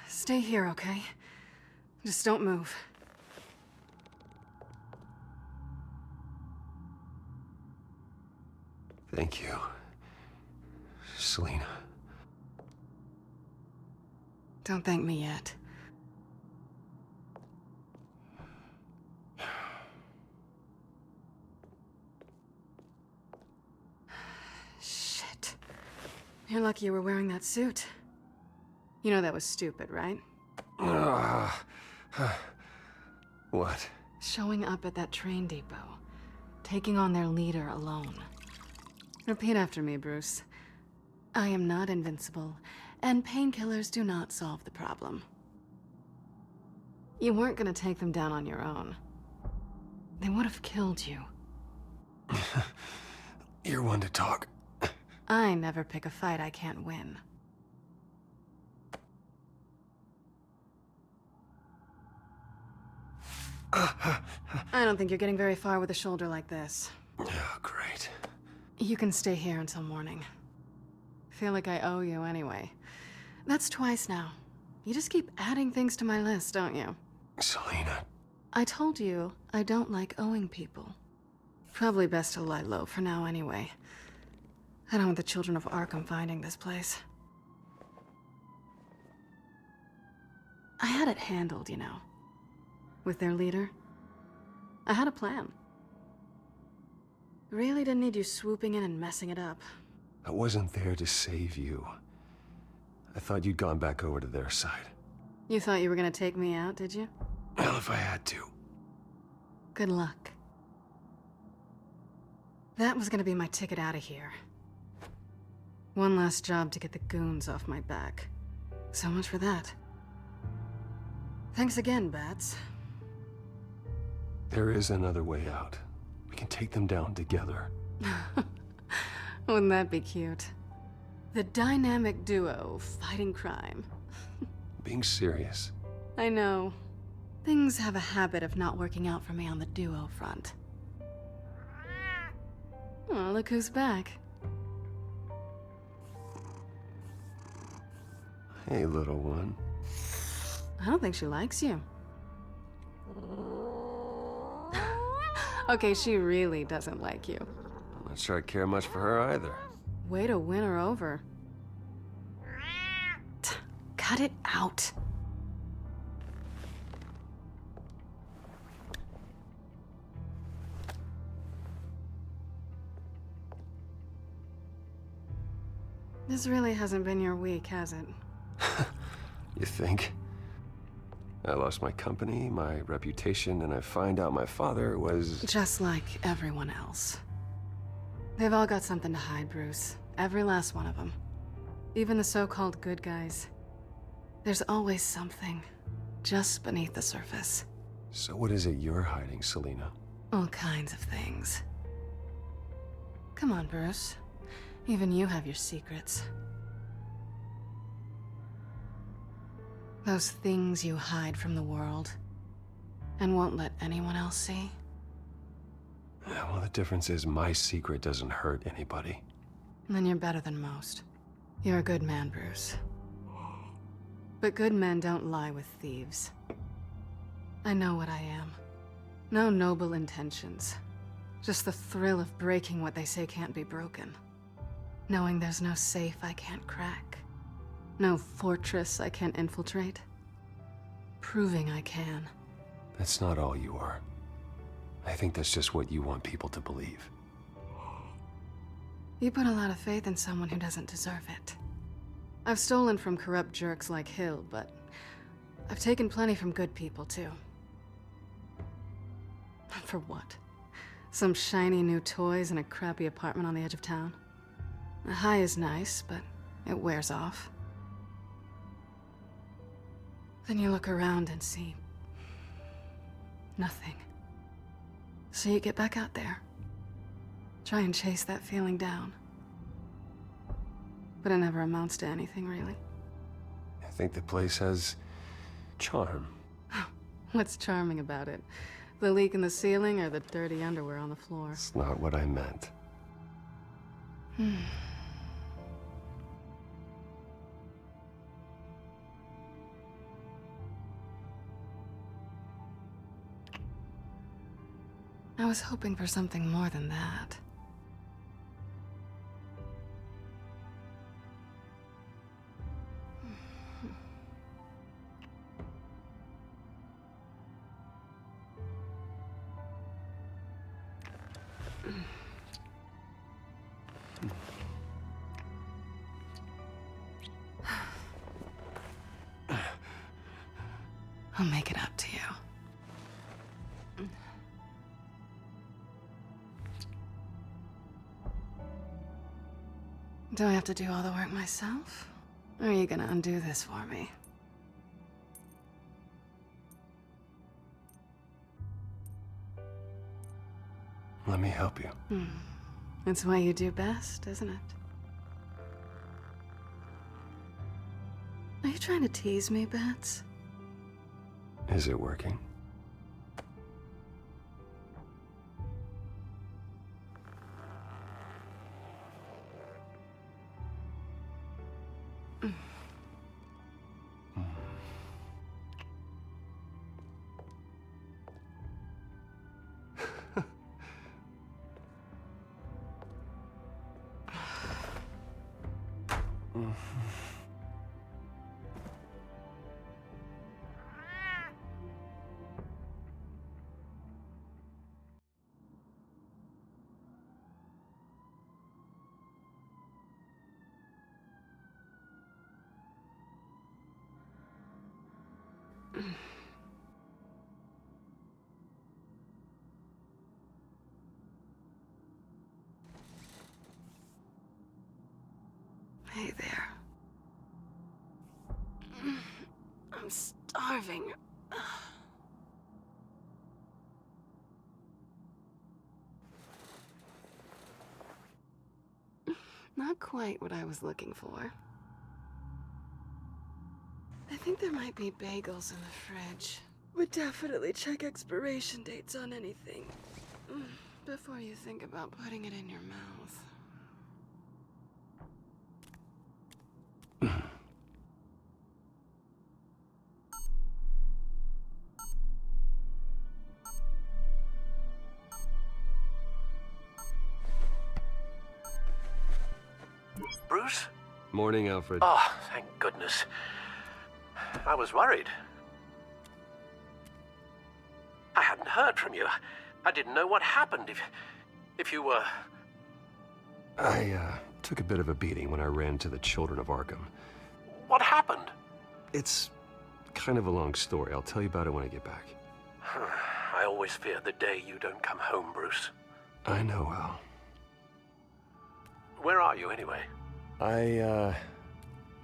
Stay here, okay? Just don't move. Thank you, Selina. Don't thank me yet. Shit. You're lucky you were wearing that suit. You know that was stupid, right? What? Showing up at that train depot. Taking on their leader alone. Repeat after me, Bruce. I am not invincible, and painkillers do not solve the problem. You weren't gonna take them down on your own. They would have killed you. You're one to talk. I never pick a fight I can't win. I don't think you're getting very far with a shoulder like this. Oh, great. You can stay here until morning. Feel like I owe you anyway. That's twice now. You just keep adding things to my list, don't you? Selina. I told you I don't like owing people. Probably best to lie low for now anyway. I don't want the children of Arkham finding this place. I had it handled, you know. With their leader. I had a plan. Really didn't need you swooping in and messing it up. I wasn't there to save you. I thought you'd gone back over to their side. You thought you were gonna take me out, did you? Well, if I had to. Good luck. That was gonna be my ticket out of here. One last job to get the goons off my back. So much for that. Thanks again, Bats. There is another way out. We can take them down together. Wouldn't that be cute? The dynamic duo fighting crime. Being serious. I know. Things have a habit of not working out for me on the duo front. Oh, look who's back. Hey, little one. I don't think she likes you. Okay, she really doesn't like you. I'm not sure I care much for her either. Way to win her over. Cut it out. This really hasn't been your week, has it? You think? I lost my company, my reputation, and I find out my father was... Just like everyone else. They've all got something to hide, Bruce. Every last one of them. Even the so-called good guys. There's always something, just beneath the surface. So what is it you're hiding, Selina? All kinds of things. Come on, Bruce. Even you have your secrets. Those things you hide from the world and won't let anyone else see. Yeah, well, the difference is my secret doesn't hurt anybody. Then you're better than most. You're a good man, Bruce. But good men don't lie with thieves. I know what I am. No noble intentions. Just the thrill of breaking what they say can't be broken. Knowing there's no safe I can't crack. No fortress I can't infiltrate. Proving I can. That's not all you are. I think that's just what you want people to believe. You put a lot of faith in someone who doesn't deserve it. I've stolen from corrupt jerks like Hill, but I've taken plenty from good people, too. For what? Some shiny new toys and a crappy apartment on the edge of town? The high is nice, but it wears off. Then you look around and see nothing. So you get back out there. Try and chase that feeling down. But it never amounts to anything, really. I think the place has charm. What's charming about it? The leak in the ceiling or the dirty underwear on the floor? It's not what I meant. I was hoping for something more than that. I'll make it up to you. Do I have to do all the work myself? Or are you gonna undo this for me? Let me help you. It's what you do best, isn't it? Are you trying to tease me, Bats? Is it working? Hey there. I'm starving. Not quite what I was looking for. I think there might be bagels in the fridge. Would definitely check expiration dates on anything before you think about putting it in your mouth. Bruce? Morning, Alfred. Oh, thank goodness. I was worried. I hadn't heard from you. I didn't know what happened if you were... I took a bit of a beating when I ran to the children of Arkham. What happened? It's kind of a long story. I'll tell you about it when I get back. I always fear the day you don't come home, Bruce. I know, Al. Where are you, anyway? I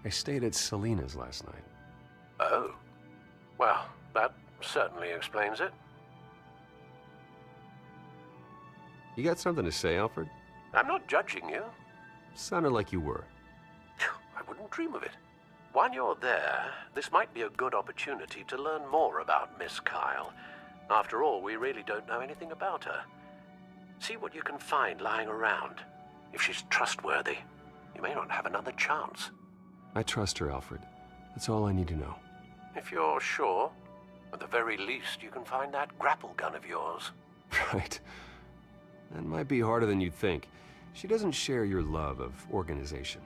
stayed at Selena's last night. Oh. Well, that certainly explains it. You got something to say, Alfred? I'm not judging you. Sounded like you were. I wouldn't dream of it. While you're there, this might be a good opportunity to learn more about Miss Kyle. After all, we really don't know anything about her. See what you can find lying around. If she's trustworthy, you may not have another chance. I trust her, Alfred. That's all I need to know. If you're sure, at the very least, you can find that grapple gun of yours. Right. That might be harder than you'd think. She doesn't share your love of organization.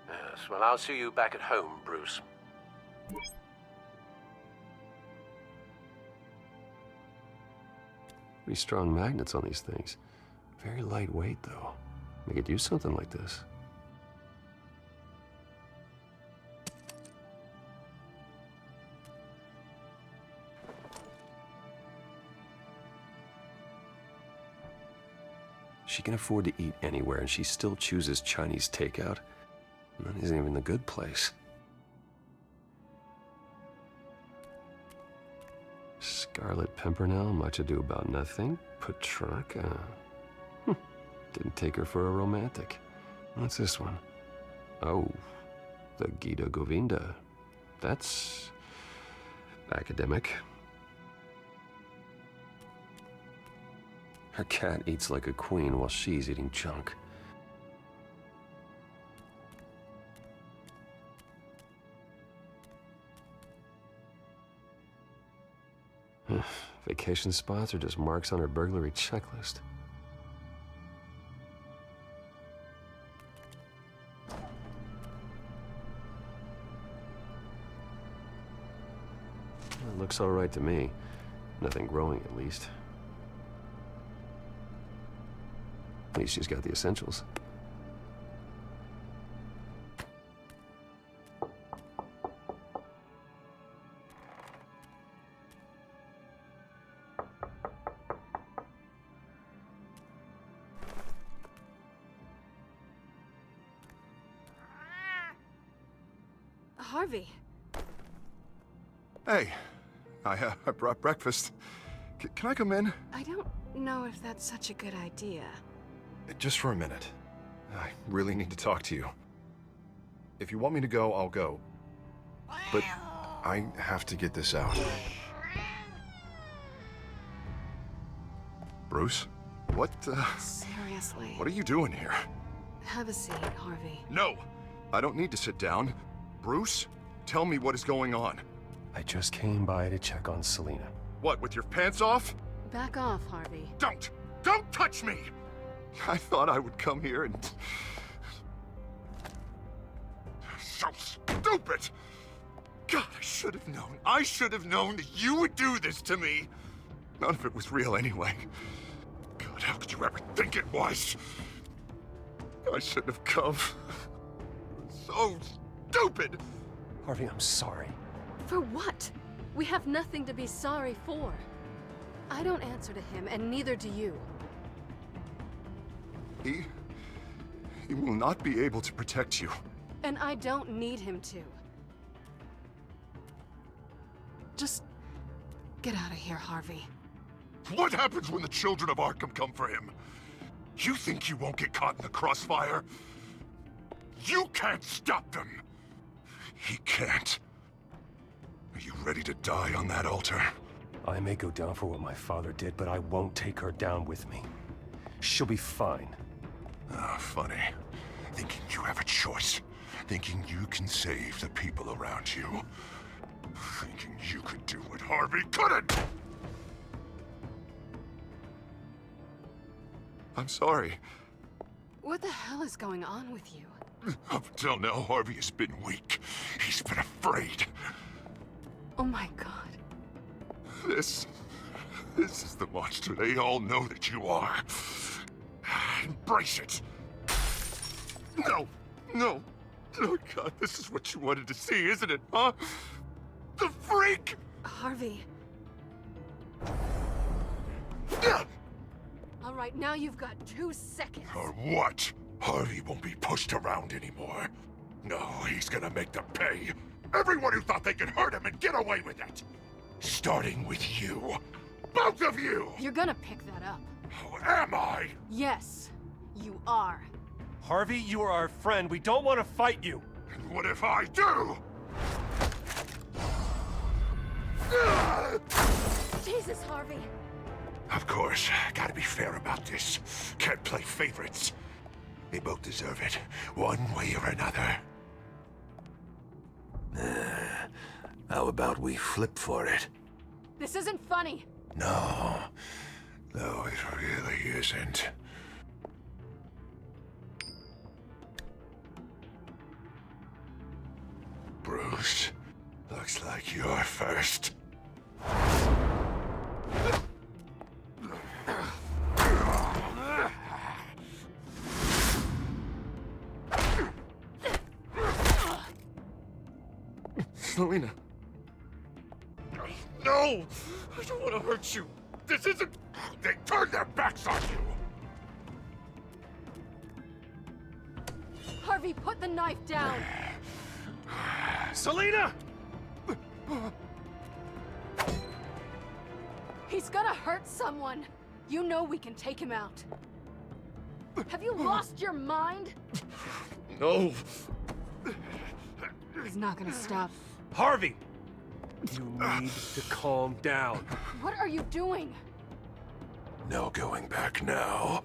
Yes, well, I'll see you back at home, Bruce. Pretty strong magnets on these things. Very lightweight, though. They could use something like this. She can afford to eat anywhere, and she still chooses Chinese takeout. And that isn't even the good place. Scarlet Pimpernel, Much Ado About Nothing, Petrarca. Didn't take her for a romantic. What's this one? Oh, the Gita Govinda. That's academic. Her cat eats like a queen while she's eating junk. Vacation spots are just marks on her burglary checklist. It looks all right to me. Nothing growing, at least. At least she's got the essentials. Harvey. Hey, I brought breakfast. Can I come in? I don't know if that's such a good idea. Just for a minute. I really need to talk to you. If you want me to go, I'll go. But I have to get this out. Bruce? What, Seriously. What are you doing here? Have a seat, Harvey. No! I don't need to sit down. Bruce, tell me what is going on. I just came by to check on Selena. What, with your pants off? Back off, Harvey. Don't! Don't touch me! I thought I would come here and... so stupid! God, I should have known. I should have known that you would do this to me. None of it was real anyway. God, how could you ever think it was? I shouldn't have come. So stupid! Harvey, I'm sorry. For what? We have nothing to be sorry for. I don't answer to him, and neither do you. He will not be able to protect you. And I don't need him to. Just get out of here, Harvey. What happens when the children of Arkham come for him? You think you won't get caught in the crossfire? You can't stop them! He can't. Are you ready to die on that altar? I may go down for what my father did, but I won't take her down with me. She'll be fine. Ah, funny. Thinking you have a choice. Thinking you can save the people around you. Thinking you could do what Harvey couldn't! I'm sorry. What the hell is going on with you? Up until now, Harvey has been weak. He's been afraid. Oh my god. This is the monster they all know that you are. Embrace it. No. Oh God, this is what you wanted to see, isn't it, huh? The freak! Harvey. All right, now you've got 2 seconds. Or what? Harvey won't be pushed around anymore. No, he's gonna make them pay. Everyone who thought they could hurt him and get away with it. Starting with you. Both of you! You're gonna pick that up. Oh, am I? Yes, you are. Harvey, you are our friend. We don't want to fight you. And what if I do? Jesus, Harvey. Of course, gotta be fair about this. Can't play favorites. They both deserve it, one way or another. How about we flip for it? This isn't funny. No, it really isn't. Bruce, looks like you're first. Selina. No! I don't want to hurt you. This isn't... They turned their backs on you! Harvey, put the knife down. Selina! He's gonna hurt someone. You know we can take him out. Have you lost your mind? No. He's not gonna stop. Harvey! You need to calm down. What are you doing? No going back now.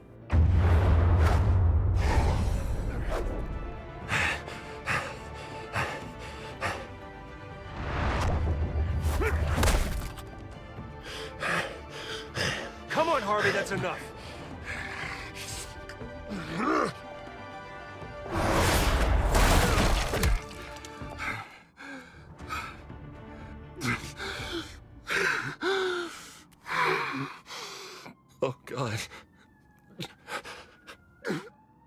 Come on, Harvey, that's enough. Oh, God.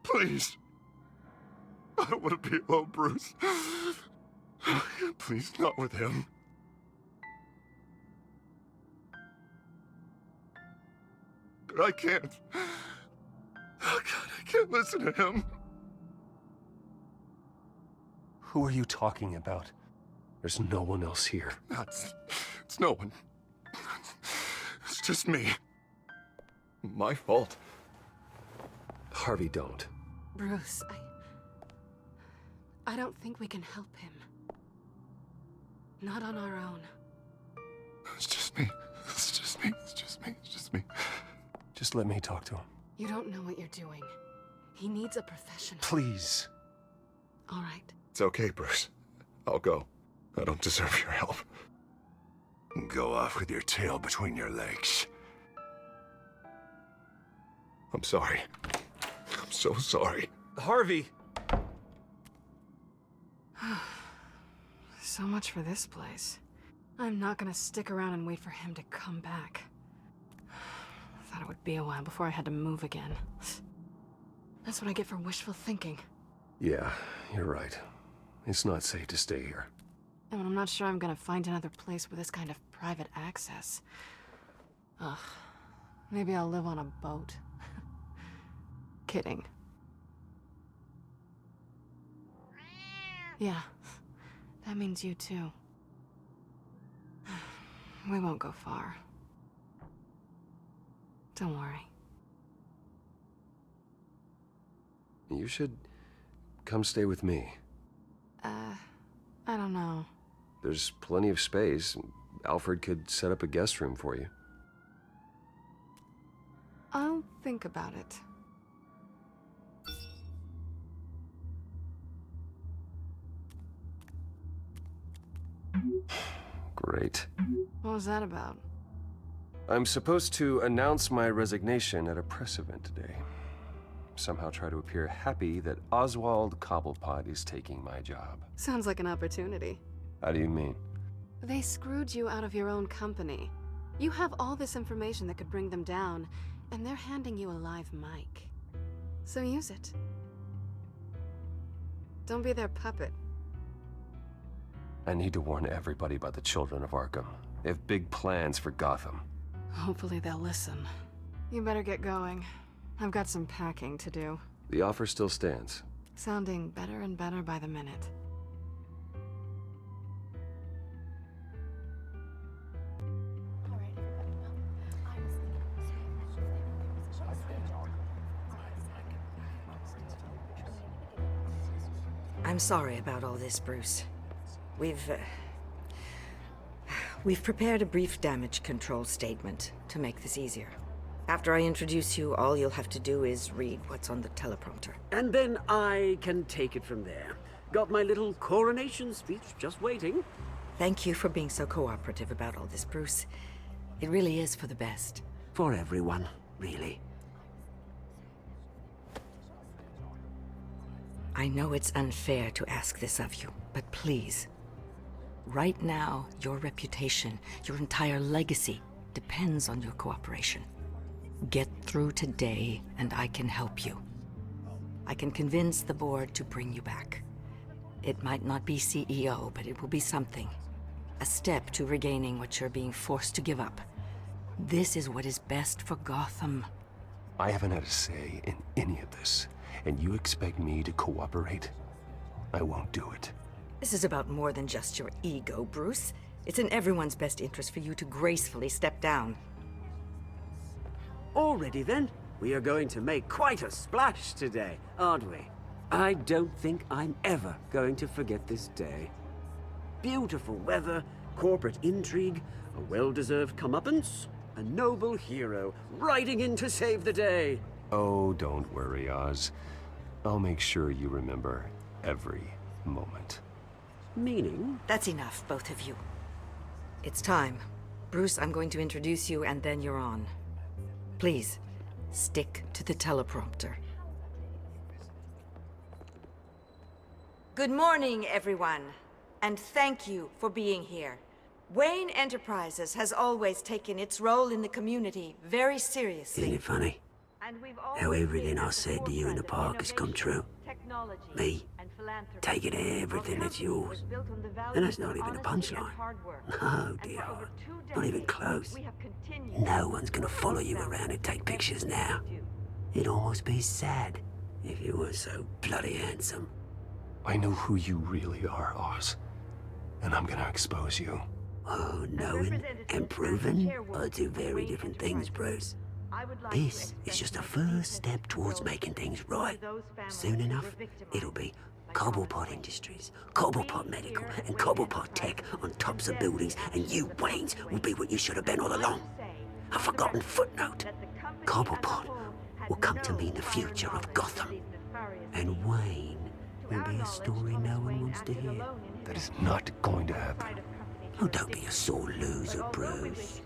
Please. I don't want to be alone, Bruce. Please, not with him. But I can't. Oh, God, I can't listen to him. Who are you talking about? There's no one else here. It's no one. It's just me. My fault. Harvey, don't. Bruce, I don't think we can help him. Not on our own. It's just me. It's just me. It's just me. It's just me. Just let me talk to him. You don't know what you're doing. He needs a professional. Please. All right. It's okay, Bruce. I'll go. I don't deserve your help. Go off with your tail between your legs. I'm sorry. I'm so sorry. Harvey! So much for this place. I'm not gonna stick around and wait for him to come back. I thought it would be a while before I had to move again. That's what I get for wishful thinking. Yeah, you're right. It's not safe to stay here. And I'm not sure I'm gonna find another place with this kind of private access. Ugh. Maybe I'll live on a boat. Kidding. Yeah. That means you too. We won't go far. Don't worry. You should come stay with me. I don't know. There's plenty of space. Alfred could set up a guest room for you. I'll think about it. Great. What was that about? I'm supposed to announce my resignation at a press event today. Somehow try to appear happy that Oswald Cobblepot is taking my job. Sounds like an opportunity. How do you mean? They screwed you out of your own company. You have all this information that could bring them down, and they're handing you a live mic. So use it. Don't be their puppet. I need to warn everybody about the children of Arkham. They have big plans for Gotham. Hopefully they'll listen. You better get going. I've got some packing to do. The offer still stands. Sounding better and better by the minute. I'm sorry about all this, Bruce. We've prepared a brief damage control statement to make this easier. After I introduce you, all you'll have to do is read what's on the teleprompter. And then I can take it from there. Got my little coronation speech just waiting. Thank you for being so cooperative about all this, Bruce. It really is for the best. For everyone, really. I know it's unfair to ask this of you, but please. Right now, your reputation, your entire legacy, depends on your cooperation. Get through today, and I can help you. I can convince the board to bring you back. It might not be CEO, but it will be something. A step to regaining what you're being forced to give up. This is what is best for Gotham. I haven't had a say in any of this, and you expect me to cooperate? I won't do it. This is about more than just your ego, Bruce. It's in everyone's best interest for you to gracefully step down. Already then, we are going to make quite a splash today, aren't we? I don't think I'm ever going to forget this day. Beautiful weather, corporate intrigue, a well-deserved comeuppance, a noble hero riding in to save the day. Oh, don't worry, Oz. I'll make sure you remember every moment. Meaning? That's enough, both of you. It's time. Bruce, I'm going to introduce you, and then you're on. Please, stick to the teleprompter. Good morning, everyone, and thank you for being here. Wayne Enterprises has always taken its role in the community very seriously. Isn't it funny? How everything I said to you in the park has come true. Me, taking everything that's yours. And that's not even a punchline. No, dear, not even close. No one's gonna follow you around and take pictures now. It'd almost be sad if you were so bloody handsome. I know who you really are, Oz. And I'm gonna expose you. Oh, knowing and proving are two very different things, Bruce. This is just a first step towards making things right. Soon enough, it'll be Cobblepot Industries, Cobblepot Medical, and Cobblepot Tech on tops of buildings, and you, Waynes, will be what you should have been all along. A forgotten footnote. Cobblepot will come to mean the future of Gotham. And Wayne will be a story no one wants to hear. That is not going to happen. Oh, don't be a sore loser, Bruce.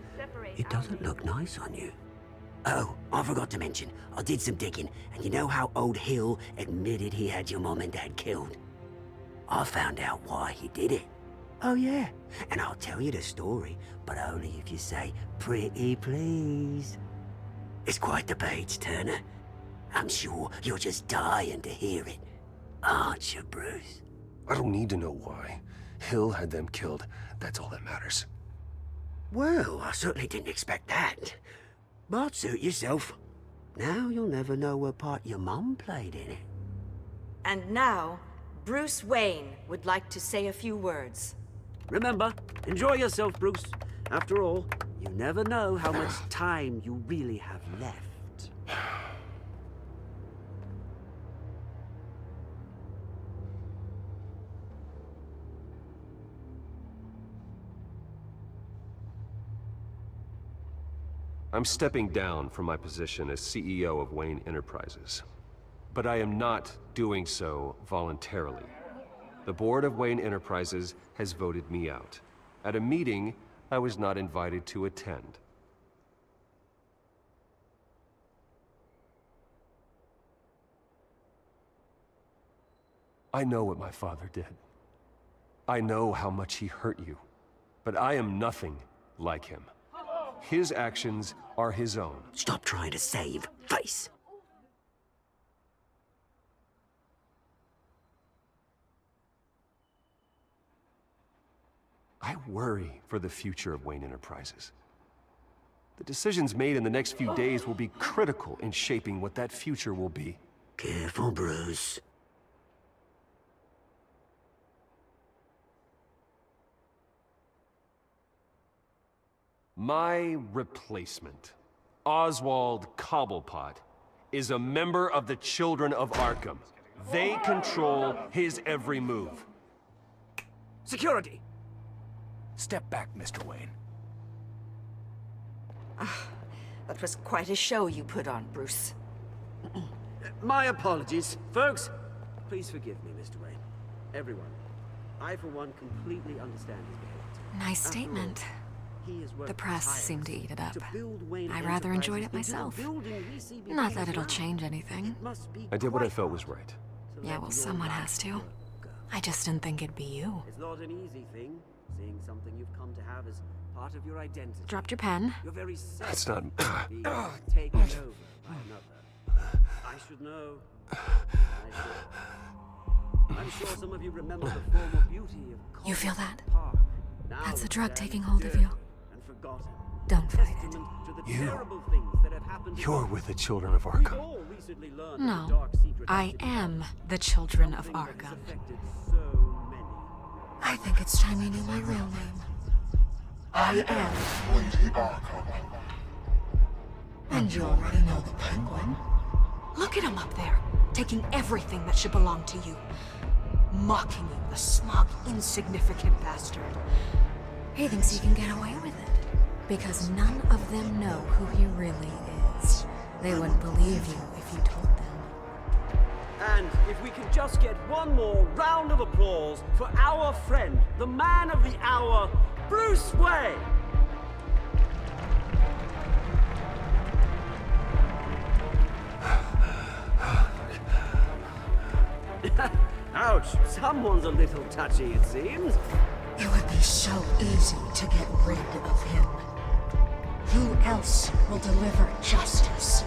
It doesn't look nice on you. Oh, I forgot to mention, I did some digging, and you know how old Hill admitted he had your mom and dad killed? I found out why he did it. Oh yeah, and I'll tell you the story, but only if you say, pretty please. It's quite the page turner. I'm sure you're just dying to hear it, aren't you, Bruce? I don't need to know why. Hill had them killed. That's all that matters. Well, I certainly didn't expect that. But suit yourself. Now you'll never know what part your mum played in it. And now, Bruce Wayne would like to say a few words. Remember, enjoy yourself, Bruce. After all, you never know how much time you really have left. I'm stepping down from my position as CEO of Wayne Enterprises. But I am not doing so voluntarily. The board of Wayne Enterprises has voted me out, at a meeting I was not invited to attend. I know what my father did. I know how much he hurt you, but I am nothing like him. His actions are his own. Stop trying to save face. I worry for the future of Wayne Enterprises. The decisions made in the next few days will be critical in shaping what that future will be. Careful, Bruce. My replacement, Oswald Cobblepot, is a member of the Children of Arkham. They control his every move. Security! Step back, Mr. Wayne. That was quite a show you put on, Bruce. My apologies. Folks, please forgive me, Mr. Wayne. Everyone. I, for one, completely understand his behavior. Nice statement. The press seemed to eat it up. I rather enjoyed it myself. Not that it'll change anything. I did what I felt was right. Yeah, well, someone has to. I just didn't think it'd be you. It's not an easy thing, seeing something you've come to have as part of your identity. Dropped your pen. You're very sad. That's not... being taken over by another. I should know. I should. I'm sure some of you remember the former beauty of... You feel that? Park. That's the drug taking hold of you. Don't fight it. You're with the Children of Arkham. No, I am the Children of Arkham. I think it's time you knew my real name. I am Lady Arkham. And you already know the Penguin. Look at him up there, taking everything that should belong to you. Mocking you, the smug, insignificant bastard. He thinks he can get away with it. Because none of them know who he really is. They wouldn't believe you if you told them. And if we could just get one more round of applause for our friend, the man of the hour, Bruce Wayne! Ouch, someone's a little touchy, it seems. It would be so easy to get rid of him. Who else will deliver justice?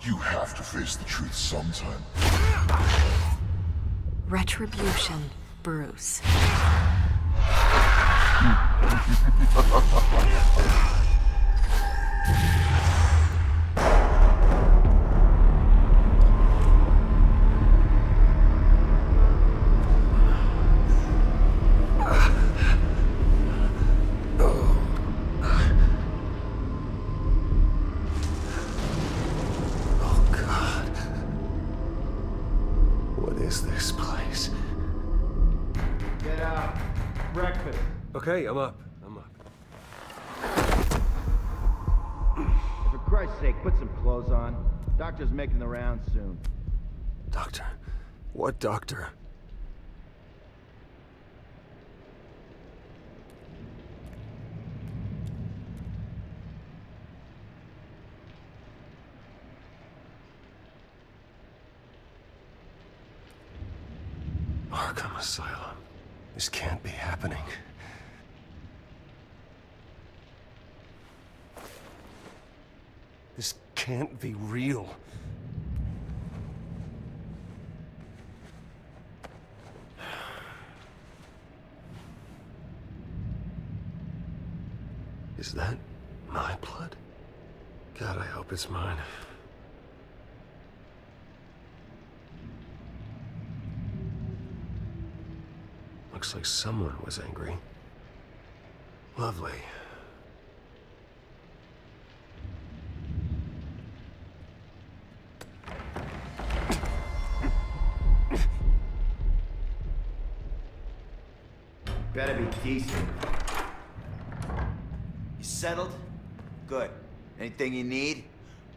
You have to face the truth sometime. Retribution, Bruce. Okay, I'm up. For Christ's sake, put some clothes on. Doctor's making the rounds soon. Doctor? What doctor? Arkham Asylum. This can't be happening. This can't be real. Is that my blood? God, I hope it's mine. Looks like someone was angry. Lovely. Better be decent. You settled? Good. Anything you need?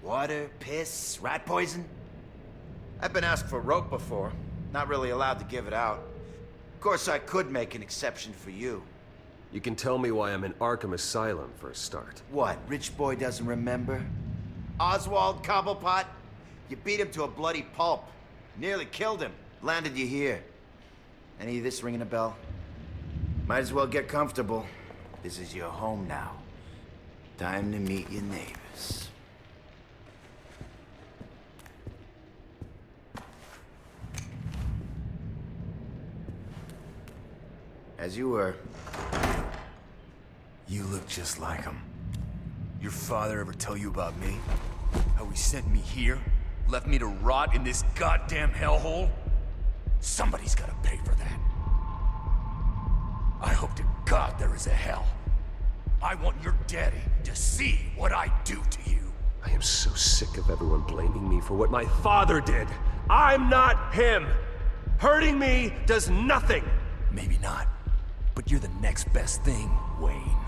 Water, piss, rat poison? I've been asked for rope before. Not really allowed to give it out. Of course, I could make an exception for you. You can tell me why I'm in Arkham Asylum for a start. What, rich boy doesn't remember? Oswald Cobblepot? You beat him to a bloody pulp. Nearly killed him. Landed you here. Any of this ringing a bell? Might as well get comfortable. This is your home now. Time to meet your neighbors. As you were. You look just like him. Your father ever tell you about me? How he sent me here? Left me to rot in this goddamn hellhole? Somebody's gotta pay for that. I hope to God there is a hell. I want your daddy to see what I do to you. I am so sick of everyone blaming me for what my father did. I'm not him. Hurting me does nothing. Maybe not, but you're the next best thing, Wayne.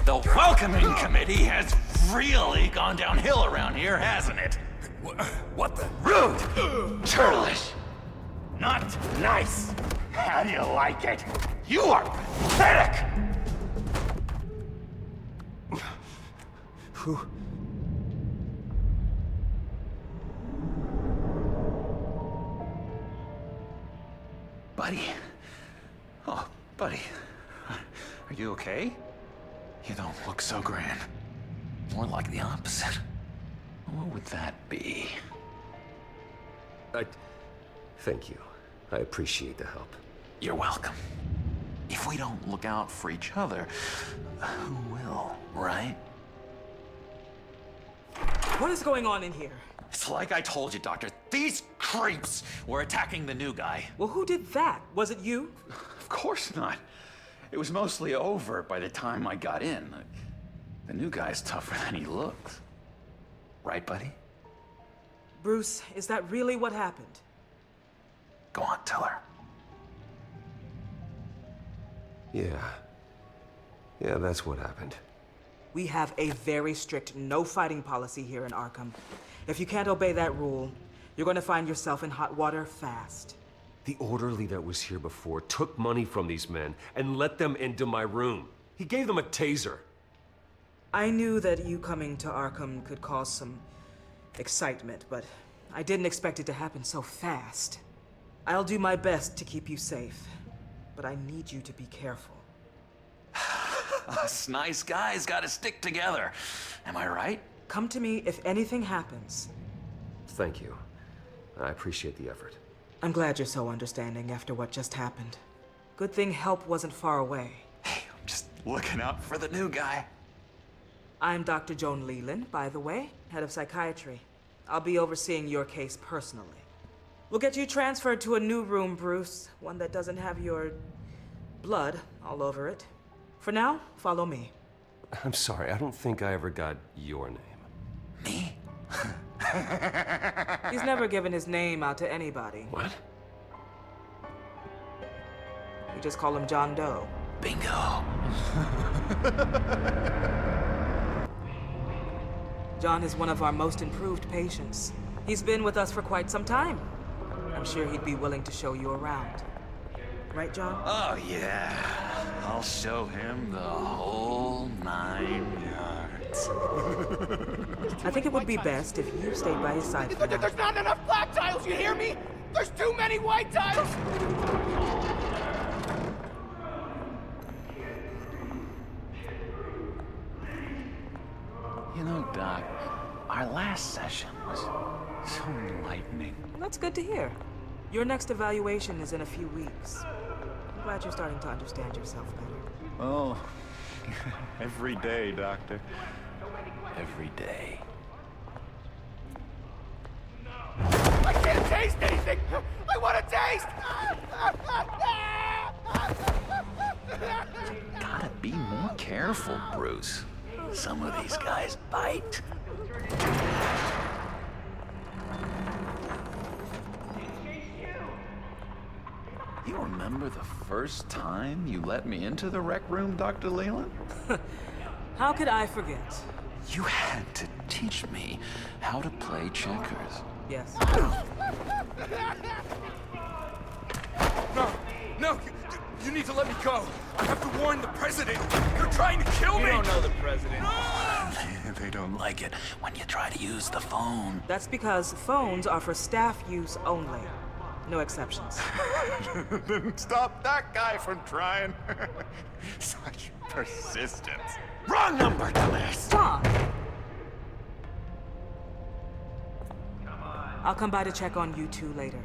The welcoming committee has really gone downhill around here, hasn't it? What the? Rude! Churlish! Not nice! How do you like it? You are pathetic! Who? Buddy? Oh, buddy. Are you okay? You don't look so grand. More like the opposite. What would that be? Thank you. I appreciate the help. You're welcome. If we don't look out for each other, who will, right? What is going on in here? It's like I told you, Doctor. These creeps were attacking the new guy. Well, who did that? Was it you? Of course not. It was mostly over by the time I got in. The new guy's tougher than he looks. Right, buddy? Bruce, is that really what happened? Go on, tell her. Yeah, that's what happened. We have a very strict no fighting policy here in Arkham. If you can't obey that rule, you're going to find yourself in hot water fast. The orderly that was here before took money from these men and let them into my room. He gave them a taser. I knew that you coming to Arkham could cause some excitement, but I didn't expect it to happen so fast. I'll do my best to keep you safe, but I need you to be careful. Us nice guys gotta stick together. Am I right? Come to me if anything happens. Thank you. I appreciate the effort. I'm glad you're so understanding after what just happened. Good thing help wasn't far away. Hey, I'm just looking out for the new guy. I'm Dr. Joan Leland, by the way, head of psychiatry. I'll be overseeing your case personally. We'll get you transferred to a new room, Bruce. One that doesn't have your blood all over it. For now, follow me. I'm sorry, I don't think I ever got your name. Me? He's never given his name out to anybody. What? We just call him John Doe. Bingo. John is one of our most improved patients. He's been with us for quite some time. I'm sure he'd be willing to show you around. Right, John? Oh, yeah. I'll show him the whole 9 yards. I think it would be best if you stayed by his side for now. There's not enough black tiles, you hear me? There's too many white tiles! You know, Doc, our last session was so enlightening. That's good to hear. Your next evaluation is in a few weeks. I'm glad you're starting to understand yourself better. Oh, every day, Doctor. Every day. I can't taste anything! I want to taste! Gotta be more careful, Bruce. Some of these guys bite. You remember the first time you let me into the rec room, Dr. Leland? How could I forget? You had to teach me how to play checkers. Yes. No, you need to let me go. I have to warn the president. They're trying to kill me. You don't know the president. They don't like it when you try to use the phone. That's because phones are for staff use only. No exceptions. Didn't stop that guy from trying. Such persistence. Wrong number, dumbass! Stop! I'll come by to check on you two later.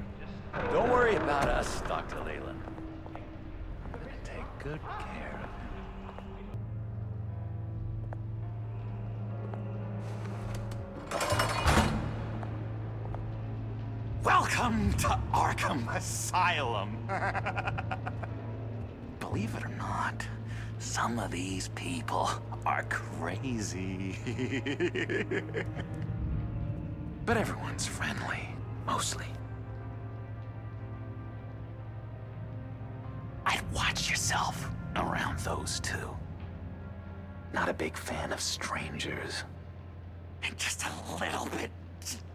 Don't worry about us, Dr. Leland. I'm gonna take good care of him. Welcome to Arkham Asylum. Believe it or not, some of these people are crazy. But everyone's friendly, mostly. I'd watch yourself around those two. Not a big fan of strangers. And just a little bit,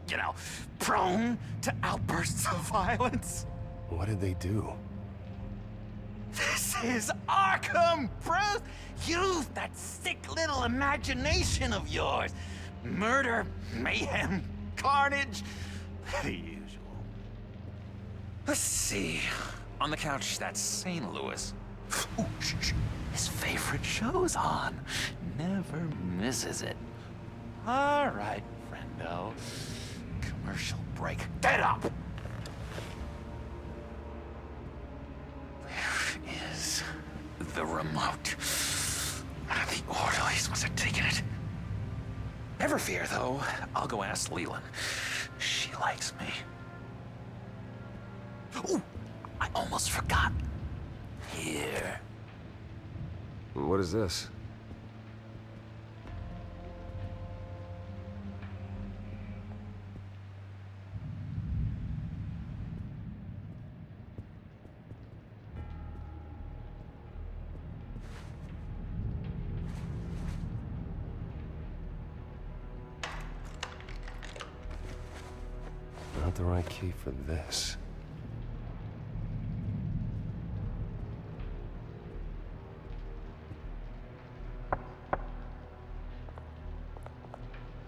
you know, prone to outbursts of violence. What did they do? This is Arkham, Bruce! Use that sick little imagination of yours. Murder, mayhem, carnage, the usual. Let's see. On the couch, that's St. Louis. Ooh, shh. His favorite show's on. Never misses it. All right, friendo. Commercial break. Get up! Where is the remote? The orderlies must have taken it. Never fear, though. I'll go ask Leland. She likes me. Ooh, I almost forgot. Here. What is this? Not the right key for this.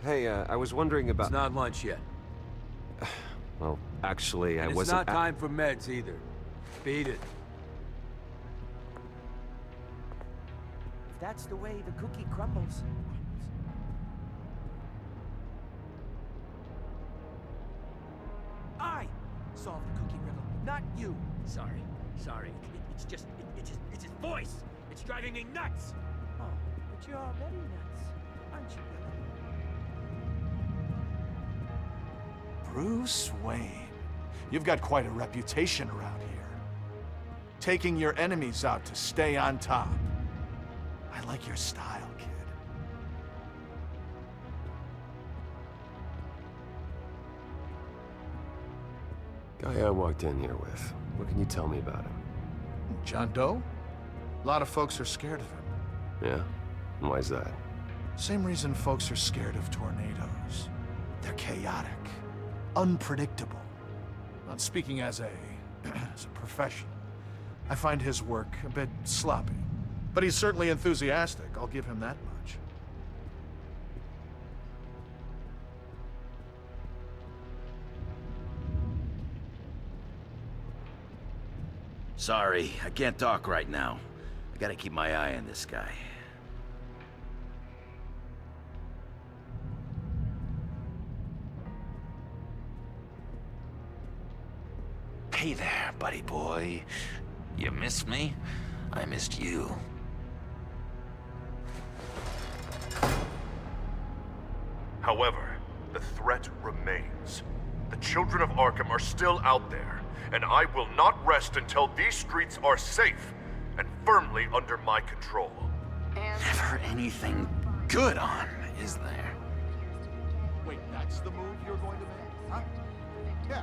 Hey, I was wondering about... It's not lunch yet. Well, actually, I It's wasn't... not time for meds either. Beat it. If that's the way the cookie crumbles. I solved the cookie riddle, not you. Sorry. It's just his voice. It's driving me nuts. Oh, but you're already nuts, aren't you, Billy? Bruce Wayne. You've got quite a reputation around here. Taking your enemies out to stay on top. I like your style, kid. Guy I walked in here with. What can you tell me about him? John Doe? A lot of folks are scared of him. Yeah? Why is that? Same reason folks are scared of tornadoes. They're chaotic, unpredictable. Not speaking as a professional, I find his work a bit sloppy. But he's certainly enthusiastic, I'll give him that much. Sorry, I can't talk right now. I gotta keep my eye on this guy. Hey there, buddy boy. You missed me? I missed you. However, the threat remains. The children of Arkham are still out there, and I will not rest until these streets are safe and firmly under my control. Never anything good on, is there? Wait, that's the move you're going to make, huh? Yeah.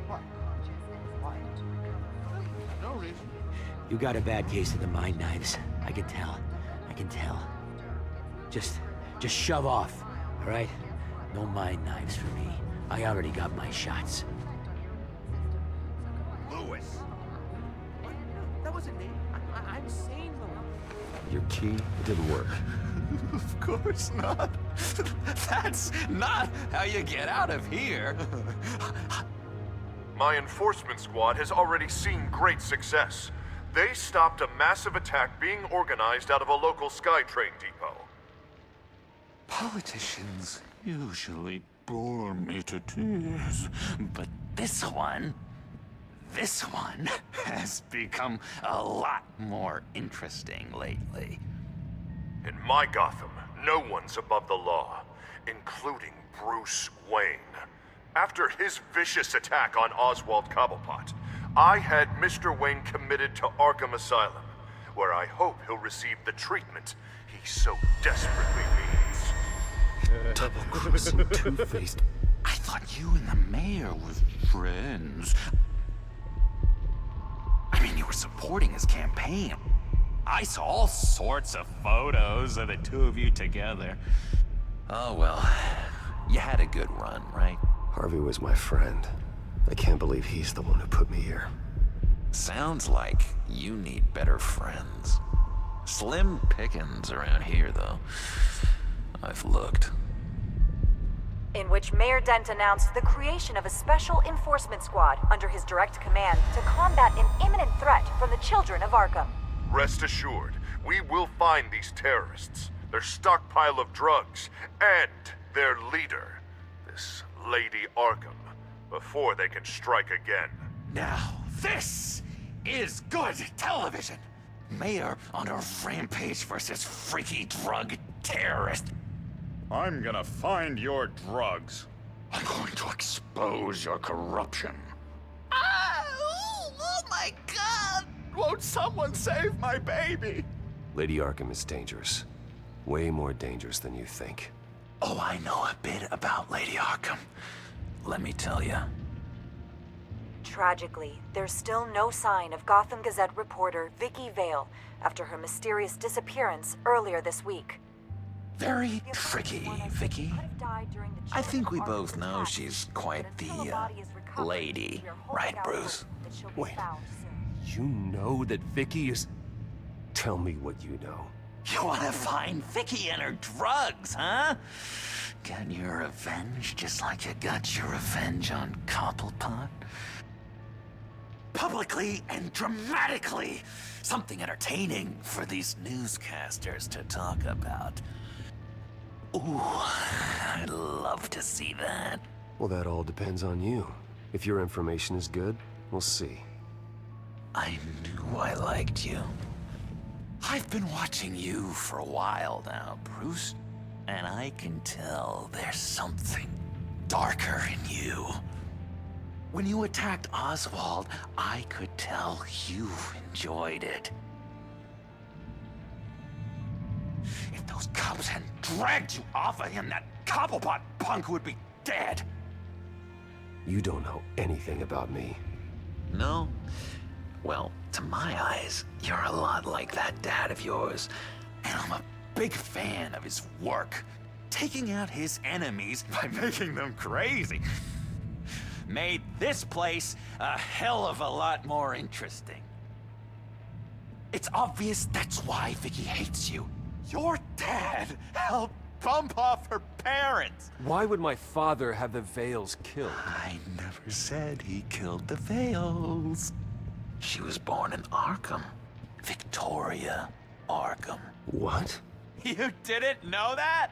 What? Why? No reason. You got a bad case of the mind knives. I can tell. I can tell. Just shove off, all right? No mind knives for me. I already got my shots. Lewis! What? That wasn't me. I'm sane, Lewis. Your key didn't work. Of course not. That's not how you get out of here. My enforcement squad has already seen great success. They stopped a massive attack being organized out of a local SkyTrain depot. Politicians usually bore me to tears, but this one has become a lot more interesting lately. In my Gotham, no one's above the law, including Bruce Wayne. After his vicious attack on Oswald Cobblepot, I had Mr. Wayne committed to Arkham Asylum, where I hope he'll receive the treatment he so desperately needs. Double-crossing, two-faced. I thought you and the mayor were friends. I mean, you were supporting his campaign. I saw all sorts of photos of the two of you together. Oh, well, you had a good run, right? Harvey was my friend. I can't believe he's the one who put me here. Sounds like you need better friends. Slim pickings around here, though. I've looked. In which Mayor Dent announced the creation of a special enforcement squad under his direct command to combat an imminent threat from the children of Arkham. Rest assured, we will find these terrorists, their stockpile of drugs, and their leader, this Lady Arkham, before they can strike again. Now, this is good television! Mayor on a rampage versus freaky drug terrorist. I'm gonna find your drugs. I'm going to expose your corruption. Oh my God! Won't someone save my baby? Lady Arkham is dangerous. Way more dangerous than you think. Oh, I know a bit about Lady Arkham. Let me tell you. Tragically, there's still no sign of Gotham Gazette reporter Vicky Vale after her mysterious disappearance earlier this week. Very tricky, Vicky. I think we both know she's quite the, lady, right, Bruce? Wait, you know that Vicky is... Tell me what you know. You wanna find Vicky and her drugs, huh? Get your revenge just like you got your revenge on Cobblepot? Publicly and dramatically! Something entertaining for these newscasters to talk about. Ooh, I'd love to see that. Well, that all depends on you. If your information is good, we'll see. I knew I liked you. I've been watching you for a while now, Bruce, and I can tell there's something darker in you. When you attacked Oswald, I could tell you enjoyed it. If those cops hadn't dragged you off of him, that Cobblepot punk would be dead. You don't know anything about me. No, Well, to my eyes, you're a lot like that dad of yours. And I'm a big fan of his work. Taking out his enemies by making them crazy. Made this place a hell of a lot more interesting. It's obvious that's why Vicky hates you. Your dad helped bump off her parents. Why would my father have the Vales killed? I never said he killed the Vales. She was born in Arkham. Victoria Arkham. What? You didn't know that?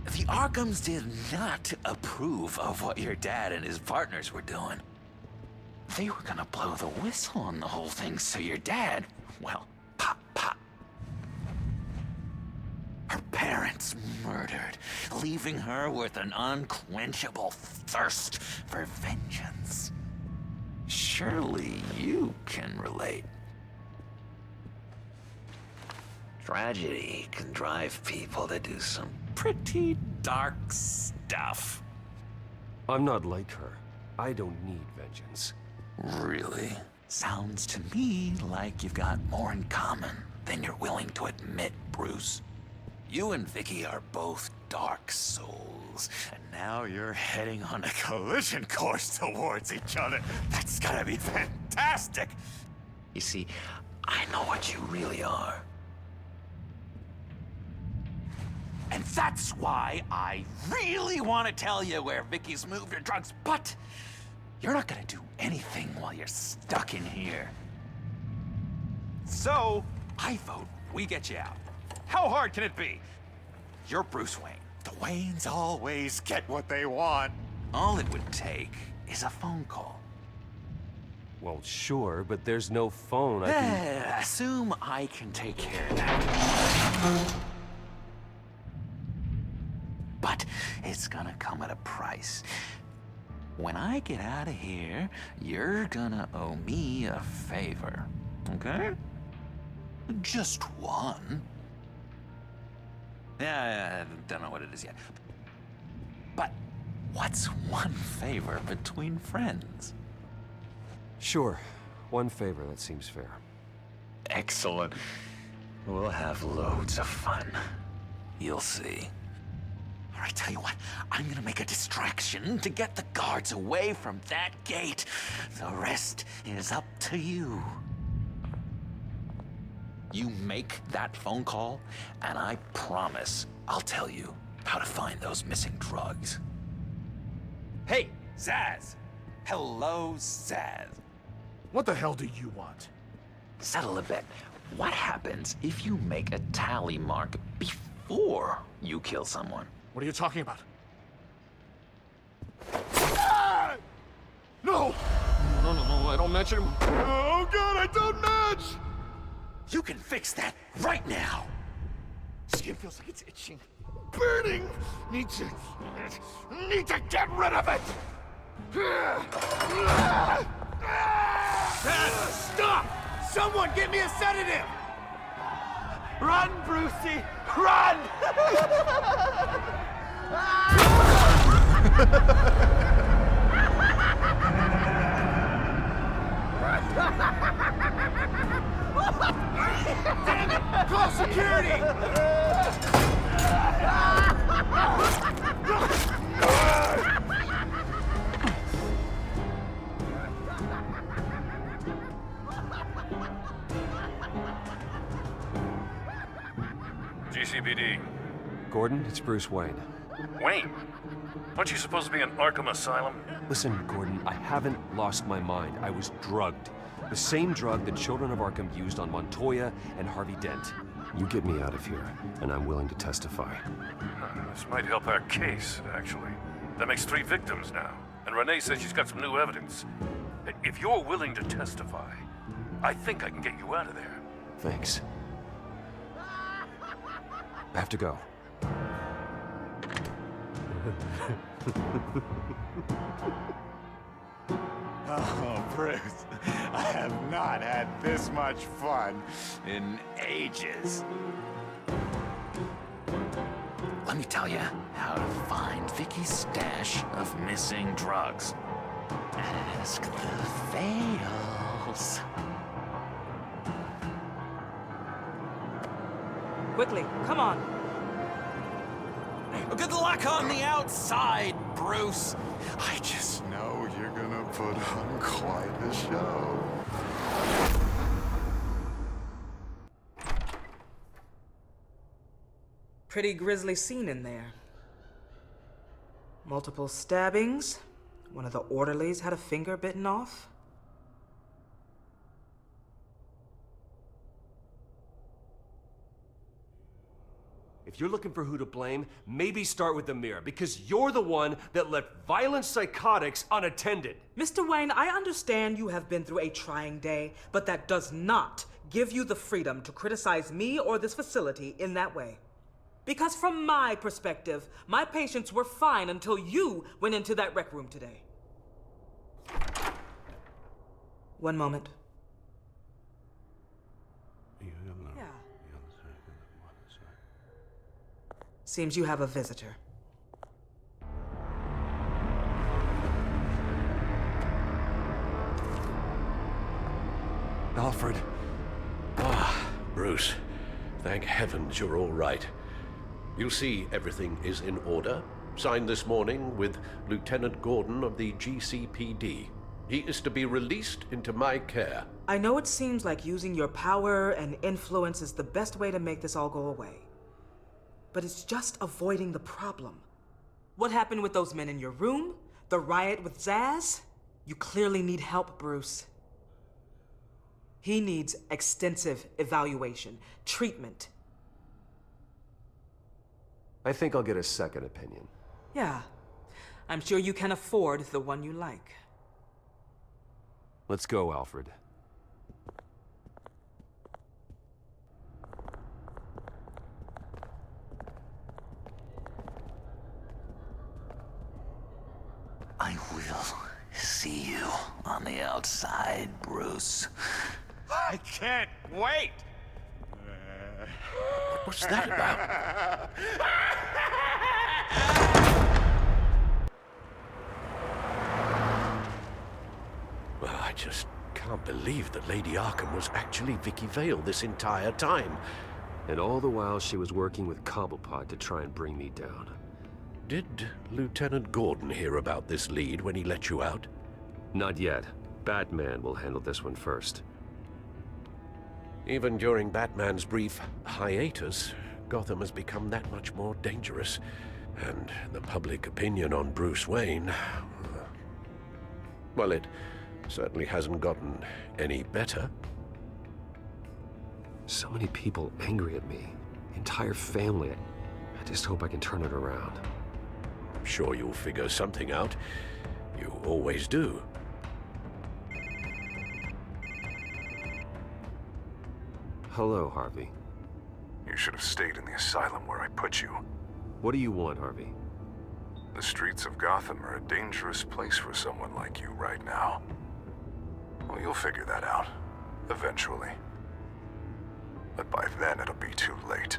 The Arkhams did not approve of what your dad and his partners were doing. They were gonna blow the whistle on the whole thing, so your dad, well, pop, pop. Her parents murdered, leaving her with an unquenchable thirst for vengeance. Surely you can relate. Tragedy can drive people to do some pretty dark stuff. I'm not like her. I don't need vengeance. Really? Sounds to me like you've got more in common than you're willing to admit, Bruce. You and Vicky are both dark souls, and now you're heading on a collision course towards each other. That's gotta be fantastic! You see, I know what you really are. And that's why I really want to tell you where Vicky's moved her drugs, but you're not gonna do anything while you're stuck in here. So, I vote we get you out. How hard can it be? You're Bruce Wayne. The Waynes always get what they want. All it would take is a phone call. Well, sure, but there's no phone. I can... Assume I can take care of that. But it's gonna come at a price. When I get out of here, you're gonna owe me a favor, okay? Just one. Yeah, I don't know what it is yet. But what's one favor between friends? Sure. One favor, that seems fair. Excellent. We'll have loads of fun. You'll see. All right, tell you what, I'm gonna make a distraction to get the guards away from that gate. The rest is up to you. You make that phone call, and I promise I'll tell you how to find those missing drugs. Hey, Zaz! Hello, Zaz. What the hell do you want? Settle a bet. What happens if you make a tally mark before you kill someone? What are you talking about? Ah! No! No, I don't match him. Oh god, I don't match! You can fix that right now! Skin feels like it's itching. Burning! Need to get rid of it! Dad, stop! Someone get me a sedative! Run, Brucey! Run! Damn it! Call security! GCPD. Gordon, it's Bruce Wayne. Wayne? Aren't you supposed to be in Arkham Asylum? Listen, Gordon, I haven't lost my mind. I was drugged. The same drug the children of Arkham used on Montoya and Harvey Dent. You get me out of here, and I'm willing to testify. This might help our case, actually. That makes 3 victims now, and Renee says she's got some new evidence. If you're willing to testify, I think I can get you out of there. Thanks. I have to go. Oh, Bruce, I have not had this much fun in ages. Let me tell you how to find Vicky's stash of missing drugs. Ask the Vales. else. Quickly, come on. Good luck on the outside, Bruce. I just know you're gonna put on quite a show. Pretty grisly scene in there. Multiple stabbings. One of the orderlies had a finger bitten off. If you're looking for who to blame, maybe start with the mirror, because you're the one that left violent psychotics unattended. Mr. Wayne, I understand you have been through a trying day, but that does not give you the freedom to criticize me or this facility in that way. Because from my perspective, my patients were fine until you went into that rec room today. One moment. Yeah. Seems you have a visitor. Alfred. Ah, Bruce. Thank heavens you're all right. You see, everything is in order. Signed this morning with Lieutenant Gordon of the GCPD. He is to be released into my care. I know it seems like using your power and influence is the best way to make this all go away. But it's just avoiding the problem. What happened with those men in your room? The riot with Zaz? You clearly need help, Bruce. He needs extensive evaluation, treatment. I think I'll get a second opinion. Yeah, I'm sure you can afford the one you like. Let's go, Alfred. I will see you on the outside, Bruce. I can't wait! What's that about? Well, I just can't believe that Lady Arkham was actually Vicky Vale this entire time. And all the while she was working with Cobblepot to try and bring me down. Did Lieutenant Gordon hear about this lead when he let you out? Not yet. Batman will handle this one first. Even during Batman's brief hiatus, Gotham has become that much more dangerous. And the public opinion on Bruce Wayne... well, it certainly hasn't gotten any better. So many people angry at me. Entire family. I just hope I can turn it around. I'm sure you'll figure something out. You always do. Hello, Harvey. You should have stayed in the asylum where I put you. What do you want, Harvey? The streets of Gotham are a dangerous place for someone like you right now. Well, you'll figure that out. Eventually. But by then, it'll be too late.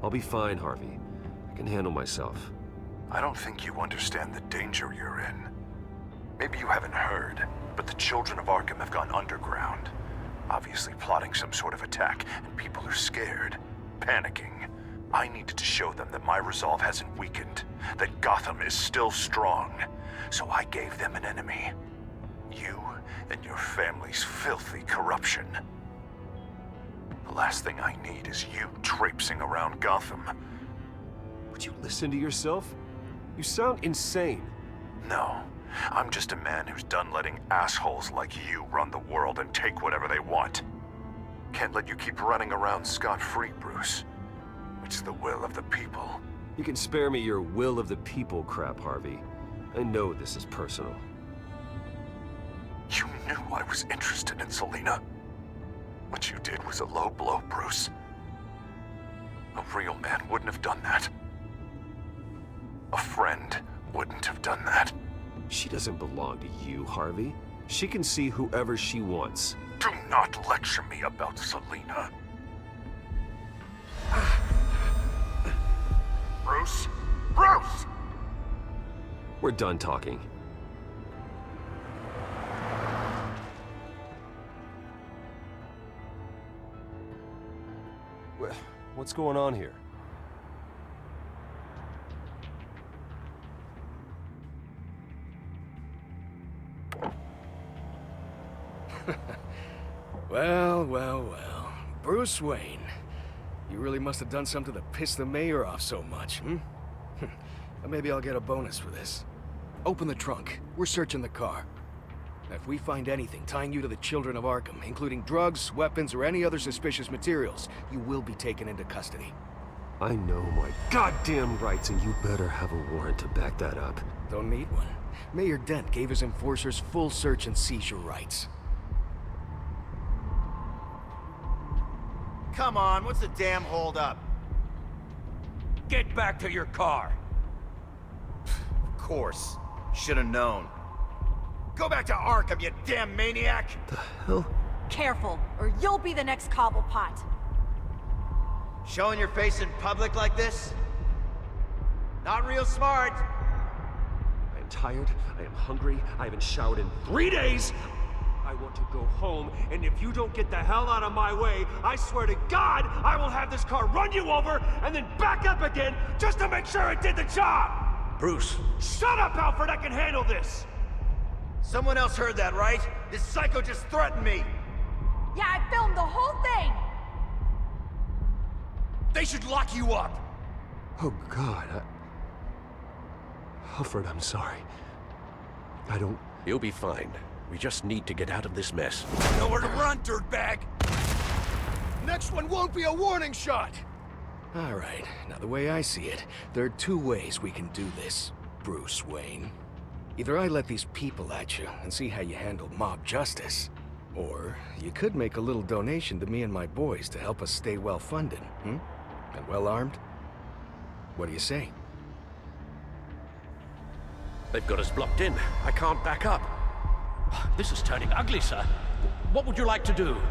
I'll be fine, Harvey. I can handle myself. I don't think you understand the danger you're in. Maybe you haven't heard, but the children of Arkham have gone underground. Obviously plotting some sort of attack, and people are scared, panicking. I needed to show them that my resolve hasn't weakened, that Gotham is still strong. So I gave them an enemy. You and your family's filthy corruption. The last thing I need is you traipsing around Gotham. Would you listen to yourself? You sound insane. No. I'm just a man who's done letting assholes like you run the world and take whatever they want. Can't let you keep running around scot-free, Bruce. It's the will of the people. You can spare me your will of the people crap, Harvey. I know this is personal. You knew I was interested in Selina. What you did was a low blow, Bruce. A real man wouldn't have done that. A friend wouldn't have done that. She doesn't belong to you, Harvey. She can see whoever she wants. Do not lecture me about Selina. Bruce? Bruce! We're done talking. What's going on here? Well, well, well. Bruce Wayne. You really must have done something to piss the mayor off so much, hmm? Maybe I'll get a bonus for this. Open the trunk. We're searching the car. If we find anything tying you to the children of Arkham, including drugs, weapons, or any other suspicious materials, you will be taken into custody. I know my goddamn rights, and you better have a warrant to back that up. Don't need one. Mayor Dent gave his enforcers full search and seizure rights. Come on, what's the damn holdup? Get back to your car. Of course. Should have known. Go back to Arkham, you damn maniac! The hell? Careful, or you'll be the next Cobblepot. Showing your face in public like this? Not real smart. I am tired, I am hungry, I haven't showered in 3 days! I want to go home, and if you don't get the hell out of my way, I swear to God, I will have this car run you over, and then back up again, just to make sure it did the job! Bruce. Shut up, Alfred, I can handle this! Someone else heard that, right? This psycho just threatened me! Yeah, I filmed the whole thing! They should lock you up! Oh, God, Alfred, I'm sorry. I don't... You'll be fine. We just need to get out of this mess. Nowhere to run, dirtbag! Next one won't be a warning shot! All right, now the way I see it, there are two ways we can do this, Bruce Wayne. Either I let these people at you and see how you handle mob justice, or you could make a little donation to me and my boys to help us stay well-funded, And well-armed? What do you say? They've got us blocked in. I can't back up. This is turning ugly, sir. What would you like to do? Hey,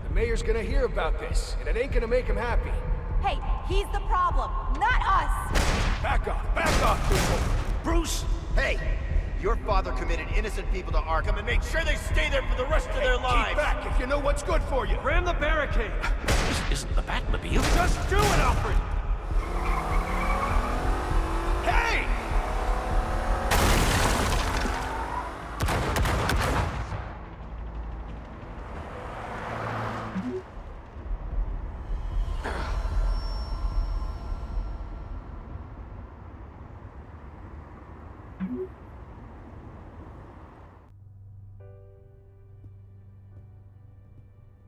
the mayor's gonna hear about this, and it ain't gonna make him happy. Hey, he's the problem, not us! Back off, people! Bruce! Hey! Your father committed innocent people to Arkham and made sure they stay there for the rest of their lives! Keep back if you know what's good for you! Ram the barricade! This isn't the Batmobile. Just do it, Alfred! Hey!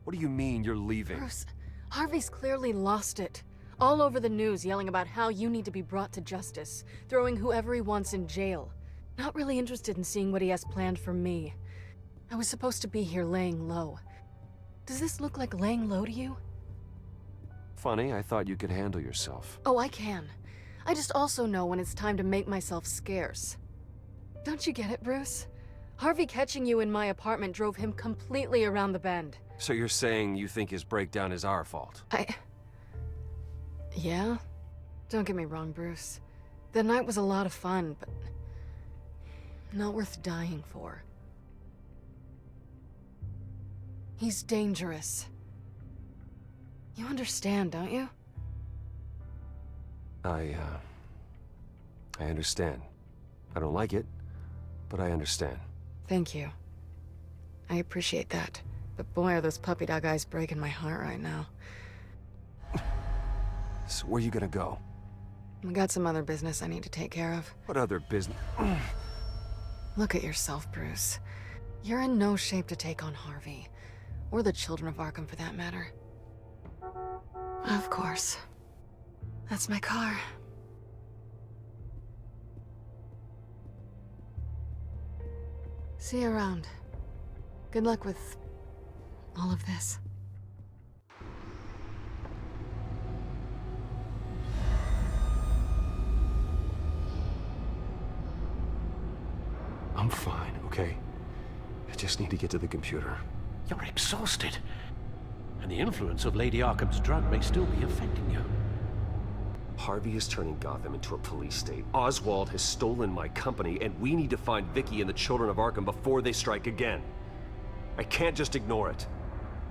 What do you mean you're leaving? Bruce, Harvey's clearly lost it. All over the news yelling about how you need to be brought to justice, throwing whoever he wants in jail. Not really interested in seeing what he has planned for me. I was supposed to be here laying low. Does this look like laying low to you? Funny, I thought you could handle yourself. Oh, I can. I just also know when it's time to make myself scarce. Don't you get it, Bruce? Harvey catching you in my apartment drove him completely around the bend. So you're saying you think his breakdown is our fault? Yeah? Don't get me wrong, Bruce. The night was a lot of fun, but not worth dying for. He's dangerous. You understand, don't you? I understand. I don't like it, but I understand. Thank you. I appreciate that. But boy, are those puppy dog eyes breaking my heart right now. So where are you gonna go? I got some other business I need to take care of. What other business? Look at yourself, Bruce. You're in no shape to take on Harvey. Or the children of Arkham, for that matter. Of course. That's my car. See you around. Good luck with all of this. I'm fine, okay? I just need to get to the computer. You're exhausted. And the influence of Lady Arkham's drug may still be affecting you. Harvey is turning Gotham into a police state. Oswald has stolen my company, and we need to find Vicky and the children of Arkham before they strike again. I can't just ignore it.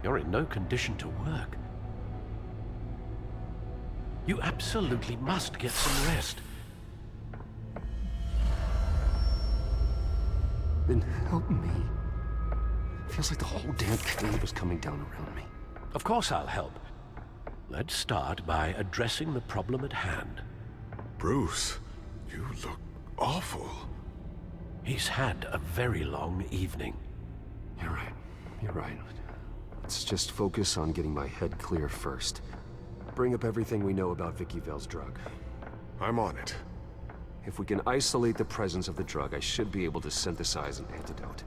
You're in no condition to work. You absolutely must get some rest. Then help me. Feels like the whole damn cave was coming down around me. Of course I'll help. Let's start by addressing the problem at hand. Bruce, you look awful. He's had a very long evening. You're right. You're right. Let's just focus on getting my head clear first. Bring up everything we know about Vicky Vale's drug. I'm on it. If we can isolate the presence of the drug, I should be able to synthesize an antidote.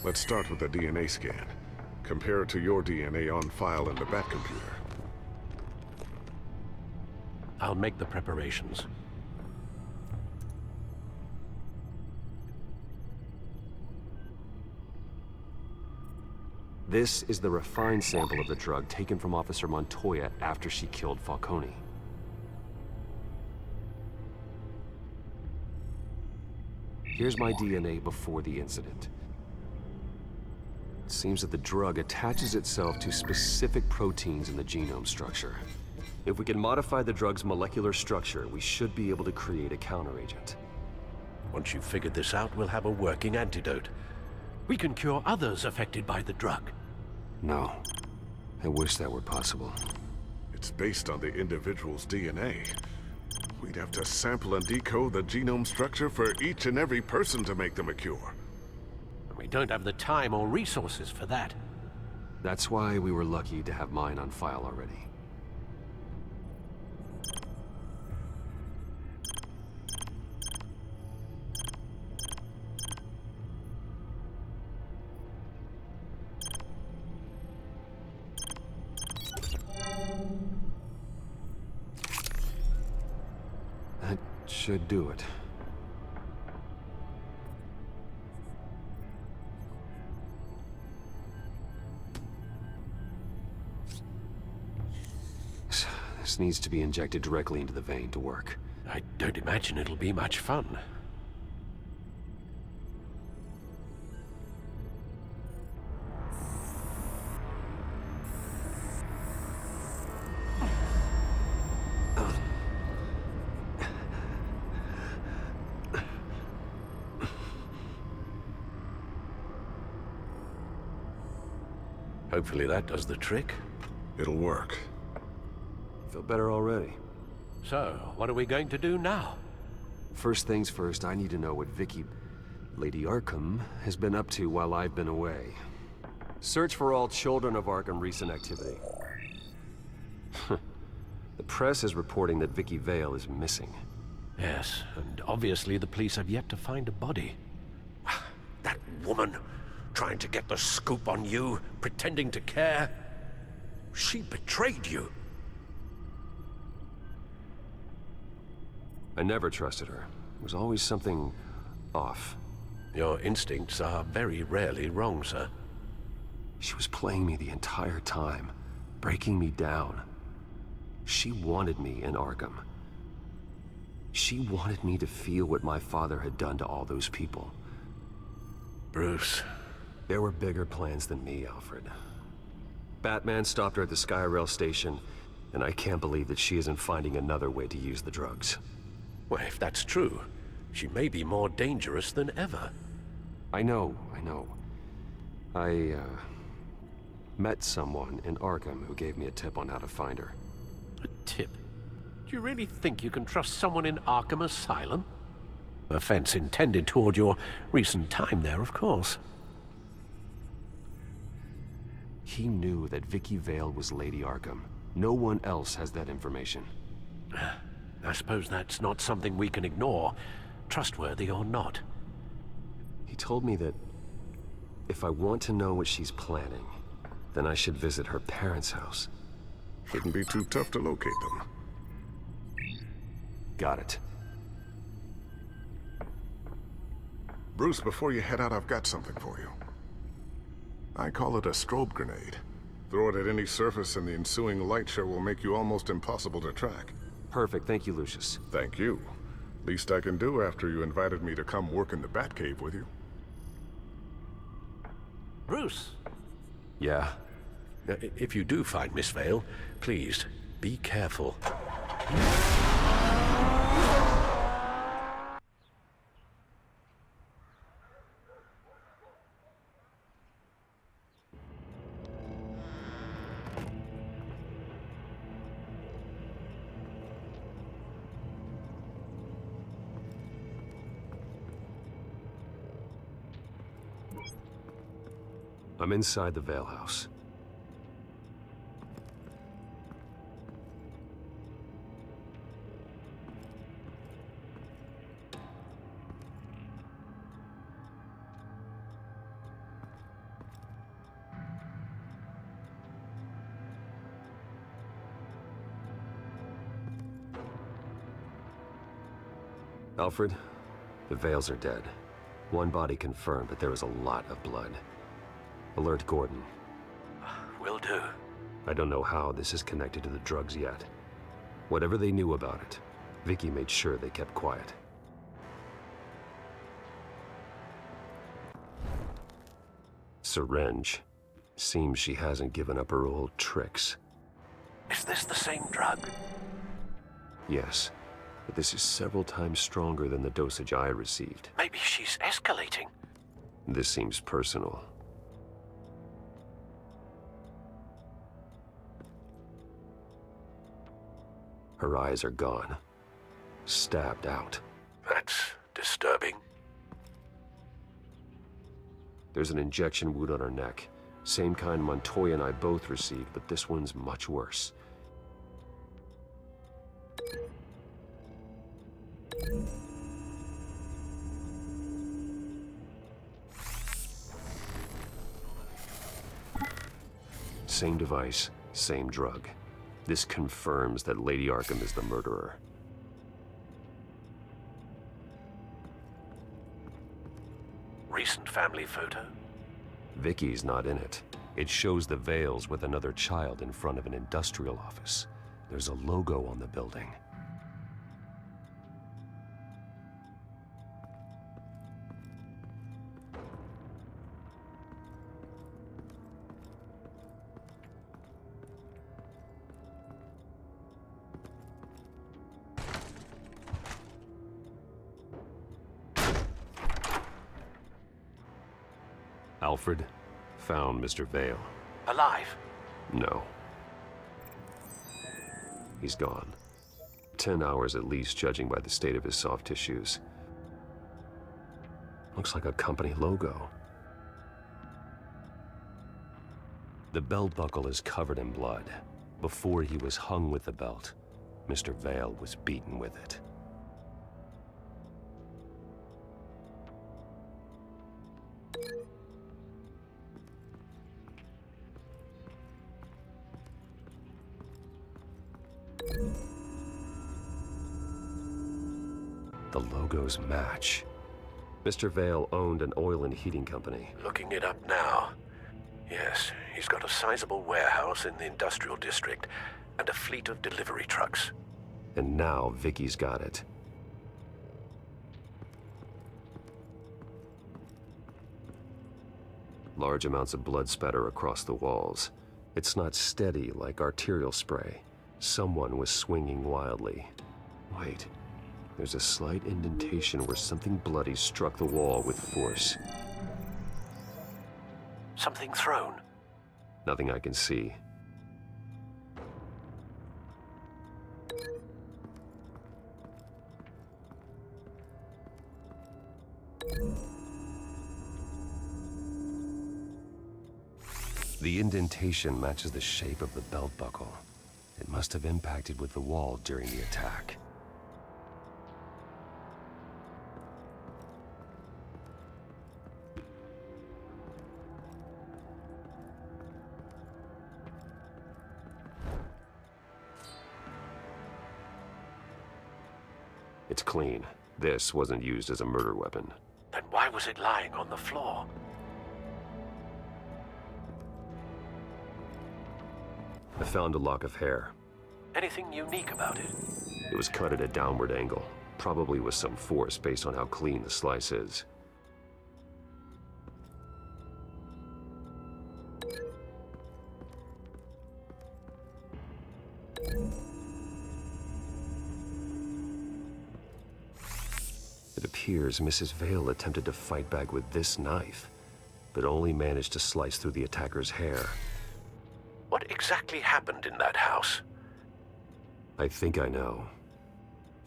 Let's start with a DNA scan. Compare it to your DNA on file in the Bat computer. I'll make the preparations. This is the refined sample of the drug taken from Officer Montoya after she killed Falcone. Here's my DNA before the incident. It seems that the drug attaches itself to specific proteins in the genome structure. If we can modify the drug's molecular structure, we should be able to create a counteragent. Once you've figured this out, we'll have a working antidote. We can cure others affected by the drug. No. I wish that were possible. It's based on the individual's DNA. We'd have to sample and decode the genome structure for each and every person to make them a cure. We don't have the time or resources for that. That's why we were lucky to have mine on file already. That should do it. This needs to be injected directly into the vein to work. I don't imagine it'll be much fun. Hopefully that does the trick. It'll work. Feel better already. So, what are we going to do now? First things first, I need to know what Vicky, Lady Arkham, has been up to while I've been away. Search for all children of Arkham recent activity. The press is reporting that Vicky Vale is missing. Yes, and obviously the police have yet to find a body. That woman, trying to get the scoop on you, pretending to care. She betrayed you. I never trusted her. There was always something off. Your instincts are very rarely wrong, sir. She was playing me the entire time, breaking me down. She wanted me in Arkham. She wanted me to feel what my father had done to all those people. Bruce. There were bigger plans than me, Alfred. Batman stopped her at the Skyrail station, and I can't believe that she isn't finding another way to use the drugs. Well, if that's true, she may be more dangerous than ever. I know. I met someone in Arkham who gave me a tip on how to find her. A tip? Do you really think you can trust someone in Arkham Asylum? Offense intended toward your recent time there, of course. He knew that Vicky Vale was Lady Arkham. No one else has that information. I suppose that's not something we can ignore, trustworthy or not. He told me that if I want to know what she's planning, then I should visit her parents' house. Shouldn't be too tough to locate them. Got it. Bruce, before you head out, I've got something for you. I call it a strobe grenade. Throw it at any surface and the ensuing light show will make you almost impossible to track. Perfect. Thank you, Lucius. Thank you. Least I can do after you invited me to come work in the Batcave with you. Bruce? Yeah? If you do find Miss Vale, please, be careful. I'm inside the Vale House. Alfred, the Vales are dead. One body confirmed, but there is a lot of blood. Alert Gordon. Will do. I don't know how this is connected to the drugs yet. Whatever they knew about it, Vicky made sure they kept quiet. Syringe. Seems she hasn't given up her old tricks. Is this the same drug? Yes, but this is several times stronger than the dosage I received. Maybe she's escalating. This seems personal. Her eyes are gone. Stabbed out. That's disturbing. There's an injection wound on her neck. Same kind Montoya and I both received, but this one's much worse. Same device, same drug. This confirms that Lady Arkham is the murderer. Recent family photo? Vicky's not in it. It shows the Vales with another child in front of an industrial office. There's a logo on the building. Alfred found Mr. Vale. Alive? No. He's gone. 10 hours at least, judging by the state of his soft tissues. Looks like a company logo. The belt buckle is covered in blood. Before he was hung with the belt, Mr. Vale was beaten with it. The logos match. Mr. Vale owned an oil and heating company. Looking it up now. Yes, he's got a sizable warehouse in the industrial district and a fleet of delivery trucks. And now Vicky's got it. Large amounts of blood spatter across the walls. It's not steady like arterial spray. Someone was swinging wildly. Wait. There's a slight indentation where something bloody struck the wall with force. Something thrown? Nothing I can see. The indentation matches the shape of the belt buckle. It must have impacted with the wall during the attack. It's clean. This wasn't used as a murder weapon. Then why was it lying on the floor? I found a lock of hair. Anything unique about it? It was cut at a downward angle, probably with some force based on how clean the slice is. appears Mrs. Vale attempted to fight back with this knife, but only managed to slice through the attacker's hair. What exactly happened in that house? I think I know.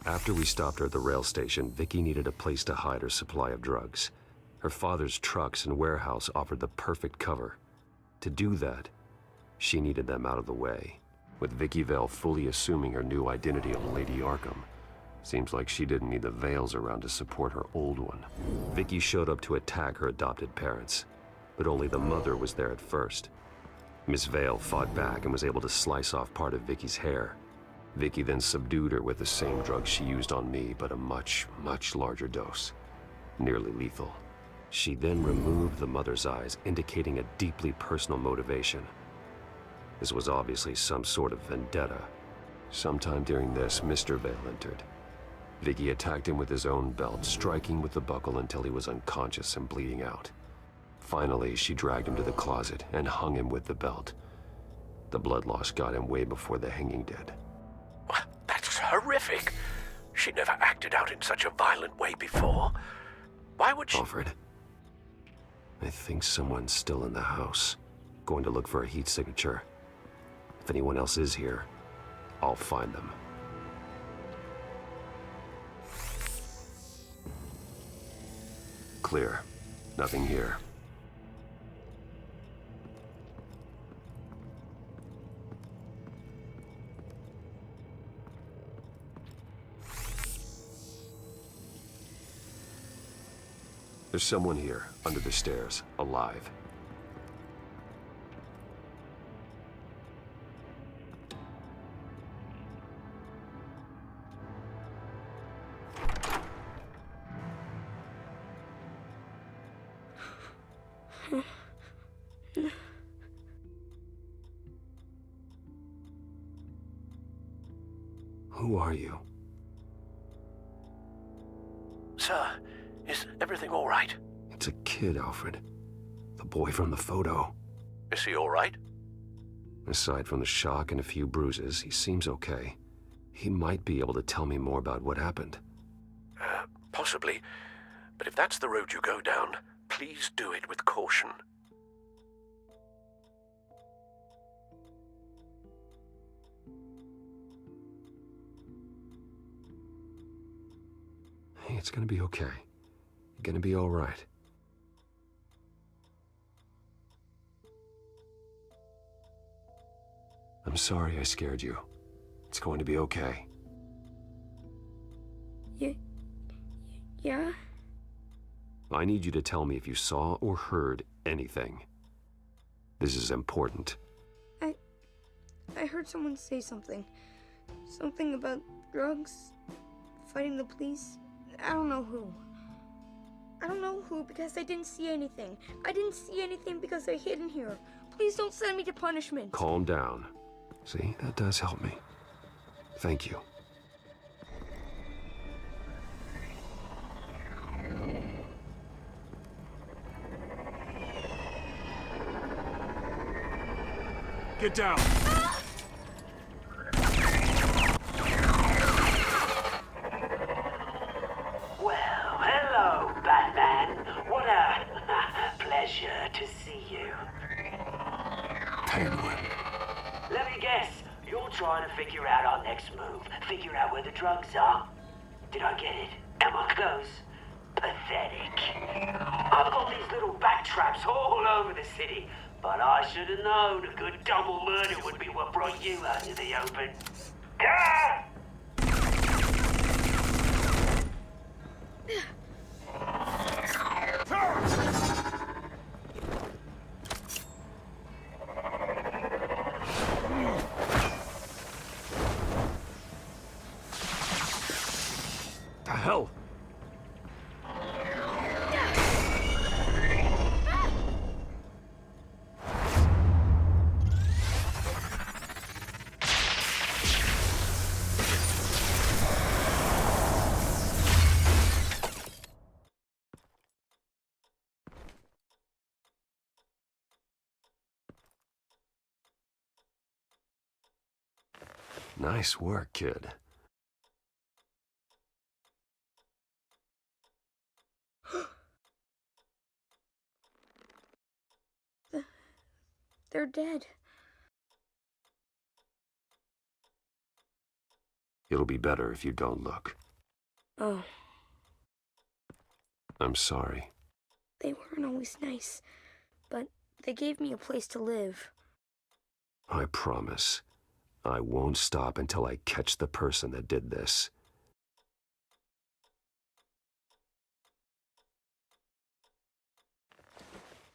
After we stopped her at the rail station, Vicky needed a place to hide her supply of drugs. Her father's trucks and warehouse offered the perfect cover. To do that, she needed them out of the way. With Vicky Vale fully assuming her new identity of Lady Arkham, seems like she didn't need the Vales around to support her old one. Vicky showed up to attack her adopted parents, but only the mother was there at first. Miss Vale fought back and was able to slice off part of Vicky's hair. Vicky then subdued her with the same drug she used on me, but a much, much larger dose. Nearly lethal. She then removed the mother's eyes, indicating a deeply personal motivation. This was obviously some sort of vendetta. Sometime during this, Mr. Vale entered. Vicky attacked him with his own belt, striking with the buckle until he was unconscious and bleeding out. Finally, she dragged him to the closet and hung him with the belt. The blood loss got him way before the hanging did. That's horrific. She never acted out in such a violent way before. Why would she— Alfred, I think someone's still in the house. Going to look for a heat signature. If anyone else is here, I'll find them. Clear. Nothing here. There's someone here, under the stairs, alive. Who are you? Sir, is everything all right? It's a kid, Alfred. The boy from the photo. Is he all right? Aside from the shock and a few bruises, he seems okay. He might be able to tell me more about what happened. Possibly. But if that's the road you go down, please do it with caution. Hey, it's gonna be okay. You're gonna be all right. I'm sorry I scared you. It's going to be okay. Yeah? I need you to tell me if you saw or heard anything. This is important. I heard someone say something. Something about drugs, fighting the police. I don't know who. I don't know who because I didn't see anything. I didn't see anything because I hid in here. Please don't send me to punishment. Calm down. See, that does help me. Thank you. Get down! Well, hello, Batman. What a pleasure to see you. Penguin. Let me guess, you're trying to figure out our next move. Figure out where the drugs are. Did I get it? Am I close? Pathetic. I've got these little bat traps all over the city, but I should have known a good double murder would be what brought you out into the open. Ah! The hell? Nice work, kid. They're dead. It'll be better if you don't look. Oh, I'm sorry. they weren't always nice, but they gave me a place to live. I promise, I won't stop until I catch the person that did this.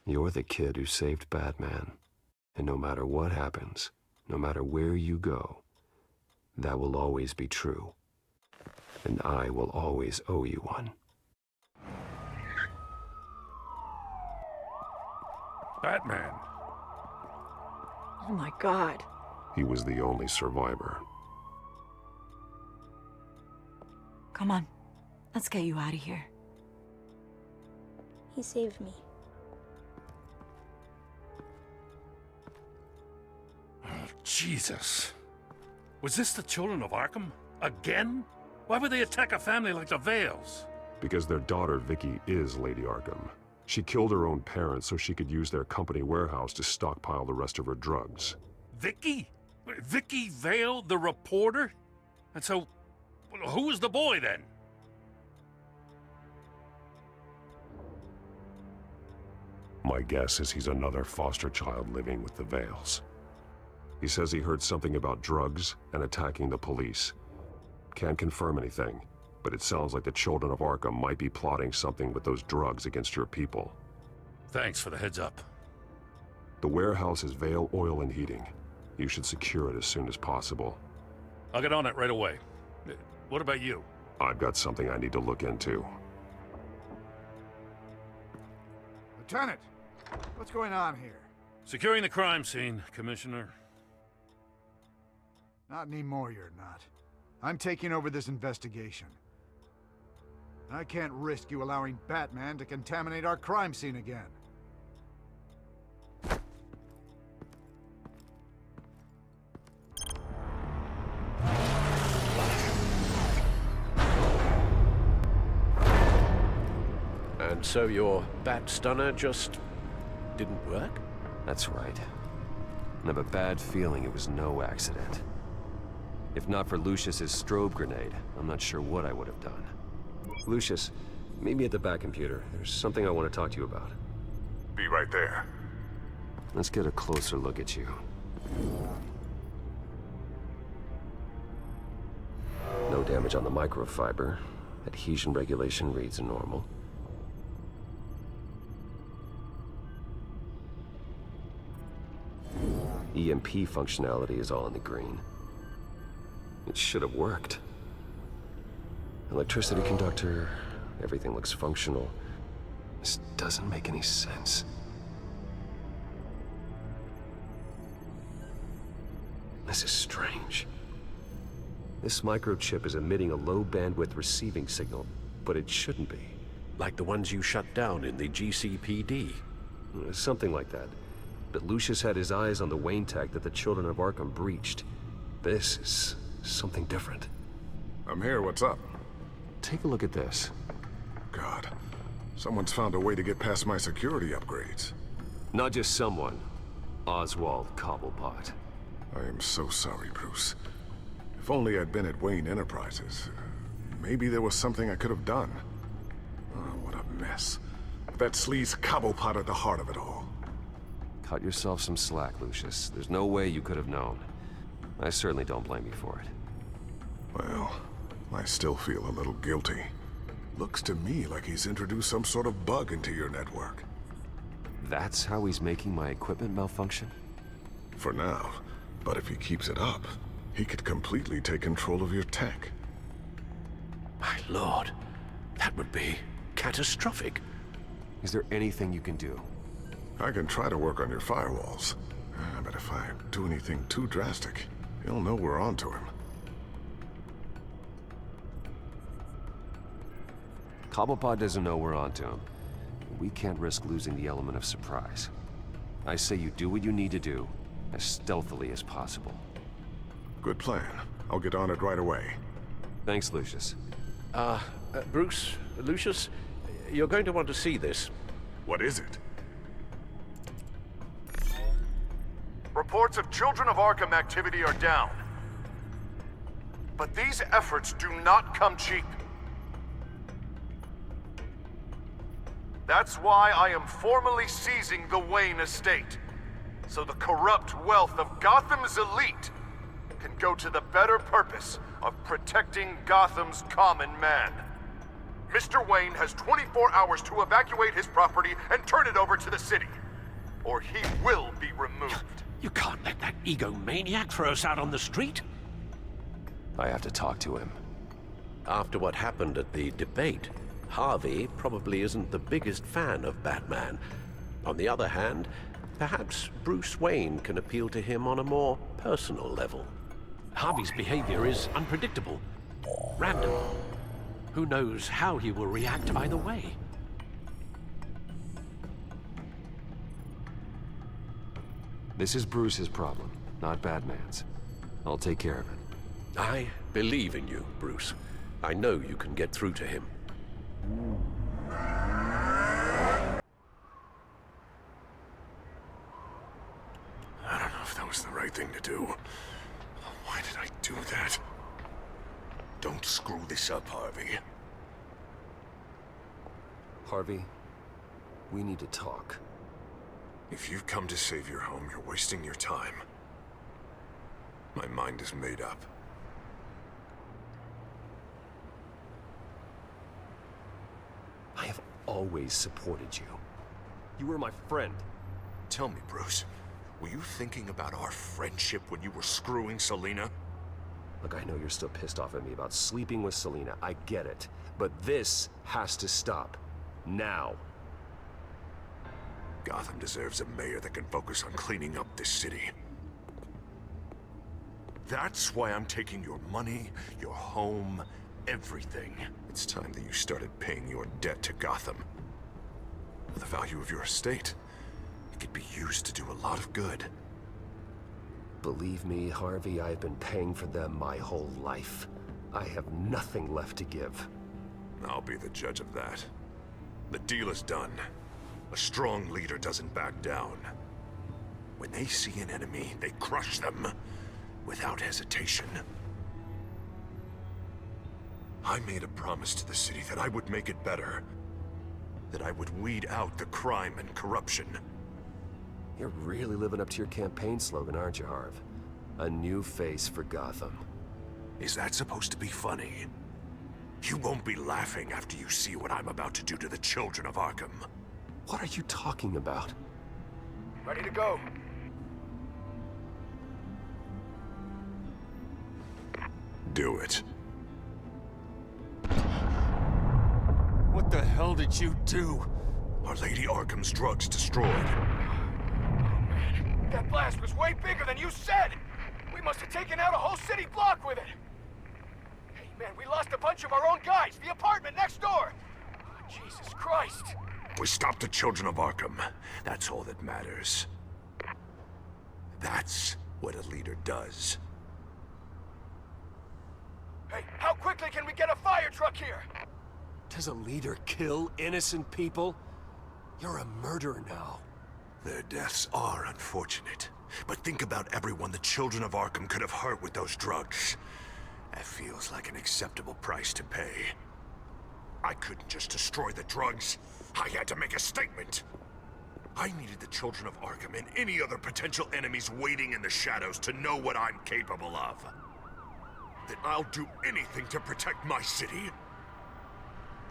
You're the kid who saved Batman. And no matter what happens, no matter where you go, that will always be true. And I will always owe you one. Batman. Oh my God. He was the only survivor. Come on. Let's get you out of here. He saved me. Oh, Jesus. Was this the children of Arkham? Again? Why would they attack a family like the Vales? Because their daughter, Vicky, is Lady Arkham. She killed her own parents so she could use their company warehouse to stockpile the rest of her drugs. Vicky? Vicky Vale, the reporter? And so, who was the boy then? My guess is he's another foster child living with the Vales. He says he heard something about drugs and attacking the police. Can't confirm anything, but it sounds like the children of Arkham might be plotting something with those drugs against your people. Thanks for the heads up. The warehouse is Vale Oil and Heating. You should secure it as soon as possible. I'll get on it right away. What about you? I've got something I need to look into. Lieutenant, what's going on here? Securing the crime scene, Commissioner. Not anymore, you're not. I'm taking over this investigation. I can't risk you allowing Batman to contaminate our crime scene again. And so your bat stunner just didn't work? That's right. I have a bad feeling it was no accident. If not for Lucius's strobe grenade, I'm not sure what I would have done. Lucius, meet me at the back computer. There's something I want to talk to you about. Be right there. Let's get a closer look at you. No damage on the microfiber. Adhesion regulation reads normal. EMP functionality is all in the green. It should have worked. Electricity conductor, everything looks functional. This doesn't make any sense. This is strange. This microchip is emitting a low-bandwidth receiving signal, but it shouldn't be. Like the ones you shut down in the GCPD? Something like that. But Lucius had his eyes on the Wayne tech that the children of Arkham breached. This is something different. I'm here, what's up? Take a look at this. God, someone's found a way to get past my security upgrades. Not just someone. Oswald Cobblepot. I am so sorry, Bruce. If only I'd been at Wayne Enterprises. Maybe there was something I could have done. Oh, what a mess. That sleaze Cobblepot at the heart of it all. Cut yourself some slack, Lucius. There's no way you could have known. I certainly don't blame you for it. Well, I still feel a little guilty. Looks to me like he's introduced some sort of bug into your network. That's how he's making my equipment malfunction? For now. But if he keeps it up, he could completely take control of your tech. My lord, that would be catastrophic. Is there anything you can do? I can try to work on your firewalls. But if I do anything too drastic, he'll know we're onto him. Cobblepot doesn't know we're onto him. We can't risk losing the element of surprise. I say you do what you need to do, as stealthily as possible. Good plan. I'll get on it right away. Thanks, Lucius. Bruce, Lucius, you're going to want to see this. What is it? Reports of Children of Arkham activity are down. But these efforts do not come cheap. That's why I am formally seizing the Wayne estate, so the corrupt wealth of Gotham's elite can go to the better purpose of protecting Gotham's common man. Mr. Wayne has 24 hours to evacuate his property and turn it over to the city, or he will be removed. You can't let that egomaniac throw us out on the street. I have to talk to him. After what happened at the debate, Harvey probably isn't the biggest fan of Batman. On the other hand, perhaps Bruce Wayne can appeal to him on a more personal level. Harvey's behavior is unpredictable, random. Who knows how he will react either way? This is Bruce's problem, not Batman's. I'll take care of it. I believe in you, Bruce. I know you can get through to him. I don't know if that was the right thing to do. Why did I do that? Don't screw this up, Harvey. Harvey, we need to talk. If you've come to save your home, you're wasting your time. My mind is made up. I have always supported you. You were my friend. Tell me, Bruce, were you thinking about our friendship when you were screwing Selina? Look, I know you're still pissed off at me about sleeping with Selina. I get it. But this has to stop. Now. Gotham deserves a mayor that can focus on cleaning up this city. That's why I'm taking your money, your home, everything. It's time that you started paying your debt to Gotham. For the value of your estate, it could be used to do a lot of good. Believe me, Harvey, I've been paying for them my whole life. I have nothing left to give. I'll be the judge of that. The deal is done. A strong leader doesn't back down. When they see an enemy, they crush them without hesitation. I made a promise to the city that I would make it better. That I would weed out the crime and corruption. You're really living up to your campaign slogan, aren't you, Harv? A new face for Gotham. Is that supposed to be funny? You won't be laughing after you see what I'm about to do to the children of Arkham. What are you talking about? Ready to go. Do it. What the hell did you do? Our Lady Arkham's drugs destroyed. That blast was way bigger than you said! We must have taken out a whole city block with it! Hey man, we lost a bunch of our own guys! The apartment next door! Oh, Jesus Christ! We stopped the children of Arkham. That's all that matters. That's what a leader does. Hey, how quickly can we get a fire truck here? Does a leader kill innocent people? You're a murderer now. Their deaths are unfortunate. But think about everyone the children of Arkham could have hurt with those drugs. That feels like an acceptable price to pay. I couldn't just destroy the drugs. I had to make a statement. I needed the children of Arkham and any other potential enemies waiting in the shadows to know what I'm capable of. That I'll do anything to protect my city.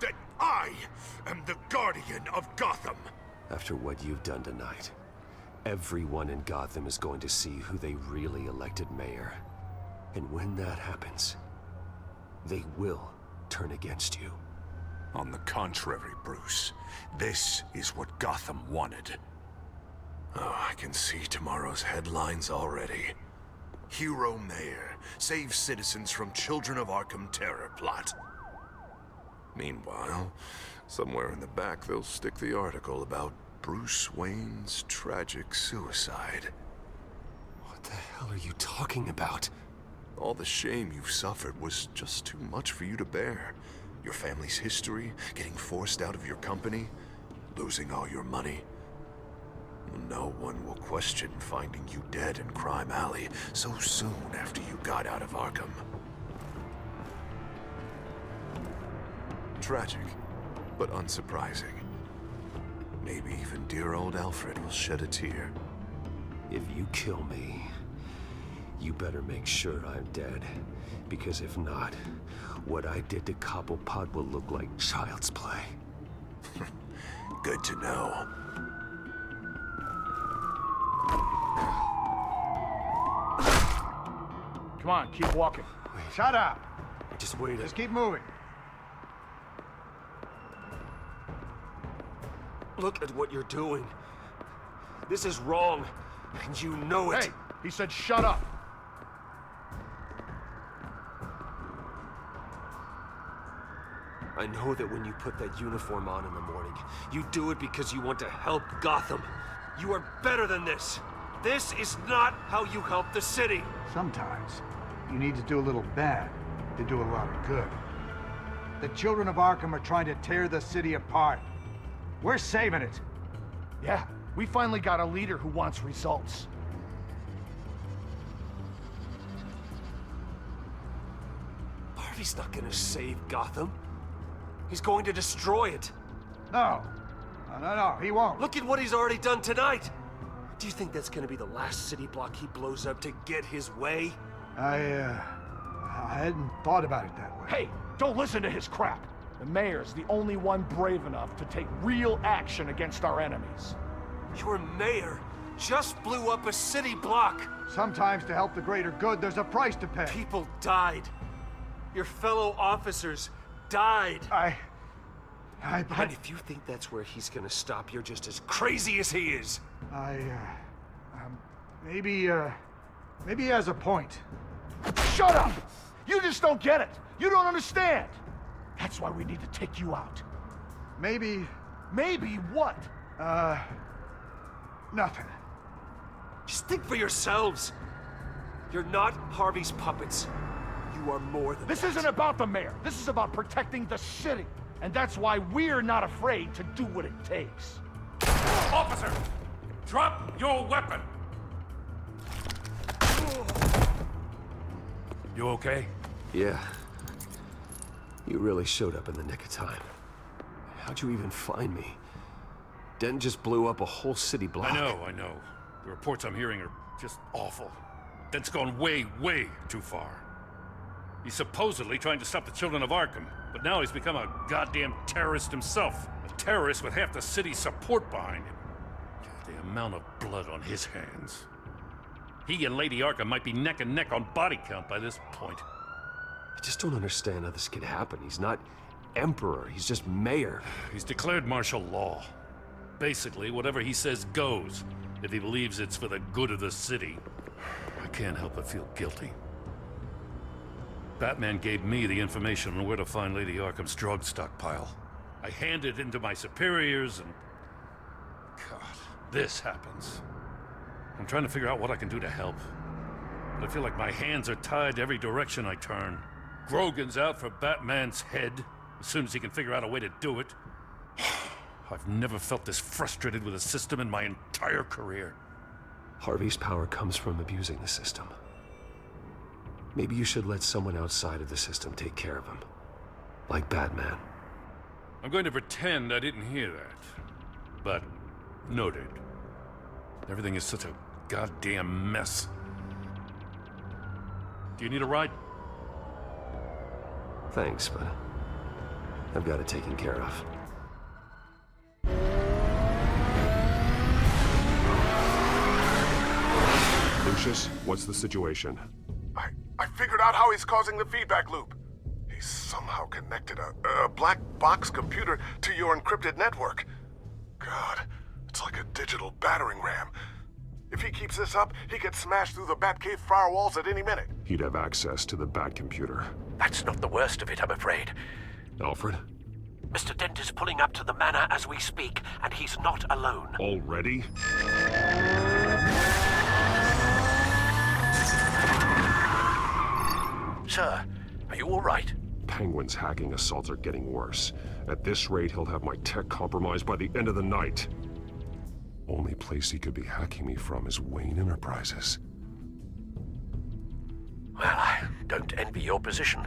That I am the guardian of Gotham. After what you've done tonight, everyone in Gotham is going to see who they really elected mayor. And when that happens, they will turn against you. On the contrary, Bruce, this is what Gotham wanted. Oh, I can see tomorrow's headlines already. Hero Mayor saves citizens from Children of Arkham terror plot. Meanwhile, somewhere in the back they'll stick the article about Bruce Wayne's tragic suicide. What the hell are you talking about? All the shame you've suffered was just too much for you to bear. Your family's history, getting forced out of your company, losing all your money. No one will question finding you dead in Crime Alley so soon after you got out of Arkham. Tragic, but unsurprising. Maybe even dear old Alfred will shed a tear. If you kill me, you better make sure I'm dead. Because if not, what I did to Cobblepot will look like child's play. Good to know. Come on, keep walking. Shut up. Just wait. Just keep moving. Look at what you're doing. This is wrong, and you know it. Hey, he said shut up. I know that when you put that uniform on in the morning, you do it because you want to help Gotham. You are better than this. This is not how you help the city. Sometimes you need to do a little bad to do a lot of good. The children of Arkham are trying to tear the city apart. We're saving it. Yeah, we finally got a leader who wants results. Harvey's not gonna save Gotham. He's going to destroy it. No. No, he won't. Look at what he's already done tonight. Do you think that's gonna be the last city block he blows up to get his way? I hadn't thought about it that way. Hey, don't listen to his crap. The mayor's the only one brave enough to take real action against our enemies. Your mayor just blew up a city block. Sometimes to help the greater good, there's a price to pay. People died. Your fellow officers died. And if you think that's where he's gonna stop, you're just as crazy as he is. Maybe he has a point. Shut up! You just don't get it. You don't understand. That's why we need to take you out. Maybe... Maybe what? Nothing. Just think for yourselves. You're not Harvey's puppets. You are more than This that. isn't about the mayor. This is about protecting the city. And that's why we're not afraid to do what it takes. Officer! Drop your weapon! You okay? Yeah. You really showed up in the nick of time. How'd you even find me? Dent just blew up a whole city block. I know. The reports I'm hearing are just awful. Dent's gone way, way too far. He's supposedly trying to stop the children of Arkham, but now he's become a goddamn terrorist himself. A terrorist with half the city's support behind him. The amount of blood on his hands. He and Lady Arkham might be neck and neck on body count by this point. I just don't understand how this could happen. He's not emperor, he's just mayor. He's declared martial law. Basically, whatever he says goes, if he believes it's for the good of the city. I can't help but feel guilty. Batman gave me the information on where to find Lady Arkham's drug stockpile. I handed it into my superiors and... God, this happens. I'm trying to figure out what I can do to help. But I feel like my hands are tied every direction I turn. Grogan's out for Batman's head, as soon as he can figure out a way to do it. I've never felt this frustrated with a system in my entire career. Harvey's power comes from abusing the system. Maybe you should let someone outside of the system take care of him. Like Batman. I'm going to pretend I didn't hear that. But, noted. Everything is such a goddamn mess. Do you need a ride? Thanks, but I've got it taken care of. Lucius, what's the situation? I figured out how he's causing the feedback loop. He's somehow connected a black box computer to your encrypted network. God, it's like a digital battering ram. If he keeps this up, he could smash through the Batcave firewalls at any minute. He'd have access to the Bat computer. That's not the worst of it, I'm afraid. Alfred? Mr. Dent is pulling up to the manor as we speak, and he's not alone. Already? Sir, are you all right? Penguin's hacking assaults are getting worse. At this rate, he'll have my tech compromised by the end of the night. Only place he could be hacking me from is Wayne Enterprises. Well, I don't envy your position.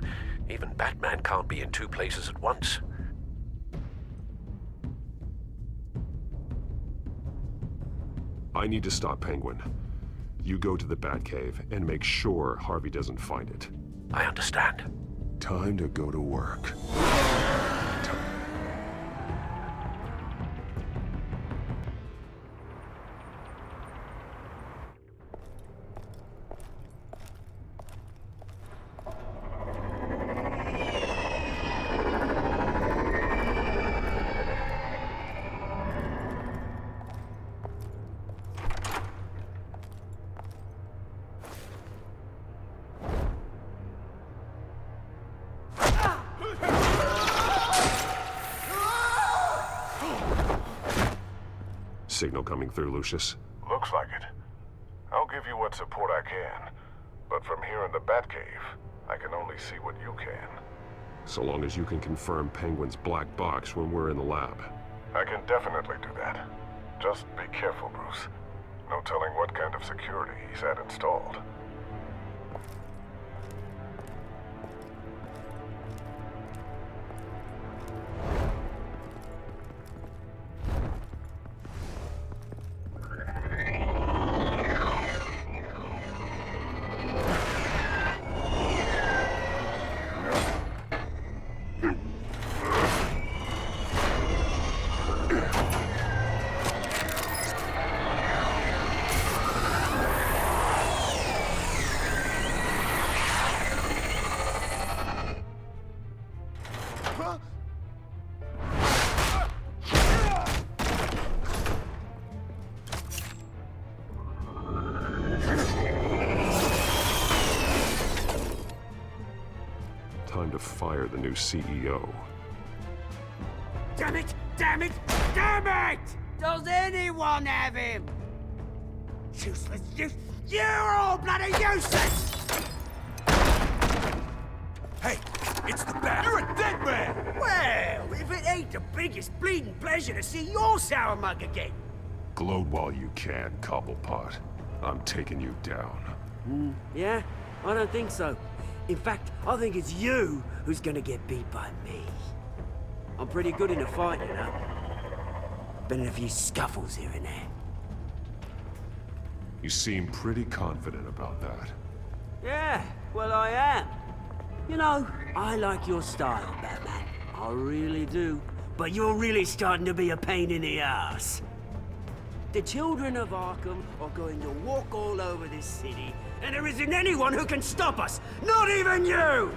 Even Batman can't be in two places at once. I need to stop Penguin. You go to the Batcave and make sure Harvey doesn't find it. I understand. Time to go to work. Signal coming through, Lucius. Looks like it. I'll give you what support I can. But from here in the Batcave, I can only see what you can. So long as you can confirm Penguin's black box when we're in the lab. I can definitely do that. Just be careful, Bruce. No telling what kind of security he's had installed. Time to fire the new CEO. Damn it! Damn it! Damn it! Does anyone have him? Useless! You're all bloody useless! Hey, it's the Bat. You're a dead man! Well, if it ain't the biggest bleeding pleasure to see your sour mug again. Gloat while you can, Cobblepot. I'm taking you down. Yeah? I don't think so. In fact, I think it's you who's gonna get beat by me. I'm pretty good in a fight, you know. Been in a few scuffles here and there. You seem pretty confident about that. Yeah, well I am. You know, I like your style, Batman. I really do. But you're really starting to be a pain in the ass. The children of Arkham are going to walk all over this city, and there isn't anyone who can stop us! Not even you!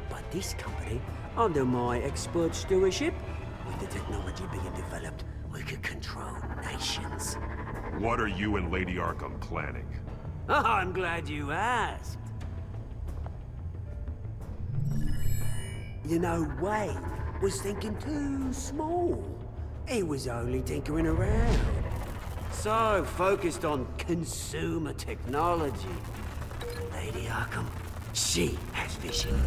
But this company, under my expert stewardship, with the technology being developed, we could control nations. What are you and Lady Arkham planning? Oh, I'm glad you asked. You know, Wayne was thinking too small. He was only tinkering around. So focused on consumer technology. Lady Arkham, she has vision.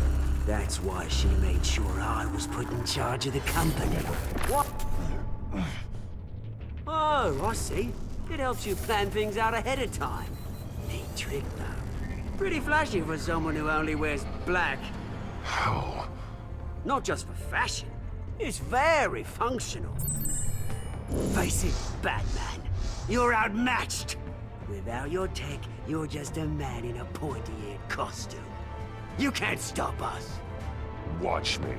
That's why she made sure I was put in charge of the company. What? Oh, I see. It helps you plan things out ahead of time. Neat trick, though. Pretty flashy for someone who only wears black. How? Not just for fashion. It's very functional. Face it, Batman. You're outmatched. Without your tech, you're just a man in a pointy-eared costume. You can't stop us. Watch me.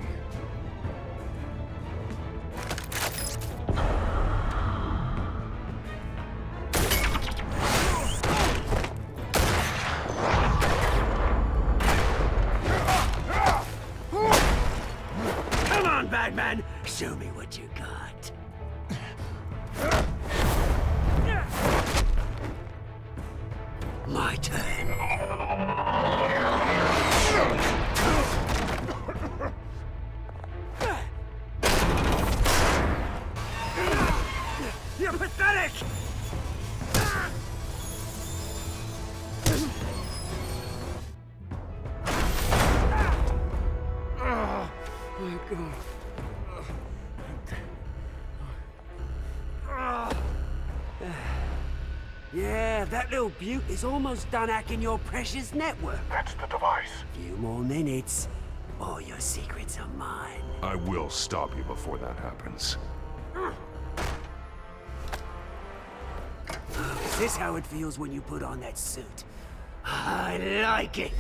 Come on, Batman. Show me what you got. My turn. You're pathetic! Oh, my God. Yeah, that little beaut is almost done hacking your precious network. That's the device. Few more minutes. All your secrets are mine. I will stop you before that happens. Is this how it feels when you put on that suit? I like it.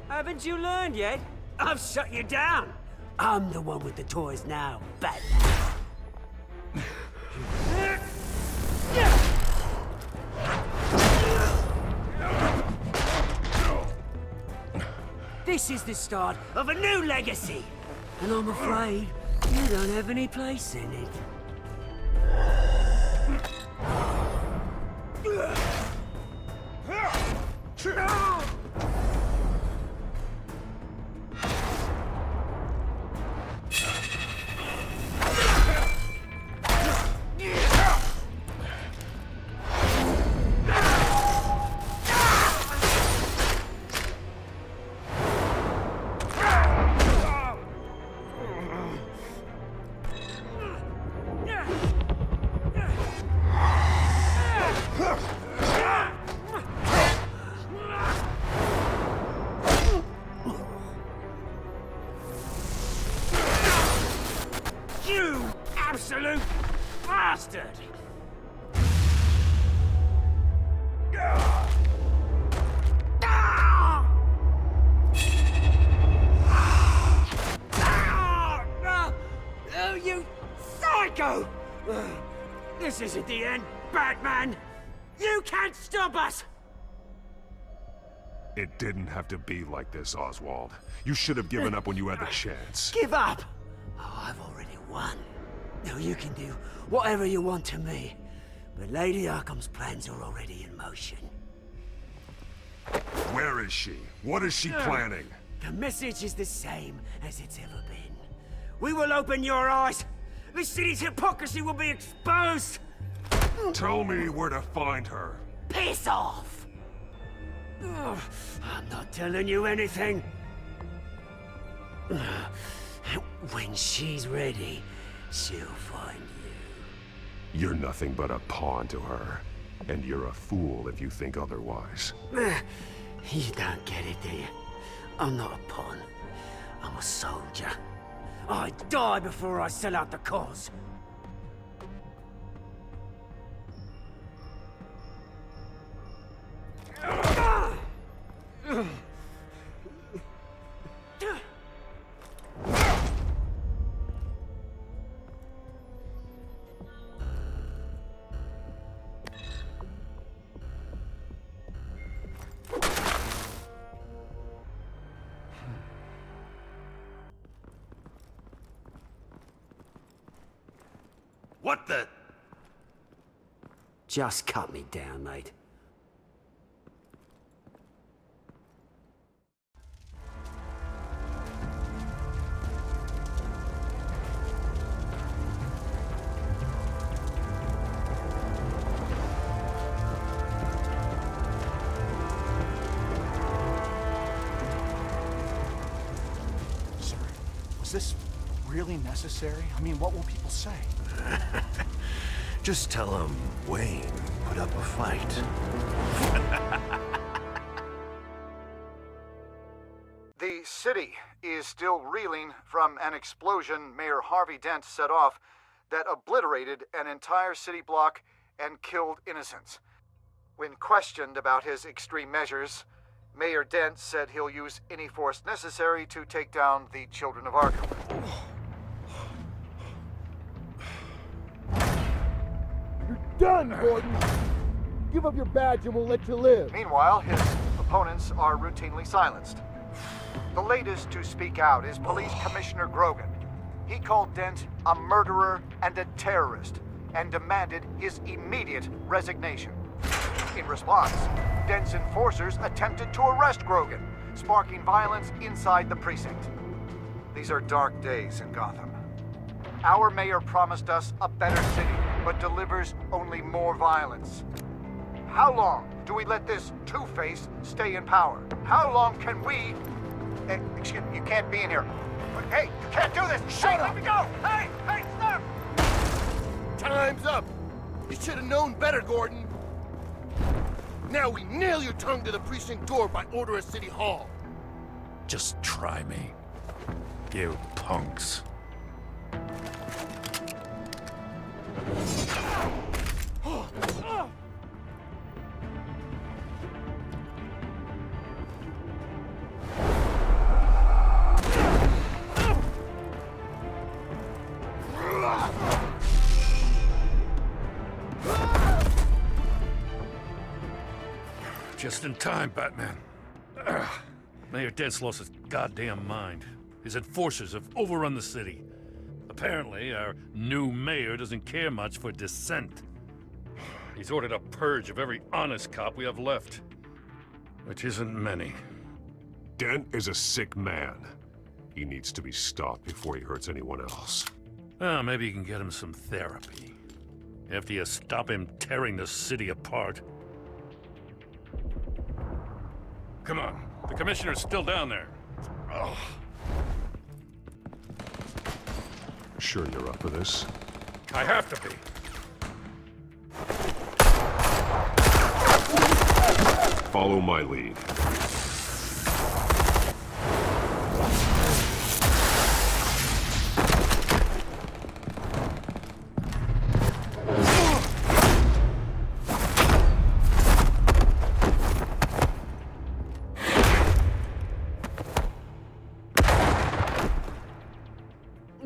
Haven't you learned yet? I've shut you down. I'm the one with the toys now, Batman. This is the start of a new legacy. And I'm afraid you don't have any place in it. You absolute bastard! Oh, you psycho! This isn't the end, Batman! You can't stop us! It didn't have to be like this, Oswald. You should have given up when you had the chance. Give up! Oh, I've already won. Now you can do whatever you want to me. But Lady Arkham's plans are already in motion. Where is she? What is she planning? The message is the same as it's ever been. We will open your eyes. The city's hypocrisy will be exposed. Tell me where to find her. Piss off! Ugh, I'm not telling you anything. When she's ready, she'll find you. You're nothing but a pawn to her. And you're a fool if you think otherwise. You don't get it, do you? I'm not a pawn. I'm a soldier. I die before I sell out the cause. What the? Just cut me down, mate. Sir, was this really necessary? I mean, what will people say? Just tell him Wayne put up a fight. The city is still reeling from an explosion Mayor Harvey Dent set off that obliterated an entire city block and killed innocents. When questioned about his extreme measures, Mayor Dent said he'll use any force necessary to take down the Children of Arkham. Done, Gordon! Give up your badge and we'll let you live. Meanwhile, his opponents are routinely silenced. The latest to speak out is Police Commissioner Grogan. He called Dent a murderer and a terrorist and demanded his immediate resignation. In response, Dent's enforcers attempted to arrest Grogan, sparking violence inside the precinct. These are dark days in Gotham. Our mayor promised us a better city, but delivers only more violence. How long do we let this Two-Face stay in power? How long can we... excuse me, you can't be in here. Hey, you can't do this! Shut up! Let me go! Hey, stop! Time's up! You should have known better, Gordon. Now we nail your tongue to the precinct door by order of City Hall. Just try me. You punks. Just in time, Batman. Mayor Dent's lost his goddamn mind. His enforcers have overrun the city. Apparently, our new mayor doesn't care much for dissent. He's ordered a purge of every honest cop we have left. Which isn't many. Dent is a sick man. He needs to be stopped before he hurts anyone else. Well, maybe you can get him some therapy. After you stop him tearing the city apart. Come on, the commissioner's still down there. Oh. Sure you're up for this? I have to be. Follow my lead.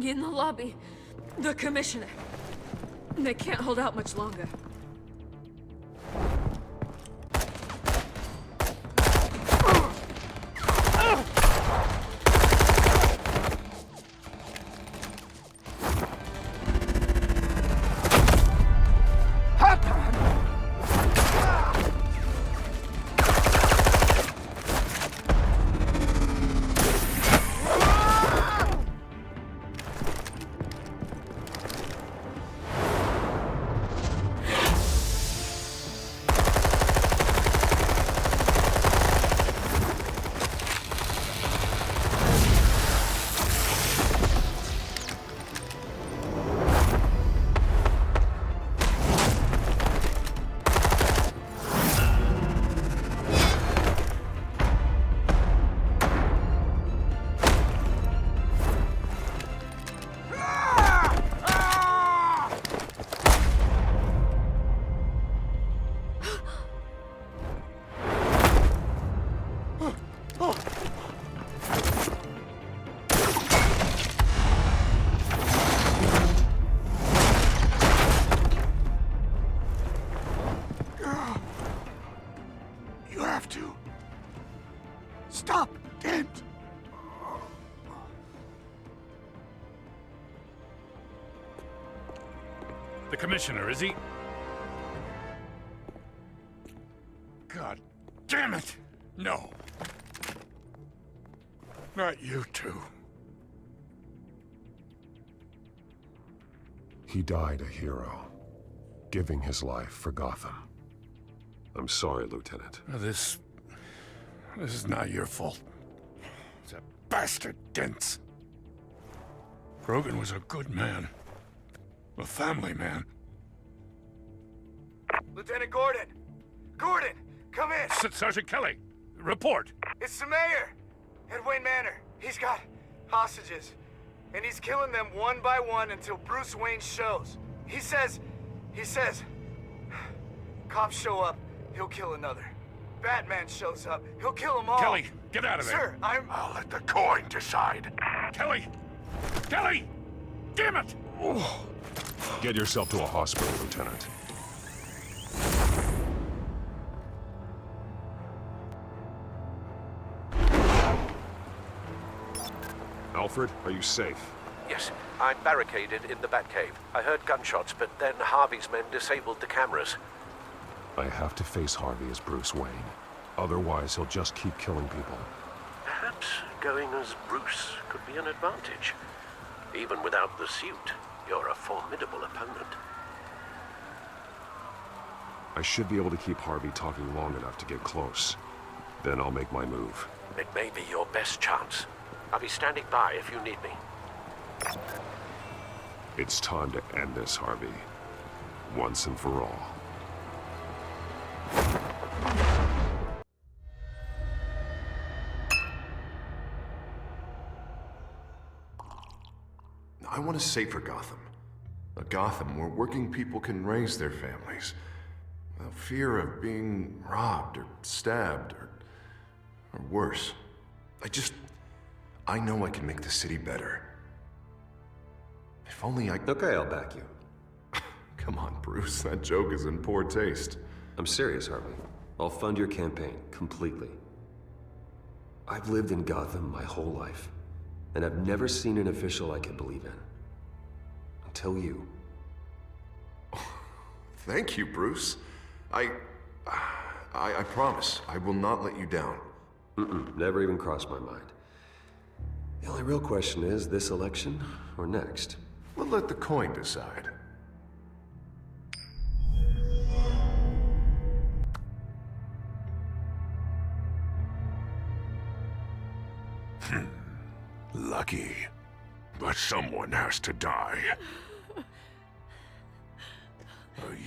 In the lobby, the commissioner. They can't hold out much longer. Stop, Dent! The commissioner, is he? God damn it! No. Not you two. He died a hero, giving his life for Gotham. I'm sorry, Lieutenant. This is not your fault. It's a bastard Dent. Grogan was a good man. A family man. Lieutenant Gordon! Gordon, come in! Sergeant Kelly, report. It's the mayor! At Wayne Manor. He's got hostages. And he's killing them one by one until Bruce Wayne shows. He says... Cops show up, he'll kill another. Batman shows up, he'll kill them all. Kelly, get out of there. Sir, I'll let the coin decide. Kelly! Kelly! Damn it! Oh. Get yourself to a hospital, Lieutenant. Alfred, are you safe? Yes, I'm barricaded in the Batcave. I heard gunshots, but then Harvey's men disabled the cameras. I have to face Harvey as Bruce Wayne. Otherwise, he'll just keep killing people. Perhaps going as Bruce could be an advantage. Even without the suit, you're a formidable opponent. I should be able to keep Harvey talking long enough to get close. Then I'll make my move. It may be your best chance. I'll be standing by if you need me. It's time to end this, Harvey. Once and for all. I want a safer Gotham. A Gotham where working people can raise their families without fear of being robbed or stabbed or worse. I know I can make the city better. If only I... Okay, I'll back you. Come on, Bruce, that joke is in poor taste. I'm serious, Harvey. I'll fund your campaign, completely. I've lived in Gotham my whole life, and I've never seen an official I could believe in. Until you. Thank you, Bruce. I promise, I will not let you down. Never even crossed my mind. The only real question is, this election or next? We'll let the coin decide. Lucky. But someone has to die. Are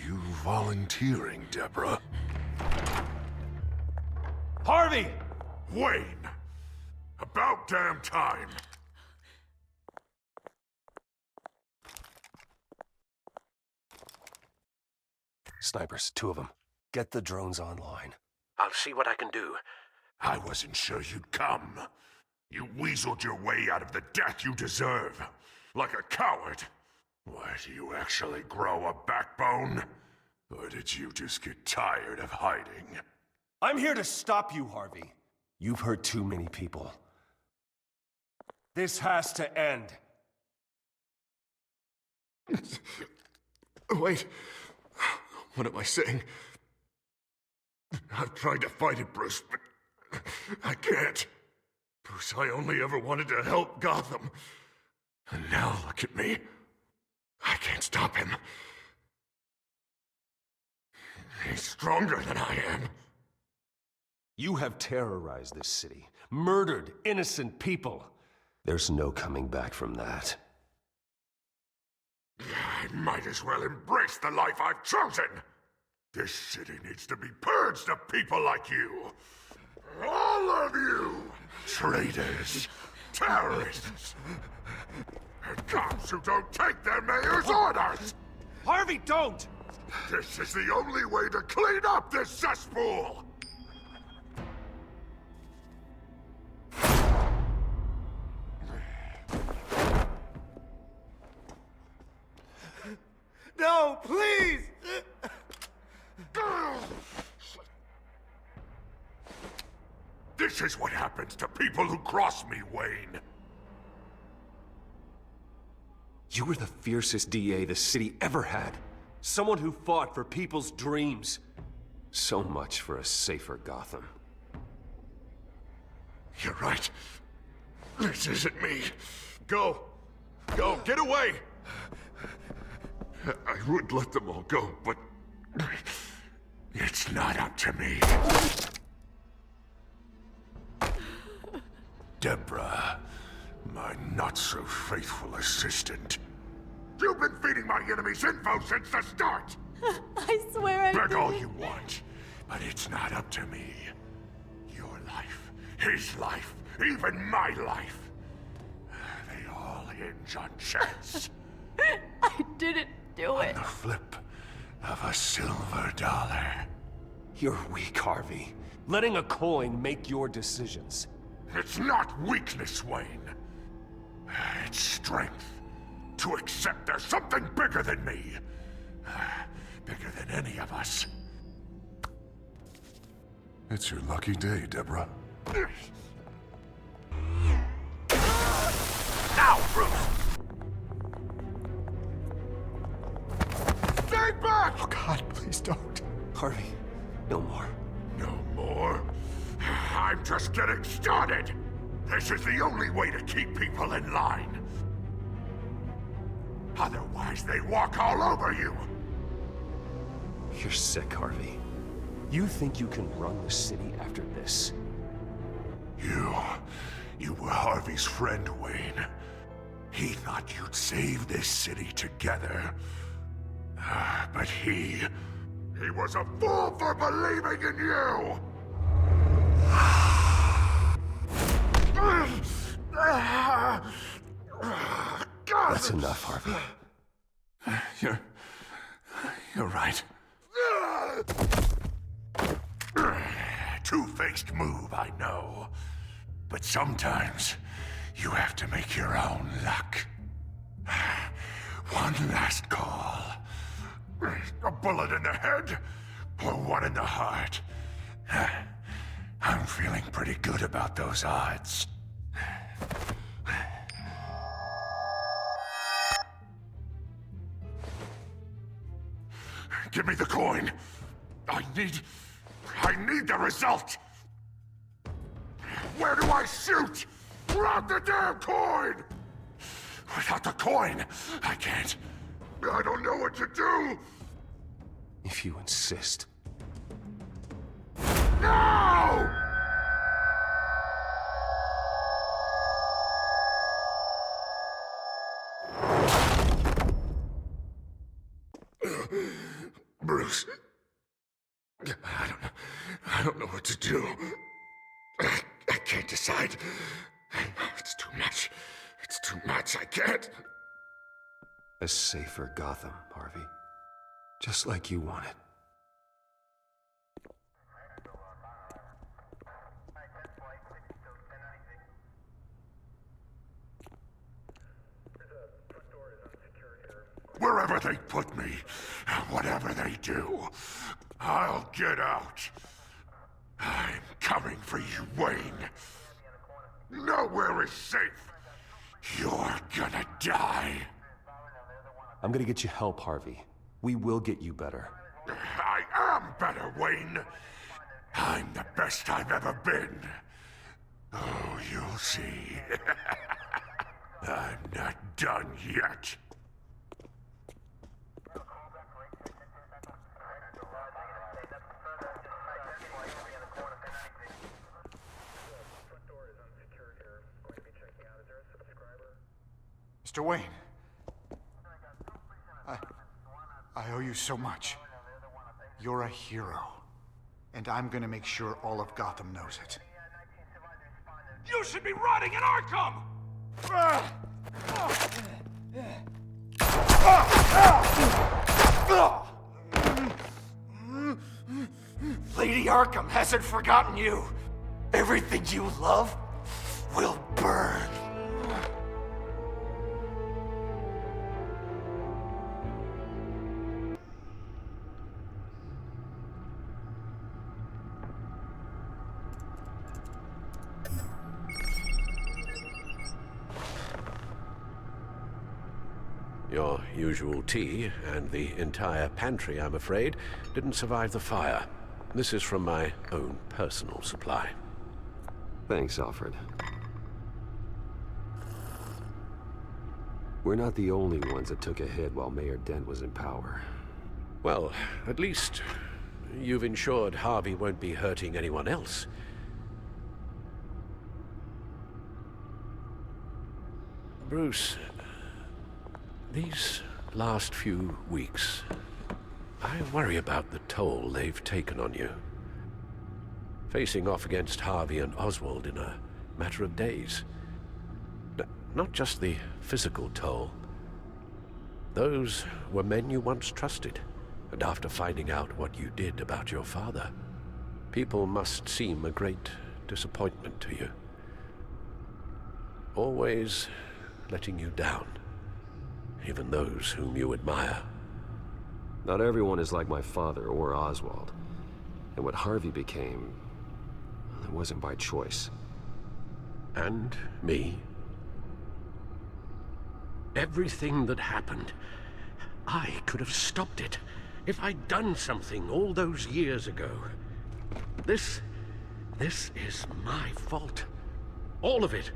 you volunteering, Deborah? Harvey! Wayne! About damn time! Snipers, 2 of them. Get the drones online. I'll see what I can do. I wasn't sure you'd come. You weaseled your way out of the death you deserve. Like a coward. Why, do you actually grow a backbone? Or did you just get tired of hiding? I'm here to stop you, Harvey. You've hurt too many people. This has to end. Wait. What am I saying? I've tried to fight it, Bruce, but I can't. Bruce, I only ever wanted to help Gotham. And now look at me. I can't stop him. He's stronger than I am. You have terrorized this city, murdered innocent people. There's no coming back from that. I might as well embrace the life I've chosen. This city needs to be purged of people like you. All of you! Traitors, terrorists, and cops who don't take their mayor's orders! Harvey, don't! This is the only way to clean up this cesspool! No, please! This is what happens to people who cross me, Wayne. You were the fiercest DA the city ever had. Someone who fought for people's dreams. So much for a safer Gotham. You're right. This isn't me. Go. Go. Get away. I would let them all go, but it's not up to me. Deborah, my not-so-faithful assistant. You've been feeding my enemies info since the start! I swear I Beg did. all you want, but it's not up to me. Your life, his life, even my life. They all hinge on chance. I didn't do it. On the flip of a silver dollar. You're weak, Harvey. Letting a coin make your decisions. It's not weakness, Wayne. It's strength. To accept there's something bigger than me. Bigger than any of us. It's your lucky day, Deborah. Now, Bruce! Stay back! Oh God, please don't. Harvey, no more. No more? I'm just getting started. This is the only way to keep people in line. Otherwise, they walk all over you. You're sick, Harvey. You think you can run the city after this? You were Harvey's friend, Wayne. He thought you'd save this city together. But he was a fool for believing in you! That's enough, Harvey. You're right. Two-faced move, I know. But sometimes, you have to make your own luck. One last call. A bullet in the head, or one in the heart. I'm feeling pretty good about those odds. Give me the coin. I need the result. Where do I shoot? Grab the damn coin! Without the coin, I can't. I don't know what to do. If you insist. No! Bruce. I don't know what to do. I can't decide. It's too much. It's too much. I can't. A safer Gotham, Harvey. Just like you wanted. Wherever they put me, whatever they do, I'll get out. I'm coming for you, Wayne. Nowhere is safe. You're gonna die. I'm gonna get you help, Harvey. We will get you better. I am better, Wayne. I'm the best I've ever been. Oh, you'll see. I'm not done yet. Mr. Wayne. I owe you so much. You're a hero. And I'm gonna make sure all of Gotham knows it. You should be rotting in Arkham! Lady Arkham hasn't forgotten you. Everything you love will burn. Your usual tea and the entire pantry, I'm afraid, didn't survive the fire. This is from my own personal supply. Thanks, Alfred. We're not the only ones that took a hit while Mayor Dent was in power. Well, at least you've ensured Harvey won't be hurting anyone else. Bruce, these last few weeks, I worry about the toll they've taken on you. Facing off against Harvey and Oswald in a matter of days. Not just the physical toll. Those were men you once trusted, and after finding out what you did about your father, people must seem a great disappointment to you. Always letting you down, even those whom you admire. Not everyone is like my father or Oswald. And what Harvey became, it wasn't by choice. And me. Everything that happened, I could have stopped it. If I'd done something all those years ago. This is my fault. All of it.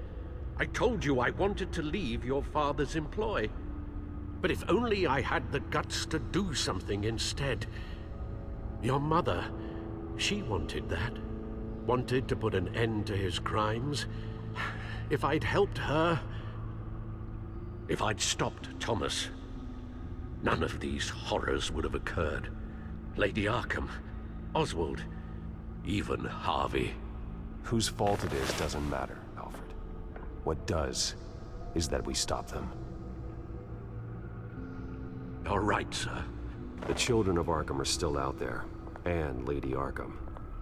I told you I wanted to leave your father's employ. But if only I had the guts to do something instead. Your mother, she wanted that. Wanted to put an end to his crimes. If I'd helped her... If I'd stopped Thomas, none of these horrors would have occurred. Lady Arkham, Oswald, even Harvey. Whose fault it is doesn't matter, Alfred. What does is that we stop them. All right, sir. The children of Arkham are still out there, and Lady Arkham.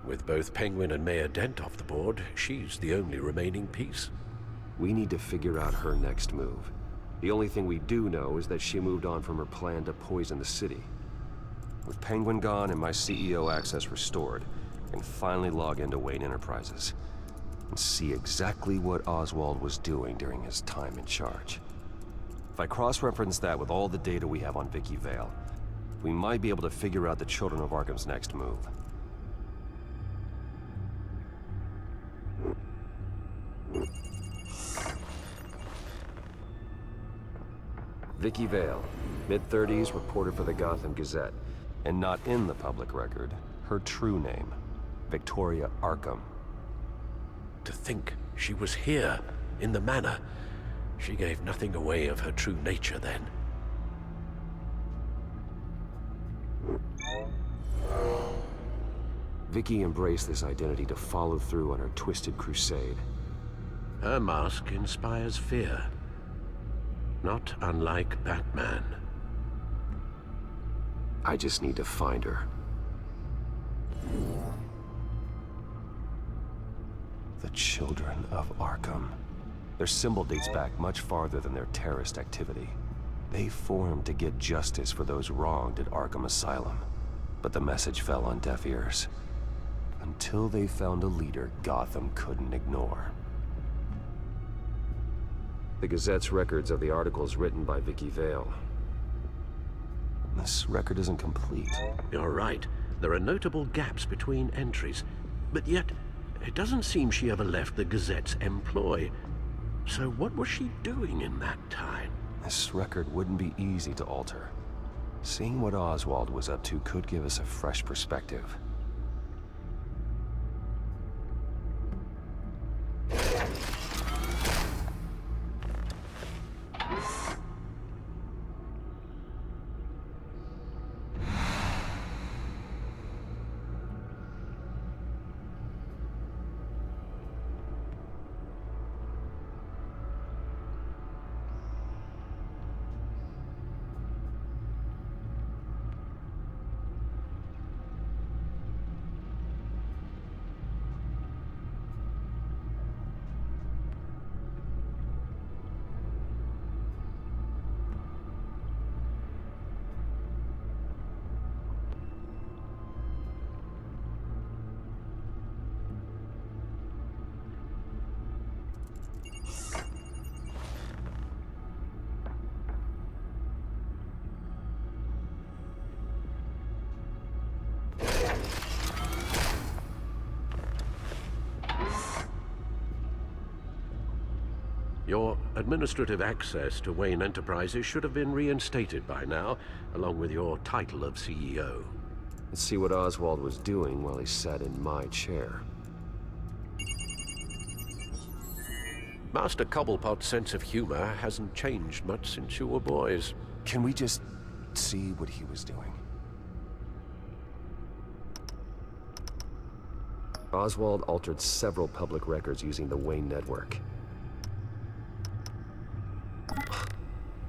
With both Penguin and Mayor Dent off the board, she's the only remaining piece. We need to figure out her next move. The only thing we do know is that she moved on from her plan to poison the city. With Penguin gone and my CEO access restored, I can finally log into Wayne Enterprises and see exactly what Oswald was doing during his time in charge. If I cross-reference that with all the data we have on Vicky Vale, we might be able to figure out the Children of Arkham's next move. Vicky Vale, mid-30s, reporter for the Gotham Gazette, and not in the public record, her true name, Victoria Arkham. To think she was here, in the manor. She gave nothing away of her true nature then. Vicky embraced this identity to follow through on her twisted crusade. Her mask inspires fear. Not unlike Batman. I just need to find her. The Children of Arkham. Their symbol dates back much farther than their terrorist activity. They formed to get justice for those wronged at Arkham Asylum. But the message fell on deaf ears. Until they found a leader Gotham couldn't ignore. The Gazette's records of the articles written by Vicky Vale. This record isn't complete. You're right. There are notable gaps between entries. But yet, it doesn't seem she ever left the Gazette's employ. So what was she doing in that time? This record wouldn't be easy to alter. Seeing what Oswald was up to could give us a fresh perspective. Your administrative access to Wayne Enterprises should have been reinstated by now, along with your title of CEO. Let's see what Oswald was doing while he sat in my chair. Master Cobblepot's sense of humor hasn't changed much since you were boys. Can we just see what he was doing? Oswald altered several public records using the Wayne network.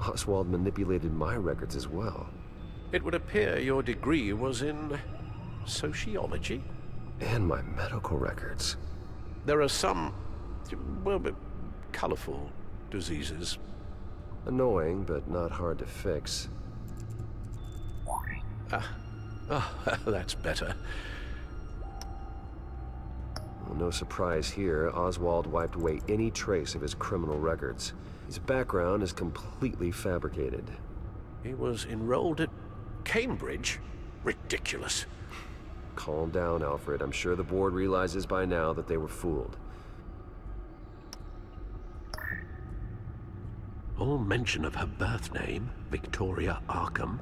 Oswald manipulated my records as well. It would appear your degree was in sociology? And my medical records. There are some, well, colorful diseases. Annoying, but not hard to fix. That's better. Well, no surprise here, Oswald wiped away any trace of his criminal records. His background is completely fabricated. He was enrolled at Cambridge? Ridiculous. Calm down, Alfred. I'm sure the board realizes by now that they were fooled. All mention of her birth name, Victoria Arkham,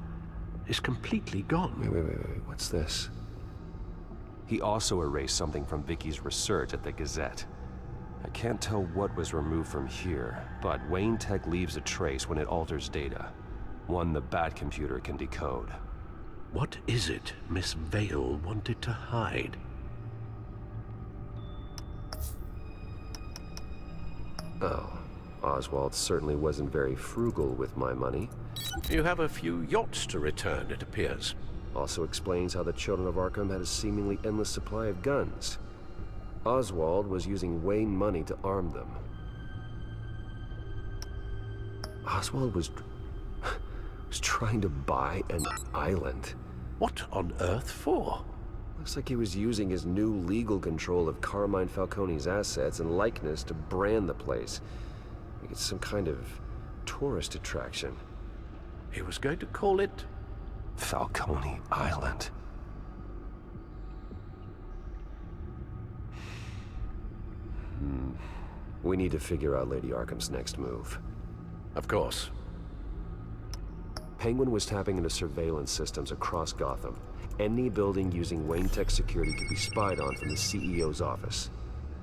is completely gone. Wait. What's this? He also erased something from Vicky's research at the Gazette. I can't tell what was removed from here, but Wayne Tech leaves a trace when it alters data. One the Bat computer can decode. What is it Miss Vale wanted to hide? Oh, Oswald certainly wasn't very frugal with my money. You have a few yachts to return, it appears. Also explains how the children of Arkham had a seemingly endless supply of guns. Oswald was using Wayne money to arm them. Oswald was trying to buy an island. What on earth for? Looks like he was using his new legal control of Carmine Falcone's assets and likeness to brand the place. Like it's some kind of tourist attraction. He was going to call it Falcone Island. We need to figure out Lady Arkham's next move. Of course. Penguin was tapping into surveillance systems across Gotham. Any building using Wayne Tech security could be spied on from the CEO's office.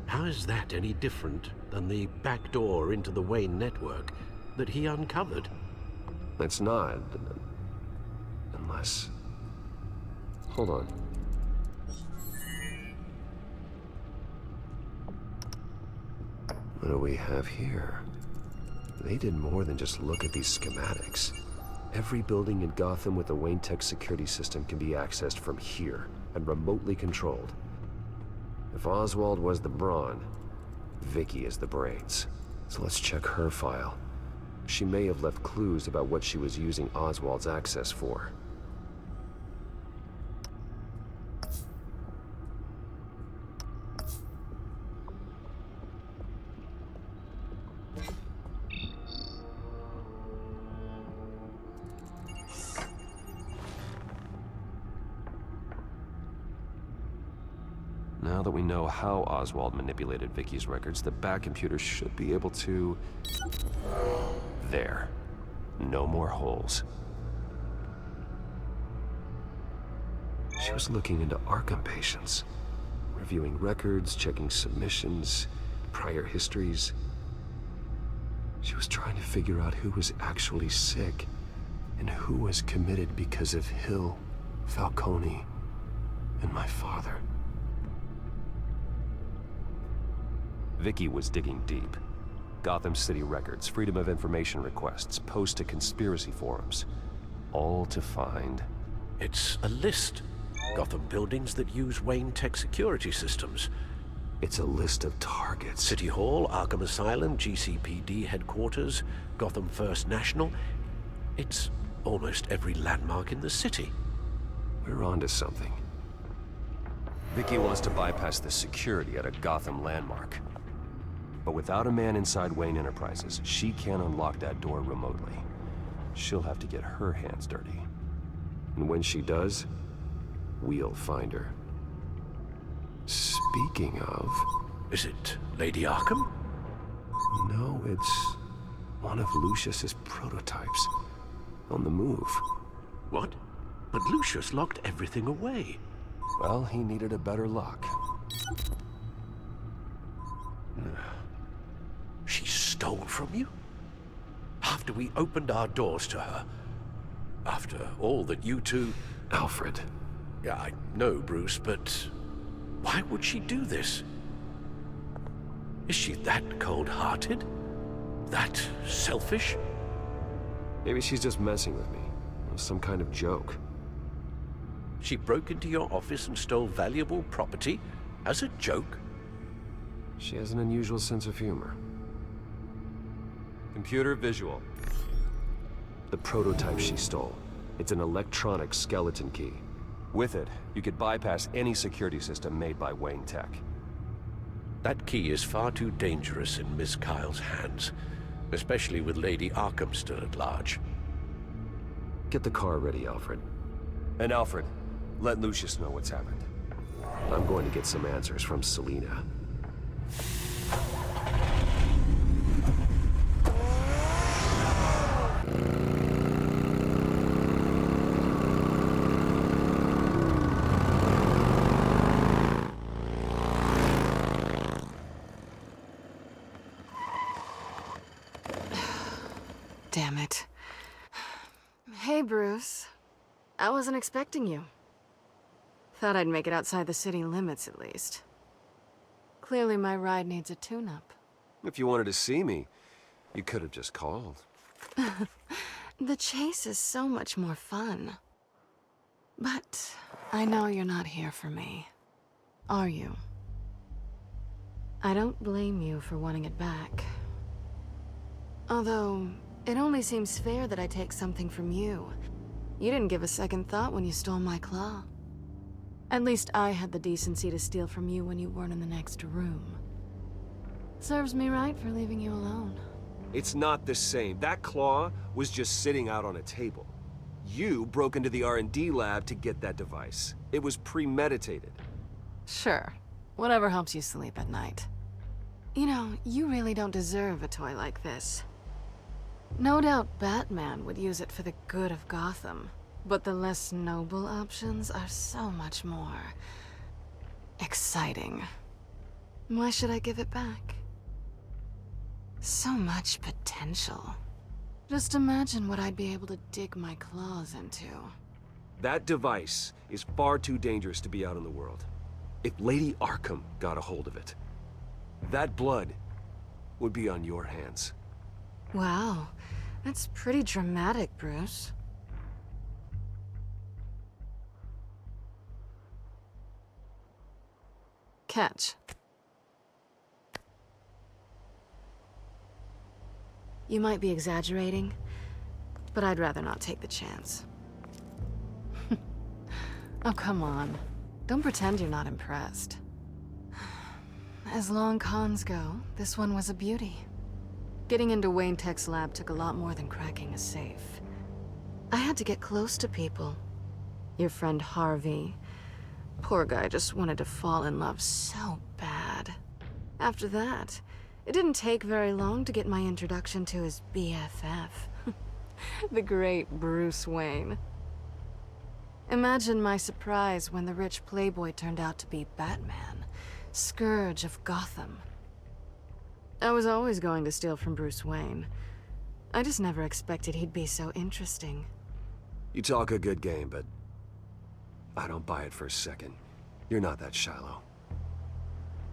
How is that any different than the back door into the Wayne network that he uncovered? It's not. Unless... Hold on. What do we have here? They did more than just look at these schematics. Every building in Gotham with a Wayne Tech security system can be accessed from here and remotely controlled. If Oswald was the brawn, Vicky is the brains. So let's check her file. She may have left clues about what she was using Oswald's access for. Now that we know how Oswald manipulated Vicky's records, the Bat computer should be able to... There. No more holes. She was looking into Arkham patients, reviewing records, checking submissions, prior histories. She was trying to figure out who was actually sick and who was committed because of Hill, Falcone, and my father. Vicky was digging deep. Gotham City records, Freedom of Information requests, posts to conspiracy forums. All to find... It's a list. Gotham buildings that use Wayne Tech security systems. It's a list of targets. City Hall, Arkham Asylum, GCPD headquarters, Gotham First National. It's almost every landmark in the city. We're onto something. Vicky wants to bypass the security at a Gotham landmark. But without a man inside Wayne Enterprises, she can't unlock that door remotely. She'll have to get her hands dirty. And when she does, we'll find her. Speaking of... Is it Lady Arkham? No, it's one of Lucius's prototypes. On the move. What? But Lucius locked everything away. Well, he needed a better lock. She stole from you? After we opened our doors to her? After all that you two... Alfred. Yeah, I know, Bruce, but... why would she do this? Is she that cold-hearted? That selfish? Maybe she's just messing with me. Some kind of joke. She broke into your office and stole valuable property as a joke? She has an unusual sense of humor. Computer visual. The prototype she stole. It's an electronic skeleton key. With it, you could bypass any security system made by Wayne Tech. That key is far too dangerous in Miss Kyle's hands, especially with Lady Arkham still at large. Get the car ready, Alfred. And Alfred, Let Lucius know what's happened. I'm going to get some answers from Selina. Damn it. Hey, Bruce. I wasn't expecting you. Thought I'd make it outside the city limits, at least. Clearly my ride needs a tune-up. If you wanted to see me, you could have just called. The chase is so much more fun. But I know you're not here for me. Are you? I don't blame you for wanting it back. Although, it only seems fair that I take something from you. You didn't give a second thought when you stole my claw. At least I had the decency to steal from you when you weren't in the next room. Serves me right for leaving you alone. It's not the same. That claw was just sitting out on a table. You broke into the R&D lab to get that device. It was premeditated. Sure. Whatever helps you sleep at night. You know, you really don't deserve a toy like this. No doubt Batman would use it for the good of Gotham, but the less noble options are so much more exciting. Why should I give it back? So much potential. Just imagine what I'd be able to dig my claws into. That device is far too dangerous to be out in the world. If Lady Arkham got a hold of it, that blood would be on your hands. Wow, that's pretty dramatic, Bruce. Catch. You might be exaggerating, but I'd rather not take the chance. Oh, come on. Don't pretend you're not impressed. As long cons go, this one was a beauty. Getting into Wayne Tech's lab took a lot more than cracking a safe. I had to get close to people. Your friend Harvey. Poor guy just wanted to fall in love so bad. After that, it didn't take very long to get my introduction to his BFF. The great Bruce Wayne. Imagine my surprise when the rich playboy turned out to be Batman, Scourge of Gotham. I was always going to steal from Bruce Wayne. I just never expected he'd be so interesting. You talk a good game, but I don't buy it for a second. You're not that shallow.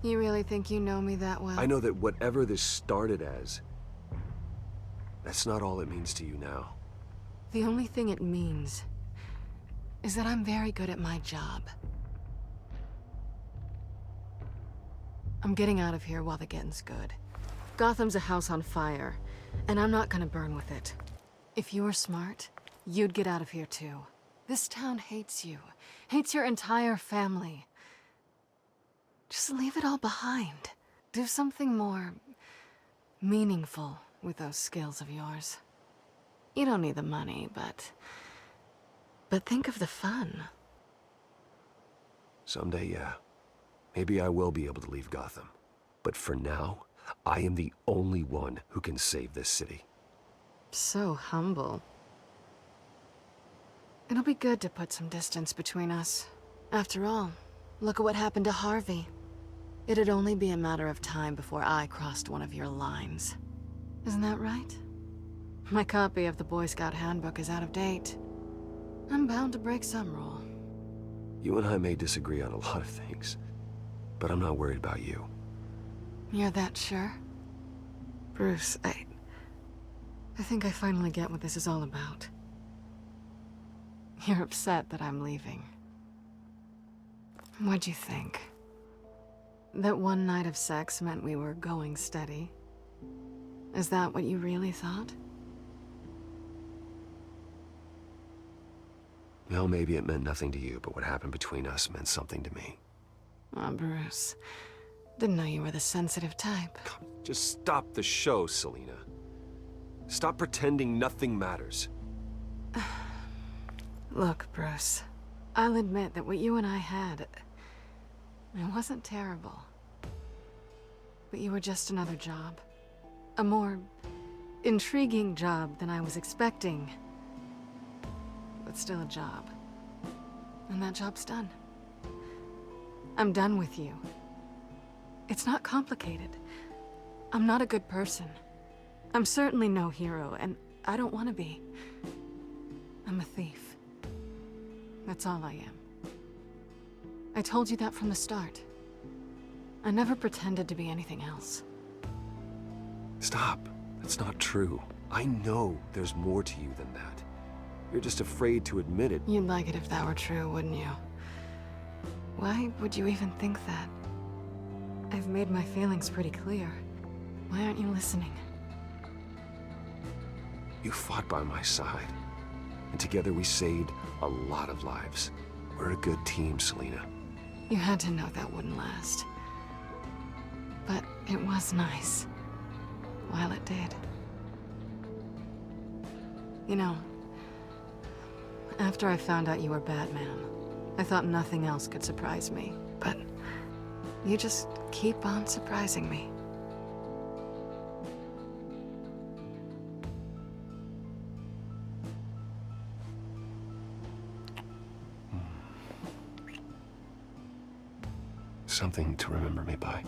You really think you know me that well? I know that whatever this started as, that's not all it means to you now. The only thing it means is that I'm very good at my job. I'm getting out of here while the getting's good. Gotham's a house on fire, and I'm not gonna burn with it. If you were smart, you'd get out of here too. This town hates you, hates your entire family. Just leave it all behind. Do something more meaningful with those skills of yours. You don't need the money, but think of the fun. Someday, yeah. Maybe I will be able to leave Gotham. But for now, I am the only one who can save this city. So humble. It'll be good to put some distance between us. After all, look at what happened to Harvey. It'd only be a matter of time before I crossed one of your lines. Isn't that right? My copy of the Boy Scout Handbook is out of date. I'm bound to break some rule. You and I may disagree on a lot of things, but I'm not worried about you. You're that sure? Bruce, I think I finally get what this is all about. You're upset that I'm leaving. What'd you think? That one night of sex meant we were going steady? Is that what you really thought? Well, maybe it meant nothing to you, but what happened between us meant something to me. Aw, Bruce. Didn't know you were the sensitive type. Come, just stop the show, Selina. Stop pretending nothing matters. Look, Bruce. I'll admit that what you and I had, it wasn't terrible. But you were just another job. A more intriguing job than I was expecting. But still a job. And that job's done. I'm done with you. It's not complicated. I'm not a good person. I'm certainly no hero, and I don't want to be. I'm a thief. That's all I am. I told you that from the start. I never pretended to be anything else. Stop. That's not true. I know there's more to you than that. You're just afraid to admit it. You'd like it if that were true, wouldn't you? Why would you even think that? I've made my feelings pretty clear. Why aren't you listening? You fought by my side. And together we saved a lot of lives. We're a good team, Selina. You had to know that wouldn't last. But it was nice. While it did. You know, after I found out you were Batman, I thought nothing else could surprise me. But you just keep on surprising me. Something to remember me by.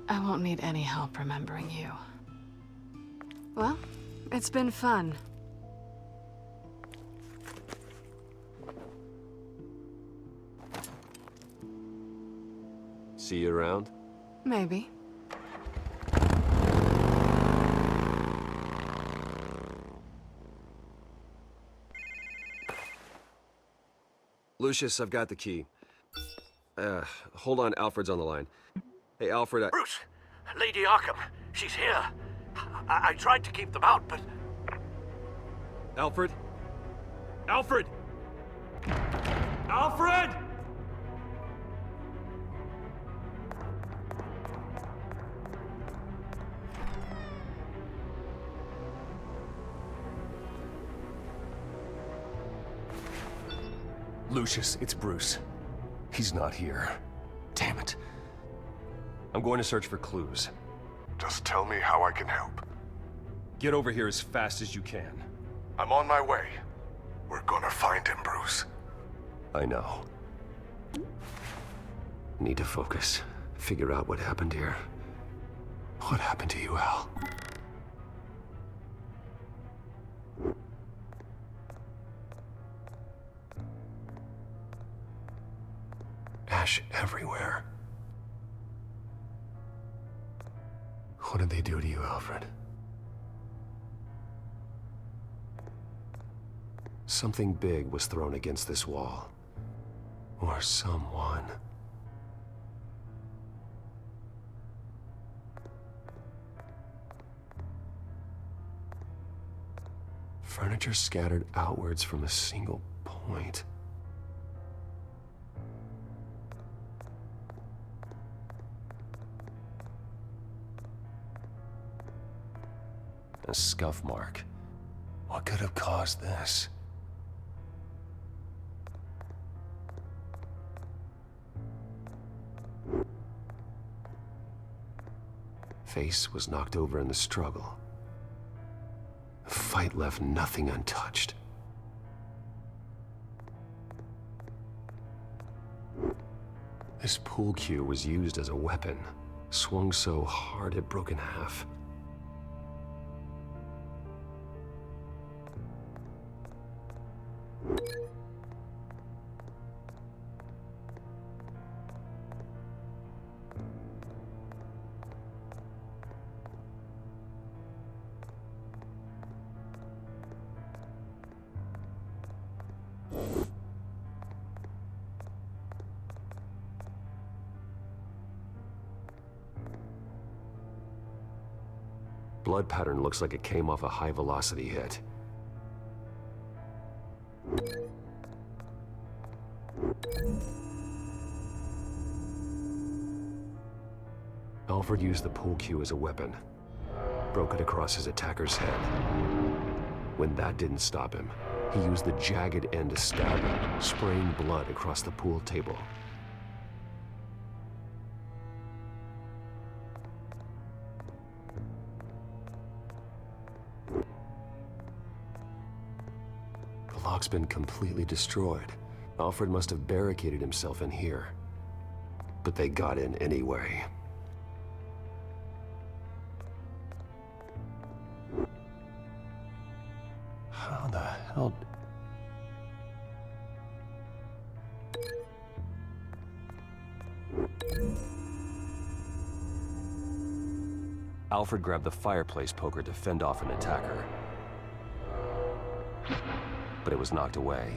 I won't need any help remembering you. Well, it's been fun. See you around? Maybe. Lucius, I've got the key. Hold on, Alfred's on the line. Hey, Alfred, Bruce! Lady Arkham, she's here. I tried to keep them out, but... Alfred? Alfred! Alfred! Lucius, it's Bruce. He's not here. Damn it. I'm going to search for clues. Just tell me how I can help. Get over here as fast as you can. I'm on my way. We're gonna find him, Bruce. I know. Need to focus. Figure out what happened here. What happened to you, Al? Ash everywhere. What did they do to you, Alfred? Something big was thrown against this wall. Or someone. Furniture scattered outwards from a single point. A scuff mark. What could have caused this? Face was knocked over in the struggle. The fight left nothing untouched. This pool cue was used as a weapon, swung so hard it broke in half. Blood pattern looks like it came off a high-velocity hit. Alfred used the pool cue as a weapon. Broke it across his attacker's head. When that didn't stop him, He used the jagged end to stab her, spraying blood across the pool table. The lock's been completely destroyed. Alfred must have barricaded himself in here. But they got in anyway. How the hell... Alfred grabbed the fireplace poker to fend off an attacker. But it was knocked away.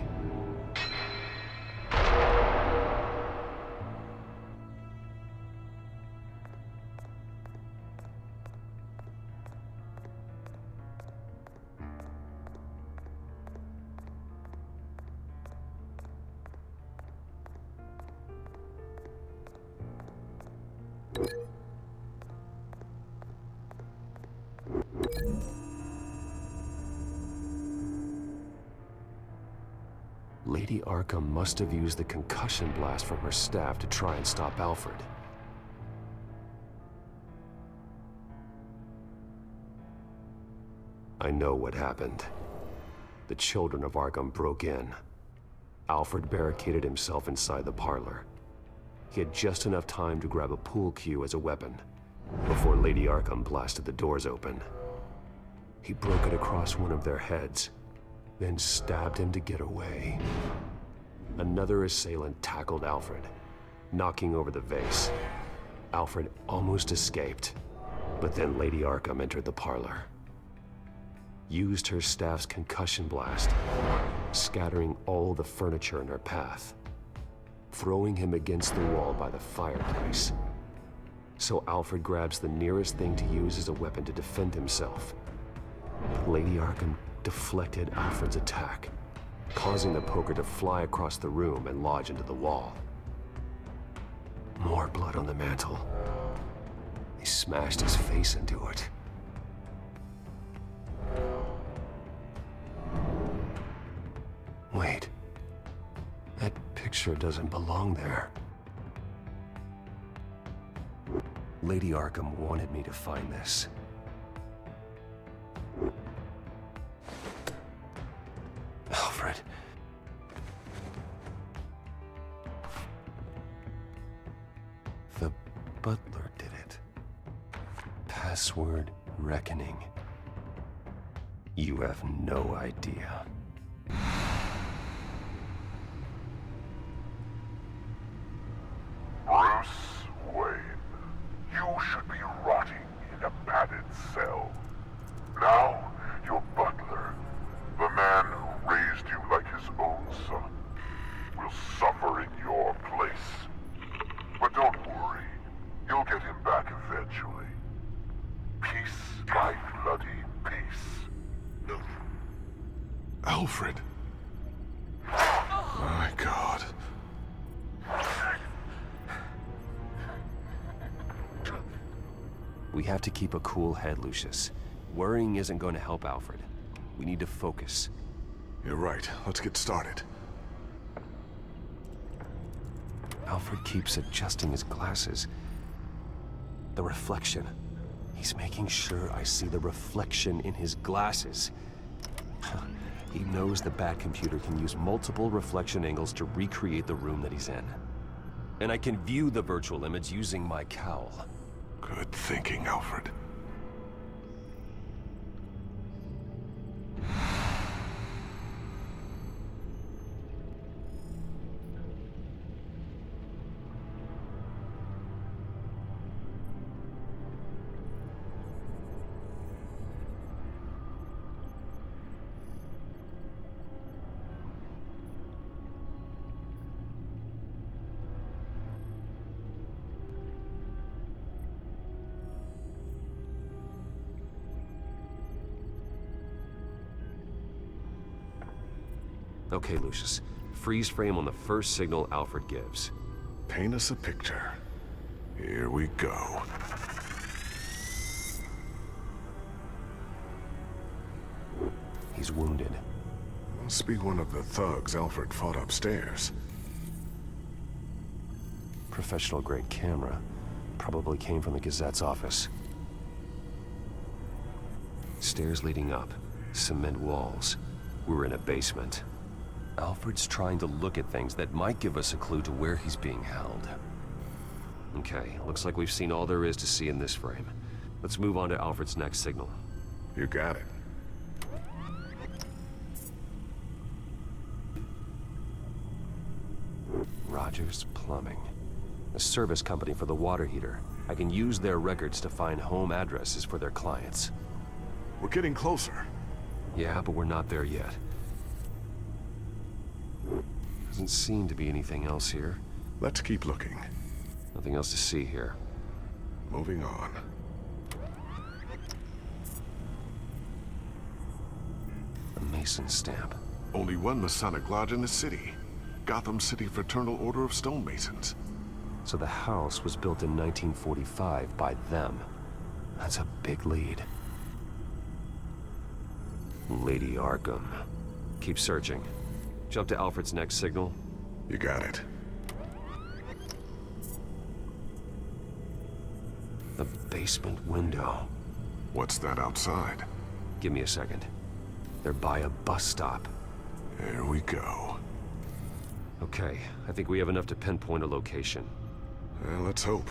Lady Arkham must have used the concussion blast from her staff to try and stop Alfred. I know what happened. The children of Arkham broke in. Alfred barricaded himself inside the parlor. He had just enough time to grab a pool cue as a weapon before Lady Arkham blasted the doors open. He broke it across one of their heads, then stabbed him to get away. Another assailant tackled Alfred, knocking over the vase. Alfred almost escaped, but then Lady Arkham entered the parlor. Used her staff's concussion blast, scattering all the furniture in her path, throwing him against the wall by the fireplace. So Alfred grabs the nearest thing to use as a weapon to defend himself. Lady Arkham deflected Alfred's attack, causing the poker to fly across the room and lodge into the wall. More blood on the mantel. He smashed his face into it. Wait. That picture doesn't belong there. Lady Arkham wanted me to find this. Alfred. The butler did it. Password reckoning. You have no idea. Bruce Wayne, you should be rotting in a padded cell. Now, your butler, the man who raised you like his own son, will suffer in your place. But don't worry, you'll get him back eventually. Peace by bloody peace. Alfred. My God. We have to keep a cool head, Lucius. Worrying isn't going to help Alfred. We need to focus. You're right. Let's get started. Alfred keeps adjusting his glasses. The reflection. He's making sure I see the reflection in his glasses. He knows the Batcomputer can use multiple reflection angles to recreate the room that he's in. And I can view the virtual image using my cowl. Good thinking, Alfred. Okay, Lucius. Freeze frame on the first signal Alfred gives. Paint us a picture. Here we go. He's wounded. Must be one of the thugs Alfred fought upstairs. Professional-grade camera. Probably came from the Gazette's office. Stairs leading up. Cement walls. We're in a basement. Alfred's trying to look at things that might give us a clue to where he's being held. Okay, looks like we've seen all there is to see in this frame. Let's move on to Alfred's next signal. You got it. Rogers Plumbing. A service company for the water heater. I can use their records to find home addresses for their clients. We're getting closer. Yeah, but we're not there yet. Doesn't seem to be anything else here. Let's keep looking. Nothing else to see here. Moving on. A Mason stamp. Only one Masonic lodge in the city. Gotham City Fraternal Order of Stonemasons. So the house was built in 1945 by them. That's a big lead. Lady Arkham. Keep searching. Jump to Alfred's next signal. You got it. The basement window. What's that outside? Give me a second. They're by a bus stop. There we go. Okay, I think we have enough to pinpoint a location. Well, let's hope.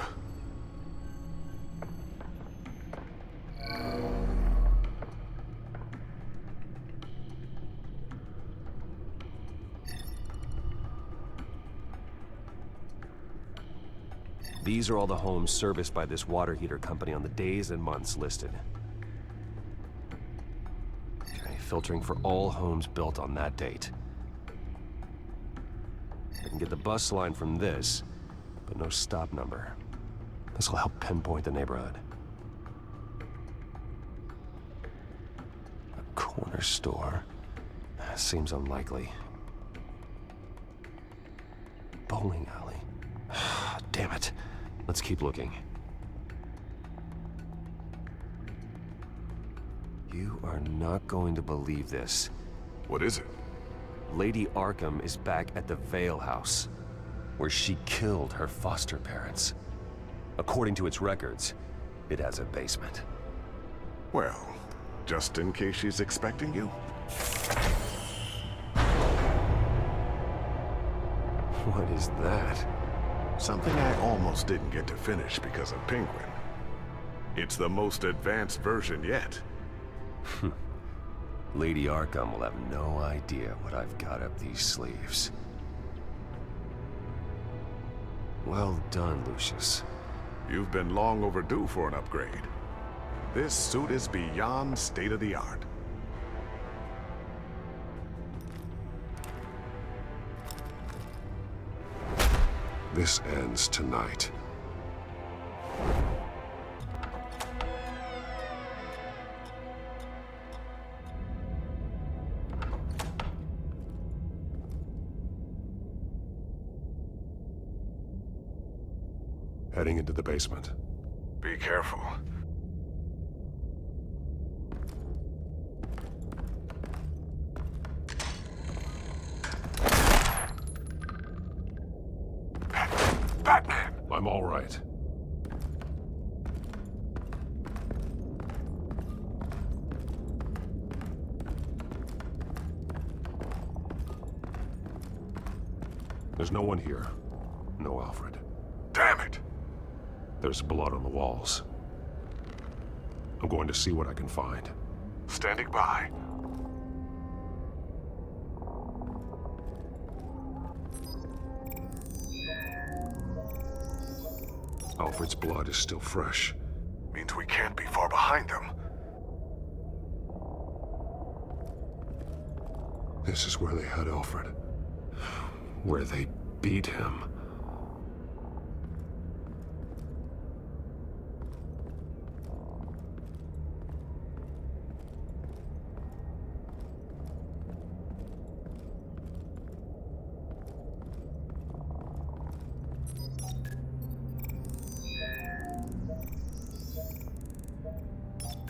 These are all the homes serviced by this water heater company on the days and months listed. Okay, filtering for all homes built on that date. I can get the bus line from this, but no stop number. This will help pinpoint the neighborhood. A corner store. Seems unlikely. Bowling alley. Damn it. Let's keep looking. You are not going to believe this. What is it? Lady Arkham is back at the Vale House, where she killed her foster parents. According to its records, it has a basement. Well, just in case she's expecting you. What is that? Something I almost didn't get to finish because of Penguin. It's the most advanced version yet. Lady Arkham will have no idea what I've got up these sleeves. Well done, Lucius. You've been long overdue for an upgrade. This suit is beyond state-of-the-art. This ends tonight. Heading into the basement. Be careful. Batman! I'm all right. There's no one here. No Alfred. Damn it! There's blood on the walls. I'm going to see what I can find. Standing by. Alfred's blood is still fresh. Means we can't be far behind them. This is where they had Alfred. Where they beat him.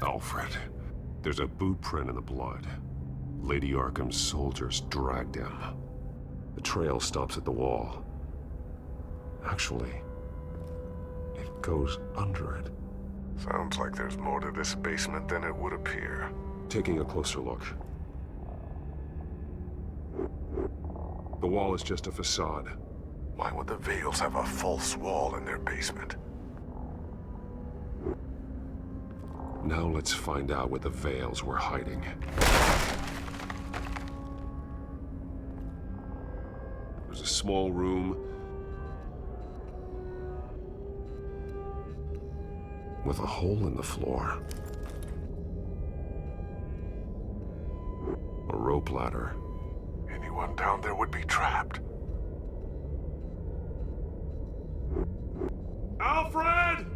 Alfred. There's a boot print in the blood. Lady Arkham's soldiers dragged him. The trail stops at the wall. Actually, it goes under it. Sounds like there's more to this basement than it would appear. Taking a closer look. The wall is just a facade. Why would the Vales have a false wall in their basement? Now let's find out what the Vales were hiding. There's a small room with a hole in the floor. A rope ladder. Anyone down there would be trapped. Alfred!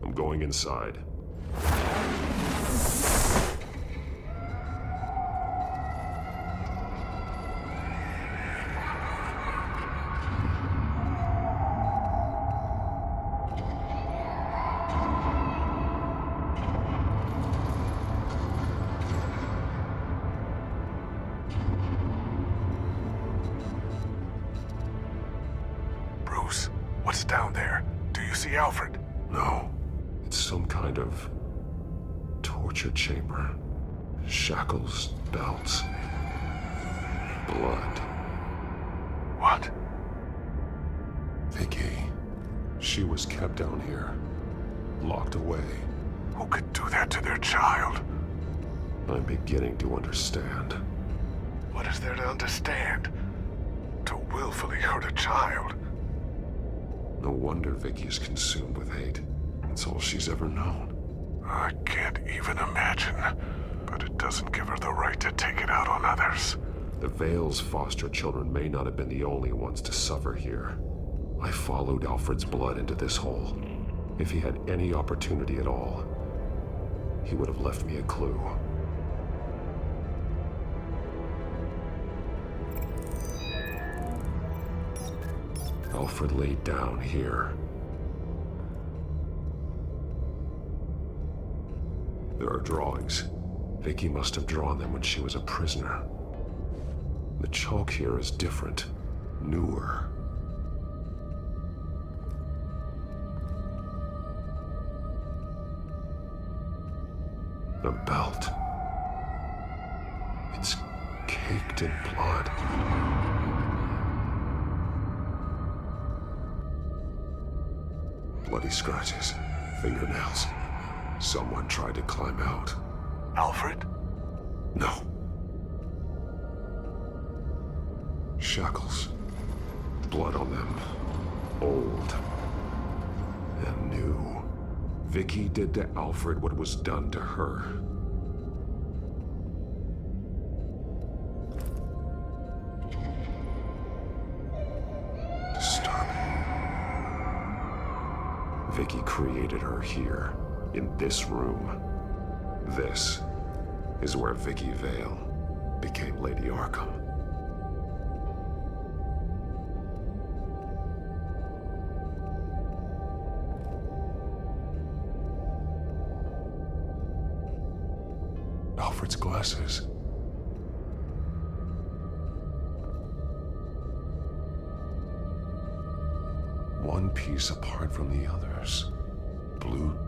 I'm going inside. Bruce, what's down there? Do you see Alfred? No. It's some kind of torture chamber. Shackles, belts, blood. What? Vicky. She was kept down here. Locked away. Who could do that to their child? I'm beginning to understand. What is there to understand? To willfully hurt a child? No wonder Vicky is consumed with hate. It's all she's ever known. I can't even imagine. But it doesn't give her the right to take it out on others. The Vale's foster children may not have been the only ones to suffer here. I followed Alfred's blood into this hole. If he had any opportunity at all, he would have left me a clue. Alfred laid down here. There are drawings. Vicky must have drawn them when she was a prisoner. The chalk here is different, newer. A belt. It's caked in blood. Bloody scratches, fingernails. Someone tried to climb out. Alfred? No. Shackles. Blood on them. Old. And new. Vicky did to Alfred what was done to her. Disturbing. Vicky created her here, in this room. This is where Vicky Vale became Lady Arkham. Alfred's glasses. One piece apart from the others. Blue.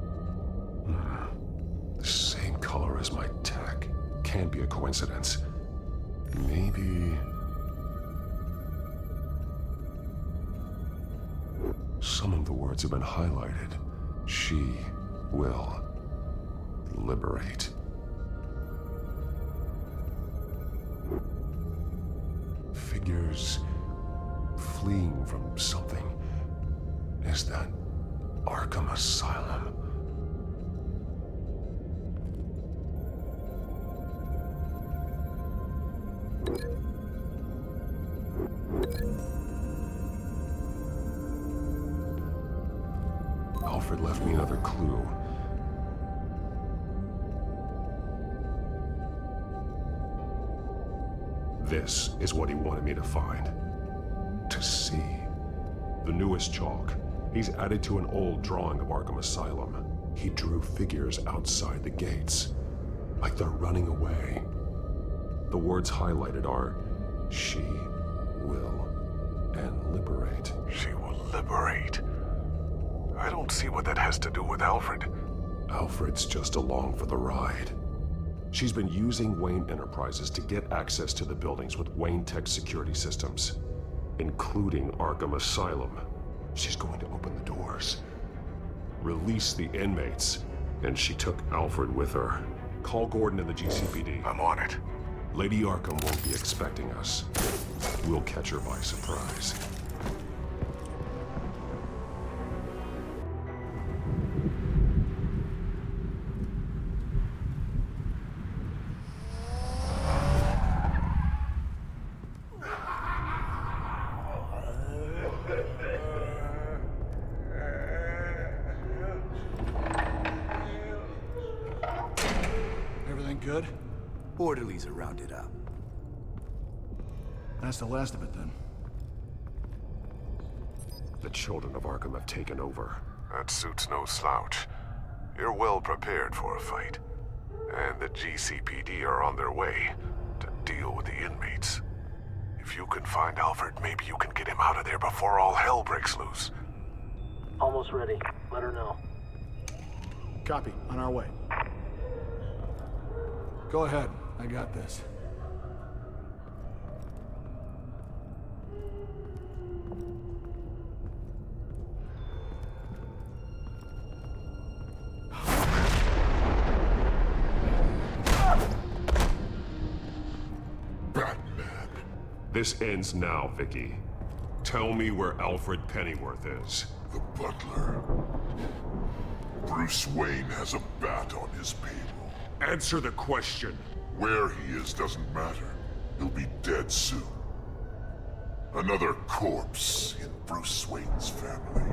The same color as my tech. Can't be a coincidence. Maybe... Some of the words have been highlighted. She will liberate. Figures fleeing from something. Is that Arkham Asylum? Alfred left me another clue. This is what he wanted me to find. the newest chalk. He's added to an old drawing of Arkham Asylum. He drew figures outside the gates, like they're running away. The words highlighted are, "She will," and "liberate." She will liberate. I don't see what that has to do with Alfred. Alfred's just along for the ride. She's been using Wayne Enterprises to get access to the buildings with Wayne Tech security systems, including Arkham Asylum. She's going to open the doors, release the inmates, and she took Alfred with her. Call Gordon in the GCPD. I'm on it. Lady Arkham won't be expecting us. We'll catch her by surprise. Good? Orderlies are rounded up. That's the last of it, then. The children of Arkham have taken over. That suit's no slouch. You're well prepared for a fight. And the GCPD are on their way to deal with the inmates. If you can find Alfred, maybe you can get him out of there before all hell breaks loose. Almost ready. Let her know. Copy. On our way. Go ahead. I got this. Batman. This ends now, Vicky. Tell me where Alfred Pennyworth is. The butler. Bruce Wayne has a bat on his payroll. Answer the question. Where he is doesn't matter. He'll be dead soon. Another corpse in Bruce Wayne's family.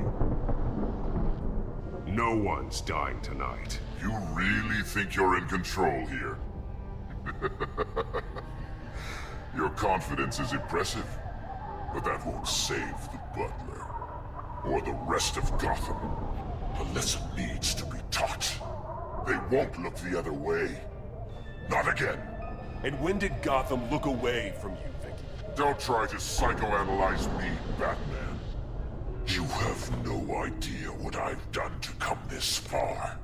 No one's dying tonight. You really think you're in control here? Your confidence is impressive, but that won't save the butler. Or the rest of Gotham. A lesson needs to be taught. They won't look the other way. Not again. And when did Gotham look away from you, Vicky? Don't try to psychoanalyze me, Batman. You have no idea what I've done to come this far.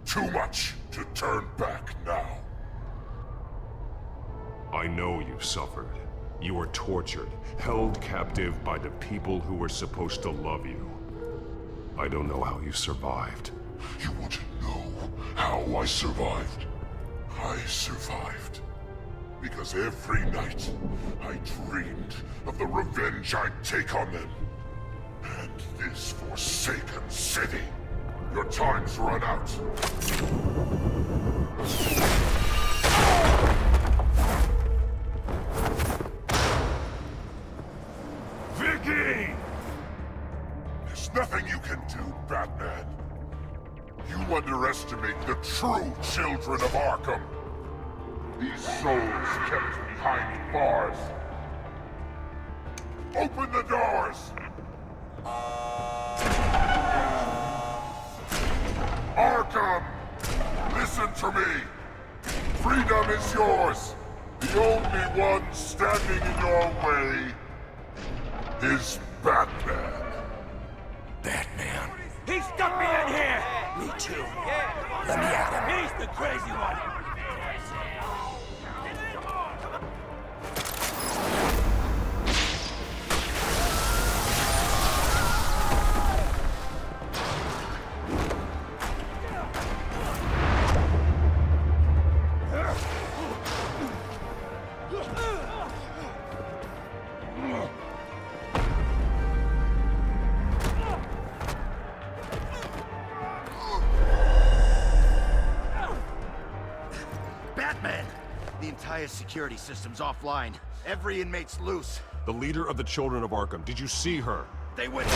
Too much to turn back now. I know you've suffered. You were tortured, held captive by the people who were supposed to love you. I don't know how you survived. You want to know how I survived? I survived because every night I dreamed of the revenge I'd take on them. And this forsaken city. Your time's run out. Vicky! There's nothing you can do, Batman. You underestimate the true children of Arkham. These souls kept behind bars. Open the doors! Arkham! Listen to me! Freedom is yours! The only one standing in your way is Batman. Batman. He stuck me in here! Me too. Let me at him. He's the crazy one! The entire security system's offline. Every inmate's loose. The leader of the Children of Arkham, did you see her? They went...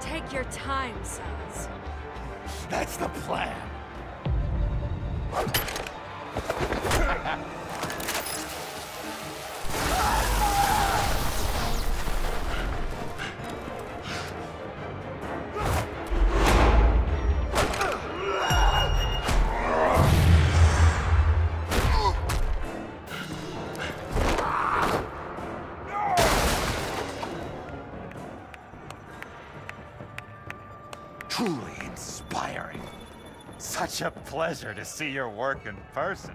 Take your time, sons. That's the plan. Truly inspiring. Such a pleasure to see your work in person.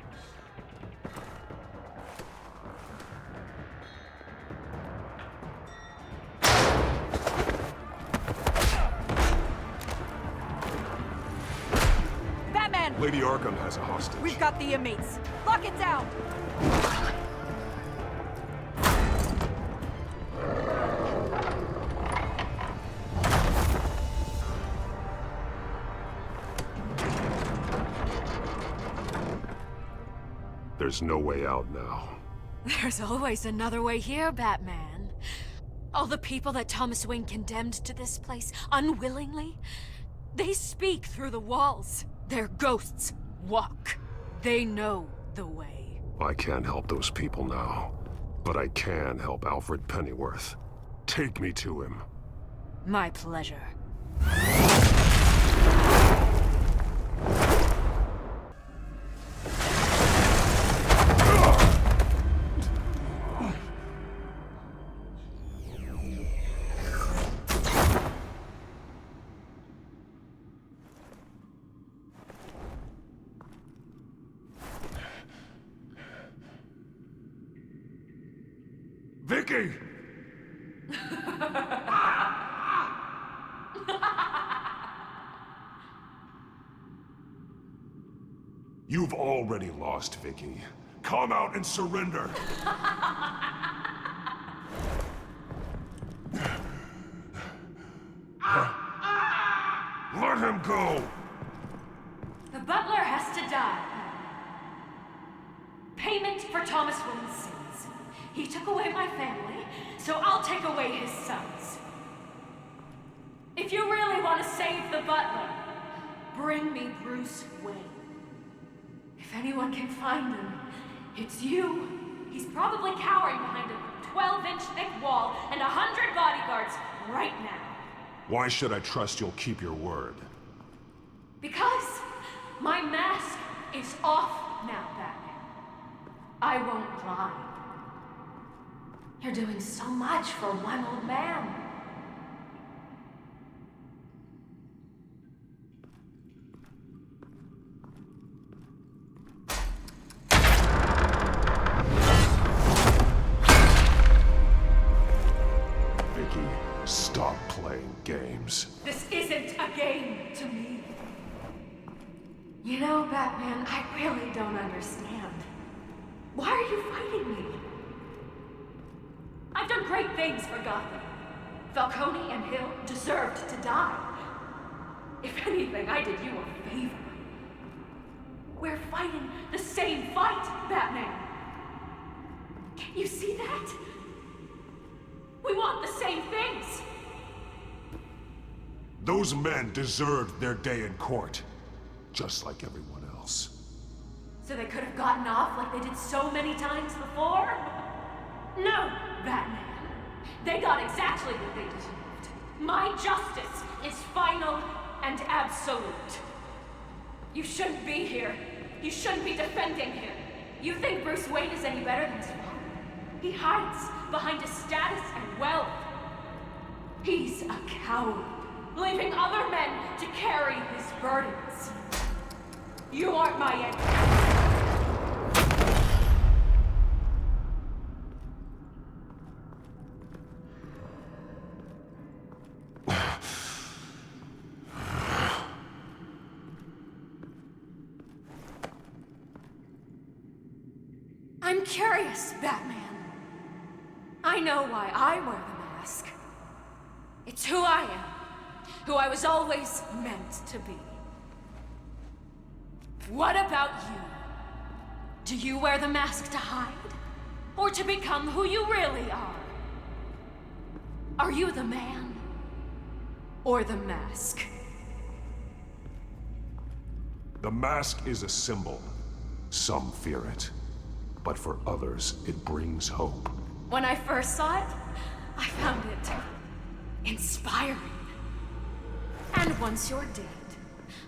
Batman! Lady Arkham has a hostage. We've got the inmates. Lock it down! There's no way out now. There's always another way here, Batman. All the people that Thomas Wayne condemned to this place unwillingly, they speak through the walls. Their ghosts walk. They know the way. I can't help those people now, but I can help Alfred Pennyworth. Take me to him. My pleasure. Vicky! You've already lost, Vicky. Come out and surrender! Let him go! The butler has to die. Payment for Thomas Wayne's sins. He took away my family, so I'll take away his sons. If you really want to save the butler, bring me Bruce Wayne. If anyone can find him, it's you. He's probably cowering behind a 12-inch thick wall and 100 bodyguards right now. Why should I trust you'll keep your word? Because my mask is off now, Batman. I won't lie. You're doing so much for one old man. Vicky, stop playing games. This isn't a game to me. You know, Batman, I really don't understand. Why are you fighting me? I've done great things for Gotham. Falcone and Hill deserved to die. If anything, I did you a favor. We're fighting the same fight, Batman. Can't you see that? We want the same things. Those men deserved their day in court, just like everyone else. So they could have gotten off like they did so many times before? No, Batman. They got exactly what they deserved. My justice is final and absolute. You shouldn't be here. You shouldn't be defending him. You think Bruce Wayne is any better than his father? He hides behind his status and wealth. He's a coward, leaving other men to carry his burdens. You aren't my enemy. I'm curious, Batman. I know why I wear the mask. It's who I am, who I was always meant to be. What about you? Do you wear the mask to hide? Or to become who you really are? Are you the man? Or the mask? The mask is a symbol. Some fear it. But for others, it brings hope. When I first saw it, I found it inspiring. And once you're dead,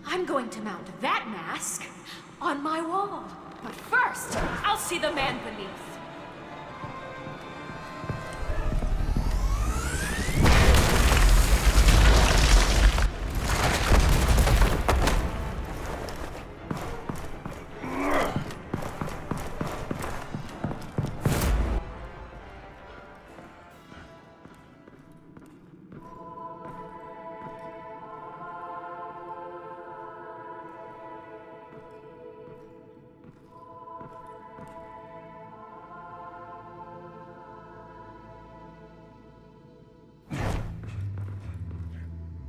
I'm going to mount that mask on my wall. But first, I'll see the man beneath.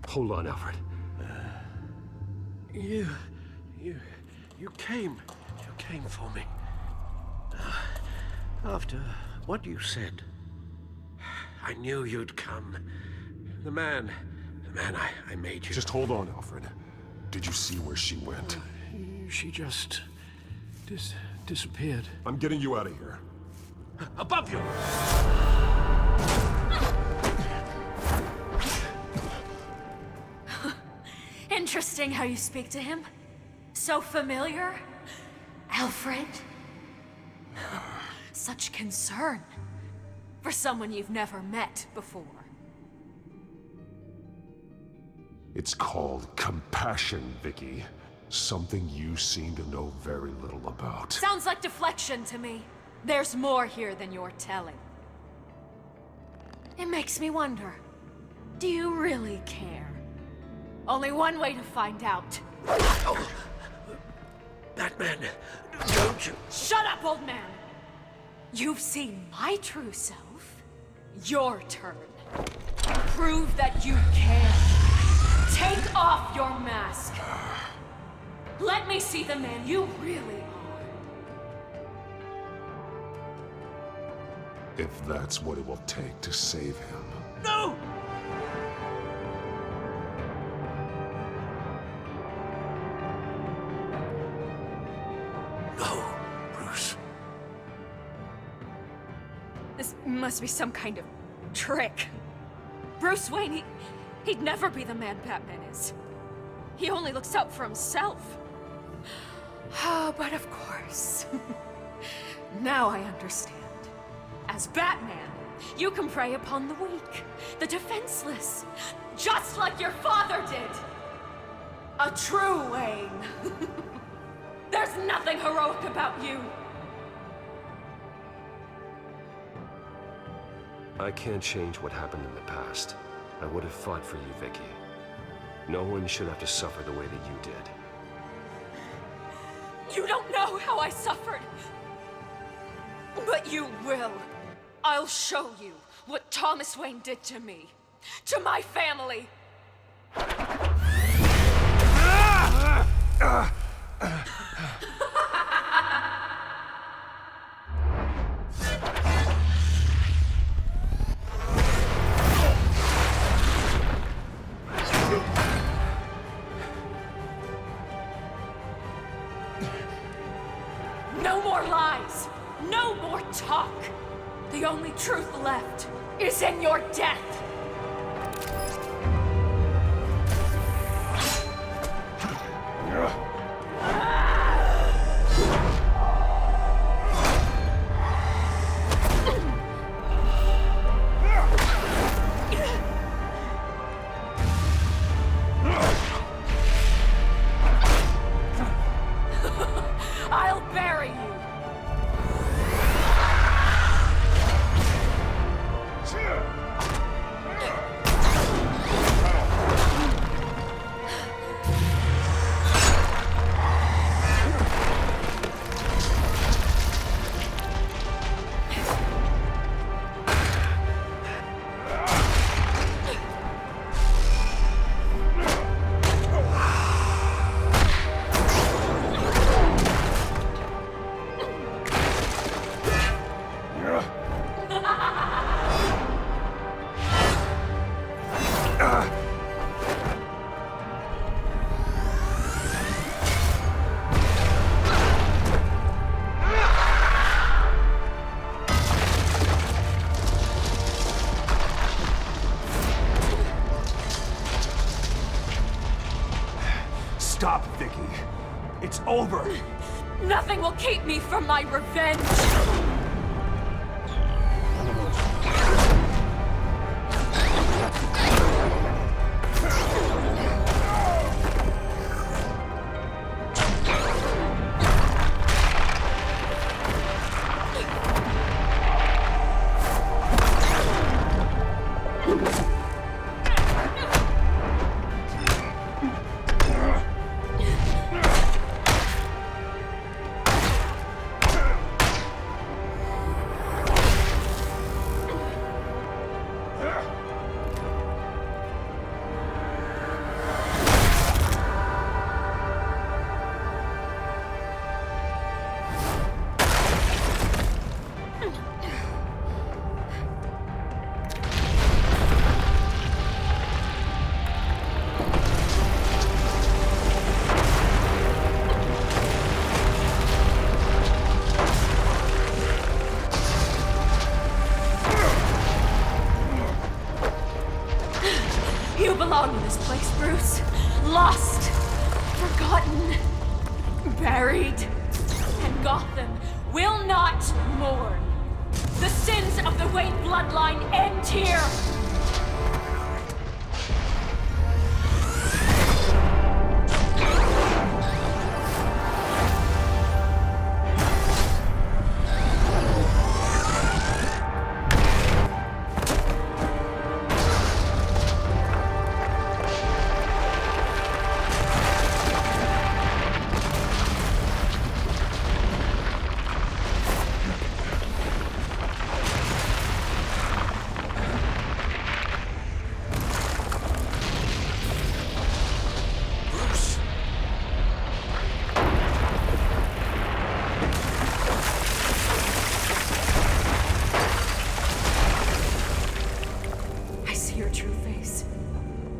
Hold on, Alfred. You came for me. After what you said, I knew you'd come. The man I made you. Just hold on, Alfred. Did you see where she went? She just disappeared. I'm getting you out of here. Above you! Interesting how you speak to him. So familiar. Alfred. Such concern for someone you've never met before. It's called compassion, Vicky. Something you seem to know very little about. Sounds like deflection to me. There's more here than you're telling. It makes me wonder, do you really care? Only one way to find out. Oh. Batman, don't you... Shut up, old man! You've seen my true self. Your turn. Prove that you care. Take off your mask. Let me see the man you really are. If that's what it will take to save him. No! No, Bruce. This must be some kind of trick. Bruce Wayne, he'd never be the man Batman is. He only looks out for himself. Oh, but of course. Now I understand. As Batman, you can prey upon the weak, the defenseless, just like your father did. A true Wayne. There's nothing heroic about you. I can't change what happened in the past. I would have fought for you, Vicky. No one should have to suffer the way that you did. You don't know how I suffered. But you will. I'll show you what Thomas Wayne did to me. To my family. No more lies! No more talk! The only truth left is in your death! I'll bury you! Stop, Vicky. It's over. Nothing will keep me from my revenge! You belong in this place, Bruce. Lost, forgotten, buried. And Gotham will not mourn. The sins of the Wayne bloodline end here.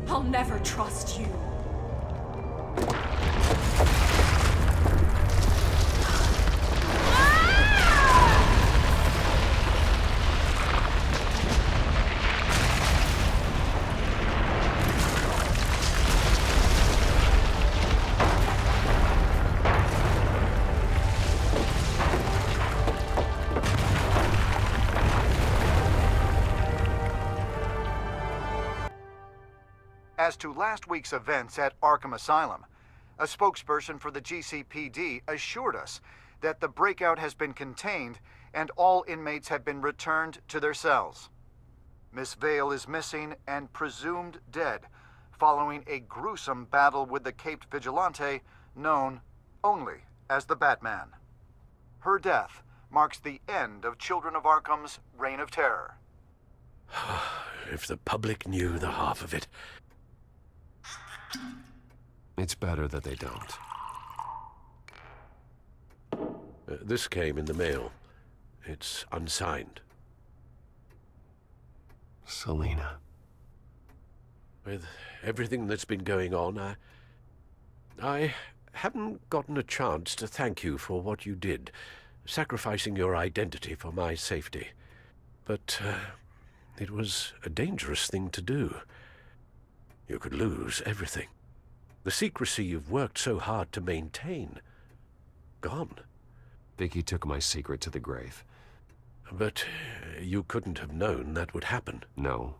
I'll never trust you. As to last week's events at Arkham Asylum, a spokesperson for the GCPD assured us that the breakout has been contained and all inmates have been returned to their cells. Miss Vale is missing and presumed dead, following a gruesome battle with the caped vigilante known only as the Batman. Her death marks the end of Children of Arkham's reign of terror. If the public knew the half of it. It's better that they don't. This came in the mail. It's unsigned. Selina. With everything that's been going on, I haven't gotten a chance to thank you for what you did, sacrificing your identity for my safety. But it was a dangerous thing to do. You could lose everything. The secrecy you've worked so hard to maintain. Gone. Vicky took my secret to the grave. But you couldn't have known that would happen. No.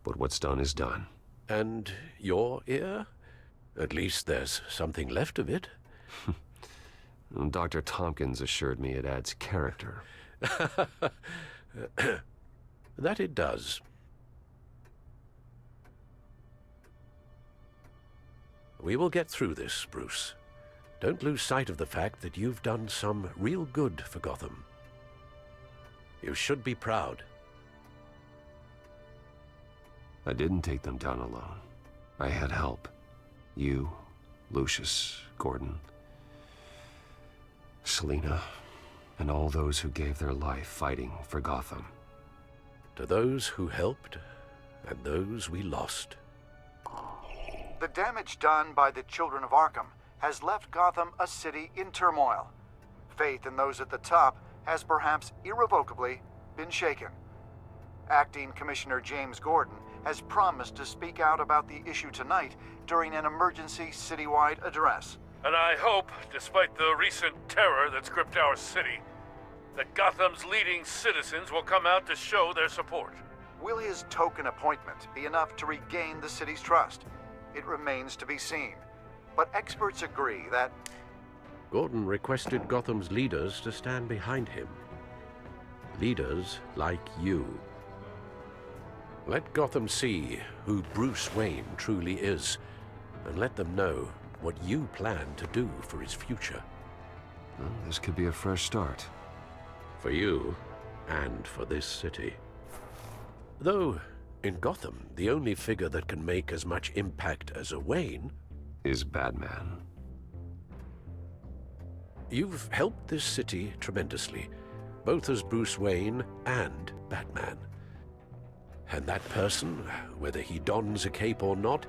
But what's done is done. And your ear? At least there's something left of it. Dr. Tompkins assured me it adds character. That it does. We will get through this, Bruce. Don't lose sight of the fact that you've done some real good for Gotham. You should be proud. I didn't take them down alone. I had help. You, Lucius, Gordon, Selina, and all those who gave their life fighting for Gotham. To those who helped, and those we lost. The damage done by the Children of Arkham has left Gotham a city in turmoil. Faith in those at the top has perhaps irrevocably been shaken. Acting Commissioner James Gordon has promised to speak out about the issue tonight during an emergency citywide address. And I hope, despite the recent terror that's gripped our city, that Gotham's leading citizens will come out to show their support. Will his token appointment be enough to regain the city's trust? It remains to be seen. But experts agree that Gordon requested Gotham's leaders to stand behind him. Leaders like you. Let Gotham see who Bruce Wayne truly is, and let them know what you plan to do for his future. Well, this could be a fresh start. For you, and for this city. Though, in Gotham, the only figure that can make as much impact as a Wayne is Batman. You've helped this city tremendously, both as Bruce Wayne and Batman. And that person, whether he dons a cape or not,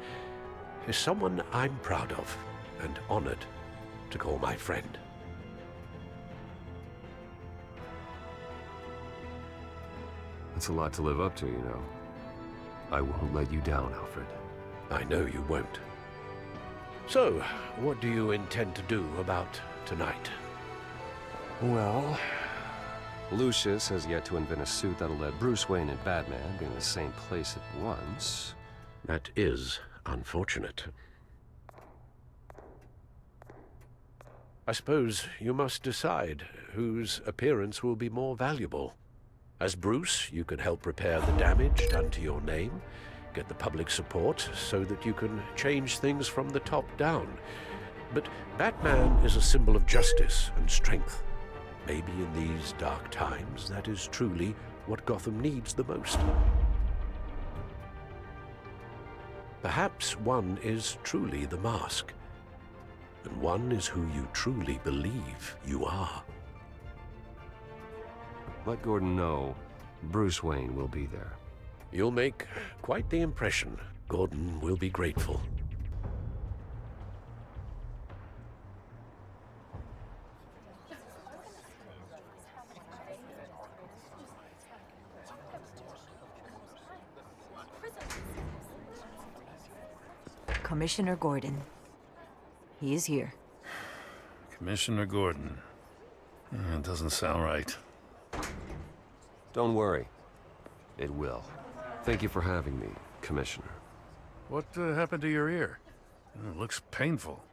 is someone I'm proud of and honored to call my friend. That's a lot to live up to, you know. I won't let you down, Alfred. I know you won't. So, what do you intend to do about tonight? Well, Lucius has yet to invent a suit that'll let Bruce Wayne and Batman be in the same place at once. That is unfortunate. I suppose you must decide whose appearance will be more valuable. As Bruce, you can help repair the damage done to your name, get the public support so that you can change things from the top down. But Batman is a symbol of justice and strength. Maybe in these dark times, that is truly what Gotham needs the most. Perhaps one is truly the mask, and one is who you truly believe you are. Let Gordon know Bruce Wayne will be there. You'll make quite the impression. Gordon will be grateful. Commissioner Gordon. He is here. Commissioner Gordon. It doesn't sound right. Don't worry. It will. Thank you for having me, Commissioner. What happened to your ear? It looks painful.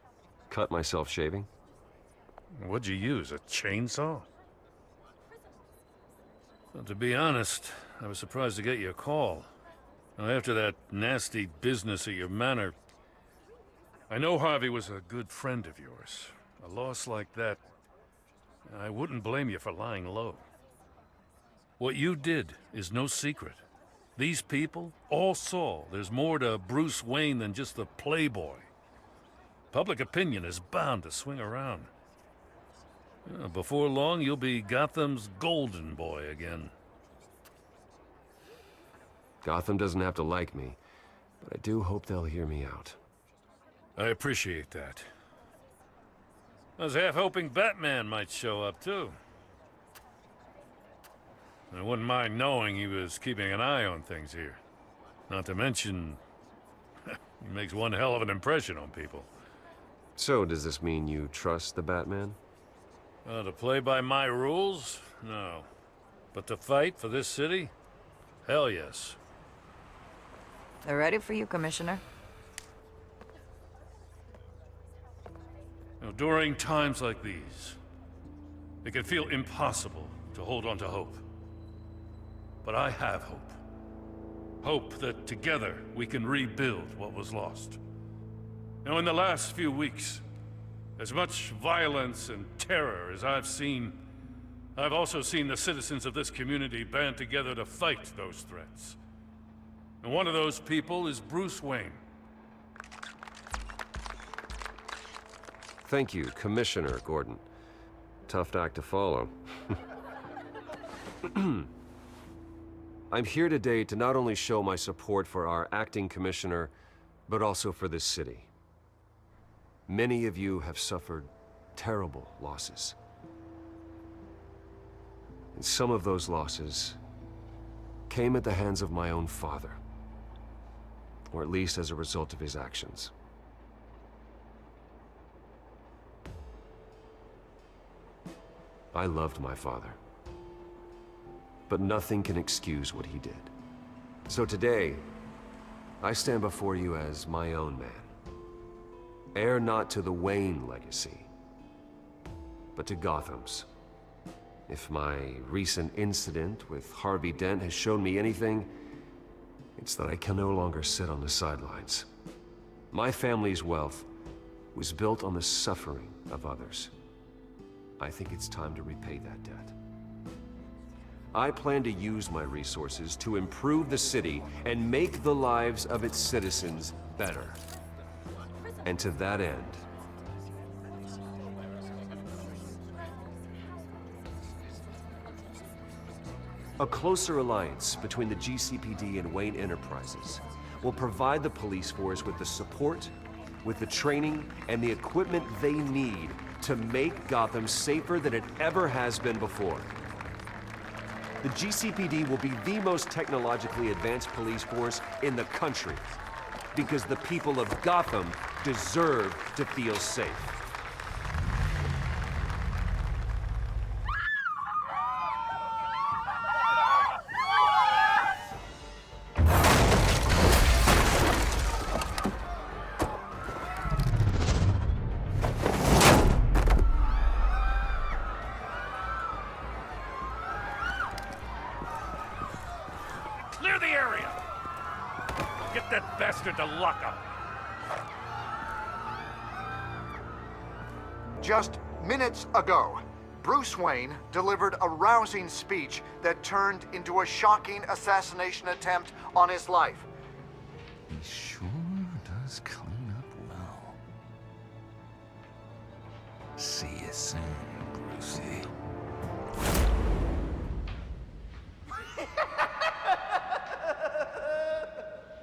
Cut myself shaving. What'd you use, a chainsaw? Well, to be honest, I was surprised to get your call. Now, after that nasty business at your manor, I know Harvey was a good friend of yours. A loss like that, I wouldn't blame you for lying low. What you did is no secret. These people all saw there's more to Bruce Wayne than just the playboy. Public opinion is bound to swing around. Before long, you'll be Gotham's golden boy again. Gotham doesn't have to like me, but I do hope they'll hear me out. I appreciate that. I was half hoping Batman might show up, too. I wouldn't mind knowing he was keeping an eye on things here. Not to mention, he makes one hell of an impression on people. So, does this mean you trust the Batman? To play by my rules? No. But to fight for this city? Hell yes. They're ready for you, Commissioner. During times like these, it can feel impossible to hold on to hope. But I have hope. Hope that together we can rebuild what was lost. Now, in the last few weeks, as much violence and terror as I've seen, I've also seen the citizens of this community band together to fight those threats. And one of those people is Bruce Wayne. Thank you, Commissioner Gordon. Tough act to follow. I'm here today to not only show my support for our acting commissioner, but also for this city. Many of you have suffered terrible losses. And some of those losses came at the hands of my own father, or at least as a result of his actions. I loved my father, but nothing can excuse what he did. So today, I stand before you as my own man. Heir not to the Wayne legacy, but to Gotham's. If my recent incident with Harvey Dent has shown me anything, it's that I can no longer sit on the sidelines. My family's wealth was built on the suffering of others. I think it's time to repay that debt. I plan to use my resources to improve the city and make the lives of its citizens better. And to that end, a closer alliance between the GCPD and Wayne Enterprises will provide the police force with the support, with the training, and the equipment they need to make Gotham safer than it ever has been before. The GCPD will be the most technologically advanced police force in the country, because the people of Gotham deserve to feel safe. Clear the area! Get that bastard to lock up! Just minutes ago, Bruce Wayne delivered a rousing speech that turned into a shocking assassination attempt on his life. He sure does clean up well. See you soon, Brucey.